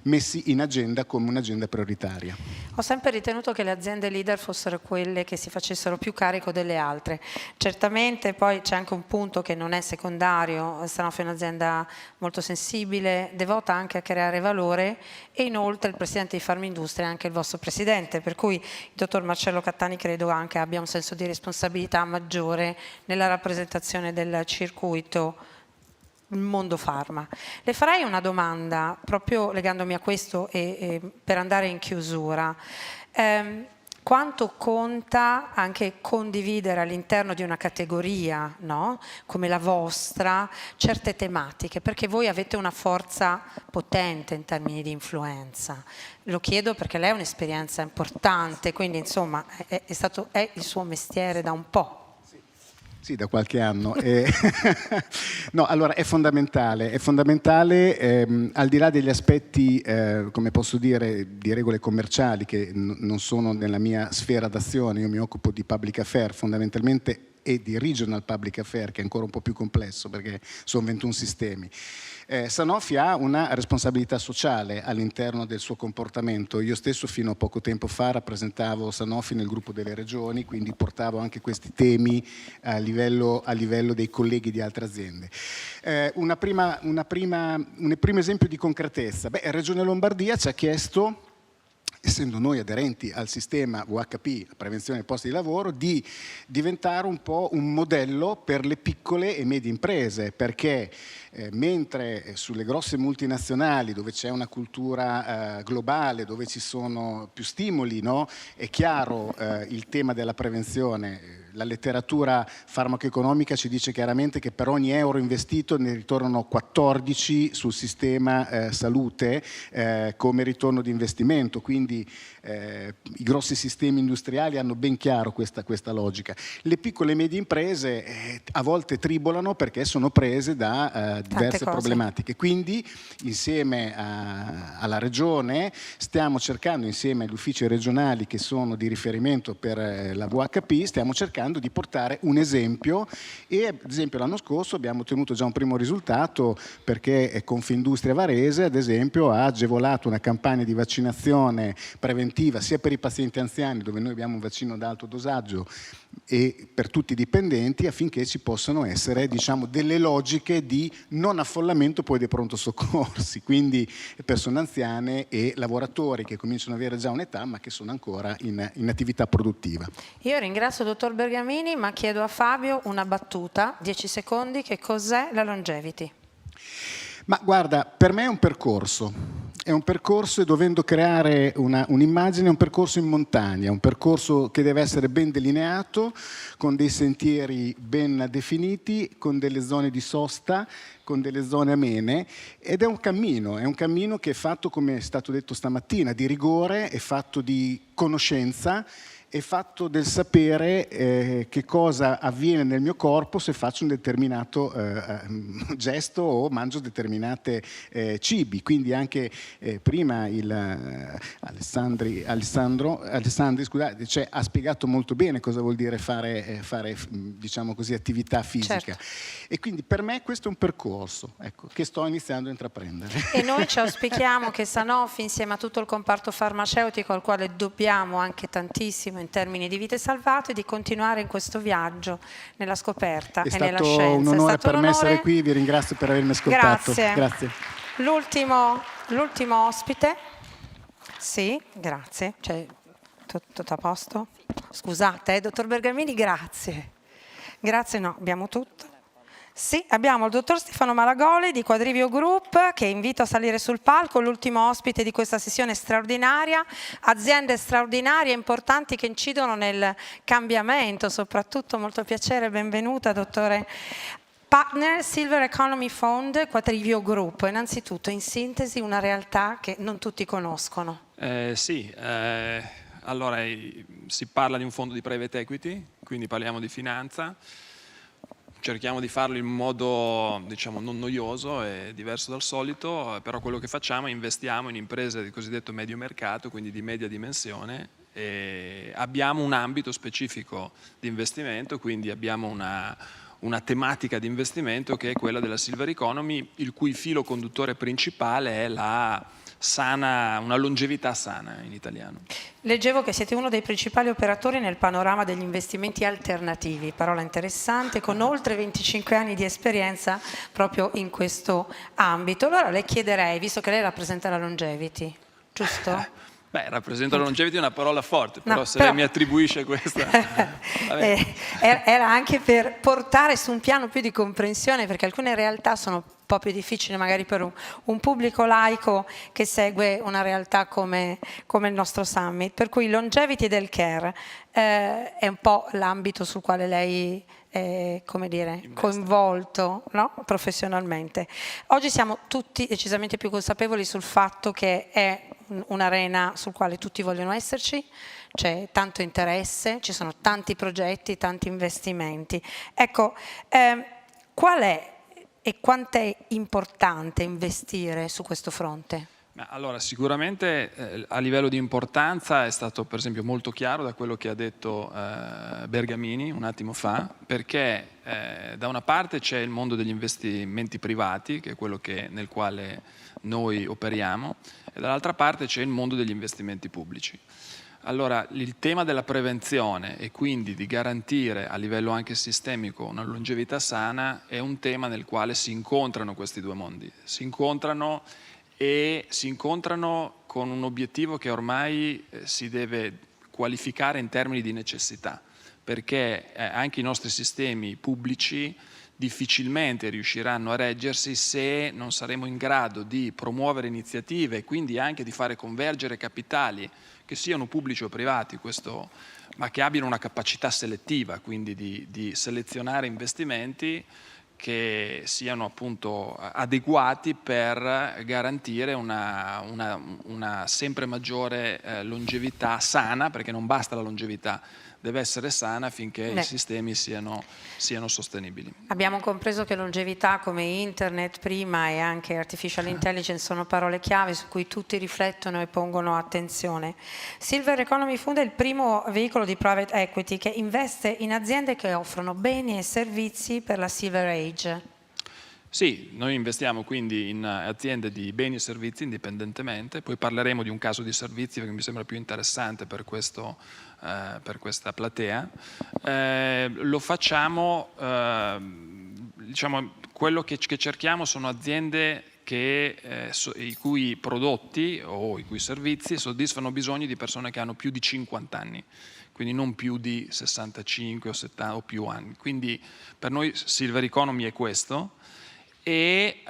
messi in agenda come un'agenda prioritaria. Ho sempre ritenuto che le aziende leader fossero quelle che si facessero più carico delle altre. Certamente poi c'è anche un punto che non è secondario, Sanofi è un'azienda molto sensibile, devota anche a creare valore e inoltre il presidente di Farmindustria è anche il vostro presidente, per cui il dottor Marcello Cattani credo anche abbia un senso di responsabilità maggiore nella rappresentazione del circuito mondo farma. Le farei una domanda proprio legandomi a questo e per andare in chiusura. Quanto conta anche condividere all'interno di una categoria, no? Come la vostra, certe tematiche, perché voi avete una forza potente in termini di influenza. Lo chiedo perché lei ha un'esperienza importante, quindi insomma è il suo mestiere da un po'. Sì, da qualche anno. No, allora è fondamentale al di là degli aspetti, come posso dire, di regole commerciali che non sono nella mia sfera d'azione. Io mi occupo di public affairs fondamentalmente e di regional public affairs, che è ancora un po' più complesso perché sono 21 sistemi. Sanofi ha una responsabilità sociale all'interno del suo comportamento. Io stesso fino a poco tempo fa rappresentavo Sanofi nel gruppo delle regioni, quindi portavo anche questi temi a livello dei colleghi di altre aziende. Un primo esempio di concretezza. Regione Lombardia ci ha chiesto, essendo noi aderenti al sistema VHP, prevenzione dei posti di lavoro, di diventare un po' un modello per le piccole e medie imprese, perché mentre sulle grosse multinazionali, dove c'è una cultura globale, dove ci sono più stimoli, no? È chiaro il tema della prevenzione. La letteratura farmacoeconomica ci dice chiaramente che per ogni euro investito ne ritornano 14 sul sistema salute come ritorno di investimento, quindi i grossi sistemi industriali hanno ben chiaro questa logica. Le piccole e medie imprese a volte tribolano perché sono prese da diverse problematiche, quindi insieme alla Regione stiamo cercando, insieme agli uffici regionali che sono di riferimento per la VHP, stiamo cercando di portare un esempio, e ad esempio l'anno scorso abbiamo ottenuto già un primo risultato, perché Confindustria Varese ad esempio ha agevolato una campagna di vaccinazione preventiva sia per i pazienti anziani, dove noi abbiamo un vaccino ad alto dosaggio, e per tutti i dipendenti, affinché ci possano essere, diciamo, delle logiche di non affollamento poi dei pronto soccorsi, quindi persone anziane e lavoratori che cominciano ad avere già un'età ma che sono ancora in attività produttiva. Io ringrazio il dottor Bergamini, ma chiedo a Fabio una battuta, 10 secondi, che cos'è la longevity? Ma guarda, per me è un percorso e dovendo creare un'immagine, è un percorso in montagna, un percorso che deve essere ben delineato, con dei sentieri ben definiti, con delle zone di sosta, con delle zone amene, ed è un cammino che è fatto, come è stato detto stamattina, di rigore, è fatto di conoscenza, è fatto del sapere che cosa avviene nel mio corpo se faccio un determinato gesto o mangio determinate cibi. Quindi anche prima Alessandri, scusate, cioè, ha spiegato molto bene cosa vuol dire fare diciamo così, attività fisica. Certo. E quindi per me questo è un percorso, ecco, che sto iniziando a intraprendere. E noi ci auspichiamo che Sanofi, insieme a tutto il comparto farmaceutico, al quale dobbiamo anche tantissimo in termini di vite salvate, di continuare in questo viaggio nella scoperta e nella scienza. È stato un onore per me essere qui, vi ringrazio per avermi ascoltato. Grazie. L'ultimo ospite. Sì, grazie. Cioè, tutto a posto? Scusate, dottor Bergamini, grazie. Grazie, no, abbiamo tutto. Sì, abbiamo il dottor Stefano Malagoli di Quadrivio Group, che invito a salire sul palco, l'ultimo ospite di questa sessione straordinaria, aziende straordinarie, importanti, che incidono nel cambiamento, soprattutto. Molto piacere, benvenuta dottore. Partner Silver Economy Fund, Quadrivio Group. Innanzitutto, in sintesi, una realtà che non tutti conoscono. Allora si parla di un fondo di private equity, quindi parliamo di finanza. Cerchiamo di farlo in modo, diciamo, non noioso e diverso dal solito, però quello che facciamo è investiamo in imprese di cosiddetto medio mercato, quindi di media dimensione, e abbiamo un ambito specifico di investimento, quindi abbiamo una tematica di investimento che è quella della Silver Economy, il cui filo conduttore principale è una longevità sana in italiano. Leggevo che siete uno dei principali operatori nel panorama degli investimenti alternativi, parola interessante, con oltre 25 anni di esperienza proprio in questo ambito. Allora le chiederei, visto che lei rappresenta la longevity, giusto? Rappresenta la longevity è una parola forte, però se lei mi attribuisce questa... Era anche per portare su un piano più di comprensione, perché alcune realtà sono un po' più difficili magari per un pubblico laico che segue una realtà come il nostro summit. Per cui longevity del care è un po' l'ambito sul quale lei è, come dire, coinvolto, no? Professionalmente. Oggi siamo tutti decisamente più consapevoli sul fatto che è un'arena sul quale tutti vogliono esserci, c'è tanto interesse, ci sono tanti progetti, tanti investimenti. Ecco, qual è e quanto è importante investire su questo fronte? Allora, sicuramente a livello di importanza è stato per esempio molto chiaro da quello che ha detto Bergamini un attimo fa, perché da una parte c'è il mondo degli investimenti privati, che è quello nel quale noi operiamo, e dall'altra parte c'è il mondo degli investimenti pubblici. Allora, il tema della prevenzione e quindi di garantire a livello anche sistemico una longevità sana è un tema nel quale si incontrano questi due mondi. Si incontrano con un obiettivo che ormai si deve qualificare in termini di necessità, perché anche i nostri sistemi pubblici difficilmente riusciranno a reggersi se non saremo in grado di promuovere iniziative e quindi anche di fare convergere capitali, che siano pubblici o privati, ma che abbiano una capacità selettiva, quindi di selezionare investimenti che siano appunto adeguati per garantire una sempre maggiore longevità sana, perché non basta la longevità, deve essere sana affinché i sistemi siano sostenibili. Abbiamo compreso che longevità come internet prima e anche artificial intelligence sono parole chiave su cui tutti riflettono e pongono attenzione. Silver Economy Fund è il primo veicolo di private equity che investe in aziende che offrono beni e servizi per la Silver Age. Sì, noi investiamo quindi in aziende di beni e servizi indipendentemente, poi parleremo di un caso di servizi perché mi sembra più interessante per questa platea. Lo facciamo, diciamo, quello che cerchiamo sono aziende i cui prodotti o i cui servizi soddisfano bisogni di persone che hanno più di 50 anni, quindi non più di 65 o 70 o più anni. Quindi per noi Silver Economy è questo. E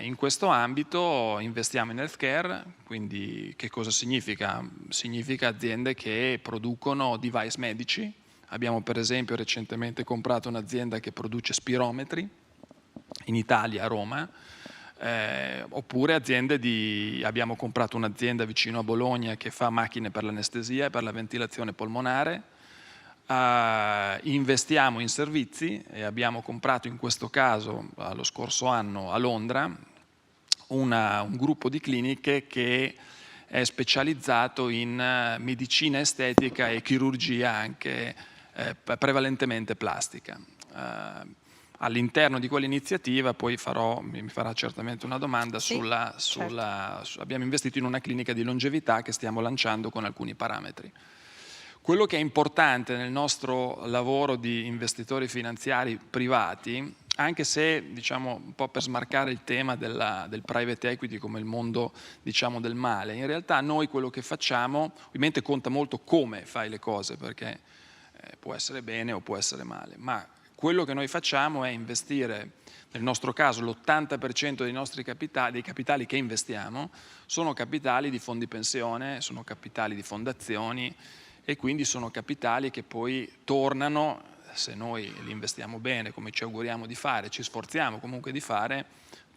in questo ambito investiamo in healthcare, quindi che cosa significa? Significa aziende che producono device medici. Abbiamo per esempio recentemente comprato un'azienda che produce spirometri in Italia, a Roma, oppure abbiamo comprato un'azienda vicino a Bologna che fa macchine per l'anestesia e per la ventilazione polmonare. Investiamo in servizi e abbiamo comprato in questo caso lo scorso anno a Londra un gruppo di cliniche che è specializzato in medicina estetica e chirurgia anche prevalentemente plastica. All'interno di quell'iniziativa poi mi farà certamente una domanda abbiamo investito in una clinica di longevità che stiamo lanciando con alcuni parametri. Quello che è importante nel nostro lavoro di investitori finanziari privati, anche se diciamo un po' per smarcare il tema del private equity come il mondo diciamo del male, in realtà noi quello che facciamo, ovviamente conta molto come fai le cose, perché può essere bene o può essere male, ma quello che noi facciamo è investire, nel nostro caso l'80% dei nostri capitali, dei capitali che investiamo, sono capitali di fondi pensione, sono capitali di fondazioni, e quindi sono capitali che poi tornano, se noi li investiamo bene come ci auguriamo di fare, ci sforziamo comunque di fare,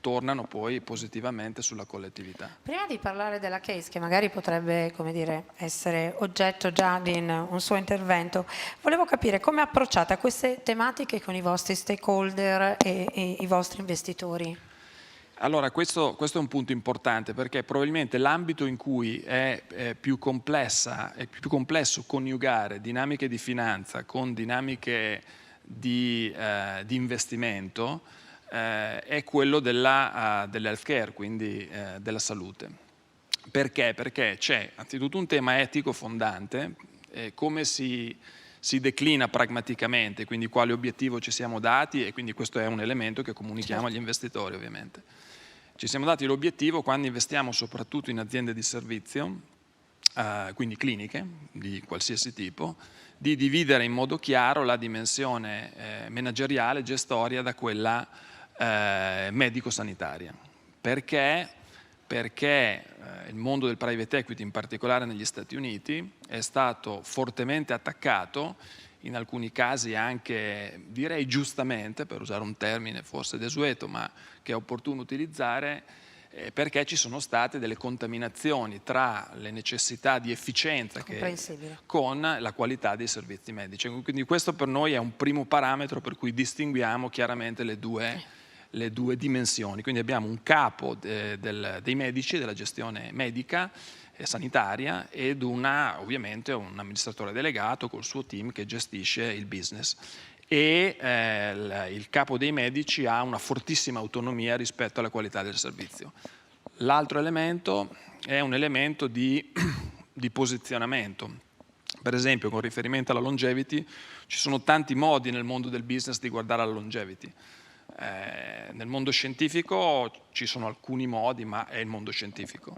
tornano poi positivamente sulla collettività. Prima di parlare della case, che magari potrebbe, come dire, essere oggetto già di un suo intervento, volevo capire come approcciate a queste tematiche con i vostri stakeholder e i vostri investitori. Allora, questo è un punto importante perché probabilmente l'ambito in cui è più complesso coniugare dinamiche di finanza con dinamiche di investimento è quello dell'healthcare, quindi della salute. Perché? Perché c'è anzitutto un tema etico fondante, come si declina pragmaticamente, quindi quale obiettivo ci siamo dati, e quindi questo è un elemento che comunichiamo agli investitori ovviamente. Ci siamo dati l'obiettivo quando investiamo soprattutto in aziende di servizio, quindi cliniche di qualsiasi tipo, di dividere in modo chiaro la dimensione manageriale, gestoria da quella medico-sanitaria. Perché? Perché il mondo del private equity, in particolare negli Stati Uniti, è stato fortemente attaccato, in alcuni casi anche, direi giustamente, per usare un termine forse desueto, ma che è opportuno utilizzare, perché ci sono state delle contaminazioni tra le necessità di efficienza con la qualità dei servizi medici. Quindi questo per noi è un primo parametro per cui distinguiamo chiaramente le due le due dimensioni. Quindi abbiamo un capo dei medici, della gestione medica e sanitaria, ed ovviamente un amministratore delegato col suo team che gestisce il business. E il capo dei medici ha una fortissima autonomia rispetto alla qualità del servizio. L'altro elemento è un elemento di posizionamento. Per esempio, con riferimento alla longevity, ci sono tanti modi nel mondo del business di guardare alla longevity. Nel mondo scientifico ci sono alcuni modi, ma è il mondo scientifico.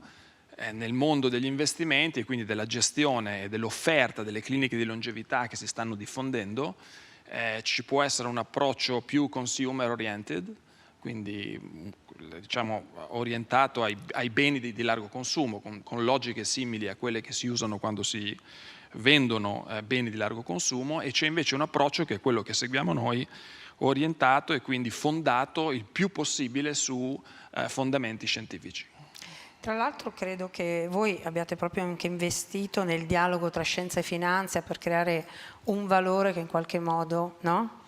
Nel mondo degli investimenti e quindi della gestione e dell'offerta delle cliniche di longevità che si stanno diffondendo, ci può essere un approccio più consumer oriented, quindi diciamo orientato ai beni di largo consumo, con logiche simili a quelle che si usano quando si vendono beni di largo consumo, e c'è invece un approccio che è quello che seguiamo noi, orientato e quindi fondato il più possibile su fondamenti scientifici. Tra l'altro credo che voi abbiate proprio anche investito nel dialogo tra scienza e finanza per creare un valore che in qualche modo, no?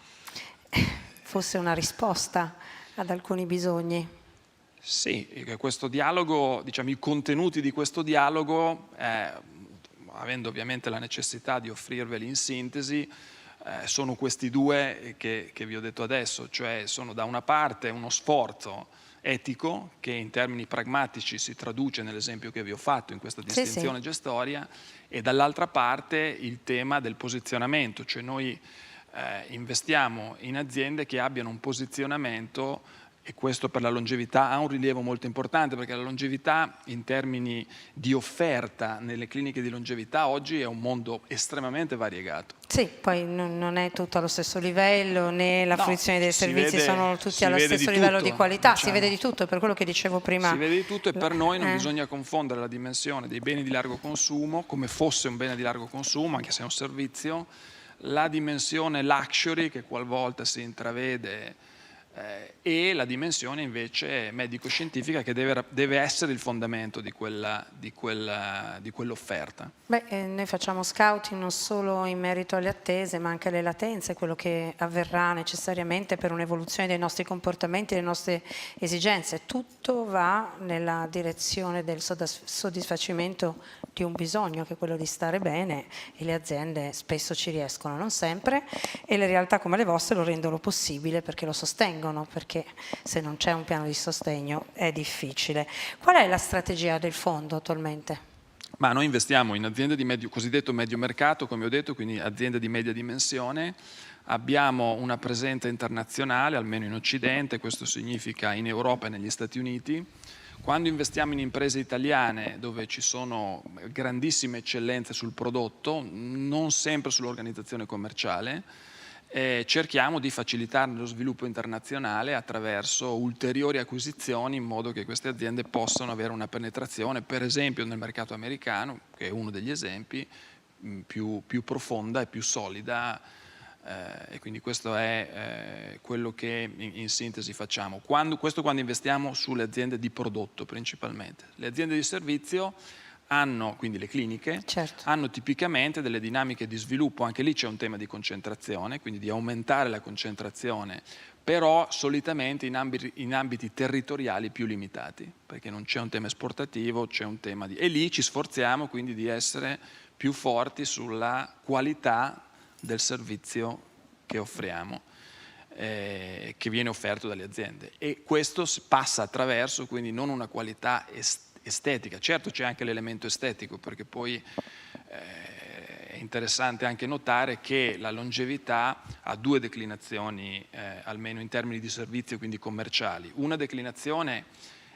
fosse una risposta ad alcuni bisogni. Sì, questo dialogo, diciamo, i contenuti di questo dialogo, avendo ovviamente la necessità di offrirveli in sintesi, sono questi due che vi ho detto adesso, cioè sono da una parte uno sforzo etico che in termini pragmatici si traduce nell'esempio che vi ho fatto in questa distinzione gestoria, e dall'altra parte il tema del posizionamento, cioè noi investiamo in aziende che abbiano un posizionamento, e questo per la longevità ha un rilievo molto importante, perché la longevità in termini di offerta nelle cliniche di longevità oggi è un mondo estremamente variegato. Sì, poi non è tutto allo stesso livello, né la fruizione dei servizi sono tutti allo stesso livello di qualità, diciamo. Si vede di tutto, è per quello che dicevo prima. Si vede di tutto, e per noi non bisogna confondere la dimensione dei beni di largo consumo, come fosse un bene di largo consumo, anche se è un servizio, la dimensione luxury che qualvolta si intravede, e la dimensione invece medico-scientifica che deve essere il fondamento di quell'offerta. Noi facciamo scouting non solo in merito alle attese, ma anche alle latenze, quello che avverrà necessariamente per un'evoluzione dei nostri comportamenti, delle nostre esigenze. Tutto va nella direzione del soddisfacimento di un bisogno, che è quello di stare bene, e le aziende spesso ci riescono, non sempre, e le realtà come le vostre lo rendono possibile perché lo sostengono, perché se non c'è un piano di sostegno è difficile. Qual è la strategia del fondo attualmente? Ma noi investiamo in aziende di cosiddetto medio mercato, come ho detto, quindi aziende di media dimensione. Abbiamo una presenza internazionale, almeno in Occidente, questo significa in Europa e negli Stati Uniti. Quando investiamo in imprese italiane dove ci sono grandissime eccellenze sul prodotto, non sempre sull'organizzazione commerciale, cerchiamo di facilitare lo sviluppo internazionale attraverso ulteriori acquisizioni, in modo che queste aziende possano avere una penetrazione, per esempio nel mercato americano, che è uno degli esempi, più profonda e più solida, e quindi questo è quello che in sintesi facciamo. Quando investiamo sulle aziende di prodotto principalmente. Le aziende di servizio hanno, quindi le cliniche, hanno tipicamente delle dinamiche di sviluppo, anche lì c'è un tema di concentrazione, quindi di aumentare la concentrazione, però solitamente in ambiti territoriali più limitati, perché non c'è un tema esportativo, c'è un tema di... E lì ci sforziamo quindi di essere più forti sulla qualità del servizio che offriamo, che viene offerto dalle aziende. E questo passa attraverso quindi non una qualità estetica. Certo c'è anche l'elemento estetico, perché poi è interessante anche notare che la longevità ha due declinazioni, almeno in termini di servizio, quindi commerciali. Una declinazione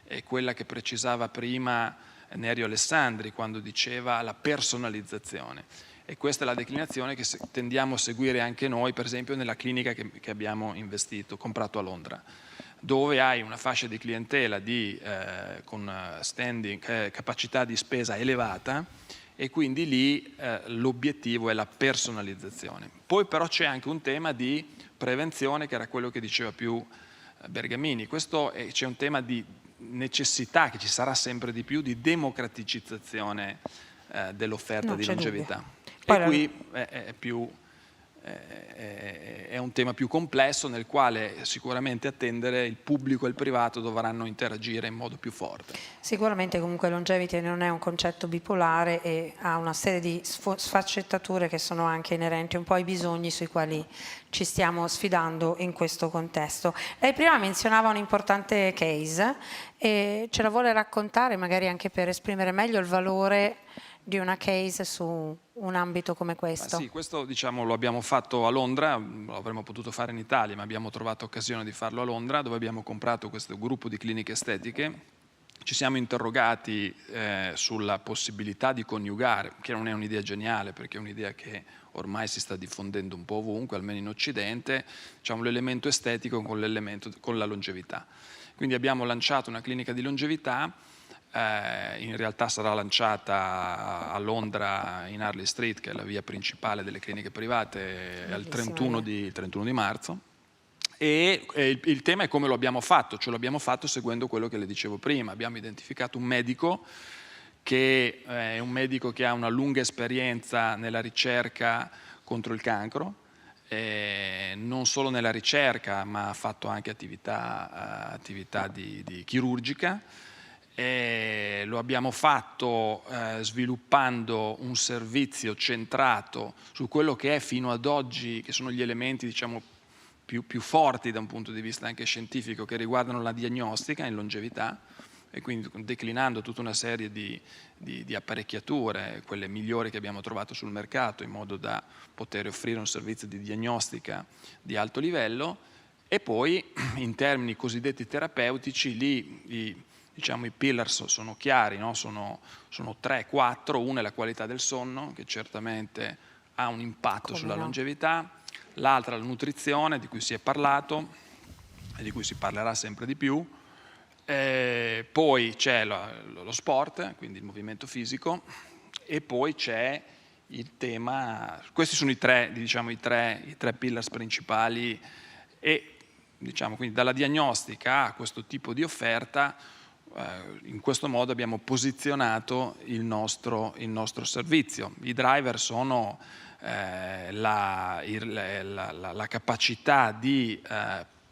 è quella che precisava prima Nerio Alessandri quando diceva la personalizzazione, e questa è la declinazione che tendiamo a seguire anche noi, per esempio nella clinica che abbiamo comprato a Londra, dove hai una fascia di clientela con capacità di spesa elevata, e quindi lì l'obiettivo è la personalizzazione. Poi però c'è anche un tema di prevenzione, che era quello che diceva più Bergamini. C'è un tema di necessità, che ci sarà sempre di più, di democraticizzazione dell'offerta di longevità. E qui è più è un tema più complesso nel quale sicuramente attendere il pubblico e il privato dovranno interagire in modo più forte. Sicuramente comunque longevity non è un concetto bipolare e ha una serie di sfaccettature che sono anche inerenti un po' ai bisogni sui quali ci stiamo sfidando in questo contesto. Lei prima menzionava un importante case e ce la vuole raccontare magari anche per esprimere meglio il valore di una case su un ambito come questo? Sì, questo diciamo lo abbiamo fatto a Londra, lo avremmo potuto fare in Italia, ma abbiamo trovato occasione di farlo a Londra, dove abbiamo comprato questo gruppo di cliniche estetiche. Ci siamo interrogati sulla possibilità di coniugare, che non è un'idea geniale, perché è un'idea che ormai si sta diffondendo un po' ovunque, almeno in Occidente, diciamo, l'elemento estetico con la longevità. Quindi abbiamo lanciato una clinica di longevità. In realtà sarà lanciata a Londra in Harley Street, che è la via principale delle cliniche private, al 31 di marzo. E il tema è come lo abbiamo fatto, cioè lo abbiamo fatto seguendo quello che le dicevo prima. Abbiamo identificato un medico che è un medico che ha una lunga esperienza nella ricerca contro il cancro, non solo nella ricerca, ma ha fatto anche attività di chirurgica. Lo abbiamo fatto sviluppando un servizio centrato su quello che è fino ad oggi, che sono gli elementi diciamo più forti da un punto di vista anche scientifico, che riguardano la diagnostica in longevità, e quindi declinando tutta una serie di apparecchiature, quelle migliori che abbiamo trovato sul mercato, in modo da poter offrire un servizio di diagnostica di alto livello. E poi in termini cosiddetti terapeutici, lì diciamo, i pillars sono chiari, no? Sono 3-4, uno è la qualità del sonno, che certamente ha un impatto sulla longevità, l'altra la nutrizione, di cui si è parlato e di cui si parlerà sempre di più, poi c'è lo sport, quindi il movimento fisico, e poi c'è il tema, questi sono i tre pillars principali, e diciamo, quindi dalla diagnostica a questo tipo di offerta. In questo modo abbiamo posizionato il nostro servizio. I driver sono la capacità di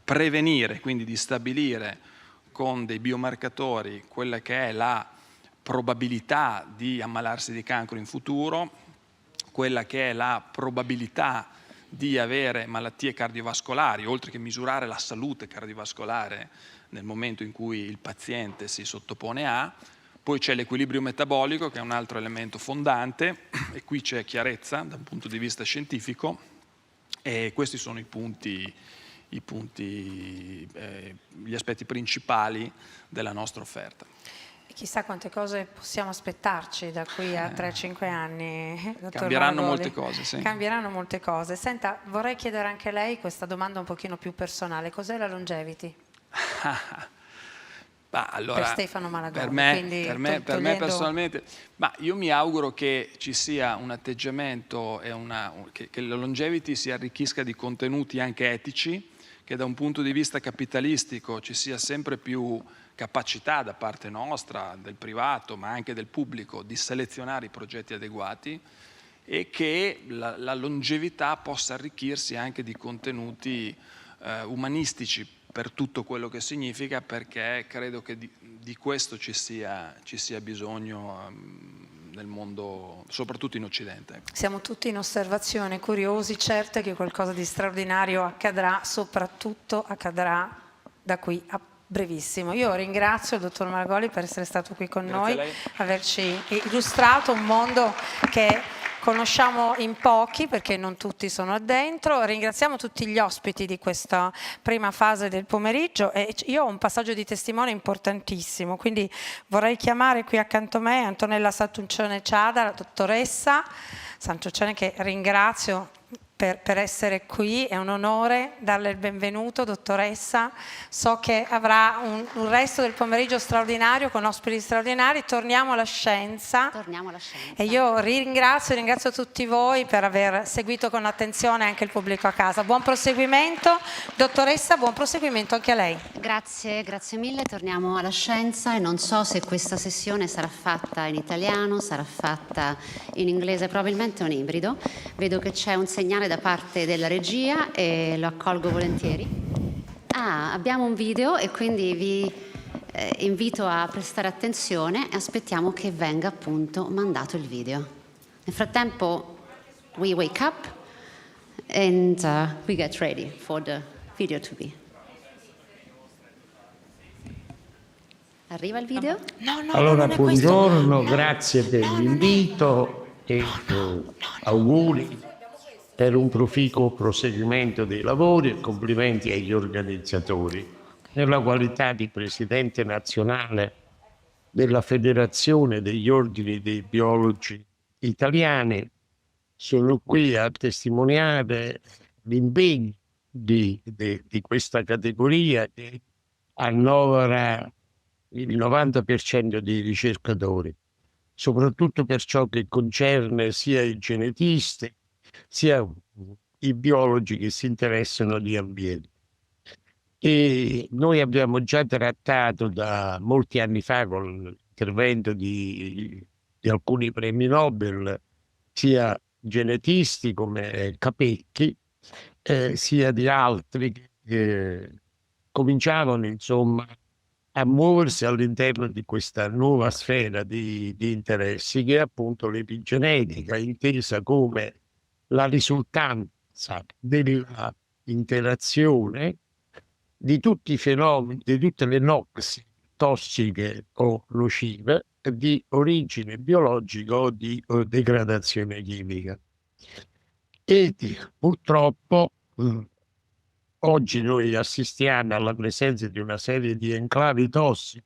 prevenire, quindi di stabilire con dei biomarcatori quella che è la probabilità di ammalarsi di cancro in futuro, quella che è la probabilità di avere malattie cardiovascolari, oltre che misurare la salute cardiovascolare nel momento in cui il paziente si sottopone a. Poi c'è l'equilibrio metabolico, che è un altro elemento fondante, e qui c'è chiarezza da un punto di vista scientifico, e questi sono gli aspetti principali della nostra offerta. Chissà quante cose possiamo aspettarci da qui a 3-5 anni. Cambieranno molte cose, sì. Cambieranno molte cose. Senta, vorrei chiedere anche a lei questa domanda un pochino più personale. Cos'è la longevity? Allora, per Stefano Malagoli. Per me personalmente, io mi auguro che ci sia un atteggiamento e che la longevity si arricchisca di contenuti anche etici, che da un punto di vista capitalistico ci sia sempre più capacità da parte nostra, del privato, ma anche del pubblico, di selezionare i progetti adeguati, e che la longevità possa arricchirsi anche di contenuti umanistici, per tutto quello che significa, perché credo che di questo ci sia bisogno nel mondo, soprattutto in Occidente. Siamo tutti in osservazione, curiosi, certi che qualcosa di straordinario accadrà, soprattutto accadrà da qui a brevissimo. Io ringrazio il dottor Malagoli per essere stato qui con noi, averci illustrato un mondo che conosciamo in pochi, perché non tutti sono addentro. Ringraziamo tutti gli ospiti di questa prima fase del pomeriggio, e io ho un passaggio di testimone importantissimo, quindi vorrei chiamare qui accanto a me Antonella Santuccione Ciada, la dottoressa Santuccione, che ringrazio per essere qui. È un onore darle il benvenuto, dottoressa. So che avrà un resto del pomeriggio straordinario con ospiti straordinari. Torniamo alla scienza. E io ringrazio tutti voi per aver seguito con attenzione anche il pubblico a casa. Buon proseguimento, dottoressa, buon proseguimento anche a lei. Grazie mille. Torniamo alla scienza, e non so se questa sessione sarà fatta in italiano, sarà fatta in inglese, probabilmente un ibrido. Vedo che c'è un segnale da parte della regia e lo accolgo volentieri. Abbiamo un video e quindi vi invito a prestare attenzione e aspettiamo che venga appunto mandato il video. Nel frattempo we wake up and we get ready for the video to be. Arriva il video? Allora, buongiorno, grazie per l'invito e auguri per un proficuo proseguimento dei lavori e complimenti agli organizzatori. Nella qualità di Presidente nazionale della Federazione degli Ordini dei Biologi Italiani, sono qui a testimoniare l'impegno di questa categoria che annovera il 90% dei ricercatori, soprattutto per ciò che concerne sia i genetisti, sia i biologi che si interessano di ambiente. E noi abbiamo già trattato da molti anni fa con l'intervento di alcuni premi Nobel, sia genetisti come Capecchi, sia di altri che cominciavano insomma a muoversi all'interno di questa nuova sfera di interessi che è appunto l'epigenetica, intesa come la risultanza della interazione di tutti i fenomeni, di tutte le nox tossiche o nocive di origine biologica o di degradazione chimica. E purtroppo oggi noi assistiamo alla presenza di una serie di enclavi tossiche,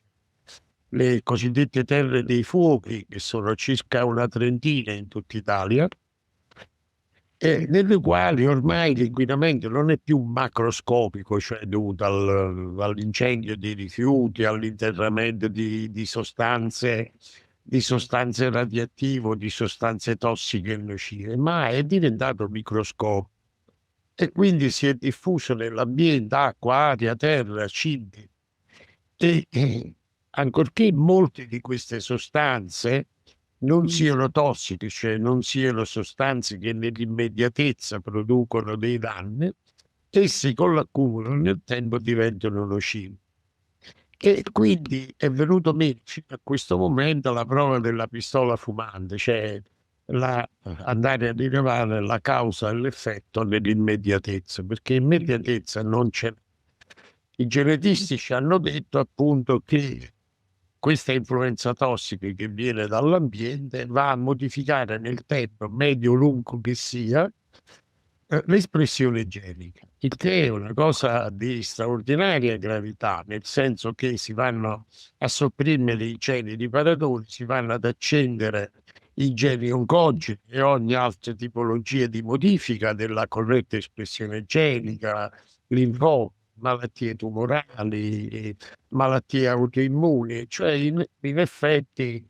le cosiddette terre dei fuochi, che sono circa una trentina in tutta Italia, e nelle quali ormai l'inquinamento non è più macroscopico, cioè dovuto all'incendio di rifiuti, all'interramento di sostanze radioattive, di sostanze tossiche e nocive, ma è diventato microscopico. E quindi si è diffuso nell'ambiente acqua, aria, terra, cibi. E ancorché molte di queste sostanze non siano tossiche, cioè non siano sostanze che nell'immediatezza producono dei danni, essi con l'accumulo nel tempo diventano nocivi. E quindi è venuto meno fino a questo momento la prova della pistola fumante, cioè andare a rilevare la causa e l'effetto nell'immediatezza, perché immediatezza non c'è. I genetisti ci hanno detto appunto che questa influenza tossica che viene dall'ambiente va a modificare nel tempo, medio-lungo che sia, l'espressione genica, il che è una cosa di straordinaria gravità, nel senso che si vanno a sopprimere i geni riparatori, si vanno ad accendere i geni oncogeni e ogni altra tipologia di modifica della corretta espressione genica, linfomi, malattie tumorali, malattie autoimmuni, cioè in effetti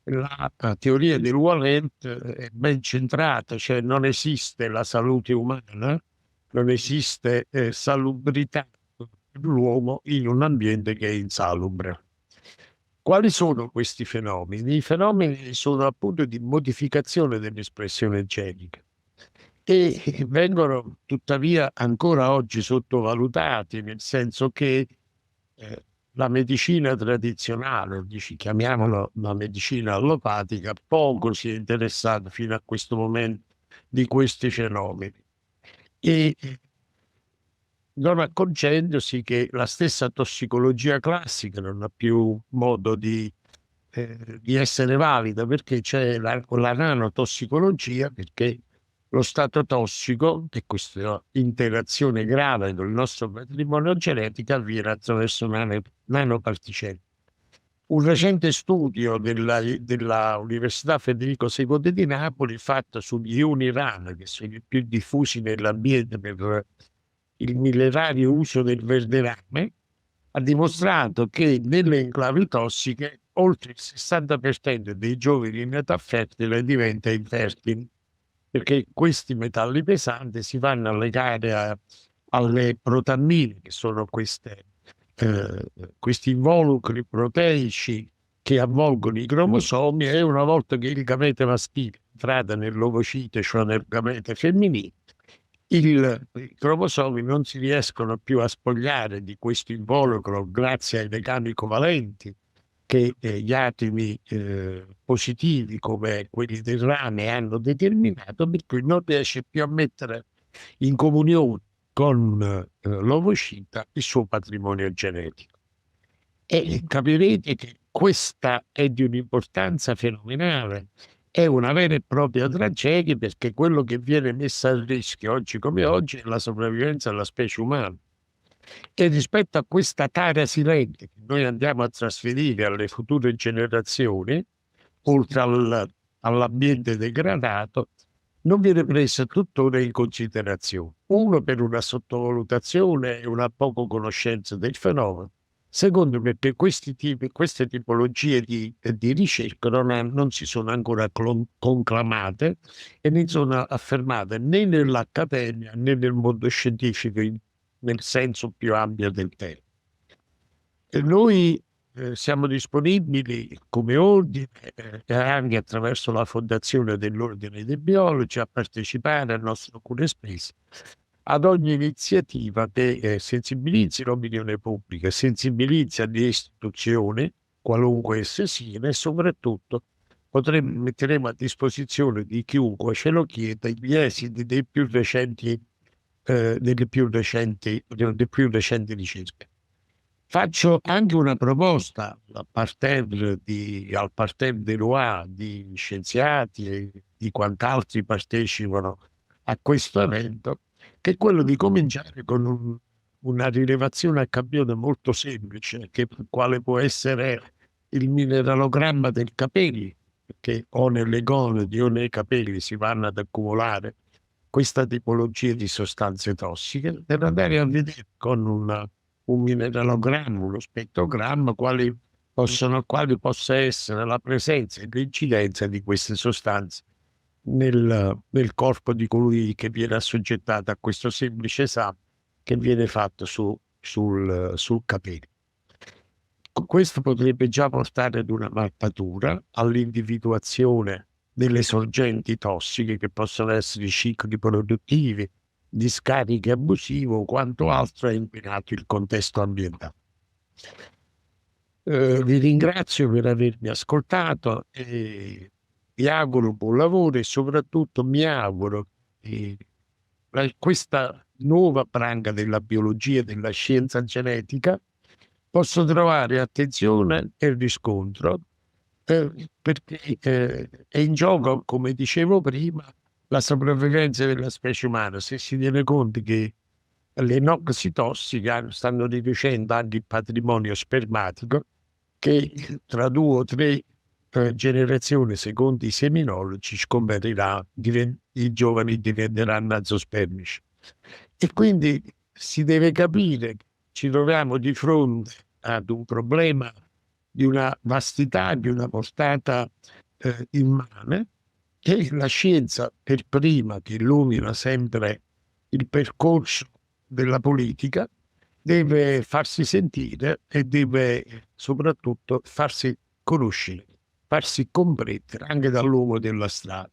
la teoria del Wallet è ben centrata, cioè non esiste la salute umana, non esiste salubrità dell'uomo in un ambiente che è insalubre. Quali sono questi fenomeni? I fenomeni sono appunto di modificazione dell'espressione genica e vengono tuttavia ancora oggi sottovalutati, nel senso che la medicina tradizionale, chiamiamola la medicina allopatica, poco si è interessata fino a questo momento di questi fenomeni. E non accorgendosi che la stessa tossicologia classica non ha più modo di essere valida, perché c'è la nanotossicologia, perché lo stato tossico e questa interazione grave del nostro patrimonio genetico avviene attraverso nanoparticelle. Un recente studio della Università Federico II di Napoli, fatto sugli ioni rana, che sono i più diffusi nell'ambiente per il millenario uso del verde rame, ha dimostrato che nelle enclavi tossiche oltre il 60% dei giovani in età fertile diventa infertile, perché questi metalli pesanti si vanno a legare alle protammine, che sono questi involucri proteici che avvolgono i cromosomi, e una volta che il gamete maschile è entrato nell'ovocite, cioè nel gamete femminile, i cromosomi non si riescono più a spogliare di questo involucro grazie ai legami covalenti che gli atomi positivi come quelli del rame hanno determinato, per cui non riesce più a mettere in comunione con l'ovocita il suo patrimonio genetico. E capirete che questa è di un'importanza fenomenale, è una vera e propria tragedia, perché quello che viene messo a rischio oggi come oggi è la sopravvivenza della specie umana. E rispetto a questa tara silente che noi andiamo a trasferire alle future generazioni, oltre all'ambiente degradato, non viene presa tuttora in considerazione. Uno, per una sottovalutazione e una poca conoscenza del fenomeno. Secondo, perché queste tipologie di ricerca non si sono ancora conclamate e non sono affermate né nell'accademia né nel mondo scientifico nel senso più ampio del termine. E noi siamo disponibili come ordine e anche attraverso la fondazione dell'Ordine dei Biologi a partecipare a nostre cure spese ad ogni iniziativa che sensibilizzi l'opinione pubblica, sensibilizzi le istituzioni, qualunque esse siano, e soprattutto metteremo a disposizione di chiunque ce lo chieda gli esiti delle più recenti ricerche. Faccio anche una proposta al parterre dei RUA, di scienziati e di quant'altri partecipano a questo evento, che è quello di cominciare con una rilevazione a campione molto semplice, quale può essere il mineralogramma del capelli, perché o nelle gonadi o nei capelli si vanno ad accumulare questa tipologia di sostanze tossiche, per andare a vedere con un mineralogramma, uno spettrogramma, quali possa essere la presenza e l'incidenza di queste sostanze nel corpo di colui che viene assoggettato a questo semplice esame che viene fatto sul capello. Questo potrebbe già portare ad una mappatura, all'individuazione delle sorgenti tossiche che possono essere cicli produttivi, discariche abusive o quanto altro ha inquinato il contesto ambientale. Vi ringrazio per avermi ascoltato e vi auguro buon lavoro e soprattutto mi auguro che questa nuova branca della biologia e della scienza genetica possa trovare attenzione e riscontro perché è in gioco, come dicevo prima, la sopravvivenza della specie umana. Se si tiene conto che le noxi tossiche stanno riducendo anche il patrimonio spermatico, che tra 2 o 3 generazioni, secondo i seminologi, scomparirà, i giovani diventeranno azospermici. E quindi si deve capire che ci troviamo di fronte ad un problema di una vastità, di una portata immane, e la scienza, per prima che illumina sempre il percorso della politica, deve farsi sentire e deve soprattutto farsi conoscere, farsi comprendere anche dall'uomo della strada.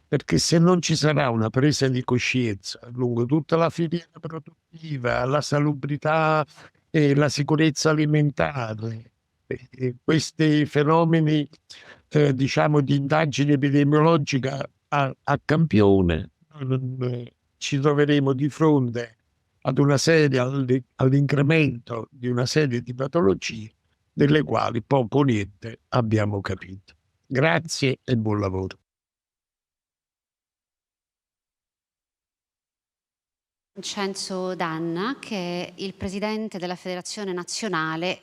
Perché se non ci sarà una presa di coscienza lungo tutta la filiera produttiva, la salubrità e la sicurezza alimentare, questi fenomeni diciamo di indagine epidemiologica a campione, ci troveremo di fronte ad una serie, all'incremento di una serie di patologie delle quali poco o niente abbiamo capito. Grazie e buon lavoro. Vincenzo Danna, che è il presidente della Federazione Nazionale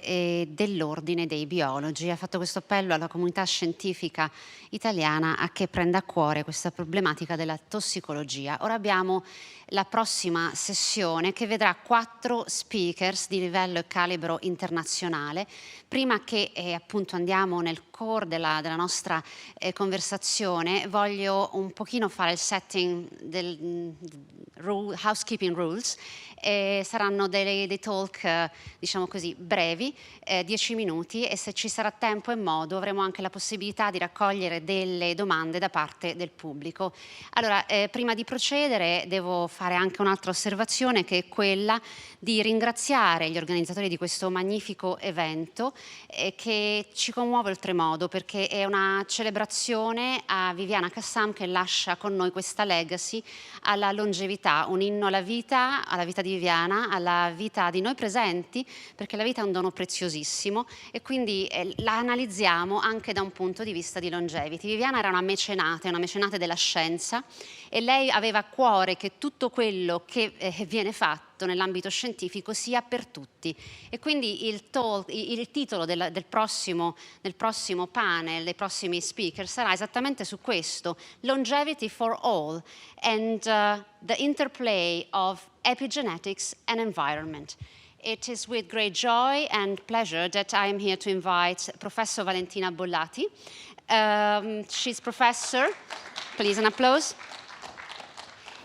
dell'Ordine dei Biologi, ha fatto questo appello alla comunità scientifica italiana a che prenda a cuore questa problematica della tossicologia. Ora abbiamo la prossima sessione che vedrà 4 speakers di livello e calibro internazionale. Prima che appunto andiamo nel core della nostra conversazione, voglio un pochino fare il setting housekeeping rules. Saranno dei talk, diciamo così, brevi, 10 minuti, e se ci sarà tempo e modo avremo anche la possibilità di raccogliere delle domande da parte del pubblico. Allora, prima di procedere devo fare anche un'altra osservazione, che è quella di ringraziare gli organizzatori di questo magnifico evento, che ci commuove oltremodo, perché è una celebrazione a Viviana Kassam, che lascia con noi questa legacy alla longevità, un inno alla vita di Viviana, alla vita di noi presenti, perché la vita è un dono preziosissimo e quindi la analizziamo anche da un punto di vista di longevity. Viviana era una mecenate della scienza, e lei aveva a cuore che tutto quello che viene fatto nell'ambito scientifico sia per tutti, e quindi il titolo del prossimo panel, dei prossimi speaker, sarà esattamente su questo: Longevity for All and the Interplay of Epigenetics and Environment. It is with great joy and pleasure that I am here to invite Professor Valentina Bollati. She's professor, please an applause.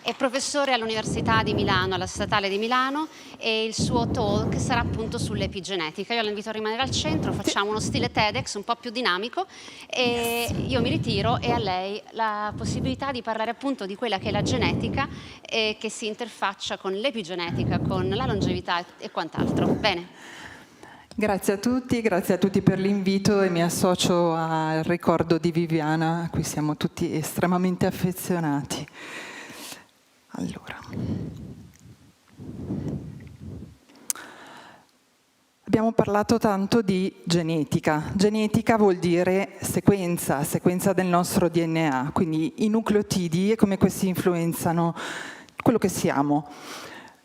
È professore all'Università di Milano, alla Statale di Milano, e il suo talk sarà appunto sull'epigenetica. Io la invito a rimanere al centro, facciamo uno stile TEDx un po' più dinamico, e io mi ritiro, e a lei la possibilità di parlare appunto di quella che è la genetica, che si interfaccia con l'epigenetica, con la longevità e quant'altro. Bene. Grazie a tutti per l'invito, e mi associo al ricordo di Viviana, a cui siamo tutti estremamente affezionati. Allora, abbiamo parlato tanto di genetica. Genetica vuol dire sequenza del nostro DNA, quindi i nucleotidi e come questi influenzano quello che siamo.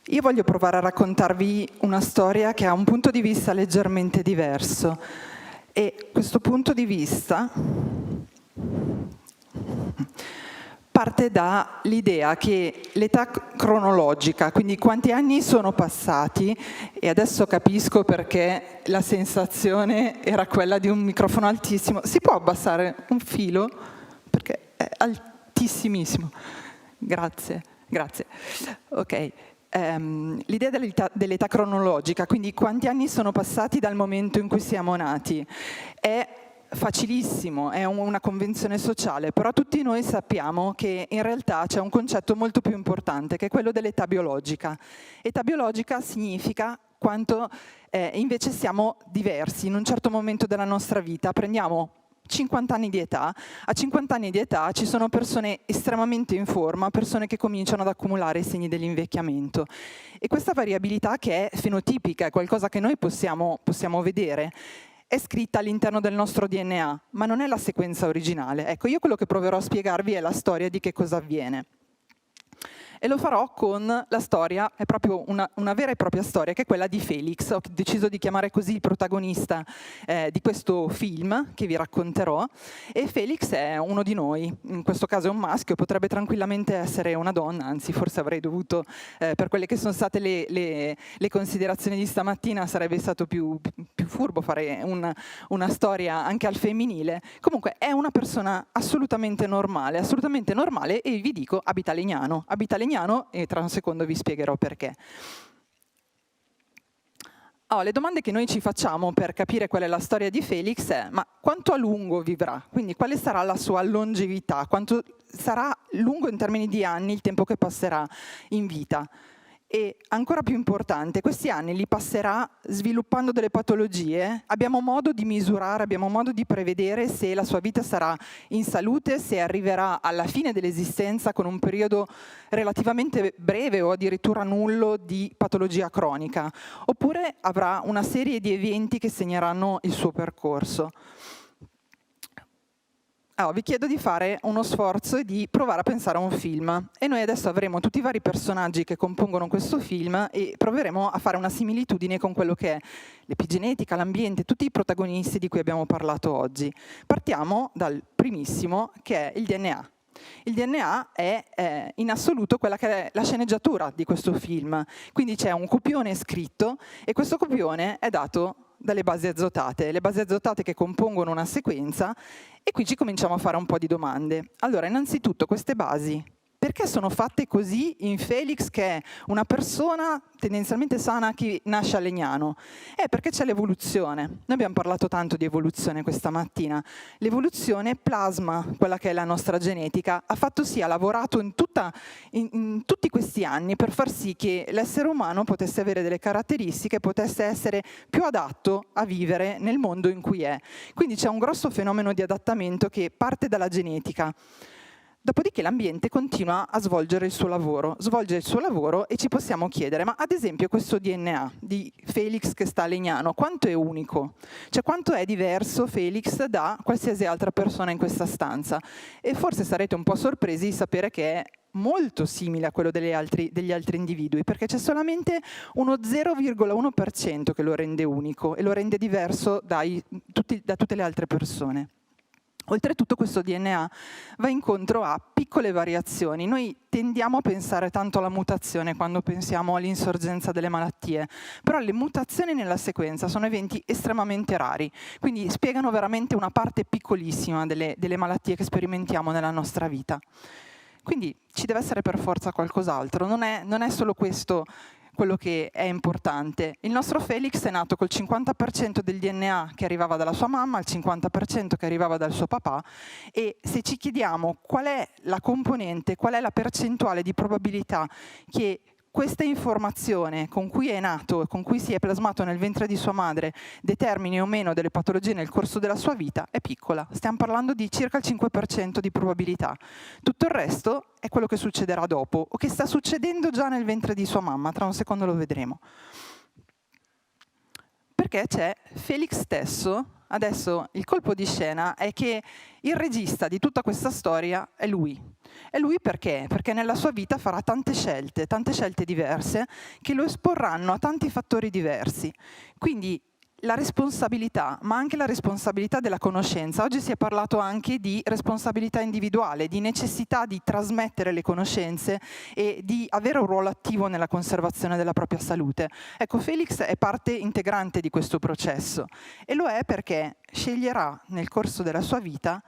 Io voglio provare a raccontarvi una storia che ha un punto di vista leggermente diverso, e questo punto di vista parte dall'idea che l'età cronologica, quindi quanti anni sono passati, e adesso capisco perché la sensazione era quella di un microfono altissimo. Si può abbassare un filo? Perché è altissimissimo. Grazie. Ok. L'idea dell'età cronologica, quindi quanti anni sono passati dal momento in cui siamo nati, è facilissimo, è una convenzione sociale, però tutti noi sappiamo che in realtà c'è un concetto molto più importante, che è quello dell'età biologica. Età biologica significa quanto invece siamo diversi in un certo momento della nostra vita. Prendiamo 50 anni di età, a 50 anni di età ci sono persone estremamente in forma, persone che cominciano ad accumulare i segni dell'invecchiamento, e questa variabilità, che è fenotipica, è qualcosa che noi possiamo vedere, è scritta all'interno del nostro DNA, ma non è la sequenza originale. Ecco, io quello che proverò a spiegarvi è la storia di che cosa avviene. E lo farò con la storia, è proprio una vera e propria storia, che è quella di Felix. Ho deciso di chiamare così il protagonista di questo film che vi racconterò, e Felix è uno di noi, in questo caso è un maschio, potrebbe tranquillamente essere una donna, anzi forse avrei dovuto, per quelle che sono state le considerazioni di stamattina, sarebbe stato più furbo fare una storia anche al femminile. Comunque è una persona assolutamente normale, e vi dico abita a Legnano, e tra un secondo vi spiegherò perché. Le domande che noi ci facciamo per capire qual è la storia di Felix è: ma quanto a lungo vivrà? Quindi quale sarà la sua longevità? Quanto sarà lungo in termini di anni il tempo che passerà in vita? E ancora più importante, questi anni li passerà sviluppando delle patologie? Abbiamo modo di misurare, abbiamo modo di prevedere se la sua vita sarà in salute, se arriverà alla fine dell'esistenza con un periodo relativamente breve o addirittura nullo di patologia cronica, oppure avrà una serie di eventi che segneranno il suo percorso. Vi chiedo di fare uno sforzo e di provare a pensare a un film, e noi adesso avremo tutti i vari personaggi che compongono questo film e proveremo a fare una similitudine con quello che è l'epigenetica, l'ambiente, tutti i protagonisti di cui abbiamo parlato oggi. Partiamo dal primissimo, che è il DNA. Il DNA è in assoluto quella che è la sceneggiatura di questo film, quindi c'è un copione scritto, e questo copione è dato dalle basi azotate, le basi azotate che compongono una sequenza, e qui ci cominciamo a fare un po' di domande. Allora, innanzitutto queste basi Perché sono fatte così in Felix, che è una persona tendenzialmente sana che nasce a Legnano? Perché c'è l'evoluzione. Noi abbiamo parlato tanto di evoluzione questa mattina. L'evoluzione plasma quella che è la nostra genetica, ha fatto sì, ha lavorato in tutti questi anni per far sì che l'essere umano potesse avere delle caratteristiche, potesse essere più adatto a vivere nel mondo in cui è. Quindi c'è un grosso fenomeno di adattamento che parte dalla genetica. Dopodiché l'ambiente continua a svolge il suo lavoro e ci possiamo chiedere, ma ad esempio questo DNA di Felix che sta a Legnano, quanto è unico? Cioè quanto è diverso Felix da qualsiasi altra persona in questa stanza? E forse sarete un po' sorpresi di sapere che è molto simile a quello degli altri individui, perché c'è solamente uno 0,1% che lo rende unico e lo rende diverso da tutte le altre persone. Oltretutto questo DNA va incontro a piccole variazioni. Noi tendiamo a pensare tanto alla mutazione quando pensiamo all'insorgenza delle malattie, però le mutazioni nella sequenza sono eventi estremamente rari, quindi spiegano veramente una parte piccolissima delle malattie che sperimentiamo nella nostra vita. Quindi ci deve essere per forza qualcos'altro, non è solo questo quello che è importante. Il nostro Felix è nato col 50% del DNA che arrivava dalla sua mamma, il 50% che arrivava dal suo papà, e se ci chiediamo qual è la componente, qual è la percentuale di probabilità che questa informazione con cui è nato e con cui si è plasmato nel ventre di sua madre determini o meno delle patologie nel corso della sua vita, è piccola. Stiamo parlando di circa il 5% di probabilità. Tutto il resto è quello che succederà dopo o che sta succedendo già nel ventre di sua mamma, tra un secondo lo vedremo. Perché c'è Felix stesso. Adesso il colpo di scena è che il regista di tutta questa storia è lui. È lui perché? Perché nella sua vita farà tante scelte diverse che lo esporranno a tanti fattori diversi. Quindi la responsabilità, ma anche la responsabilità della conoscenza. Oggi si è parlato anche di responsabilità individuale, di necessità di trasmettere le conoscenze e di avere un ruolo attivo nella conservazione della propria salute. Ecco, Felix è parte integrante di questo processo e lo è perché sceglierà nel corso della sua vita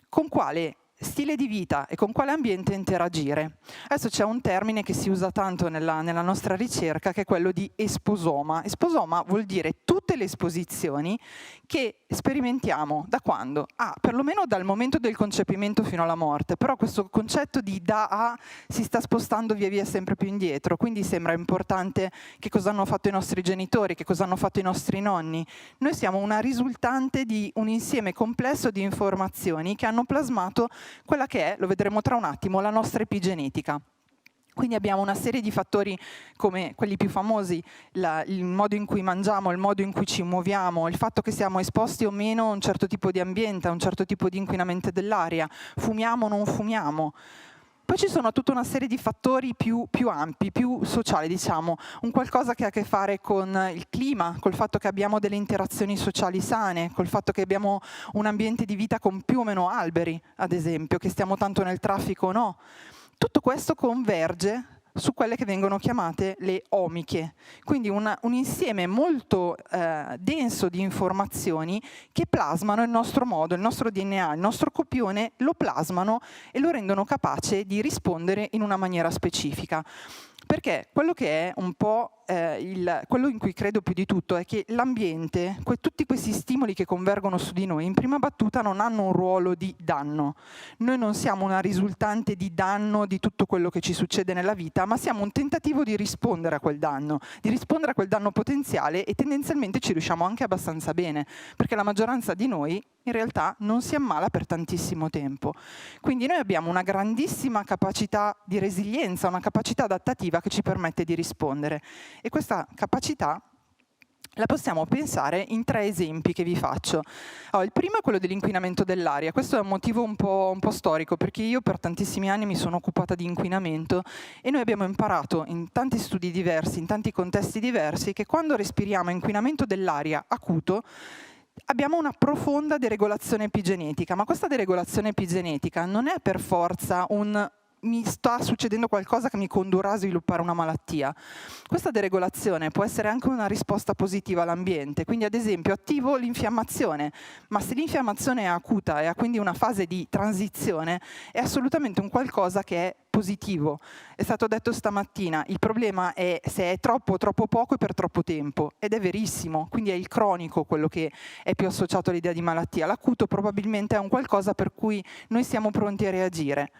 con quale stile di vita e con quale ambiente interagire. Adesso c'è un termine che si usa tanto nella nostra ricerca, che è quello di esposoma. Esposoma vuol dire tutte le esposizioni che sperimentiamo da quando? Perlomeno dal momento del concepimento fino alla morte, però questo concetto di da a si sta spostando via via sempre più indietro, quindi sembra importante che cosa hanno fatto i nostri genitori, che cosa hanno fatto i nostri nonni. Noi siamo una risultante di un insieme complesso di informazioni che hanno plasmato quella che è, lo vedremo tra un attimo, la nostra epigenetica. Quindi abbiamo una serie di fattori come quelli più famosi, il modo in cui mangiamo, il modo in cui ci muoviamo, il fatto che siamo esposti o meno a un certo tipo di ambiente, a un certo tipo di inquinamento dell'aria, fumiamo o non fumiamo. Poi ci sono tutta una serie di fattori più ampi, più sociali, diciamo, un qualcosa che ha a che fare con il clima, col fatto che abbiamo delle interazioni sociali sane, col fatto che abbiamo un ambiente di vita con più o meno alberi, ad esempio, che stiamo tanto nel traffico o no. Tutto questo converge su quelle che vengono chiamate le omiche, quindi un insieme molto denso di informazioni che plasmano il nostro modo, il nostro DNA, il nostro copione, lo plasmano e lo rendono capace di rispondere in una maniera specifica. Perché quello che è un po' quello in cui credo più di tutto è che l'ambiente, tutti questi stimoli che convergono su di noi, in prima battuta non hanno un ruolo di danno. Noi non siamo una risultante di danno di tutto quello che ci succede nella vita, ma siamo un tentativo di rispondere a quel danno, potenziale, e tendenzialmente ci riusciamo anche abbastanza bene, perché la maggioranza di noi in realtà non si ammala per tantissimo tempo. Quindi noi abbiamo una grandissima capacità di resilienza, una capacità adattativa che ci permette di rispondere. E questa capacità la possiamo pensare in 3 esempi che vi faccio. Il primo è quello dell'inquinamento dell'aria. Questo è un motivo un po' storico, perché io per tantissimi anni mi sono occupata di inquinamento e noi abbiamo imparato in tanti studi diversi, in tanti contesti diversi, che quando respiriamo inquinamento dell'aria acuto abbiamo una profonda deregolazione epigenetica, ma questa deregolazione epigenetica non è per forza un mi sta succedendo qualcosa che mi condurrà a sviluppare una malattia. Questa deregolazione può essere anche una risposta positiva all'ambiente, quindi ad esempio attivo l'infiammazione, ma se l'infiammazione è acuta e ha quindi una fase di transizione, è assolutamente un qualcosa che è positivo. È stato detto stamattina, il problema è se è troppo poco e per troppo tempo, ed è verissimo, quindi è il cronico quello che è più associato all'idea di malattia. L'acuto probabilmente è un qualcosa per cui noi siamo pronti a reagire.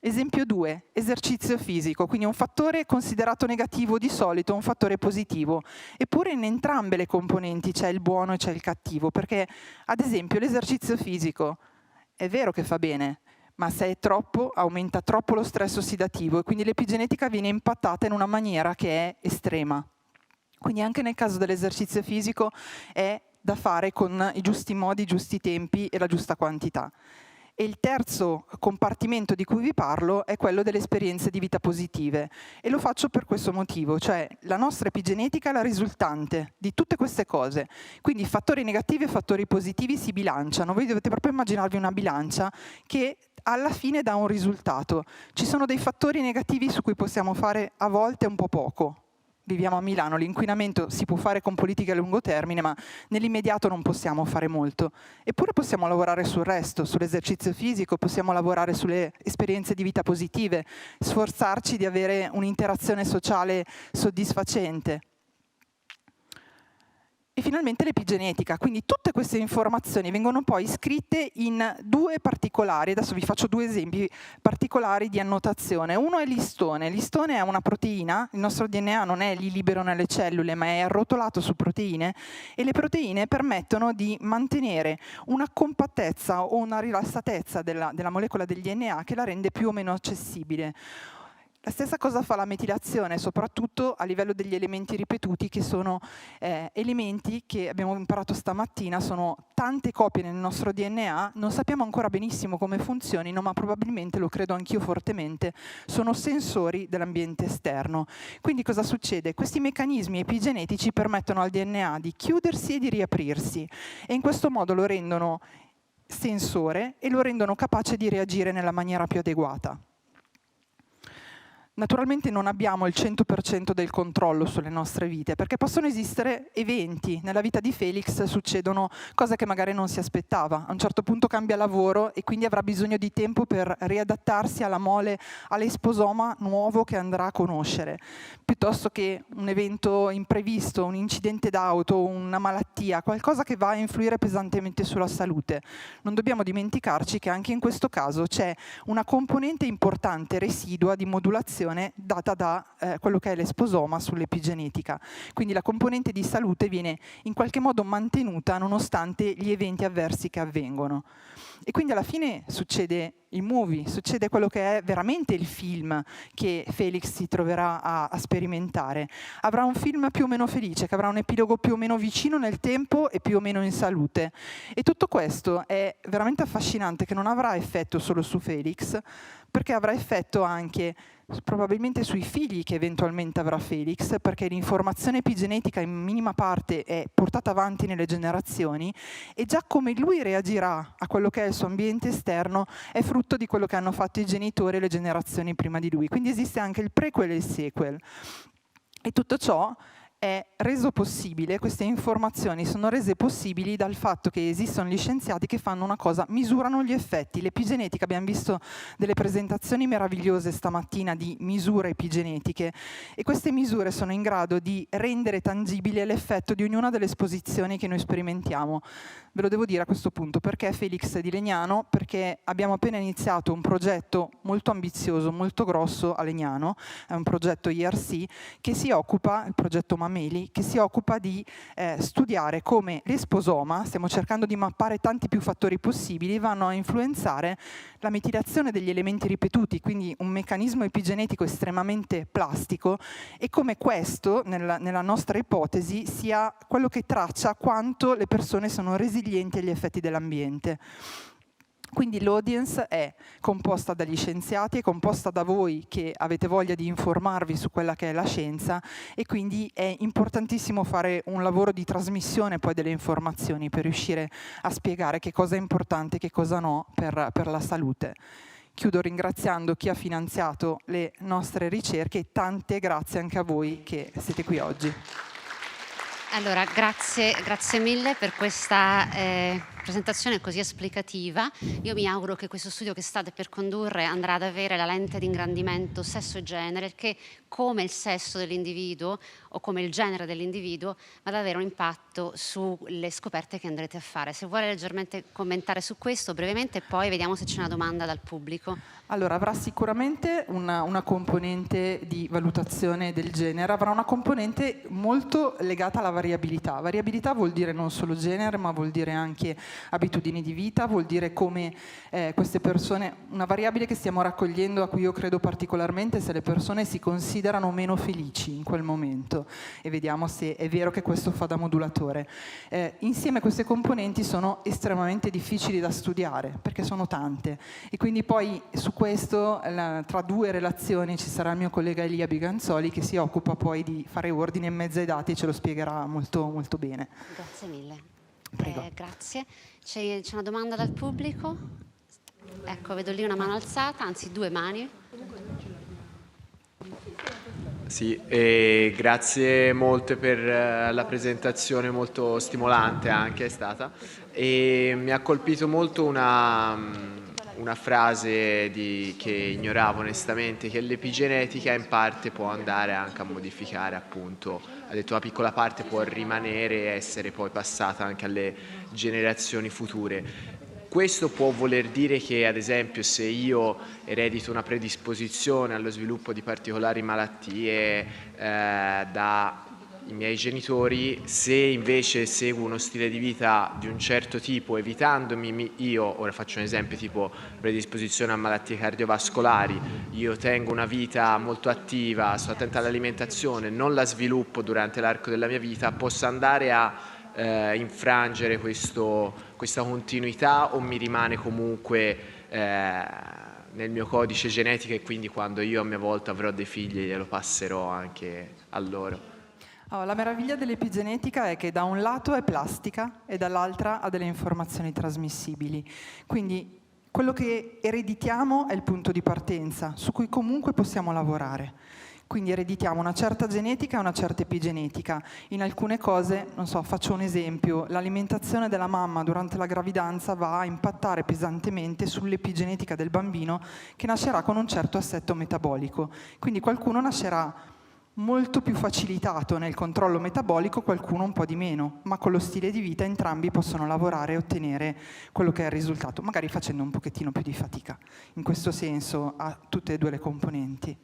Esempio 2, esercizio fisico, quindi un fattore considerato negativo di solito, un fattore positivo. Eppure in entrambe le componenti c'è il buono e c'è il cattivo, perché ad esempio l'esercizio fisico è vero che fa bene, ma se è troppo aumenta troppo lo stress ossidativo e quindi l'epigenetica viene impattata in una maniera che è estrema. Quindi anche nel caso dell'esercizio fisico è da fare con i giusti modi, i giusti tempi e la giusta quantità. E il terzo compartimento di cui vi parlo è quello delle esperienze di vita positive, e lo faccio per questo motivo, cioè la nostra epigenetica è la risultante di tutte queste cose, quindi fattori negativi e fattori positivi si bilanciano. Voi dovete proprio immaginarvi una bilancia che alla fine dà un risultato. Ci sono dei fattori negativi su cui possiamo fare a volte un po' poco. Viviamo a Milano, l'inquinamento si può fare con politiche a lungo termine, ma nell'immediato non possiamo fare molto. Eppure possiamo lavorare sul resto, sull'esercizio fisico, possiamo lavorare sulle esperienze di vita positive, sforzarci di avere un'interazione sociale soddisfacente. E finalmente l'epigenetica, quindi tutte queste informazioni vengono poi scritte in due particolari, adesso vi faccio due esempi particolari di annotazione. Uno è l'istone. L'istone è una proteina, il nostro DNA non è lì libero nelle cellule, ma è arrotolato su proteine, e le proteine permettono di mantenere una compattezza o una rilassatezza della molecola del DNA che la rende più o meno accessibile. La stessa cosa fa la metilazione, soprattutto a livello degli elementi ripetuti, che sono elementi che abbiamo imparato stamattina, sono tante copie nel nostro DNA, non sappiamo ancora benissimo come funzionino, ma probabilmente, lo credo anch'io fortemente, sono sensori dell'ambiente esterno. Quindi cosa succede? Questi meccanismi epigenetici permettono al DNA di chiudersi e di riaprirsi, e in questo modo lo rendono sensore e lo rendono capace di reagire nella maniera più adeguata. Naturalmente non abbiamo il 100% del controllo sulle nostre vite, perché possono esistere eventi. Nella vita di Felix succedono cose che magari non si aspettava. A un certo punto cambia lavoro e quindi avrà bisogno di tempo per riadattarsi alla mole, all'esposoma nuovo che andrà a conoscere. Piuttosto che un evento imprevisto, un incidente d'auto, una malattia, qualcosa che va a influire pesantemente sulla salute. Non dobbiamo dimenticarci che anche in questo caso c'è una componente importante residua di modulazione data da quello che è l'esposoma sull'epigenetica. Quindi la componente di salute viene in qualche modo mantenuta nonostante gli eventi avversi che avvengono. E quindi alla fine succede il movie, succede quello che è veramente il film che Felix si troverà a sperimentare. Avrà un film più o meno felice, che avrà un epilogo più o meno vicino nel tempo e più o meno in salute. E tutto questo è veramente affascinante, che non avrà effetto solo su Felix, perché avrà effetto anche probabilmente sui figli che eventualmente avrà Felix, perché l'informazione epigenetica in minima parte è portata avanti nelle generazioni, e già come lui reagirà a quello che è il suo ambiente esterno è frutto di quello che hanno fatto i genitori e le generazioni prima di lui. Quindi esiste anche il prequel e il sequel. E tutto ciò è reso possibile, queste informazioni sono rese possibili dal fatto che esistono gli scienziati che fanno una cosa: misurano gli effetti. L'epigenetica, abbiamo visto delle presentazioni meravigliose stamattina di misure epigenetiche, e queste misure sono in grado di rendere tangibile l'effetto di ognuna delle esposizioni che noi sperimentiamo. Ve lo devo dire a questo punto, perché Felix di Legnano? Perché abbiamo appena iniziato un progetto molto ambizioso, molto grosso a Legnano, è un progetto IRC che si occupa, il progetto Mameli, che si occupa di studiare come l'esposoma, stiamo cercando di mappare tanti più fattori possibili, vanno a influenzare la metilazione degli elementi ripetuti, quindi un meccanismo epigenetico estremamente plastico, e come questo, nella nostra ipotesi, sia quello che traccia quanto le persone sono resilienti agli effetti dell'ambiente. Quindi l'audience è composta dagli scienziati, è composta da voi che avete voglia di informarvi su quella che è la scienza, e quindi è importantissimo fare un lavoro di trasmissione poi delle informazioni per riuscire a spiegare che cosa è importante e che cosa no per la salute. Chiudo ringraziando chi ha finanziato le nostre ricerche e tante grazie anche a voi che siete qui oggi. Allora, grazie mille per questa presentazione così esplicativa. Io mi auguro che questo studio che state per condurre andrà ad avere la lente di ingrandimento sesso e genere, che come il sesso dell'individuo o come il genere dell'individuo va ad avere un impatto sulle scoperte che andrete a fare. Se vuole leggermente commentare su questo brevemente, e poi vediamo se c'è una domanda dal pubblico. Allora, avrà sicuramente una componente di valutazione del genere, avrà una componente molto legata alla variabilità. Variabilità vuol dire non solo genere, ma vuol dire anche abitudini di vita, vuol dire come queste persone, una variabile che stiamo raccogliendo, a cui io credo particolarmente, se le persone si considerano meno felici in quel momento, e vediamo se è vero che questo fa da modulatore. Insieme queste componenti sono estremamente difficili da studiare, perché sono tante, e quindi poi su questo, tra due relazioni, ci sarà il mio collega Elia Biganzoli che si occupa poi di fare ordine in mezzo ai dati e ce lo spiegherà molto, molto bene. Grazie mille. Prego. Grazie. C'è una domanda dal pubblico? Ecco, vedo lì una mano alzata, anzi 2 mani. Sì, grazie molte per la presentazione, molto stimolante anche è stata, e mi ha colpito molto una frase che ignoravo onestamente, che l'epigenetica in parte può andare anche a modificare, appunto, ha detto, una piccola parte può rimanere e essere poi passata anche alle generazioni future. Questo può voler dire che, ad esempio, se io eredito una predisposizione allo sviluppo di particolari malattie dai miei genitori, se invece seguo uno stile di vita di un certo tipo, evitandomi io, ora faccio un esempio tipo predisposizione a malattie cardiovascolari, io tengo una vita molto attiva, sto attenta all'alimentazione, non la sviluppo durante l'arco della mia vita, posso andare a infrangere questa continuità, o mi rimane comunque nel mio codice genetico, e quindi quando io a mia volta avrò dei figli glielo passerò anche a loro? La meraviglia dell'epigenetica è che da un lato è plastica e dall'altra ha delle informazioni trasmissibili. Quindi quello che ereditiamo è il punto di partenza, su cui comunque possiamo lavorare. Quindi ereditiamo una certa genetica e una certa epigenetica. In alcune cose, non so, faccio un esempio, l'alimentazione della mamma durante la gravidanza va a impattare pesantemente sull'epigenetica del bambino, che nascerà con un certo assetto metabolico. Quindi qualcuno nascerà molto più facilitato nel controllo metabolico, qualcuno un po' di meno, ma con lo stile di vita entrambi possono lavorare e ottenere quello che è il risultato, magari facendo un pochettino più di fatica. In questo senso ha tutte e due le componenti.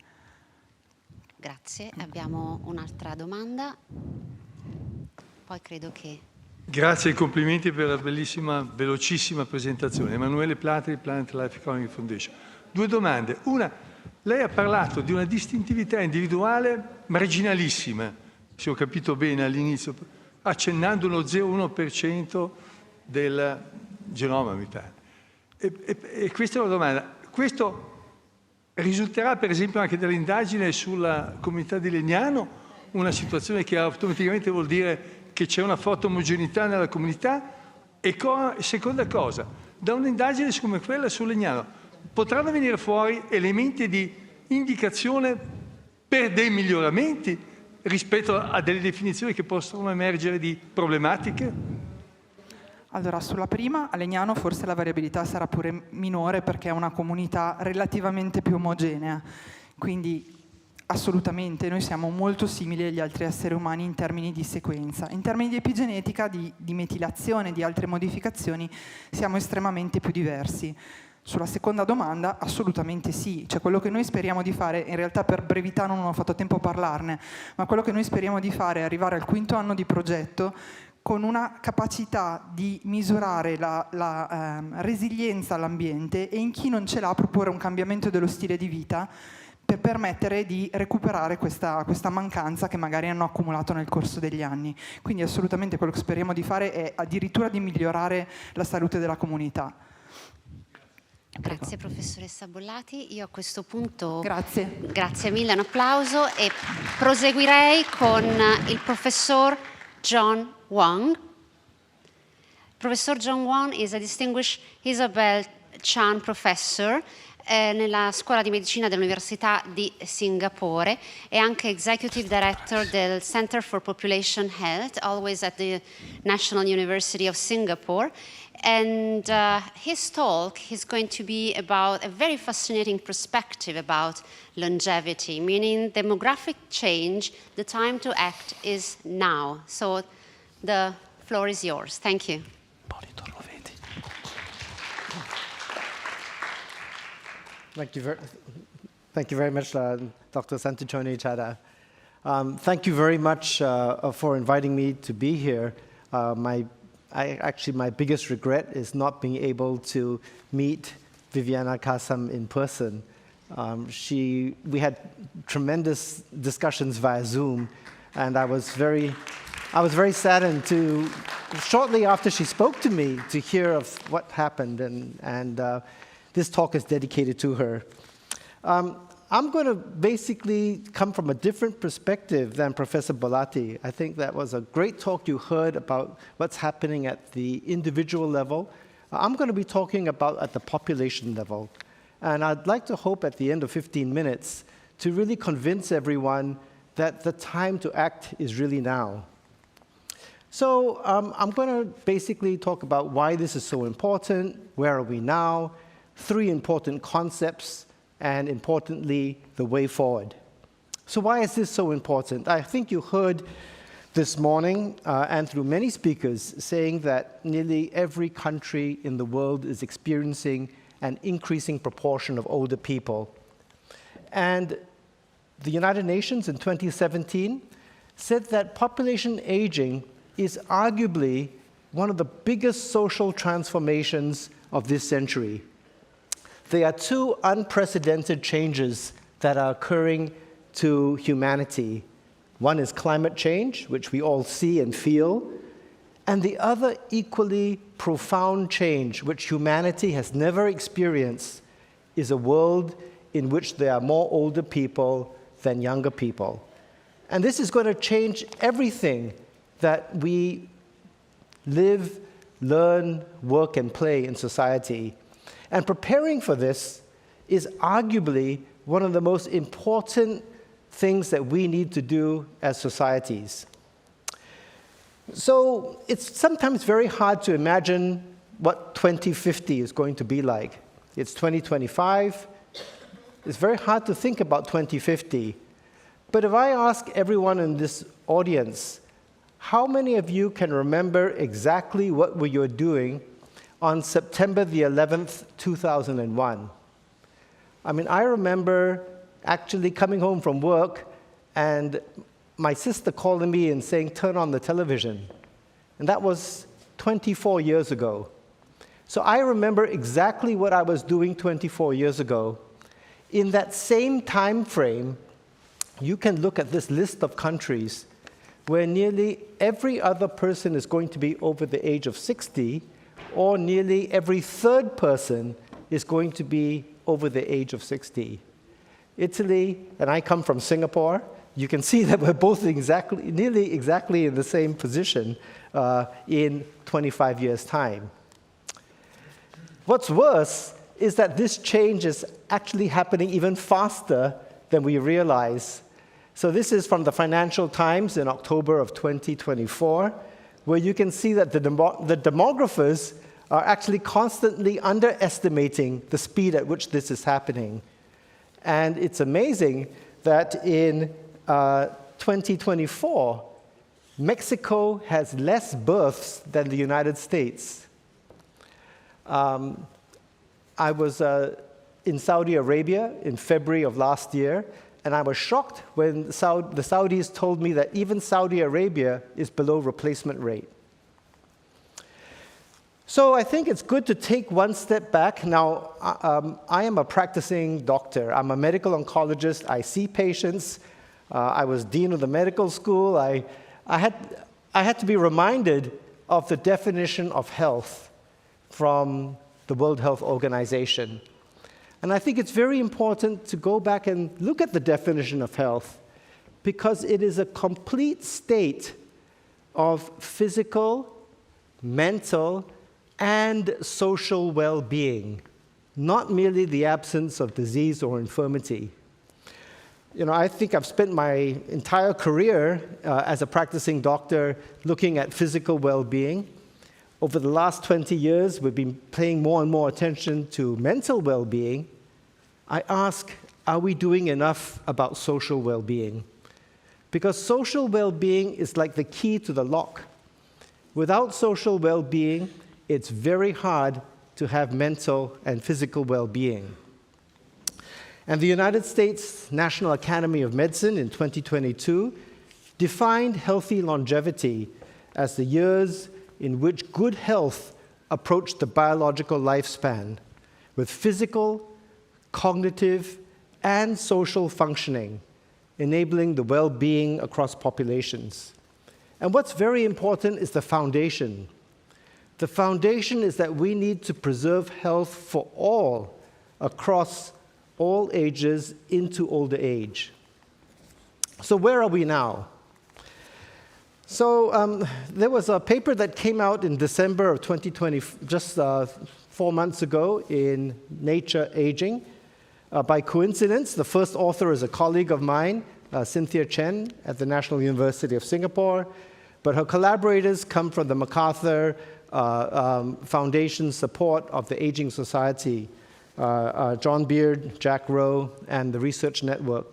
Grazie, abbiamo un'altra domanda, poi credo che... Grazie e complimenti per la bellissima, velocissima presentazione. Emanuele Platri, Planet Life Economic Foundation. 2 domande. Una, lei ha parlato di una distintività individuale marginalissima, se ho capito bene all'inizio, accennando uno 0,1% del genoma, mi pare. E questa è una domanda. Questo risulterà per esempio anche dall'indagine sulla comunità di Legnano, una situazione che automaticamente vuol dire che c'è una forte omogeneità nella comunità? E seconda cosa, da un'indagine come quella su Legnano potranno venire fuori elementi di indicazione per dei miglioramenti rispetto a delle definizioni che possono emergere di problematiche? Allora, sulla prima, a Legnano forse la variabilità sarà pure minore perché è una comunità relativamente più omogenea, quindi assolutamente noi siamo molto simili agli altri esseri umani in termini di sequenza. In termini di epigenetica, di metilazione, di altre modificazioni, siamo estremamente più diversi. Sulla seconda domanda, assolutamente sì. Cioè quello che noi speriamo di fare, in realtà per brevità non ho fatto tempo a parlarne, ma quello che noi speriamo di fare è arrivare al 5º anno di progetto con una capacità di misurare la resilienza all'ambiente, e in chi non ce l'ha proporre un cambiamento dello stile di vita per permettere di recuperare questa mancanza che magari hanno accumulato nel corso degli anni. Quindi assolutamente quello che speriamo di fare è addirittura di migliorare la salute della comunità. Grazie professoressa Bollati, io a questo punto grazie mille, un applauso, e proseguirei con il professor John Wang. Professor John Wang is a distinguished Chan Professor nella scuola di medicina dell'Università di Singapore e anche Executive Director del Center for Population Health, always at the National University of Singapore. And his talk is going to be about a very fascinating perspective about longevity, meaning demographic change, the time to act is now. So the floor is yours. Thank you. Thank you very much, Dr. Santaccioni Chada. Thank you very much for inviting me to be here. Actually, my biggest regret is not being able to meet Viviana Kasam in person. We had tremendous discussions via Zoom, and I was very saddened to, shortly after she spoke to me, to hear of what happened, and this talk is dedicated to her. I'm going to basically come from a different perspective than Professor Bolatti. I think that was a great talk you heard about what's happening at the individual level. I'm going to be talking about at the population level. And I'd like to hope at the end of 15 minutes to really convince everyone that the time to act is really now. So I'm going to basically talk about why this is so important, where are we now, 3 important concepts, and importantly, the way forward. So why is this so important? I think you heard this morning and through many speakers saying that nearly every country in the world is experiencing an increasing proportion of older people. And the United Nations in 2017 said that population aging is arguably one of the biggest social transformations of this century. There are 2 unprecedented changes that are occurring to humanity. One is climate change, which we all see and feel, and the other equally profound change, which humanity has never experienced, is a world in which there are more older people than younger people. And this is going to change everything that we live, learn, work, and play in society. And preparing for this is arguably one of the most important things that we need to do as societies. So it's sometimes very hard to imagine what 2050 is going to be like. It's 2025. It's very hard to think about 2050. But if I ask everyone in this audience, how many of you can remember exactly what you were doing on September the 11th, 2001. I mean, I remember actually coming home from work and my sister calling me and saying, turn on the television. And that was 24 years ago. So I remember exactly what I was doing 24 years ago. In that same time frame, you can look at this list of countries where nearly every other person is going to be over the age of 60, or nearly every 3rd person is going to be over the age of 60. Italy, and I come from Singapore, you can see that we're both nearly exactly in the same position in 25 years' time. What's worse is that this change is actually happening even faster than we realize. So this is from the Financial Times in October of 2024, where you can see that the demographers are actually constantly underestimating the speed at which this is happening. And it's amazing that in 2024, Mexico has less births than the United States. I was in Saudi Arabia in February of last year, and I was shocked when the Saudis told me that even Saudi Arabia is below replacement rate. So I think it's good to take one step back. Now, I am a practicing doctor. I'm a medical oncologist. I see patients. I was dean of the medical school. I had to be reminded of the definition of health from the World Health Organization. And I think it's very important to go back and look at the definition of health, because it is a complete state of physical, mental, and social well-being. not merely the absence of disease or infirmity. You know, I think I've spent my entire career as a practicing doctor looking at physical well-being. Over the last 20 years, we've been paying more and more attention to mental well-being. I ask, are we doing enough about social well-being? Because social well-being is like the key to the lock. Without social well-being, it's very hard to have mental and physical well-being. And the United States National Academy of Medicine in 2022 defined healthy longevity as the years in which good health approached the biological lifespan with physical, cognitive, and social functioning, enabling the well-being across populations. And what's very important is the foundation. The foundation is that we need to preserve health for all across all ages into older age. So where are we now? So there was a paper that came out in December of 2020, just 4 months ago, in Nature Aging. By coincidence, the first author is a colleague of mine, Cynthia Chen, at the National University of Singapore. But her collaborators come from the MacArthur Foundation support of the Aging Society, John Beard, Jack Rowe, and the Research Network.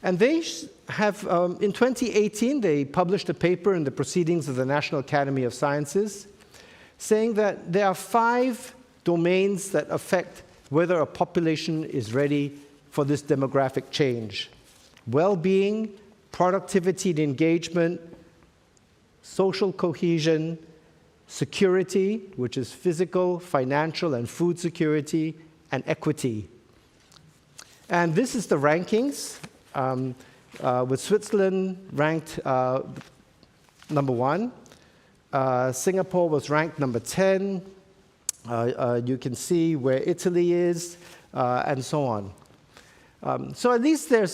And they have, in 2018, they published a paper in the Proceedings of the National Academy of Sciences saying that there are 5 domains that affect whether a population is ready for this demographic change: well-being, productivity and engagement, social cohesion, security, which is physical, financial, and food security, and equity. And this is the rankings, with Switzerland ranked number 1. Singapore was ranked number 10. You can see where Italy is, and so on. So at least there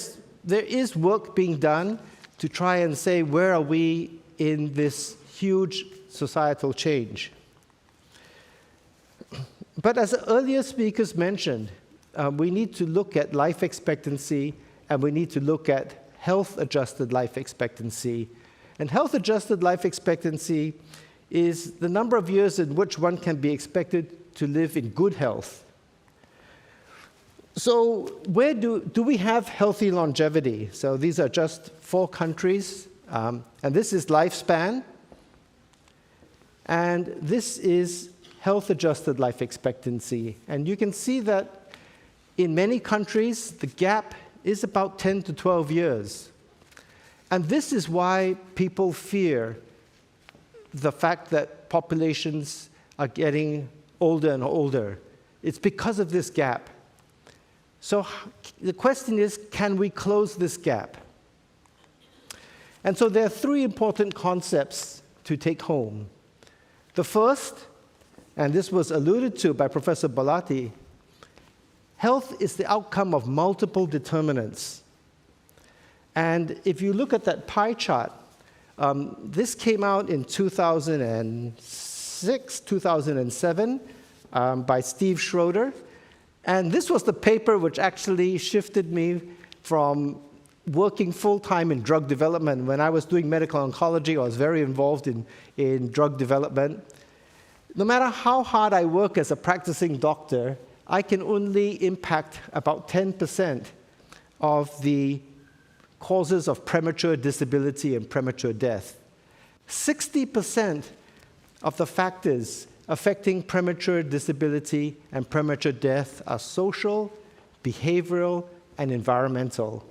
is work being done to try and say, where are we in this huge societal change? But as earlier speakers mentioned, we need to look at life expectancy, and we need to look at health-adjusted life expectancy. And health-adjusted life expectancy is the number of years in which one can be expected to live in good health. So where do we have healthy longevity? So these are just 4 countries, and this is lifespan, and this is health-adjusted life expectancy. And you can see that in many countries, the gap is about 10 to 12 years. And this is why people fear the fact that populations are getting older and older. It's because of this gap. So the question is, can we close this gap? And so there are 3 important concepts to take home. The first, and this was alluded to by Professor Balati, health is the outcome of multiple determinants. And if you look at that pie chart, this came out in 2006, 2007, by Steve Schroeder. And this was the paper which actually shifted me from working full-time in drug development. When I was doing medical oncology, I was very involved in drug development. No matter how hard I work as a practicing doctor, I can only impact about 10% of the causes of premature disability and premature death. 60% of the factors affecting premature disability and premature death are social, behavioral, and environmental.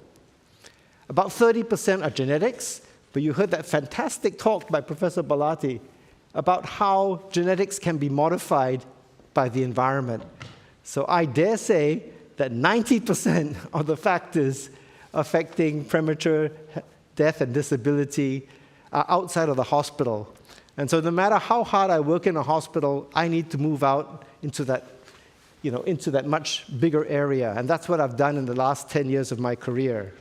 About 30% are genetics, but you heard that fantastic talk by Professor Balati about how genetics can be modified by the environment. So I dare say that 90% of the factors affecting premature death and disability are outside of the hospital. And so no matter how hard I work in a hospital, I need to move out into that, into that much bigger area. And that's what I've done in the last 10 years of my career.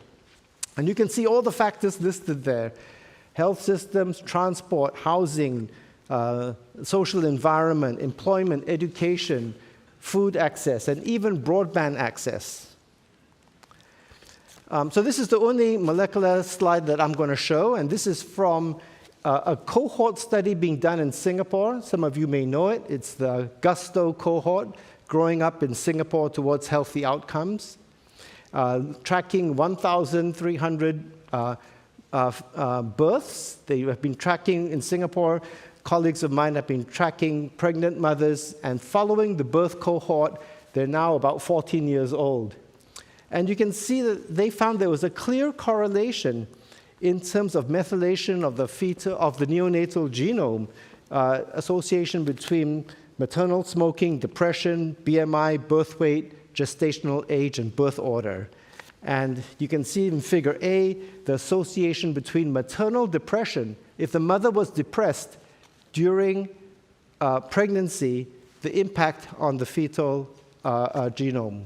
And you can see all the factors listed there: health systems, transport, housing, social environment, employment, education, food access, and even broadband access. So this is the only molecular slide that I'm going to show, and this is from a cohort study being done in Singapore. Some of you may know it. It's the Gusto cohort, growing up in Singapore towards healthy outcomes, tracking 1,300 births. They have been tracking in Singapore. Colleagues of mine have been tracking pregnant mothers, and following the birth cohort, they're now about 14 years old. And you can see that they found there was a clear correlation in terms of methylation of the neonatal genome, association between maternal smoking, depression, BMI, birth weight, gestational age, and birth order. And you can see in figure A the association between maternal depression. If the mother was depressed during pregnancy, the impact on the fetal genome.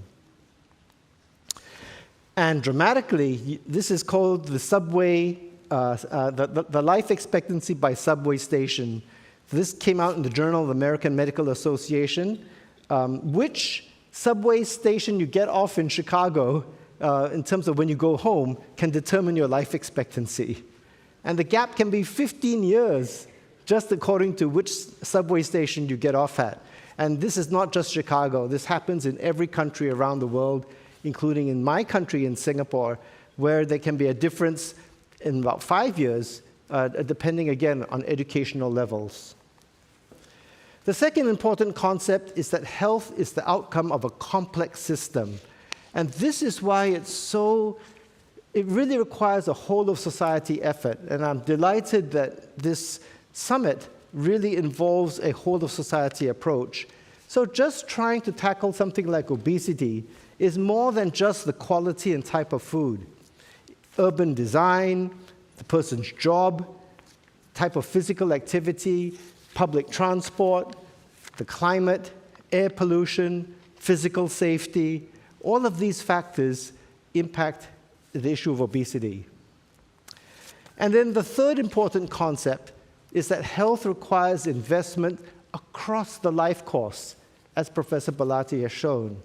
And dramatically, this is called the subway, the life expectancy by subway station. This came out in the Journal of the American Medical Association. Which subway station you get off in Chicago, in terms of when you go home, can determine your life expectancy. And the gap can be 15 years, just according to which subway station you get off at. And this is not just Chicago. This happens in every country around the world, including in my country, in Singapore, where there can be a difference in about 5 years, depending, again, on educational levels. The second important concept is that health is the outcome of a complex system. And this is why it really requires a whole-of-society effort. And I'm delighted that this summit really involves a whole-of-society approach. So just trying to tackle something like obesity is more than just the quality and type of food. Urban design, the person's job, type of physical activity, public transport, the climate, air pollution, physical safety, all of these factors impact the issue of obesity. And then the third important concept is that health requires investment across the life course, as Professor Balati has shown.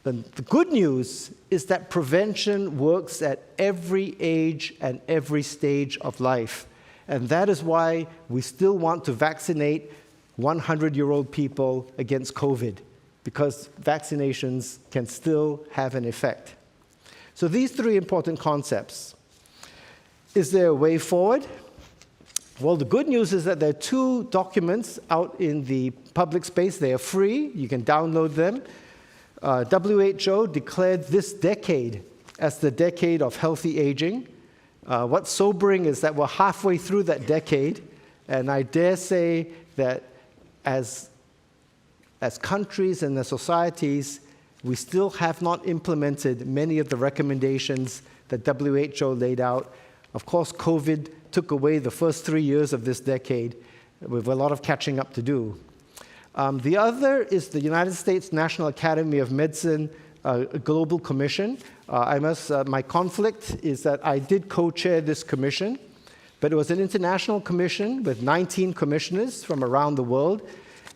The good news is that prevention works at every age and every stage of life. And that is why we still want to vaccinate 100-year-old people against COVID, because vaccinations can still have an effect. So these three important concepts. Is there a way forward? Well, the good news is that there are 2 documents out in the public space. They are free. You can download them. WHO declared this decade as the decade of healthy aging. What's sobering is that we're halfway through that decade, and I dare say that as countries and as societies, we still have not implemented many of the recommendations that WHO laid out. Of course, COVID took away the first 3 years of this decade, with a lot of catching up to do. The other is the United States National Academy of Medicine Global Commission. My conflict is that I did co-chair this commission, but it was an international commission with 19 commissioners from around the world,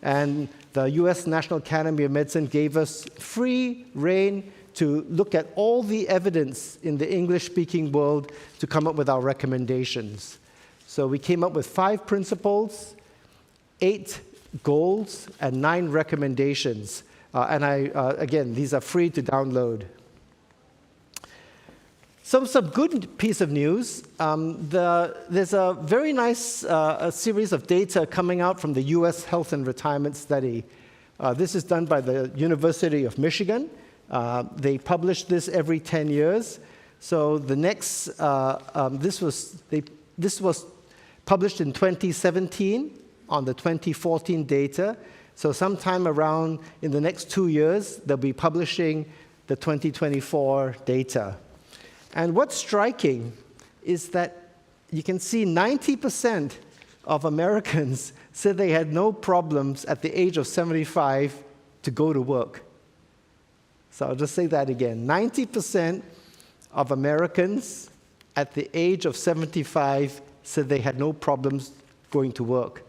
and the US National Academy of Medicine gave us free rein to look at all the evidence in the English-speaking world to come up with our recommendations. So we came up with 5 principles, 8 goals, and 9 recommendations. Again, these are free to download. Some good piece of news. There's a very nice series of data coming out from the US Health and Retirement Study. This is done by the University of Michigan. They publish this every 10 years. So the next, this was published in 2017 on the 2014 data. So sometime around in the next 2 years, they'll be publishing the 2024 data. And what's striking is that you can see 90% of Americans said they had no problems at the age of 75 to go to work. So I'll just say that again. 90% of Americans at the age of 75 said they had no problems going to work.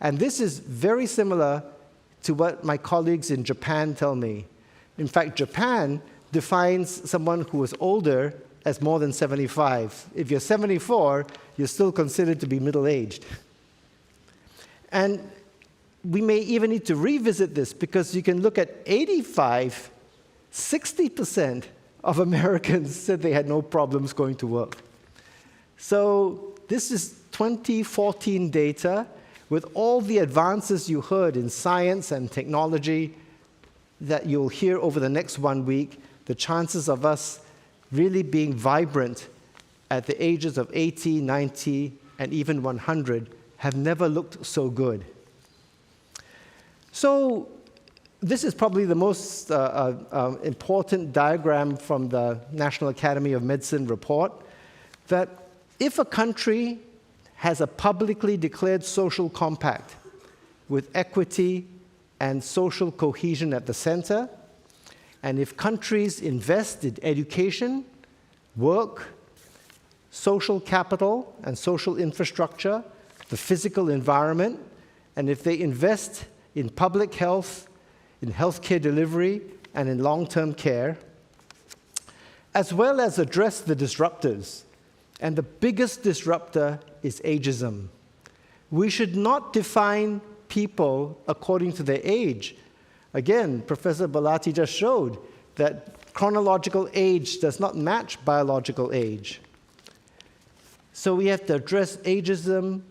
And this is very similar to what my colleagues in Japan tell me. In fact, Japan defines someone who is older as more than 75. If you're 74, you're still considered to be middle-aged. And we may even need to revisit this, because you can look at 85, 60% of Americans said they had no problems going to work. So this is 2014 data with all the advances you heard in science and technology that you'll hear over the next 1 week. The chances of us really being vibrant at the ages of 80, 90, and even 100 have never looked so good. So this is probably the most important diagram from the National Academy of Medicine report, that if a country has a publicly declared social compact with equity and social cohesion at the center, and if countries invest in education, work, social capital and social infrastructure, the physical environment, and if they invest in public health, in healthcare delivery, and in long-term care, as well as address the disruptors. And the biggest disruptor is ageism. We should not define people according to their age. Again, Professor Belatti just showed that chronological age does not match biological age. So we have to address ageism,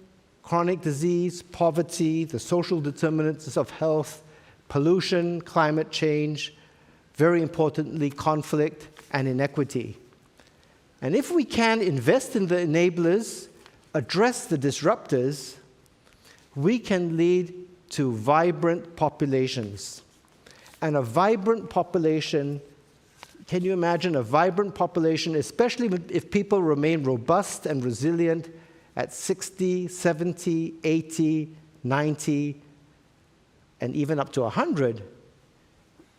chronic disease, poverty, the social determinants of health, pollution, climate change, very importantly, conflict and inequity. And if we can invest in the enablers, address the disruptors, we can lead to vibrant populations. And a vibrant population, can you imagine a vibrant population, especially if people remain robust and resilient at 60, 70, 80, 90, and even up to 100,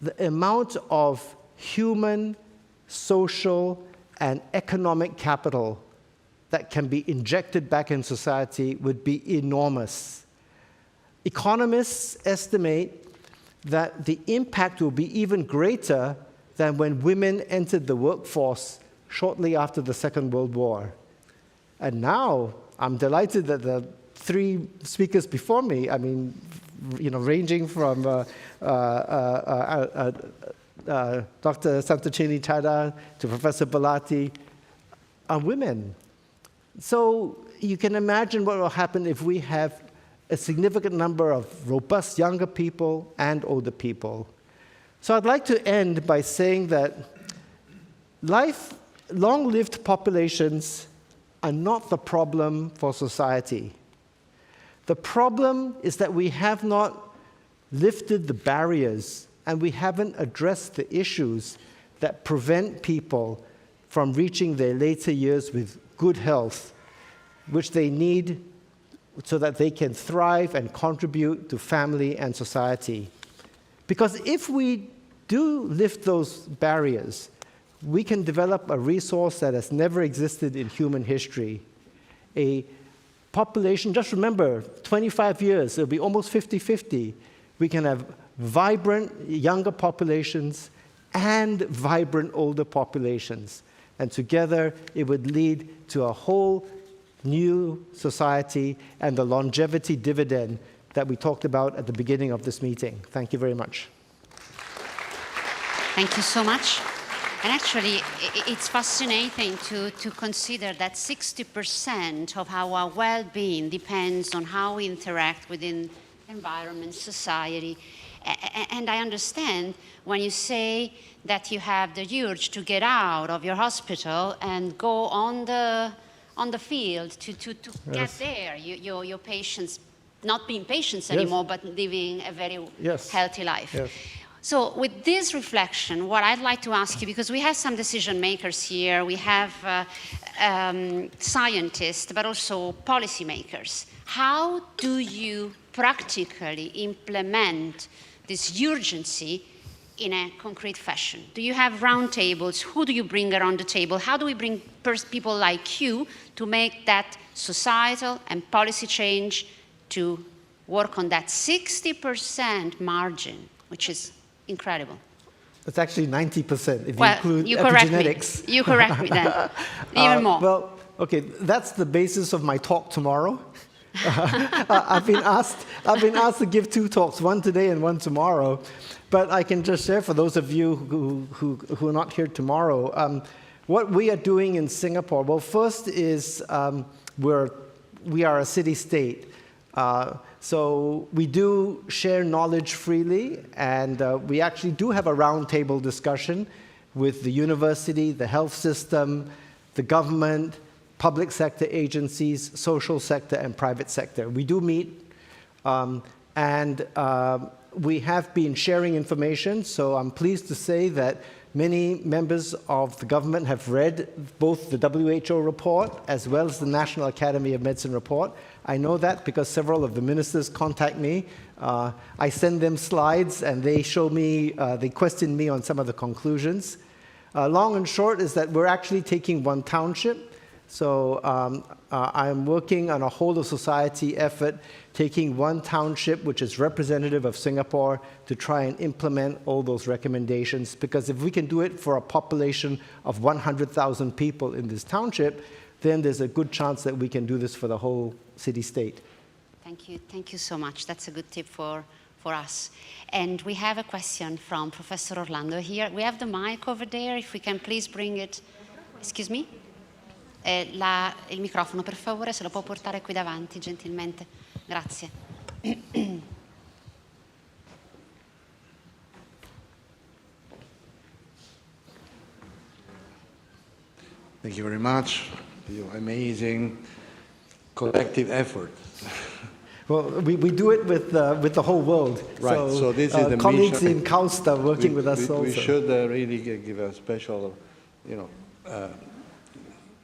the amount of human, social, and economic capital that can be injected back in society would be enormous. Economists estimate that the impact will be even greater than when women entered the workforce shortly after the Second World War. And now, I'm delighted that the three speakers before me, I mean, ranging from Dr. Santacini Chada to Professor Belatti, are women. So you can imagine what will happen if we have a significant number of robust younger people and older people. So I'd like to end by saying that long-lived populations are not the problem for society. The problem is that we have not lifted the barriers and we haven't addressed the issues that prevent people from reaching their later years with good health, which they need so that they can thrive and contribute to family and society. Because if we do lift those barriers, we can develop a resource that has never existed in human history. A population, just remember, 25 years, it'll be almost 50-50. We can have vibrant younger populations and vibrant older populations. And together, it would lead to a whole new society and the longevity dividend that we talked about at the beginning of this meeting. Thank you very much. Thank you so much. And actually, it's fascinating to consider that 60% of our well-being depends on how we interact within environment, society. And I understand when you say that you have the urge to get out of your hospital and go on the field to get there, your patients, not being patients anymore, but living a very healthy life. Yes. So with this reflection, what I'd like to ask you, because we have some decision makers here, we have scientists, but also policymakers. How do you practically implement this urgency in a concrete fashion? Do you have roundtables? Who do you bring around the table? How do we bring people like you to make that societal and policy change to work on that 60% margin, which is incredible. It's actually 90% if you Well, include you correct me. epigenetics. You correct me then. Even more. Well, okay, that's the basis of my talk tomorrow. I've been asked to give 2 talks, one today and one tomorrow. But I can just share for those of you who are not here tomorrow, what we are doing in Singapore. Well, first is we are a city-state. So we do share knowledge freely, and we actually do have a roundtable discussion with the university, the health system, the government, public sector agencies, social sector, and private sector. We do meet, and we have been sharing information, so I'm pleased to say that many members of the government have read both the WHO report as well as the National Academy of Medicine report. I know that because several of the ministers contact me. I send them slides and they show me, they question me on some of the conclusions. Long and short is that we're actually taking one township. So I'm working on a whole of society effort, taking one township, which is representative of Singapore, to try and implement all those recommendations. Because if we can do it for a population of 100,000 people in this township, then there's a good chance that we can do this for the whole city-state. Thank you so much. That's a good tip for us. And we have a question from Professor Orlando here. We have the mic over there, if we can please bring it. Excuse me? Il microfono, per favore, se lo può portare qui davanti, gentilmente. Grazie. Thank you very much. Your amazing collective effort. Well, we do it with the whole world. Right. So this is the colleagues mission. in KAUST are working with us also. We should really give a special,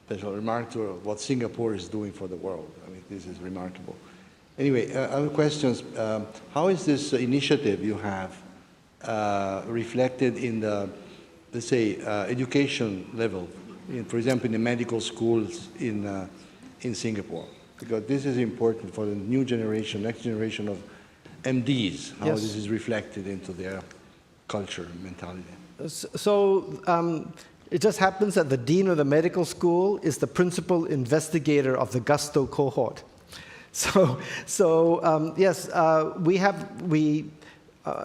special remark to what Singapore is doing for the world. I mean, this is remarkable. Anyway, other questions. How is this initiative you have reflected in the, let's say, education level, for example, in the medical schools in Singapore? Because this is important for the new generation, next generation of MDs, how this is reflected into their culture and mentality. So it just happens that the dean of the medical school is the principal investigator of the Gusto cohort. Yes,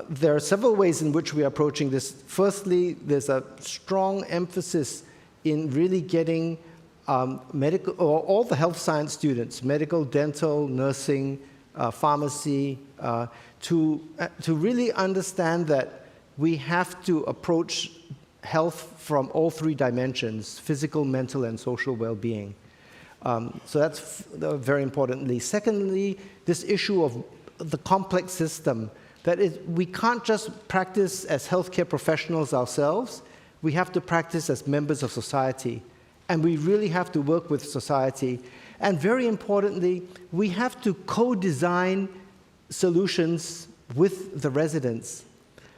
there are several ways in which we are approaching this. Firstly, there's a strong emphasis in really getting all the health science students, medical, dental, nursing, pharmacy, to really understand that we have to approach health from all 3 dimensions: physical, mental, and social well-being. So that's very importantly. Secondly, this issue of the complex system, that we can't just practice as healthcare professionals ourselves, we have to practice as members of society. And we really have to work with society. And very importantly, we have to co-design solutions with the residents.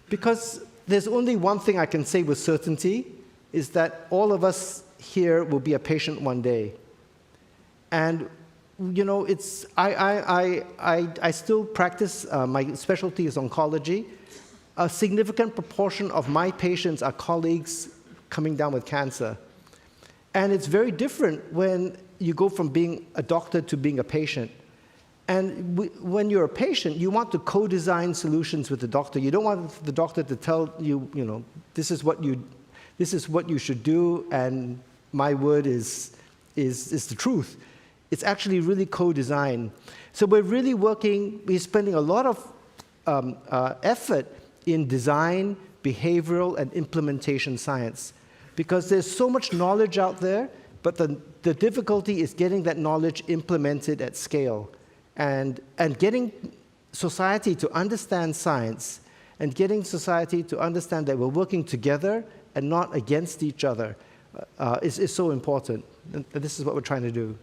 Because there's only one thing I can say with certainty, is that all of us here will be a patient one day. And I still practice, my specialty is oncology. A significant proportion of my patients are colleagues coming down with cancer. And it's very different when you go from being a doctor to being a patient. And when you're a patient, you want to co-design solutions with the doctor. You don't want the doctor to tell you, this is what you should do, and my word is the truth. It's actually really co-design. So we're spending a lot of effort in design, behavioral, and implementation science. Because there's so much knowledge out there, but the difficulty is getting that knowledge implemented at scale. And getting society to understand science, and getting society to understand that we're working together and not against each other is so important. And this is what we're trying to do.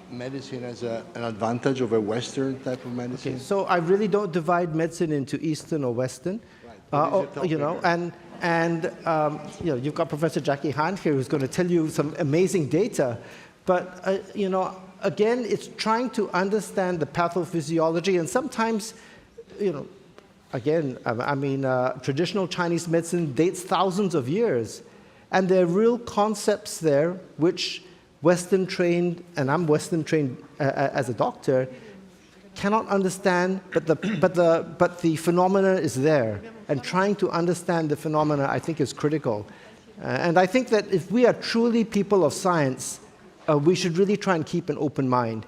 Medicine as an advantage over Western type of medicine? Okay, so I really don't divide medicine into Eastern or Western. You've got Professor Jackie Han here who's going to tell you some amazing data. But, again, it's trying to understand the pathophysiology, and sometimes, again, traditional Chinese medicine dates thousands of years, and there are real concepts there which Western trained, and I'm Western trained as a doctor, cannot understand, but the phenomena is there, and trying to understand the phenomena, I think, is critical. And I think that if we are truly people of science, we should really try and keep an open mind,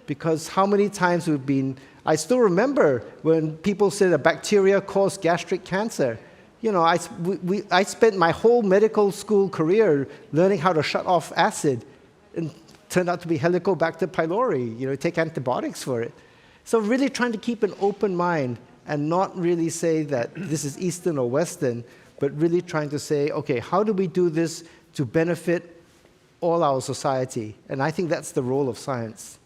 because how many times we've been, I still remember when people said that bacteria cause gastric cancer. I spent my whole medical school career learning how to shut off acid, and turned out to be Helicobacter pylori. Take antibiotics for it. So really trying to keep an open mind and not really say that this is Eastern or Western, but really trying to say, okay, how do we do this to benefit all our society? And I think that's the role of science.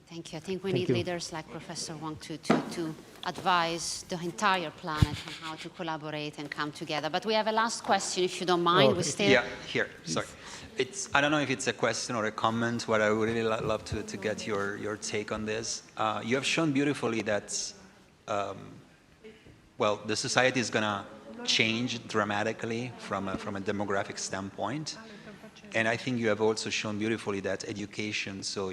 Thank you. I think we need leaders like Professor Wang to advise the entire planet on how to collaborate and come together. But we have a last question, if you don't mind. Yeah, here, sorry. I don't know if it's a question or a comment, but I would really love to get your take on this. You have shown beautifully that, the society is going to change dramatically from a demographic standpoint. And I think you have also shown beautifully that education, so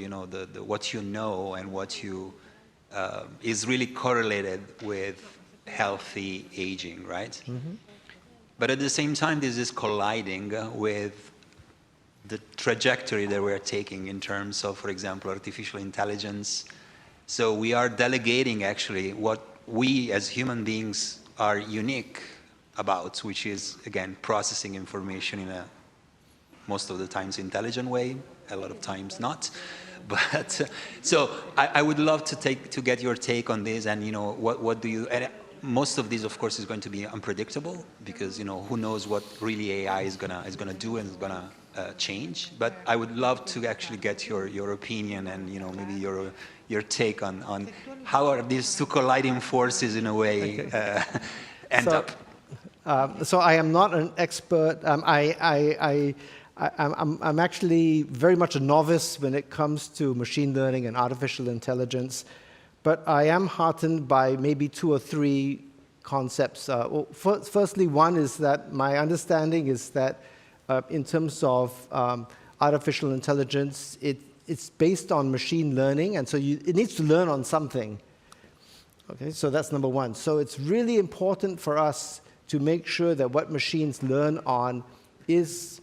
what you know and what you is really correlated with healthy aging, right? Mm-hmm. But at the same time, this is colliding with the trajectory that we're taking in terms of, for example, artificial intelligence. So we are delegating actually what we as human beings are unique about, which is, again, processing information in a most of the times intelligent way, a lot of times not. But so I would love to get your take on this, and what do you? And most of this, of course, is going to be unpredictable because who knows what really AI is gonna do and is gonna change. But I would love to actually get your opinion and maybe your take on how are these two colliding forces in a way end up. So I am not an expert. I'm actually very much a novice when it comes to machine learning and artificial intelligence, but I am heartened by maybe 2 or 3 concepts. Firstly, one is that my understanding is that in terms of artificial intelligence, it's based on machine learning, and so it needs to learn on something. Okay, so that's number one. So it's really important for us to make sure that what machines learn on is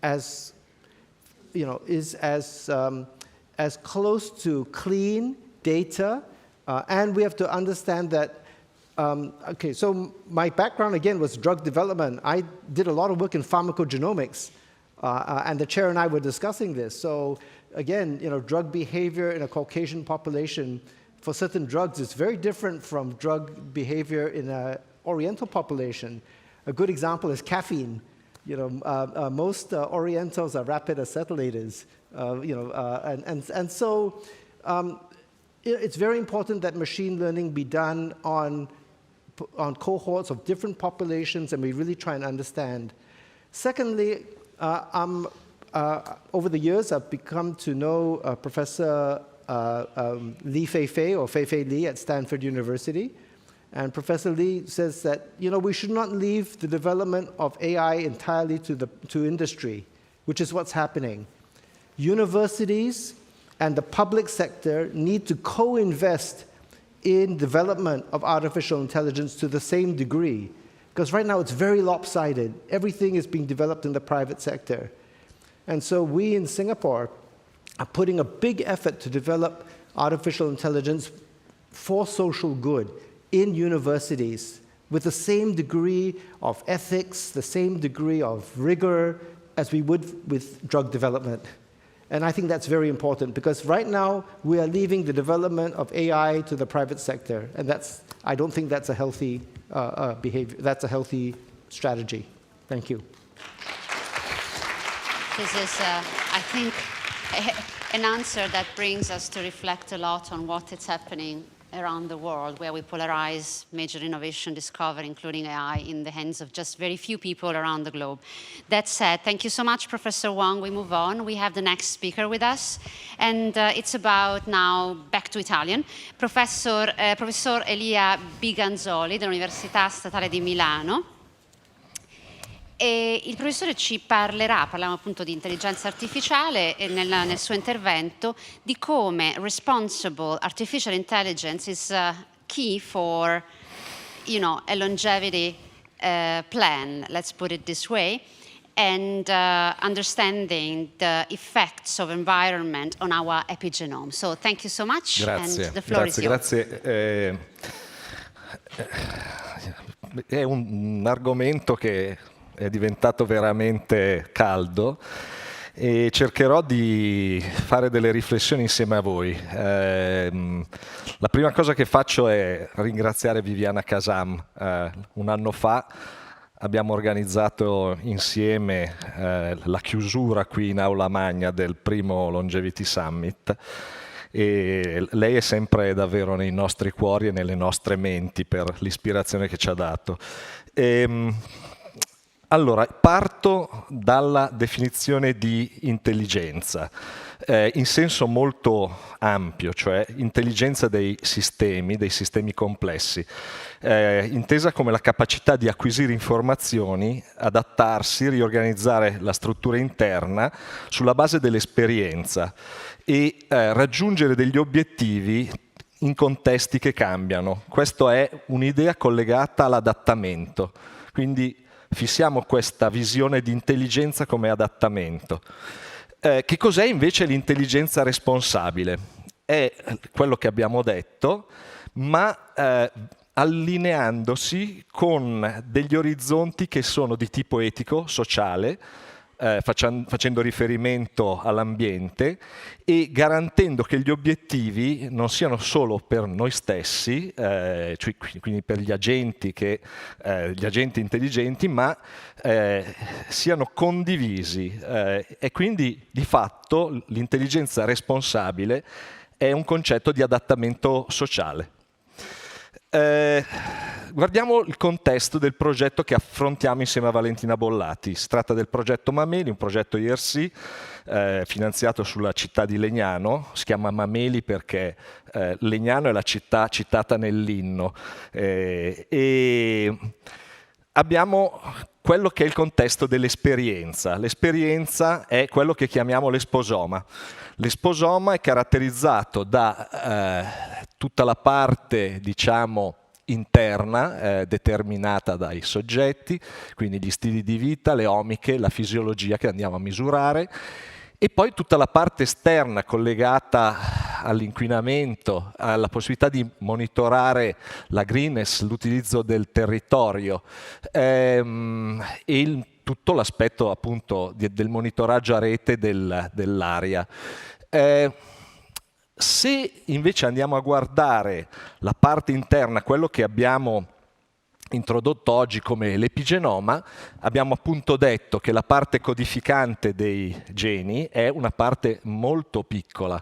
as close to clean data, and we have to understand that. So my background again was drug development. I did a lot of work in pharmacogenomics, and the chair and I were discussing this. So again, drug behavior in a Caucasian population for certain drugs is very different from drug behavior in an Oriental population. A good example is caffeine. Most Orientals are rapid acetylators, and so it's very important that machine learning be done on cohorts of different populations, and we really try and understand. Secondly, over the years, I've become to know Professor Li Feifei, or Feifei Li at Stanford University. And Professor Li says that we should not leave the development of AI entirely to industry, which is what's happening. Universities and the public sector need to co-invest in development of artificial intelligence to the same degree, because right now it's very lopsided. Everything is being developed in the private sector. And so we in Singapore are putting a big effort to develop artificial intelligence for social good in universities with the same degree of ethics, the same degree of rigor as we would with drug development. And I think that's very important, because right now we are leaving the development of AI to the private sector, and I don't think that's a healthy behavior. That's a healthy strategy. Thank you. This is, I think, an answer that brings us to reflect a lot on what is happening around the world, where we polarize major innovation discovery, including AI, in the hands of just very few people around the globe. That said, thank you so much, Professor Wang. We move on. We have the next speaker with us, and it's about now back to Italian. Professor Elia Biganzoli dell'Università Statale di Milano. E il professore ci parliamo appunto di intelligenza artificiale e nel suo intervento di come responsible artificial intelligence is key for, a longevity plan, let's put it this way, and understanding the effects of environment on our epigenome. So thank you so much. Grazie, and the floor is yours. Grazie. È un argomento che è diventato veramente caldo e cercherò di fare delle riflessioni insieme a voi. La prima cosa che faccio è ringraziare Viviana Casam. Un anno fa abbiamo organizzato insieme la chiusura qui in Aula Magna del primo Longevity Summit e lei è sempre davvero nei nostri cuori e nelle nostre menti per l'ispirazione che ci ha dato. Allora, parto dalla definizione di intelligenza, in senso molto ampio, cioè intelligenza dei sistemi complessi, intesa come la capacità di acquisire informazioni, adattarsi, riorganizzare la struttura interna sulla base dell'esperienza e raggiungere degli obiettivi in contesti che cambiano. Questa è un'idea collegata all'adattamento, quindi fissiamo questa visione di intelligenza come adattamento. Che cos'è invece l'intelligenza responsabile? È quello che abbiamo detto, ma allineandosi con degli orizzonti che sono di tipo etico, sociale, facendo riferimento all'ambiente e garantendo che gli obiettivi non siano solo per noi stessi, quindi per gli agenti intelligenti, ma siano condivisi. E quindi di fatto l'intelligenza responsabile è un concetto di adattamento sociale. Guardiamo il contesto del progetto che affrontiamo insieme a Valentina Bollati. Si tratta del progetto Mameli, un progetto IRC finanziato sulla città di Legnano. Si chiama Mameli perché Legnano è la città citata nell'inno. E abbiamo quello che è il contesto dell'esperienza. L'esperienza è quello che chiamiamo l'esposoma. L'esposoma è caratterizzato da tutta la parte, diciamo, interna, determinata dai soggetti, quindi gli stili di vita, le omiche, la fisiologia che andiamo a misurare, e poi tutta la parte esterna collegata all'inquinamento, alla possibilità di monitorare la greenness, l'utilizzo del territorio e tutto l'aspetto appunto del monitoraggio a rete dell'aria. Se invece andiamo a guardare la parte interna, quello che abbiamo introdotto oggi come l'epigenoma, abbiamo appunto detto che la parte codificante dei geni è una parte molto piccola.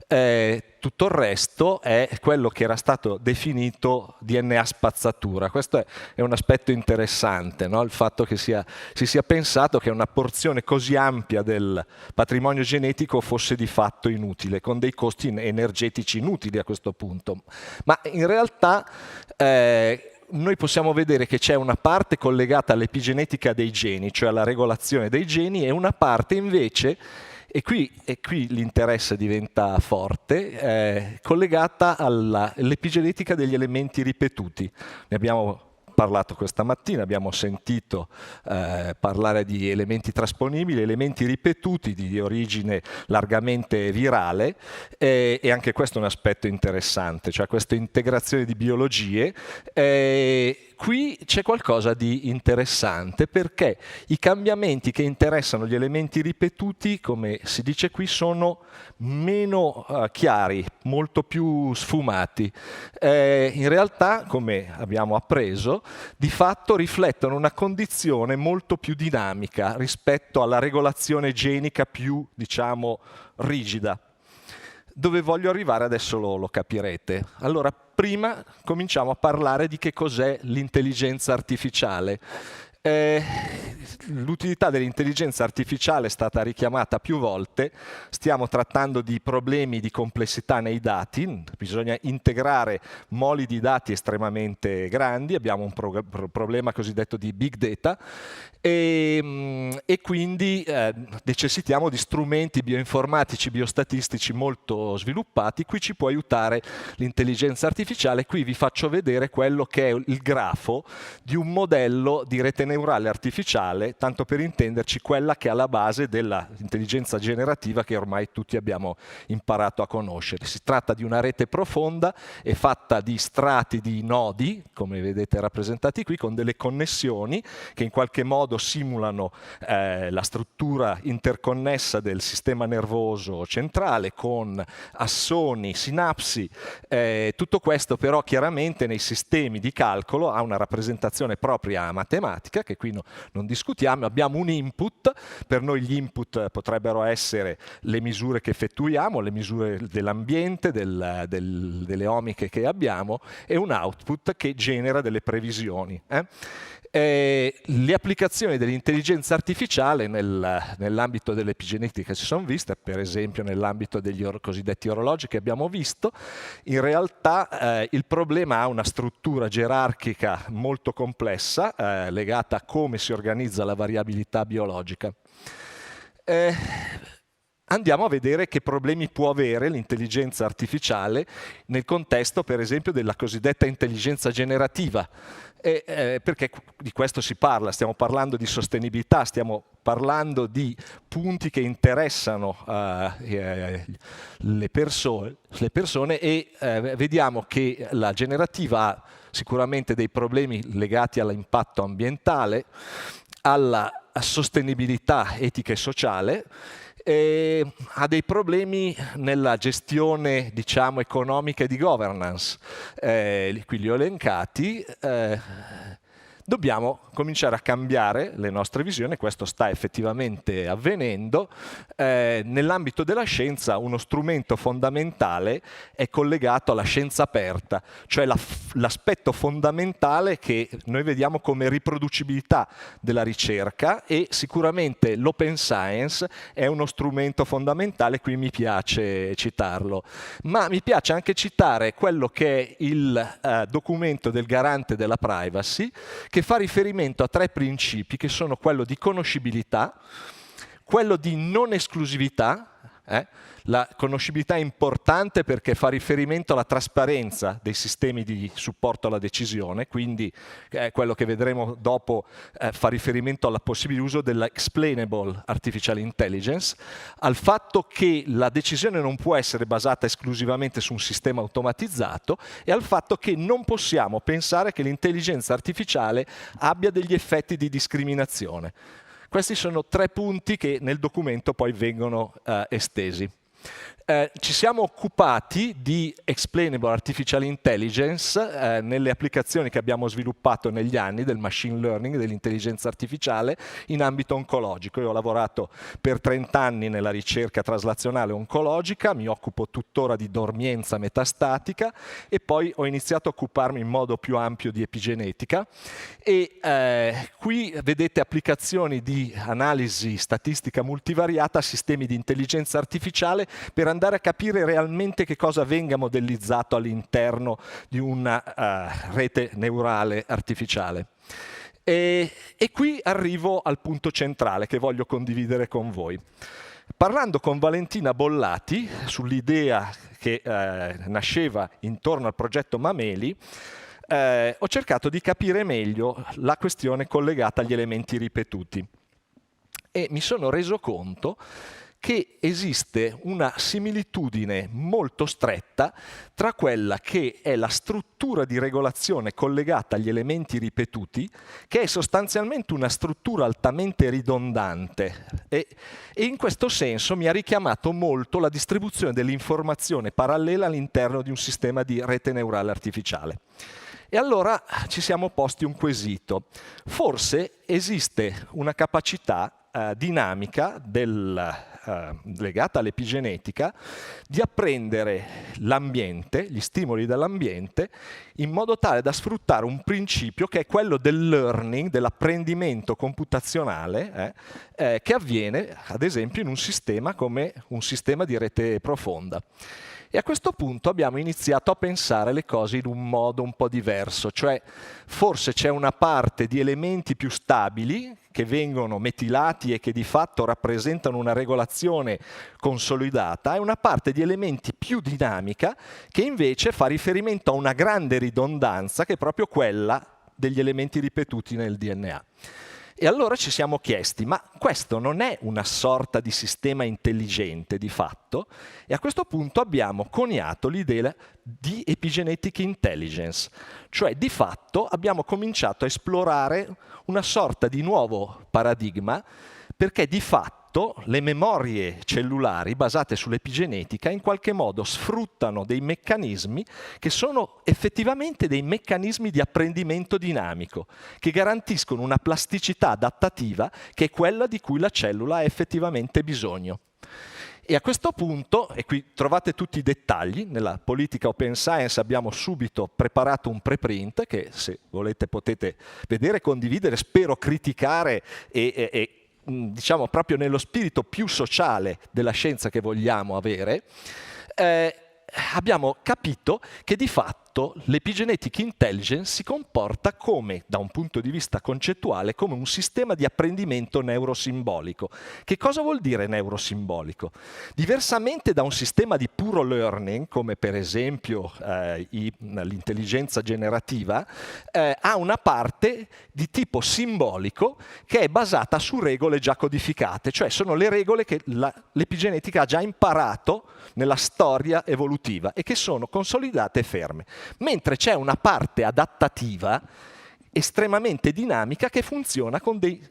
Tutto il resto è quello che era stato definito DNA spazzatura. Questo è un aspetto interessante, no? Il fatto che si sia pensato che una porzione così ampia del patrimonio genetico fosse di fatto inutile, con dei costi energetici inutili a questo punto. Ma in realtà noi possiamo vedere che c'è una parte collegata all'epigenetica dei geni, cioè alla regolazione dei geni, e una parte invece, e qui l'interesse diventa forte, collegata all'epigenetica degli elementi ripetuti. Ne abbiamo parlato questa mattina, abbiamo sentito parlare di elementi trasponibili, elementi ripetuti di origine largamente virale, e anche questo è un aspetto interessante, cioè questa integrazione di biologie. Qui c'è qualcosa di interessante perché i cambiamenti che interessano gli elementi ripetuti, come si dice qui, sono meno chiari, molto più sfumati. In realtà, come abbiamo appreso, di fatto riflettono una condizione molto più dinamica rispetto alla regolazione genica più, diciamo, rigida. Dove voglio arrivare adesso lo capirete. Allora, prima cominciamo a parlare di che cos'è l'intelligenza artificiale. L'utilità dell'intelligenza artificiale è stata richiamata più volte. Stiamo trattando di problemi di complessità nei dati, bisogna integrare moli di dati estremamente grandi, abbiamo un problema cosiddetto di big data e quindi necessitiamo di strumenti bioinformatici, biostatistici molto sviluppati. Qui ci può aiutare l'intelligenza artificiale. Qui vi faccio vedere quello che è il grafo di un modello di rete neurale artificiale, tanto per intenderci quella che è alla base dell'intelligenza generativa che ormai tutti abbiamo imparato a conoscere. Si tratta di una rete profonda, è fatta di strati di nodi, come vedete rappresentati qui, con delle connessioni che in qualche modo simulano la struttura interconnessa del sistema nervoso centrale con assoni, sinapsi. Tutto questo però chiaramente nei sistemi di calcolo ha una rappresentazione propria matematica, che qui non discutiamo. Abbiamo un input, per noi gli input potrebbero essere le misure che effettuiamo, le misure dell'ambiente, delle omiche che abbiamo, e un output che genera delle previsioni. Le applicazioni dell'intelligenza artificiale nell'ambito dell'epigenetica si sono viste, per esempio nell'ambito degli cosiddetti orologi che abbiamo visto. In realtà il problema ha una struttura gerarchica molto complessa, legata a come si organizza la variabilità biologica. Andiamo a vedere che problemi può avere l'intelligenza artificiale nel contesto, per esempio, della cosiddetta intelligenza generativa. Perché di questo si parla, stiamo parlando di sostenibilità, stiamo parlando di punti che interessano le persone e vediamo che la generativa ha sicuramente dei problemi legati all'impatto ambientale, alla sostenibilità etica e sociale, ha dei problemi nella gestione, diciamo, economica e di governance. Qui li ho elencati. Dobbiamo cominciare a cambiare le nostre visioni, questo sta effettivamente avvenendo. Nell'ambito della scienza uno strumento fondamentale è collegato alla scienza aperta, cioè l'aspetto fondamentale che noi vediamo come riproducibilità della ricerca, e sicuramente l'open science è uno strumento fondamentale. Qui mi piace citarlo, ma mi piace anche citare quello che è il documento del garante della privacy, che fa riferimento a 3 principi, che sono quello di conoscibilità, quello di non esclusività. La conoscibilità è importante perché fa riferimento alla trasparenza dei sistemi di supporto alla decisione, quindi quello che vedremo dopo fa riferimento al possibile uso dell'explainable artificial intelligence, al fatto che la decisione non può essere basata esclusivamente su un sistema automatizzato, e al fatto che non possiamo pensare che l'intelligenza artificiale abbia degli effetti di discriminazione. Questi sono 3 punti che nel documento poi vengono estesi. Ci siamo occupati di explainable artificial intelligence nelle applicazioni che abbiamo sviluppato negli anni del machine learning, dell'intelligenza artificiale in ambito oncologico. Io ho lavorato per 30 anni nella ricerca traslazionale oncologica, mi occupo tuttora di dormienza metastatica e poi ho iniziato a occuparmi in modo più ampio di epigenetica, e qui vedete applicazioni di analisi statistica multivariata a sistemi di intelligenza artificiale per andare a capire realmente che cosa venga modellizzato all'interno di una rete neurale artificiale. E qui arrivo al punto centrale che voglio condividere con voi. Parlando con Valentina Bollati sull'idea che nasceva intorno al progetto Mameli, ho cercato di capire meglio la questione collegata agli elementi ripetuti e mi sono reso conto che esiste una similitudine molto stretta tra quella che è la struttura di regolazione collegata agli elementi ripetuti, che è sostanzialmente una struttura altamente ridondante, e in questo senso mi ha richiamato molto la distribuzione dell'informazione parallela all'interno di un sistema di rete neurale artificiale. E allora ci siamo posti un quesito. Forse esiste una capacità dinamica del legata all'epigenetica, di apprendere l'ambiente, gli stimoli dell'ambiente, in modo tale da sfruttare un principio che è quello del learning, dell'apprendimento computazionale, che avviene ad esempio in un sistema come un sistema di rete profonda. E a questo punto abbiamo iniziato a pensare le cose in un modo un po' diverso, cioè forse c'è una parte di elementi più stabili che vengono metilati e che di fatto rappresentano una regolazione consolidata, e una parte di elementi più dinamica che invece fa riferimento a una grande ridondanza che è proprio quella degli elementi ripetuti nel DNA. E allora ci siamo chiesti, ma questo non è una sorta di sistema intelligente di fatto? E a questo punto abbiamo coniato l'idea di epigenetic intelligence, cioè di fatto abbiamo cominciato a esplorare una sorta di nuovo paradigma, perché di fatto le memorie cellulari basate sull'epigenetica in qualche modo sfruttano dei meccanismi che sono effettivamente dei meccanismi di apprendimento dinamico, che garantiscono una plasticità adattativa che è quella di cui la cellula ha effettivamente bisogno. E a questo punto, e qui trovate tutti i dettagli, nella politica open science abbiamo subito preparato un preprint che se volete potete vedere, condividere, spero criticare e diciamo proprio nello spirito più sociale della scienza che vogliamo avere, abbiamo capito che di fatto l'epigenetic intelligence si comporta come, da un punto di vista concettuale, come un sistema di apprendimento neurosimbolico. Che cosa vuol dire neurosimbolico? Diversamente da un sistema di puro learning, come per esempio l'intelligenza generativa, ha una parte di tipo simbolico che è basata su regole già codificate, cioè sono le regole che l'epigenetica ha già imparato nella storia evolutiva e che sono consolidate e ferme. Mentre c'è una parte adattativa estremamente dinamica che funziona con dei,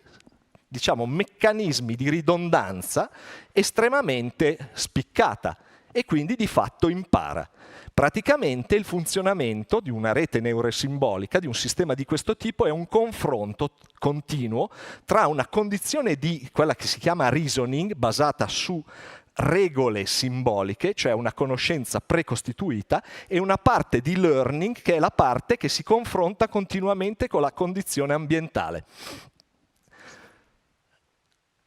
diciamo, meccanismi di ridondanza estremamente spiccata e quindi di fatto impara. Praticamente il funzionamento di una rete neurosimbolica, di un sistema di questo tipo, è un confronto continuo tra una condizione di quella che si chiama reasoning, basata su regole simboliche, cioè una conoscenza precostituita, e una parte di learning che è la parte che si confronta continuamente con la condizione ambientale.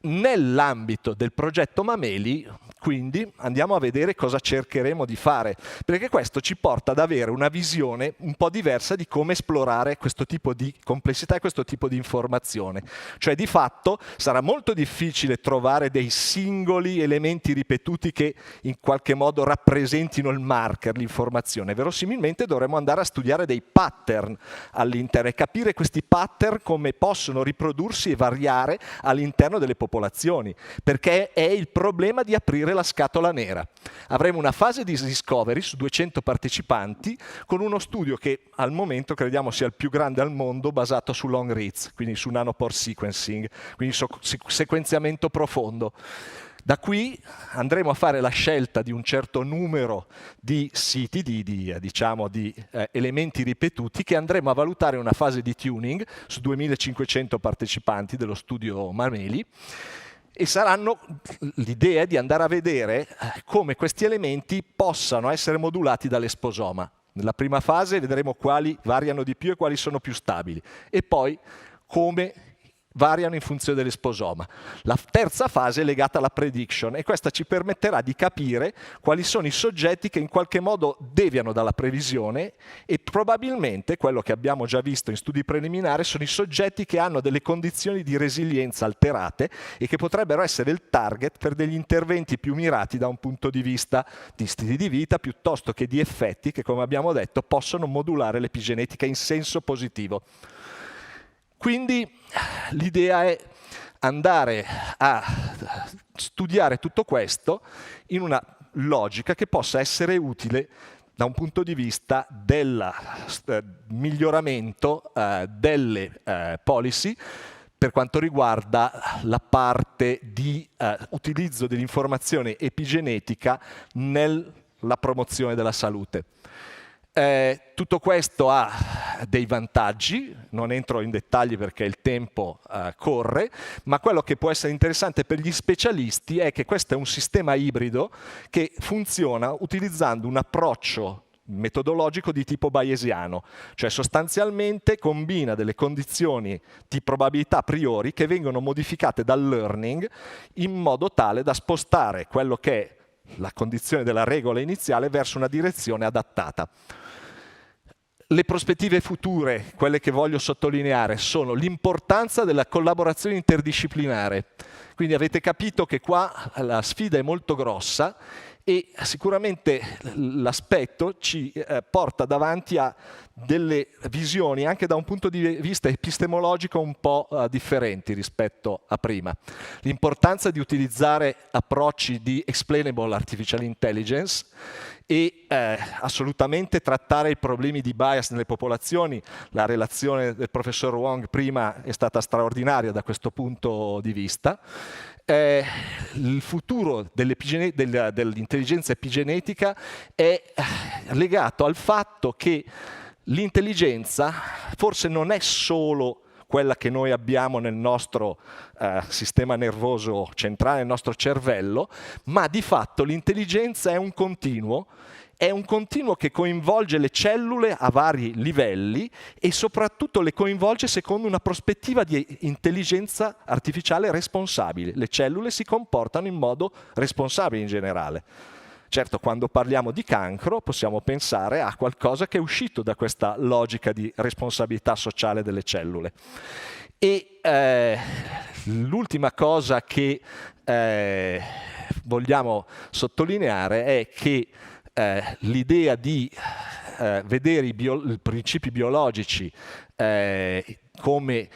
Nell'ambito del progetto Mameli, quindi, andiamo a vedere cosa cercheremo di fare, perché questo ci porta ad avere una visione un po' diversa di come esplorare questo tipo di complessità e questo tipo di informazione. Cioè, di fatto, sarà molto difficile trovare dei singoli elementi ripetuti che in qualche modo rappresentino il marker, l'informazione. Verosimilmente dovremo andare a studiare dei pattern all'interno e capire questi pattern come possono riprodursi e variare all'interno delle popolazioni, perché è il problema di aprire la scatola nera. Avremo una fase di discovery su 200 partecipanti con uno studio che al momento crediamo sia il più grande al mondo, basato su long reads, quindi su nanopore sequencing, quindi su sequenziamento profondo. Da qui andremo a fare la scelta di un certo numero di siti, di elementi ripetuti, che andremo a valutare in una fase di tuning su 2500 partecipanti dello studio Mameli, e saranno l'idea di andare a vedere come questi elementi possano essere modulati dall'esposoma. Nella prima fase vedremo quali variano di più e quali sono più stabili, e poi come variano in funzione dell'esposoma. La terza fase è legata alla prediction, e questa ci permetterà di capire quali sono i soggetti che in qualche modo deviano dalla previsione, e probabilmente, quello che abbiamo già visto in studi preliminari, sono i soggetti che hanno delle condizioni di resilienza alterate e che potrebbero essere il target per degli interventi più mirati da un punto di vista di stili di vita, piuttosto che di effetti che, come abbiamo detto, possono modulare l'epigenetica in senso positivo. Quindi l'idea è andare a studiare tutto questo in una logica che possa essere utile da un punto di vista del miglioramento delle policy per quanto riguarda la parte di utilizzo dell'informazione epigenetica nella promozione della salute. Tutto questo ha dei vantaggi, non entro in dettagli perché il tempo corre, ma quello che può essere interessante per gli specialisti è che questo è un sistema ibrido che funziona utilizzando un approccio metodologico di tipo bayesiano, cioè sostanzialmente combina delle condizioni di probabilità a priori che vengono modificate dal learning in modo tale da spostare quello che è la condizione della regola iniziale verso una direzione adattata. Le prospettive future, quelle che voglio sottolineare, sono l'importanza della collaborazione interdisciplinare. Quindi avete capito che qua la sfida è molto grossa e sicuramente l'aspetto ci porta davanti a delle visioni anche da un punto di vista epistemologico un po' differenti rispetto a prima. L'importanza di utilizzare approcci di explainable artificial intelligence e assolutamente trattare i problemi di bias nelle popolazioni. La relazione del professor Wong prima è stata straordinaria da questo punto di vista. Il futuro dell'intelligenza epigenetica è legato al fatto che l'intelligenza forse non è solo quella che noi abbiamo nel nostro sistema nervoso centrale, nel nostro cervello, ma di fatto l'intelligenza è un continuo che coinvolge le cellule a vari livelli e soprattutto le coinvolge secondo una prospettiva di intelligenza artificiale responsabile. Le cellule si comportano in modo responsabile in generale. Certo, quando parliamo di cancro possiamo pensare a qualcosa che è uscito da questa logica di responsabilità sociale delle cellule. E l'ultima cosa che vogliamo sottolineare è che l'idea di vedere i principi biologici come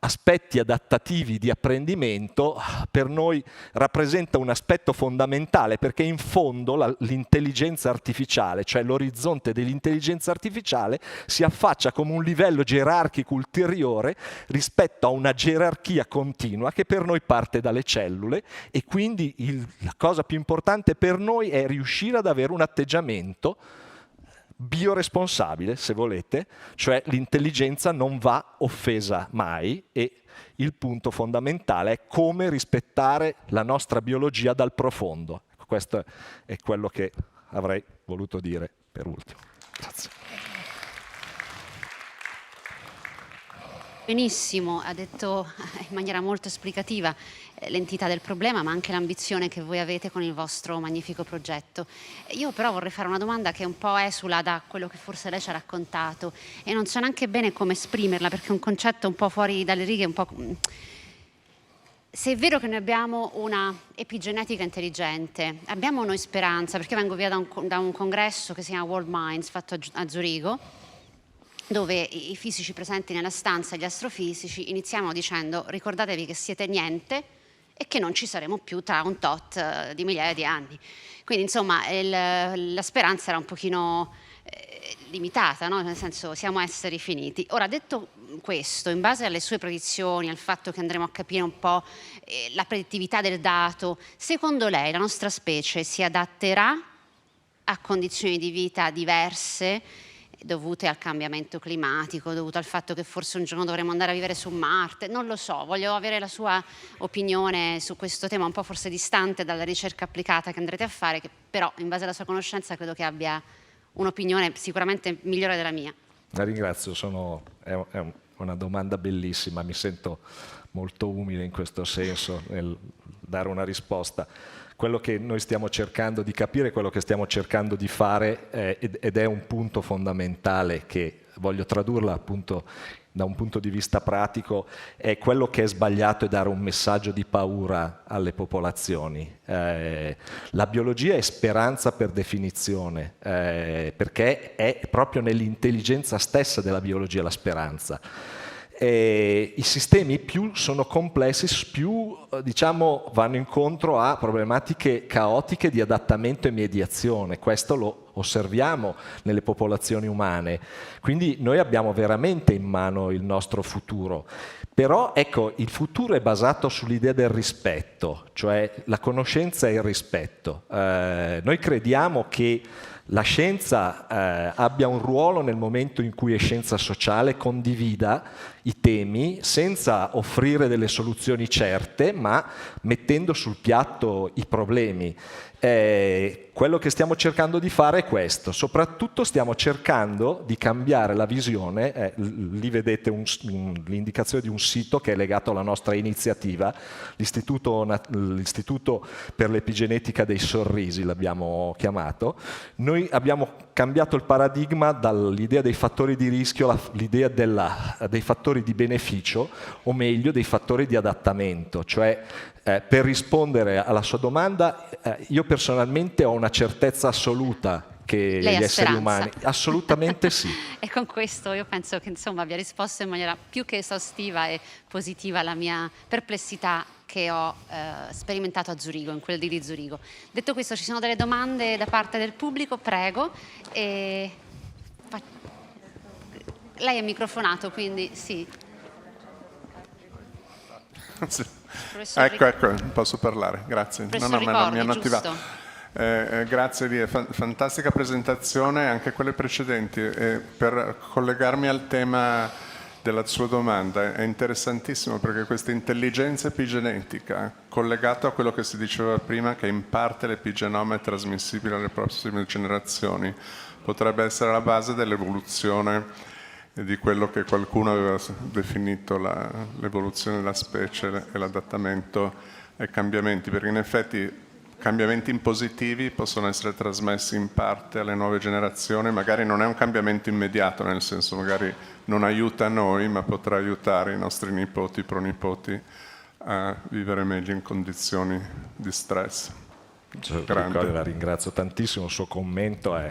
aspetti adattativi di apprendimento per noi rappresenta un aspetto fondamentale, perché in fondo l'intelligenza artificiale, cioè l'orizzonte dell'intelligenza artificiale, si affaccia come un livello gerarchico ulteriore rispetto a una gerarchia continua che per noi parte dalle cellule, e quindi la cosa più importante per noi è riuscire ad avere un atteggiamento bioresponsabile, se volete, cioè l'intelligenza non va offesa mai e il punto fondamentale è come rispettare la nostra biologia dal profondo. Questo è quello che avrei voluto dire per ultimo. Grazie. Benissimo, ha detto in maniera molto esplicativa l'entità del problema, ma anche l'ambizione che voi avete con il vostro magnifico progetto. Io però vorrei fare una domanda che un po' esula da quello che forse lei ci ha raccontato e non so neanche bene come esprimerla, perché è un concetto un po' fuori dalle righe, un po'... Se è vero che noi abbiamo una epigenetica intelligente, abbiamo noi speranza, perché vengo via da un congresso che si chiama World Minds, fatto a Zurigo, dove i fisici presenti nella stanza, gli astrofisici, iniziamo dicendo: ricordatevi che siete niente e che non ci saremo più tra un tot di migliaia di anni. Quindi insomma la speranza era un pochino limitata, no? Nel senso, siamo esseri finiti. Ora, detto questo, in base alle sue predizioni, al fatto che andremo a capire un po' la predittività del dato, secondo lei la nostra specie si adatterà a condizioni di vita diverse dovute al cambiamento climatico, dovute al fatto che forse un giorno dovremo andare a vivere su Marte? Non lo so, voglio avere la sua opinione su questo tema, un po' forse distante dalla ricerca applicata che andrete a fare, che però in base alla sua conoscenza credo che abbia un'opinione sicuramente migliore della mia. La ringrazio, è una domanda bellissima, mi sento molto umile in questo senso nel dare una risposta. Quello che noi stiamo cercando di capire, quello che stiamo cercando di fare, ed è un punto fondamentale che voglio tradurla appunto da un punto di vista pratico, è quello che è sbagliato è dare un messaggio di paura alle popolazioni. La biologia è speranza per definizione, perché è proprio nell'intelligenza stessa della biologia la speranza. I sistemi più sono complessi, più diciamo, vanno incontro a problematiche caotiche di adattamento e mediazione. Questo lo osserviamo nelle popolazioni umane. Quindi noi abbiamo veramente in mano il nostro futuro. Però ecco, il futuro è basato sull'idea del rispetto, cioè la conoscenza e il rispetto. Noi crediamo che la scienza abbia un ruolo nel momento in cui è scienza sociale, condivida i temi senza offrire delle soluzioni certe, ma mettendo sul piatto i problemi. Quello che stiamo cercando di fare è questo, soprattutto stiamo cercando di cambiare la visione, lì vedete l'indicazione di un sito che è legato alla nostra iniziativa, l'Istituto per l'Epigenetica dei Sorrisi l'abbiamo chiamato. Noi abbiamo cambiato il paradigma dall'idea dei fattori di rischio all'idea dei fattori di beneficio, o meglio dei fattori di adattamento, cioè per rispondere alla sua domanda, io personalmente ho una certezza assoluta che Lei gli ha esseri speranza. umani, assolutamente sì. E con questo io penso che insomma abbia risposto in maniera più che esaustiva e positiva alla mia perplessità che ho sperimentato a Zurigo, in quel di Zurigo. Detto questo, ci sono delle domande da parte del pubblico, prego. Lei è microfonato, quindi sì. Sì. Ecco, posso parlare, grazie. Mi hanno attivato. Grazie Lia, fantastica presentazione, anche quelle precedenti. Per collegarmi al tema della sua domanda, è interessantissimo perché questa intelligenza epigenetica, collegato a quello che si diceva prima, che in parte l'epigenoma è trasmissibile alle prossime generazioni, potrebbe essere la base dell'evoluzione di quello che qualcuno aveva definito l'evoluzione della specie e l'adattamento ai cambiamenti, perché in effetti cambiamenti positivi possono essere trasmessi in parte alle nuove generazioni, magari non è un cambiamento immediato, nel senso magari non aiuta noi, ma potrà aiutare i nostri nipoti, pronipoti a vivere meglio in condizioni di stress. La ringrazio tantissimo, il suo commento è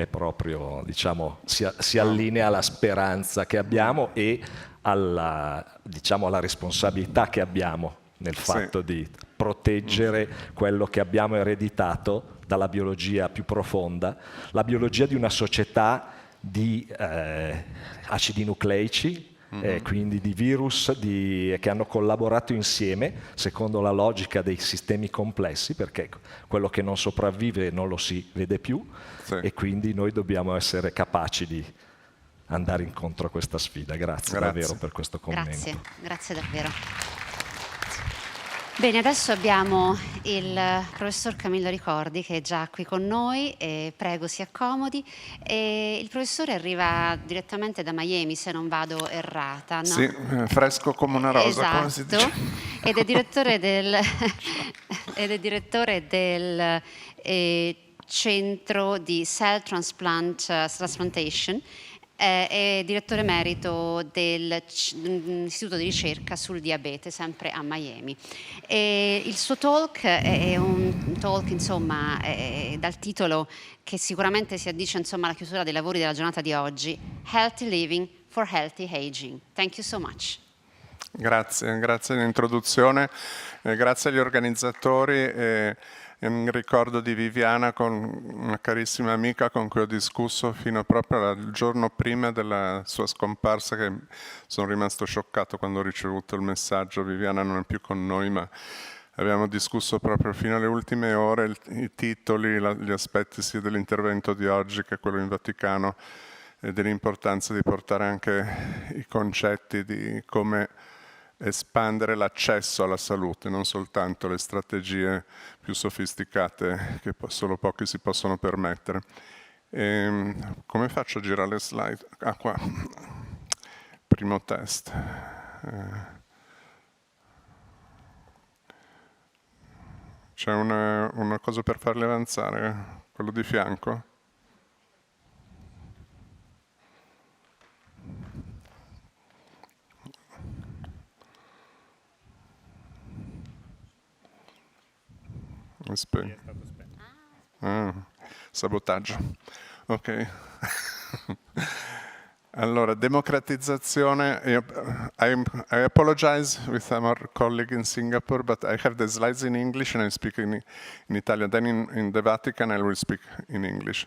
proprio, diciamo, si allinea alla speranza che abbiamo e alla responsabilità che abbiamo nel fatto di proteggere quello che abbiamo ereditato dalla biologia più profonda, la biologia di una società di acidi nucleici, quindi di virus che hanno collaborato insieme secondo la logica dei sistemi complessi, perché quello che non sopravvive non lo si vede più, e quindi noi dobbiamo essere capaci di andare incontro a questa sfida. Grazie. Davvero per questo commento. Grazie davvero. Bene, adesso abbiamo il professor Camillo Ricordi che è già qui con noi, prego si accomodi. Il professore arriva direttamente da Miami, se non vado errata, no? Sì, fresco come una rosa, esatto. come si dice. Ed è direttore del centro di Cell Transplantation, è direttore emerito dell'Istituto di ricerca sul diabete, sempre a Miami. Il suo talk è un talk, insomma, dal titolo che sicuramente si addice, insomma, alla chiusura dei lavori della giornata di oggi, Healthy Living for Healthy Aging. Thank you so much. Grazie dell'introduzione, grazie agli organizzatori. Un ricordo di Viviana, una carissima amica con cui ho discusso fino proprio al giorno prima della sua scomparsa, che sono rimasto scioccato quando ho ricevuto il messaggio. Viviana non è più con noi, ma abbiamo discusso proprio fino alle ultime ore i titoli, gli aspetti sia dell'intervento di oggi che quello in Vaticano, e dell'importanza di portare anche i concetti di come espandere l'accesso alla salute, non soltanto le strategie più sofisticate che solo pochi si possono permettere. Come faccio a girare le slide? Ah, qua. Primo test. C'è una cosa per farli avanzare? Quello di fianco? Sabotaggio. Ok. Allora, democratizzazione. I apologize with our colleague in Singapore, but I have the slides in English and I speak in Italian. Then in the Vatican I will speak in English.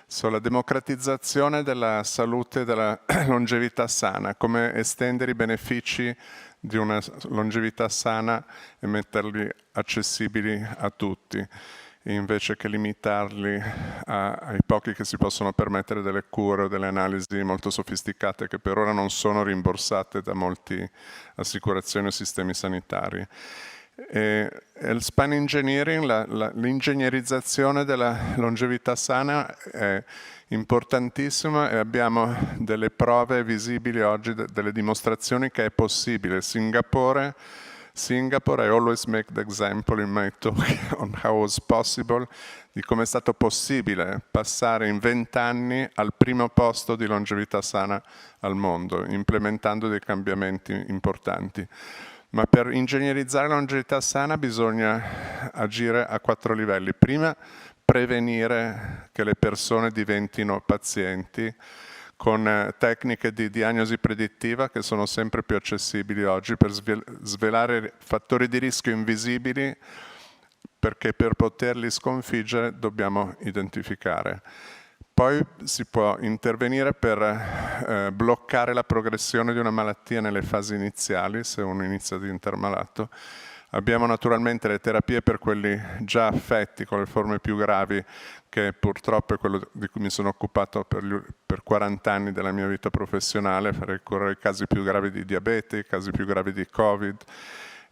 So, la democratizzazione della salute e della longevità sana, come estendere i benefici di una longevità sana e metterli accessibili a tutti. invece che limitarli ai pochi che si possono permettere delle cure o delle analisi molto sofisticate che per ora non sono rimborsate da molti assicurazioni o sistemi sanitari. Il span engineering, l'ingegnerizzazione della longevità sana è importantissima e abbiamo delle prove visibili oggi, delle dimostrazioni che è possibile. Singapore, I always make the example in my talk on how it was possible, di come è stato possibile passare in 20 anni al primo posto di longevità sana al mondo, implementando dei cambiamenti importanti. Ma per ingegnerizzare la longevità sana bisogna agire a 4 livelli. Prima, prevenire che le persone diventino pazienti con tecniche di diagnosi predittiva che sono sempre più accessibili oggi per svelare fattori di rischio invisibili, perché per poterli sconfiggere dobbiamo identificare. Poi si può intervenire per bloccare la progressione di una malattia nelle fasi iniziali, se uno inizia ad diventare malato. Abbiamo naturalmente le terapie per quelli già affetti con le forme più gravi, che purtroppo è quello di cui mi sono occupato per 40 anni della mia vita professionale, fare curare i casi più gravi di diabete, i casi più gravi di Covid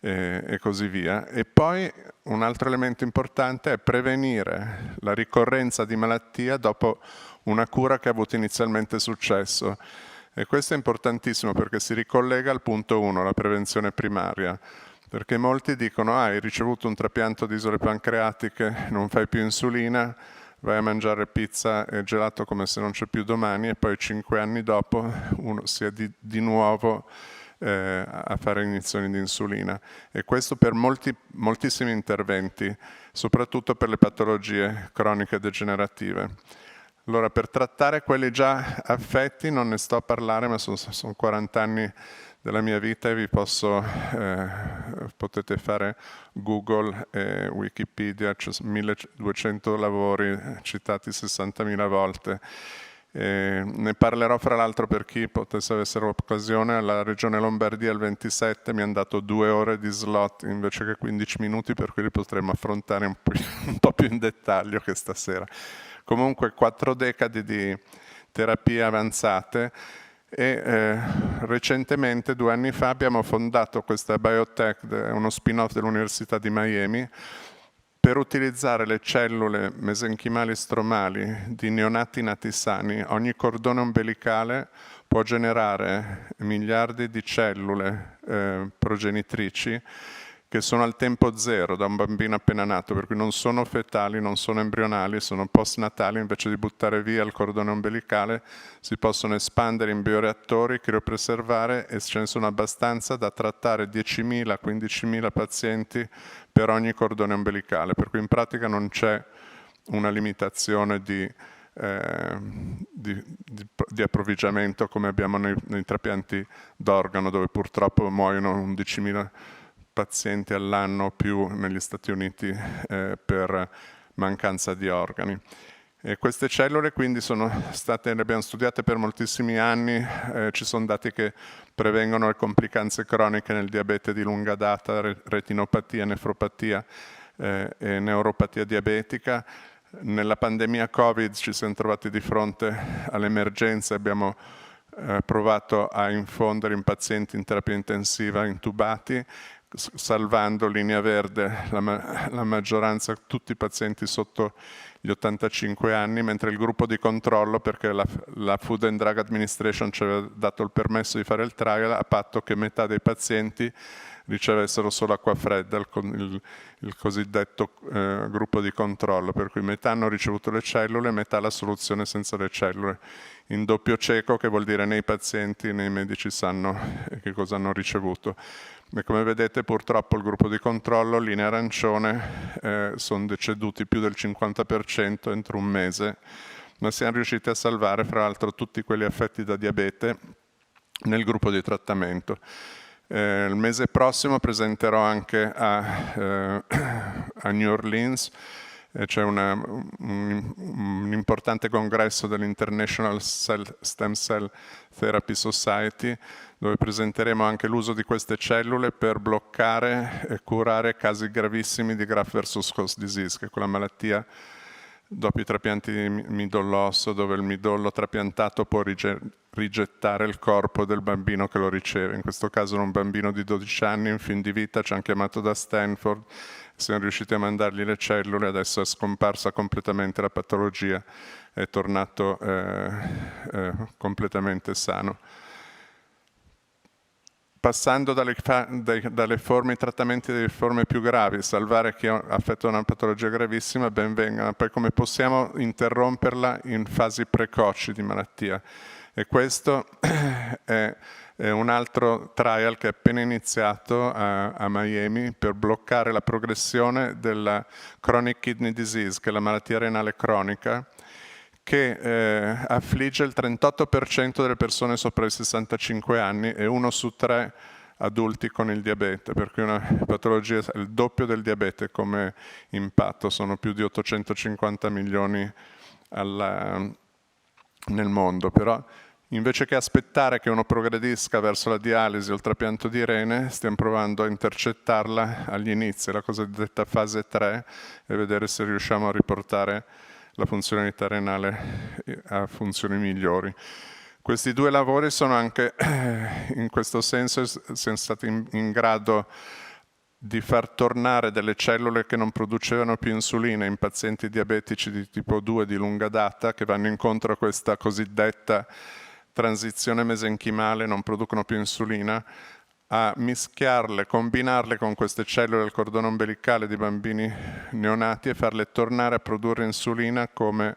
e così via. E poi un altro elemento importante è prevenire la ricorrenza di malattia dopo una cura che ha avuto inizialmente successo. E questo è importantissimo perché si ricollega al punto 1, la prevenzione primaria. Perché molti dicono: hai ricevuto un trapianto di isole pancreatiche, non fai più insulina, vai a mangiare pizza e gelato come se non c'è più domani, e poi 5 anni dopo uno si è di nuovo a fare iniezioni di insulina. E questo per moltissimi interventi, soprattutto per le patologie croniche degenerative. Allora, per trattare quelli già affetti non ne sto a parlare, ma sono 40 anni della mia vita e vi potete fare Google e Wikipedia, c'è 1200 lavori citati 60.000 volte. Ne parlerò fra l'altro per chi potesse avere l'occasione. Alla Regione Lombardia il 27 mi hanno dato 2 ore di slot invece che 15 minuti, per cui li potremo affrontare un po' più in dettaglio che stasera. Comunque 4 decadi di terapie avanzate e recentemente, 2 anni fa, abbiamo fondato questa biotech, uno spin-off dell'Università di Miami, per utilizzare le cellule mesenchimali stromali di neonati nati sani. Ogni cordone ombelicale può generare miliardi di cellule progenitrici che sono al tempo zero da un bambino appena nato, per cui non sono fetali, non sono embrionali, sono postnatali. Invece di buttare via il cordone ombelicale si possono espandere in bioreattori, criopreservare, e ce ne sono abbastanza da trattare 10.000, 15.000 pazienti per ogni cordone ombelicale, per cui in pratica non c'è una limitazione di approvvigionamento come abbiamo nei trapianti d'organo, dove purtroppo muoiono 11.000 pazienti all'anno più negli Stati Uniti per mancanza di organi. E queste cellule quindi le abbiamo studiate per moltissimi anni, ci sono dati che prevengono le complicanze croniche nel diabete di lunga data, retinopatia, nefropatia e neuropatia diabetica. Nella pandemia Covid ci siamo trovati di fronte all'emergenza, abbiamo provato a infondere in pazienti in terapia intensiva intubati, salvando linea verde la maggioranza, tutti i pazienti sotto gli 85 anni, mentre il gruppo di controllo, perché la Food and Drug Administration ci aveva dato il permesso di fare il trial, a patto che metà dei pazienti ricevessero solo acqua fredda, il cosiddetto gruppo di controllo, per cui metà hanno ricevuto le cellule e metà la soluzione senza le cellule, in doppio cieco, che vuol dire né i pazienti né i medici sanno che cosa hanno ricevuto. E come vedete, purtroppo il gruppo di controllo, linea arancione, sono deceduti più del 50% entro un mese, ma siamo riusciti a salvare fra l'altro tutti quelli affetti da diabete nel gruppo di trattamento. Il mese prossimo presenterò anche a New Orleans, c'è un importante congresso dell'International Stem Cell Therapy Society, dove presenteremo anche l'uso di queste cellule per bloccare e curare casi gravissimi di graft versus host disease, che è quella malattia dopo i trapianti di midollo osseo, dove il midollo trapiantato può rigettare il corpo del bambino che lo riceve. In questo caso era un bambino di 12 anni, in fin di vita, ci hanno chiamato da Stanford, siamo riusciti a mandargli le cellule, adesso è scomparsa completamente la patologia, è tornato completamente sano. Passando dalle forme, i trattamenti delle forme più gravi, salvare chi ha affetto da una patologia gravissima, ben venga. Poi come possiamo interromperla in fasi precoci di malattia? E questo è un altro trial che è appena iniziato a Miami per bloccare la progressione della chronic kidney disease, che è la malattia renale cronica, che affligge il 38% delle persone sopra i 65 anni e 1 su 3 adulti con il diabete, per cui una patologia è il doppio del diabete come impatto, sono più di 850 milioni nel mondo. Però invece che aspettare che uno progredisca verso la dialisi o il trapianto di rene, stiamo provando a intercettarla agli inizi, la cosiddetta fase 3, e vedere se riusciamo a riportare la funzionalità renale a funzioni migliori. Questi due lavori sono anche, in questo senso, siamo stati in grado di far tornare delle cellule che non producevano più insulina in pazienti diabetici di tipo 2 di lunga data, che vanno incontro a questa cosiddetta transizione mesenchimale, non producono più insulina, a mischiarle, combinarle con queste cellule del cordone ombelicale di bambini neonati e farle tornare a produrre insulina come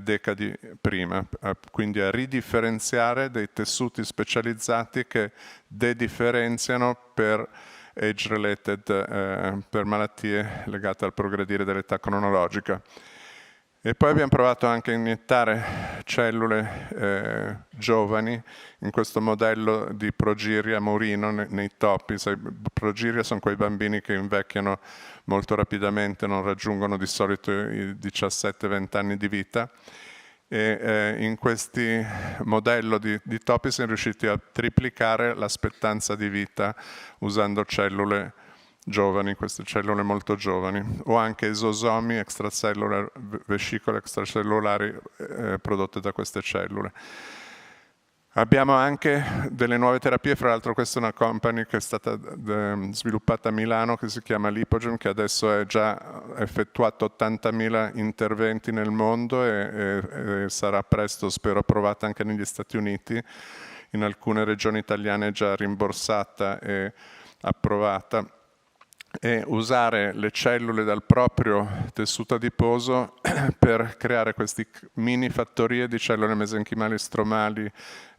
decadi prima, quindi a ridifferenziare dei tessuti specializzati che dedifferenziano per age-related, per malattie legate al progredire dell'età cronologica. E poi abbiamo provato anche a iniettare cellule giovani in questo modello di progeria murino nei topi. Progeria sono quei bambini che invecchiano molto rapidamente, non raggiungono di solito i 17-20 anni di vita. E in questi modelli di topi siamo riusciti a triplicare l'aspettancia di vita usando cellule giovani, queste cellule molto giovani, o anche esosomi extracellular, vescicole extracellulari prodotte da queste cellule. Abbiamo anche delle nuove terapie, fra l'altro questa è una company che è stata sviluppata a Milano, che si chiama Lipogen, che adesso ha già effettuato 80.000 interventi nel mondo e sarà presto, spero, approvata anche negli Stati Uniti, in alcune regioni italiane è già rimborsata e approvata. E usare le cellule dal proprio tessuto adiposo per creare questi mini fattorie di cellule mesenchimali stromali,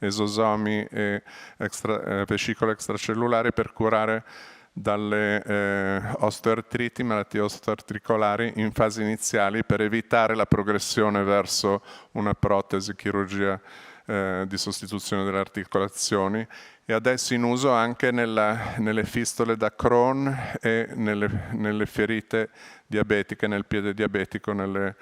esosomi e vescicole extracellulari per curare dalle osteoartriti, malattie osteoarticolari in fasi iniziali, per evitare la progressione verso una protesi, chirurgia di sostituzione delle articolazioni, e adesso in uso anche nelle fistole da Crohn e nelle ferite diabetiche, nel piede diabetico, nelle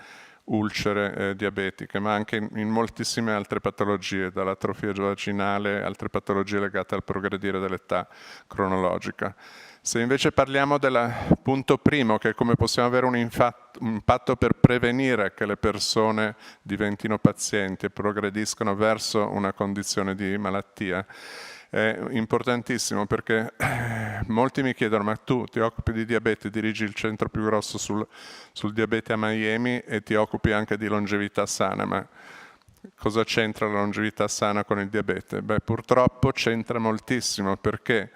ulcere diabetiche, ma anche in moltissime altre patologie, dall'atrofia vaginale, altre patologie legate al progredire dell'età cronologica. Se invece parliamo del punto primo, che è come possiamo avere un impatto per prevenire che le persone diventino pazienti e progrediscono verso una condizione di malattia, è importantissimo, perché molti mi chiedono: ma tu ti occupi di diabete, dirigi il centro più grosso sul diabete a Miami e ti occupi anche di longevità sana, ma cosa c'entra la longevità sana con il diabete? Beh, purtroppo c'entra moltissimo, perché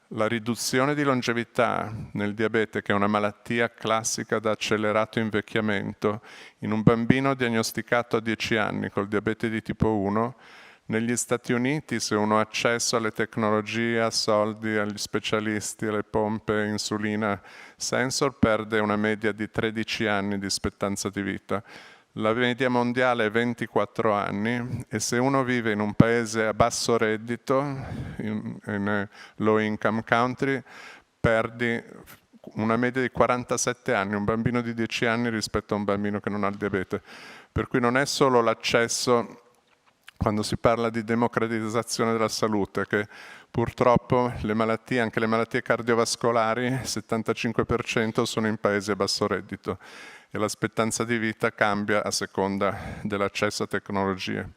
la riduzione di longevità nel diabete, che è una malattia classica da accelerato invecchiamento, in un bambino diagnosticato a 10 anni col diabete di tipo 1, negli Stati Uniti, se uno ha accesso alle tecnologie, a soldi, agli specialisti, alle pompe, insulina, sensor, perde una media di 13 anni di aspettativa di vita. La media mondiale è 24 anni, e se uno vive in un paese a basso reddito, in low income country, perdi una media di 47 anni, un bambino di 10 anni rispetto a un bambino che non ha il diabete. Per cui non è solo l'accesso quando si parla di democratizzazione della salute, che purtroppo le malattie, anche le malattie cardiovascolari, il 75% sono in paesi a basso reddito e l'aspettativa di vita cambia a seconda dell'accesso a tecnologie.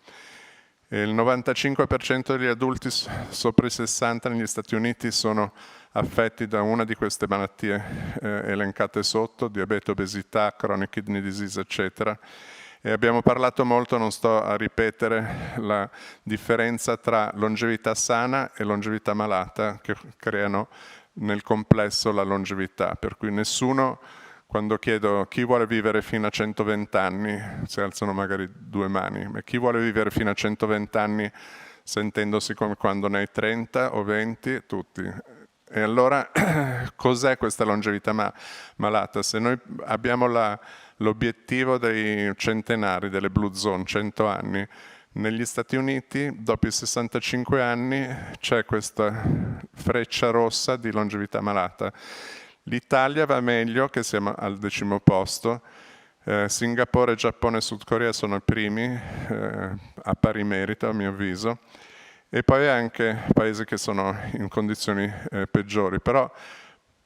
E il 95% degli adulti sopra i 60 negli Stati Uniti sono affetti da una di queste malattie elencate sotto, diabete, obesità, chronic kidney disease, eccetera. E abbiamo parlato molto, non sto a ripetere, la differenza tra longevità sana e longevità malata che creano nel complesso la longevità, per cui nessuno, quando chiedo chi vuole vivere fino a 120 anni, si alzano magari 2 mani, ma chi vuole vivere fino a 120 anni sentendosi come quando ne hai 30 o 20? Tutti. E allora cos'è questa longevità malata? Se noi abbiamo l'obiettivo dei centenari, delle Blue Zone, 100 anni, negli Stati Uniti dopo i 65 anni c'è questa freccia rossa di longevità malata. L'Italia va meglio, che siamo al 10° posto, Singapore, Giappone e Sud Corea sono i primi, a pari merito a mio avviso, e poi anche paesi che sono in condizioni peggiori. Però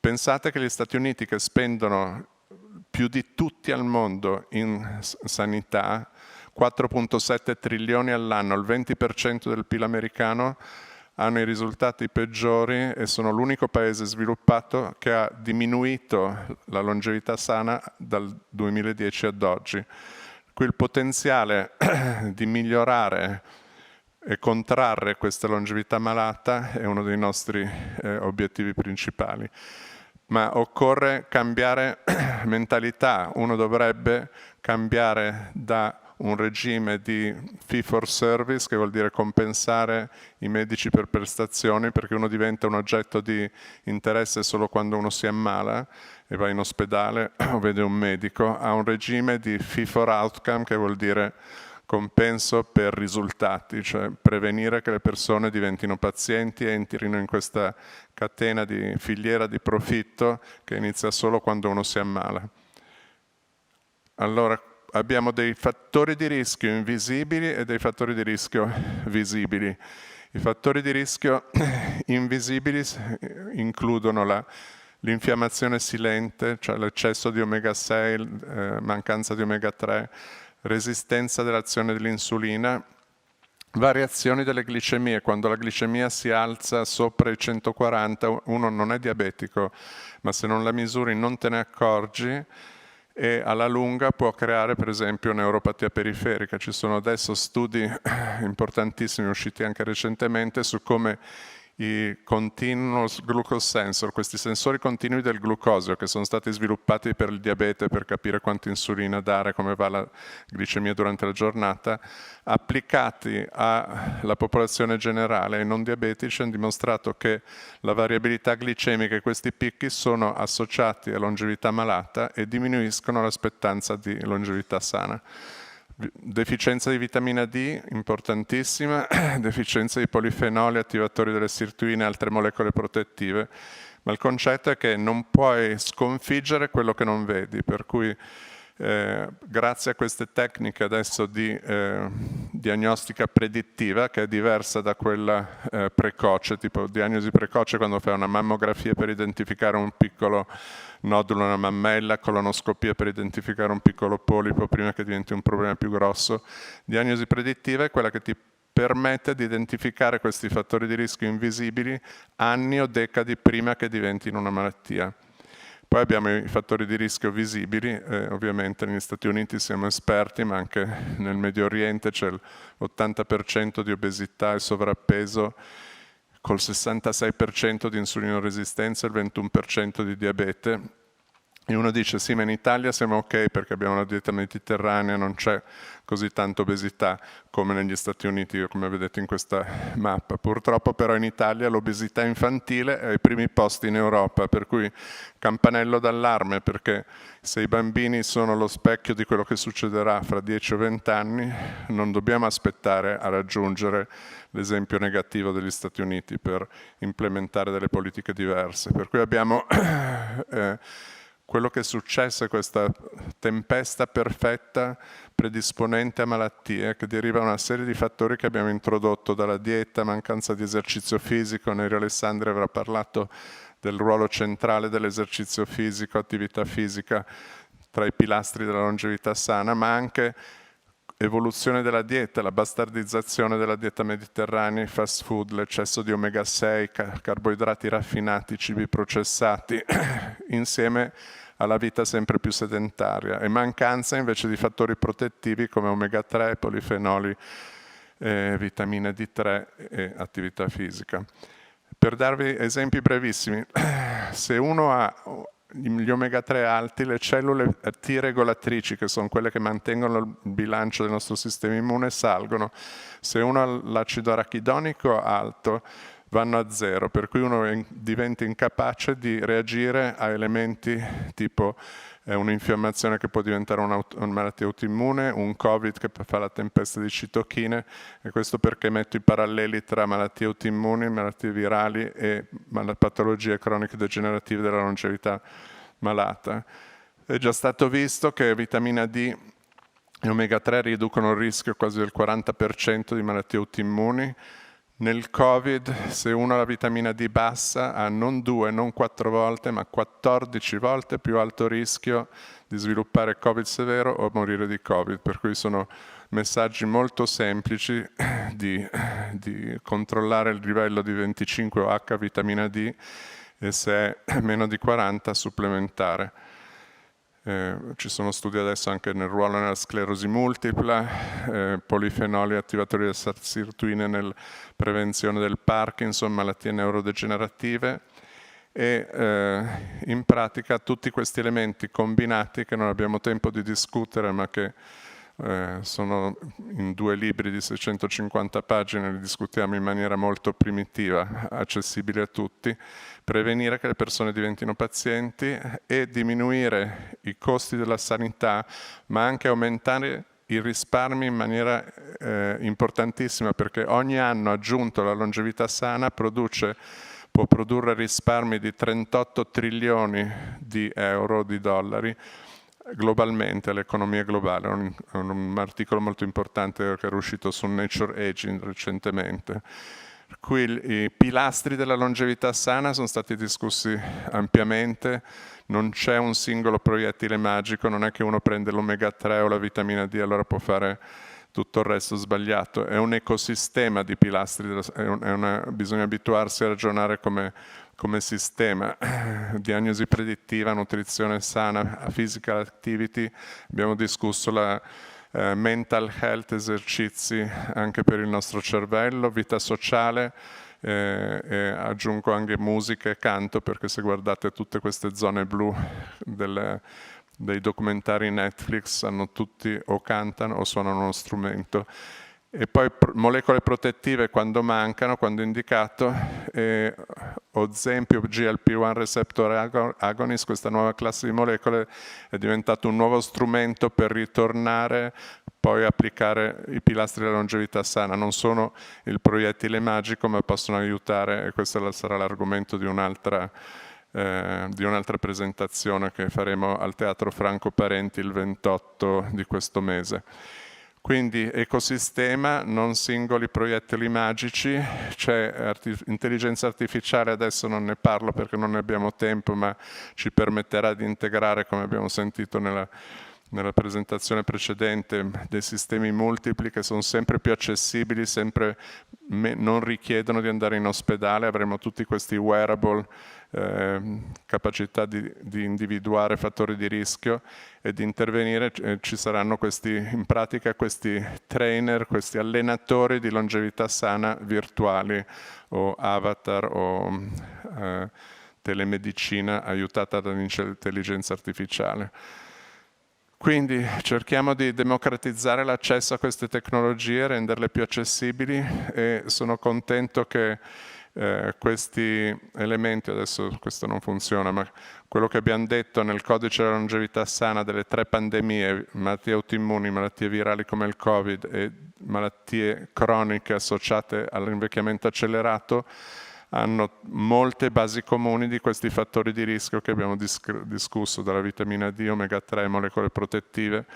pensate che gli Stati Uniti, che spendono più di tutti al mondo in sanità, 4,7 trilioni all'anno, il 20% del PIL americano, hanno i risultati peggiori e sono l'unico paese sviluppato che ha diminuito la longevità sana dal 2010 ad oggi. Qui il potenziale di migliorare e contrarre questa longevità malata è uno dei nostri obiettivi principali. Ma occorre cambiare mentalità, uno dovrebbe cambiare da un regime di fee for service, che vuol dire compensare i medici per prestazioni, perché uno diventa un oggetto di interesse solo quando uno si ammala e va in ospedale o vede un medico, a un regime di fee for outcome, che vuol dire compenso per risultati, cioè prevenire che le persone diventino pazienti e entrino in questa catena di filiera di profitto che inizia solo quando uno si ammala. Allora, abbiamo dei fattori di rischio invisibili e dei fattori di rischio visibili. I fattori di rischio invisibili includono l'infiammazione silente, cioè l'eccesso di omega 6, mancanza di omega 3, resistenza dell'azione dell'insulina, variazioni delle glicemie. Quando la glicemia si alza sopra i 140, uno non è diabetico, ma se non la misuri non te ne accorgi, e alla lunga può creare per esempio neuropatia periferica. Ci sono adesso studi importantissimi usciti anche recentemente su come i continuous glucose sensor, questi sensori continui del glucosio che sono stati sviluppati per il diabete, per capire quanta insulina dare, come va la glicemia durante la giornata, applicati alla popolazione generale, ai non diabetici, hanno dimostrato che la variabilità glicemica e questi picchi sono associati a longevità malata e diminuiscono l'aspettativa di longevità sana. Deficienza di vitamina D, importantissima, deficienza di polifenoli, attivatori delle sirtuine e altre molecole protettive, ma il concetto è che non puoi sconfiggere quello che non vedi, per cui grazie a queste tecniche adesso di diagnostica predittiva, che è diversa da quella precoce, tipo diagnosi precoce quando fai una mammografia per identificare un piccolo nodulo nella mammella, colonoscopia per identificare un piccolo polipo prima che diventi un problema più grosso. Diagnosi predittiva è quella che ti permette di identificare questi fattori di rischio invisibili anni o decadi prima che diventino una malattia. Poi abbiamo i fattori di rischio visibili, ovviamente negli Stati Uniti siamo esperti, ma anche nel Medio Oriente c'è l'80% di obesità e sovrappeso, col 66% di insulinoresistenza e il 21% di diabete. E uno dice sì, ma in Italia siamo ok perché abbiamo una dieta mediterranea, non c'è così tanta obesità come negli Stati Uniti, come vedete in questa mappa. Purtroppo però in Italia l'obesità infantile è ai primi posti in Europa, per cui campanello d'allarme, perché se i bambini sono lo specchio di quello che succederà fra 10 o 20 anni, non dobbiamo aspettare a raggiungere l'esempio negativo degli Stati Uniti per implementare delle politiche diverse. Per cui abbiamo quello che è successo è questa tempesta perfetta predisponente a malattie che deriva da una serie di fattori che abbiamo introdotto dalla dieta, mancanza di esercizio fisico. Nerio Alessandri avrà parlato del ruolo centrale dell'esercizio fisico, attività fisica tra i pilastri della longevità sana, ma anche evoluzione della dieta, la bastardizzazione della dieta mediterranea, i fast food, l'eccesso di omega 6, carboidrati raffinati, cibi processati, insieme alla vita sempre più sedentaria, e mancanza invece di fattori protettivi come omega 3, polifenoli, vitamina D3 e attività fisica. Per darvi esempi brevissimi, se uno ha gli omega 3 alti, le cellule T regolatrici, che sono quelle che mantengono il bilancio del nostro sistema immune, salgono. Se uno ha l'acido arachidonico alto, vanno a zero, per cui uno diventa incapace di reagire a elementi tipo un'infiammazione che può diventare una malattia autoimmune, un Covid che fa la tempesta di citochine, e questo perché metto i paralleli tra malattie autoimmuni, malattie virali e patologie croniche degenerative della longevità malata. È già stato visto che vitamina D e omega 3 riducono il rischio quasi del 40% di malattie autoimmuni. Nel Covid, se uno ha la vitamina D bassa, ha non 2, non 4 volte, ma 14 volte più alto rischio di sviluppare Covid severo o morire di Covid. Per cui sono messaggi molto semplici di controllare il livello di 25 OH vitamina D, e se è meno di 40 supplementare. Ci sono studi adesso anche nel ruolo nella sclerosi multipla, polifenoli attivatori del sirtuine nella prevenzione del Parkinson, malattie neurodegenerative, e in pratica tutti questi elementi combinati, che non abbiamo tempo di discutere ma che sono in 2 libri di 650 pagine, li discutiamo in maniera molto primitiva, accessibile a tutti, prevenire che le persone diventino pazienti e diminuire i costi della sanità, ma anche aumentare i risparmi in maniera importantissima, perché ogni anno aggiunto alla longevità sana può produrre risparmi di 38 trilioni di euro, di dollari, globalmente, all'economia globale. È un articolo molto importante che è uscito su Nature Aging recentemente. Qui i pilastri della longevità sana sono stati discussi ampiamente, non c'è un singolo proiettile magico, non è che uno prende l'omega 3 o la vitamina D e allora può fare tutto il resto sbagliato. È un ecosistema di pilastri, bisogna abituarsi a ragionare come sistema. Diagnosi predittiva, nutrizione sana, physical activity, abbiamo discusso la mental health, esercizi anche per il nostro cervello, vita sociale, e aggiungo anche musica e canto, perché se guardate tutte queste zone blu dei documentari Netflix, hanno tutti o cantano o suonano uno strumento. E poi molecole protettive quando mancano, quando indicato, Ozempio, GLP-1 receptor agonist, questa nuova classe di molecole è diventato un nuovo strumento per ritornare poi a applicare i pilastri della longevità sana. Non sono il proiettile magico, ma possono aiutare, e questo sarà l'argomento di un'altra presentazione che faremo al Teatro Franco Parenti il 28 di questo mese. Quindi ecosistema, non singoli proiettili magici, c'è intelligenza artificiale, adesso non ne parlo perché non ne abbiamo tempo, ma ci permetterà di integrare, come abbiamo sentito nella presentazione precedente, dei sistemi multipli che sono sempre più accessibili, non richiedono di andare in ospedale, avremo tutti questi wearable, capacità di individuare fattori di rischio e di intervenire. Ci saranno in pratica questi trainer, questi allenatori di longevità sana virtuali o avatar o telemedicina aiutata dall'intelligenza artificiale. Quindi cerchiamo di democratizzare l'accesso a queste tecnologie, renderle più accessibili, e sono contento che questi elementi, adesso questo non funziona, ma quello che abbiamo detto nel codice della longevità sana delle 3 pandemie, malattie autoimmuni, malattie virali come il Covid e malattie croniche associate all'invecchiamento accelerato, hanno molte basi comuni di questi fattori di rischio che abbiamo discusso, dalla vitamina D, omega 3, molecole protettive,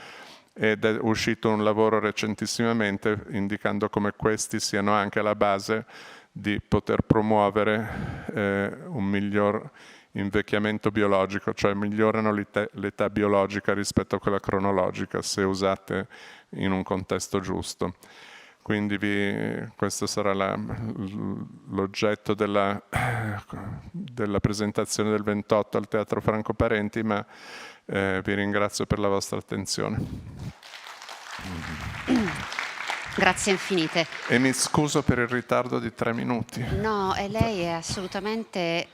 ed è uscito un lavoro recentissimamente indicando come questi siano anche la base di poter promuovere un miglior invecchiamento biologico, cioè migliorano l'età biologica rispetto a quella cronologica se usate in un contesto giusto. Quindi questo sarà l'oggetto della presentazione del 28 al Teatro Franco Parenti, ma vi ringrazio per la vostra attenzione. Grazie infinite. E mi scuso per il ritardo di 3 minuti. No, e lei è assolutamente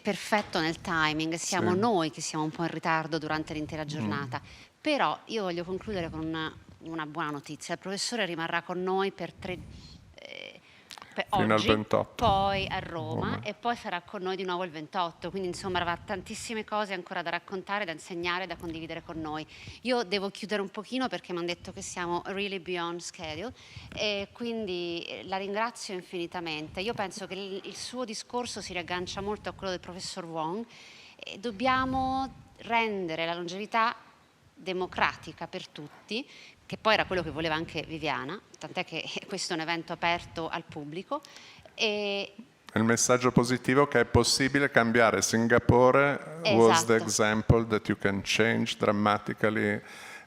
perfetto nel timing, siamo noi che siamo un po' in ritardo durante l'intera giornata. Però io voglio concludere con una buona notizia. Il professore rimarrà con noi per fino oggi, al 28. poi a Roma e poi sarà con noi di nuovo il 28, quindi insomma avrà tantissime cose ancora da raccontare, da insegnare, da condividere con noi. Io devo chiudere un pochino perché mi hanno detto che siamo really beyond schedule e quindi la ringrazio infinitamente. Io penso che il suo discorso si riaggancia molto a quello del professor Wong e dobbiamo rendere la longevità democratica per tutti, che poi era quello che voleva anche Viviana, tant'è che questo è un evento aperto al pubblico. E il messaggio positivo è che è possibile cambiare. Singapore was the example that you can change dramatically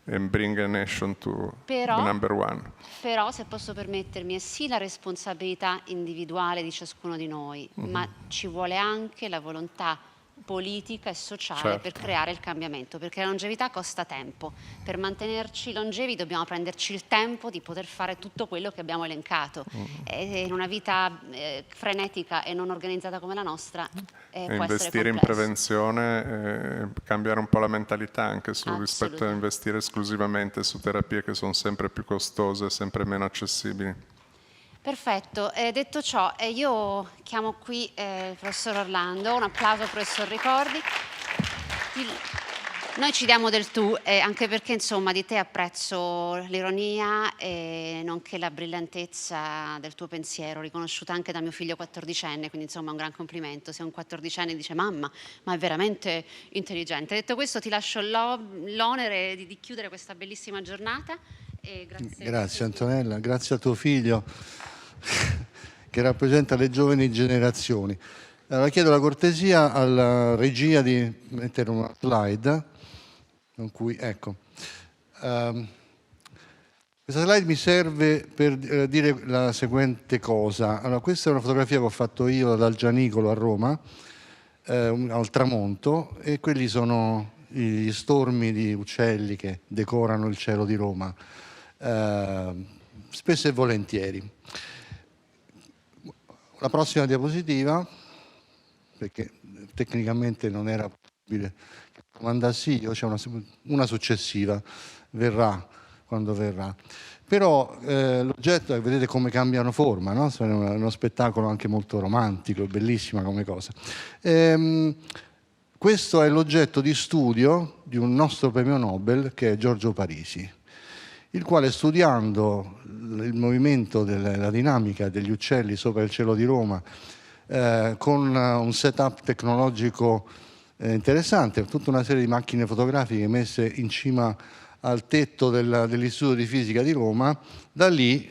and bring a nation to the number one. Però, se posso permettermi, è sì la responsabilità individuale di ciascuno di noi, ma ci vuole anche la volontà politica e sociale per creare il cambiamento, perché la longevità costa tempo. Per mantenerci longevi dobbiamo prenderci il tempo di poter fare tutto quello che abbiamo elencato. E in una vita frenetica e non organizzata come la nostra può investire in prevenzione, cambiare un po' la mentalità anche rispetto a investire esclusivamente su terapie che sono sempre più costose e sempre meno accessibili. Perfetto, detto ciò io chiamo qui il professor Orlando, un applauso al professor Ricordi. Noi ci diamo del tu, anche perché insomma di te apprezzo l'ironia e nonché la brillantezza del tuo pensiero, riconosciuta anche da mio figlio 14enne, quindi insomma un gran complimento. Se un 14enne dice mamma, ma è veramente intelligente. Detto questo ti lascio l'onere di chiudere questa bellissima giornata. E grazie Antonella, grazie a tuo figlio che rappresenta le giovani generazioni. Allora, chiedo la cortesia alla regia di mettere una slide con cui, ecco, questa slide mi serve per dire la seguente cosa. Allora, questa è una fotografia che ho fatto io dal Gianicolo a Roma, al tramonto, e quelli sono gli stormi di uccelli che decorano il cielo di Roma, spesso e volentieri. La prossima diapositiva, perché tecnicamente non era possibile che mandassi io, c'è una successiva, verrà quando verrà. Però l'oggetto è, vedete come cambiano forma, no? È uno spettacolo anche molto romantico, bellissima come cosa. Questo è l'oggetto di studio di un nostro premio Nobel che è Giorgio Parisi, il quale, studiando il movimento della dinamica degli uccelli sopra il cielo di Roma con un setup tecnologico interessante, tutta una serie di macchine fotografiche messe in cima al tetto dell'Istituto di Fisica di Roma, da lì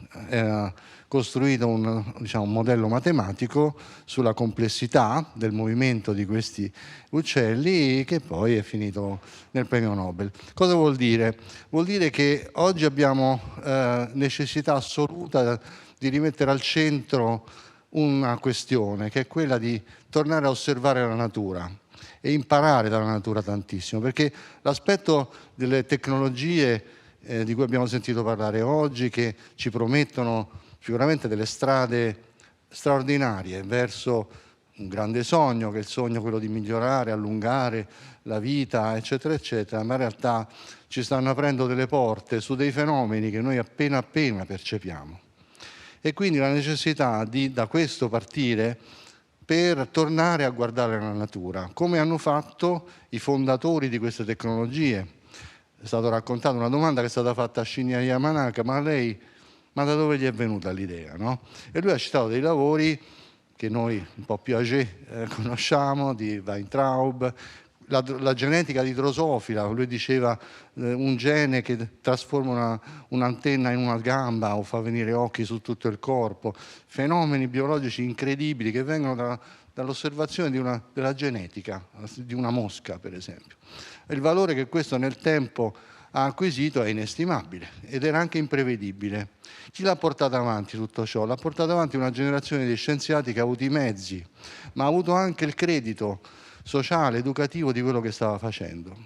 ha costruito un modello matematico sulla complessità del movimento di questi uccelli, che poi è finito nel premio Nobel. Cosa vuol dire? Vuol dire che oggi abbiamo necessità assoluta di rimettere al centro una questione, che è quella di tornare a osservare la natura e imparare dalla natura tantissimo, perché l'aspetto delle tecnologie di cui abbiamo sentito parlare oggi, che ci promettono sicuramente delle strade straordinarie verso un grande sogno, che è il sogno quello di migliorare, allungare la vita, eccetera, eccetera, ma in realtà ci stanno aprendo delle porte su dei fenomeni che noi appena percepiamo. E quindi la necessità di da questo partire per tornare a guardare la natura, come hanno fatto i fondatori di queste tecnologie. È stata raccontata una domanda che è stata fatta a Shinya Yamanaka, ma da dove gli è venuta l'idea? No? E lui ha citato dei lavori che noi un po' più âgé conosciamo, di Weintraub, la genetica di drosofila, lui diceva un gene che trasforma un'antenna in una gamba o fa venire occhi su tutto il corpo, fenomeni biologici incredibili che vengono dall'osservazione della genetica, di una mosca per esempio. Il valore che questo nel tempo ha acquisito è inestimabile ed era anche imprevedibile. Chi l'ha portato avanti tutto ciò? L'ha portato avanti una generazione di scienziati che ha avuto i mezzi, ma ha avuto anche il credito sociale, educativo di quello che stava facendo.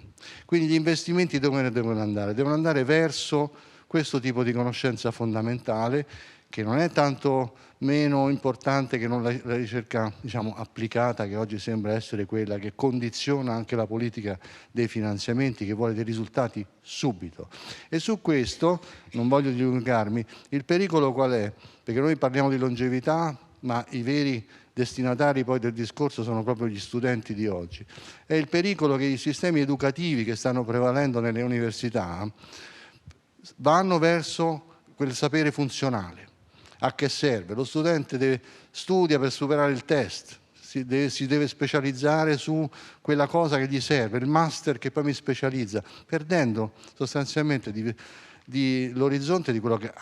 Quindi gli investimenti dove devono andare? Devono andare verso questo tipo di conoscenza fondamentale, che non è tanto meno importante che non la ricerca, diciamo, applicata, che oggi sembra essere quella che condiziona anche la politica dei finanziamenti, che vuole dei risultati subito. E su questo, non voglio dilungarmi, il pericolo qual è? Perché noi parliamo di longevità, ma i veri destinatari poi del discorso sono proprio gli studenti di oggi. È il pericolo che i sistemi educativi che stanno prevalendo nelle università vanno verso quel sapere funzionale. A che serve? Lo studente studia per superare il test, si deve specializzare su quella cosa che gli serve, il master che poi mi specializza, perdendo sostanzialmente l'orizzonte di quello che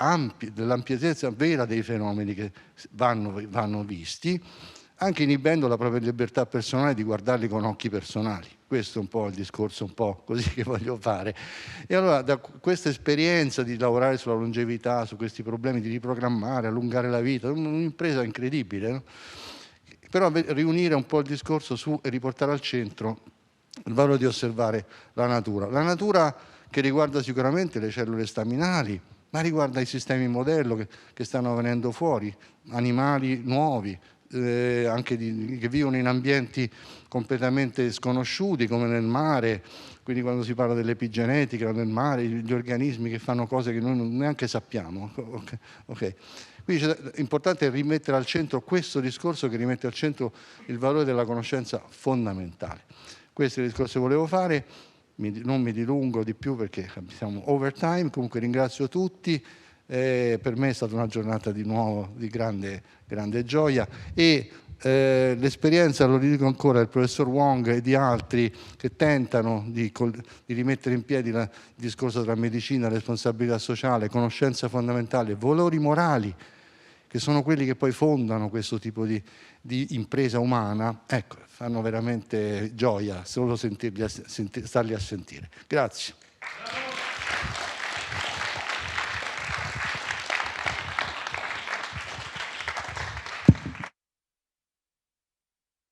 dell'ampiezza vera dei fenomeni che vanno visti, anche inibendo la propria libertà personale di guardarli con occhi personali. Questo è un po' il discorso un po' così che voglio fare. E allora da questa esperienza di lavorare sulla longevità, su questi problemi di riprogrammare, allungare la vita, un'impresa incredibile, no? Però riunire un po' il discorso su e riportare al centro il valore di osservare la natura. La natura che riguarda sicuramente le cellule staminali, ma riguarda i sistemi modello che stanno venendo fuori, animali nuovi, anche che vivono in ambienti completamente sconosciuti come nel mare, quindi quando si parla dell'epigenetica nel mare, gli organismi che fanno cose che noi neanche sappiamo. Okay. Quindi è importante rimettere al centro questo discorso, che rimette al centro il valore della conoscenza fondamentale. Questo è il discorso che volevo fare, non mi dilungo di più perché siamo overtime, comunque ringrazio tutti. Per me è stata una giornata di nuovo di grande gioia e l'esperienza, lo dico ancora, del professor Wong e di altri che tentano di rimettere in piedi il discorso tra medicina, responsabilità sociale, conoscenza fondamentale, valori morali, che sono quelli che poi fondano questo tipo di impresa umana, ecco, fanno veramente gioia solo starli a sentire. Grazie.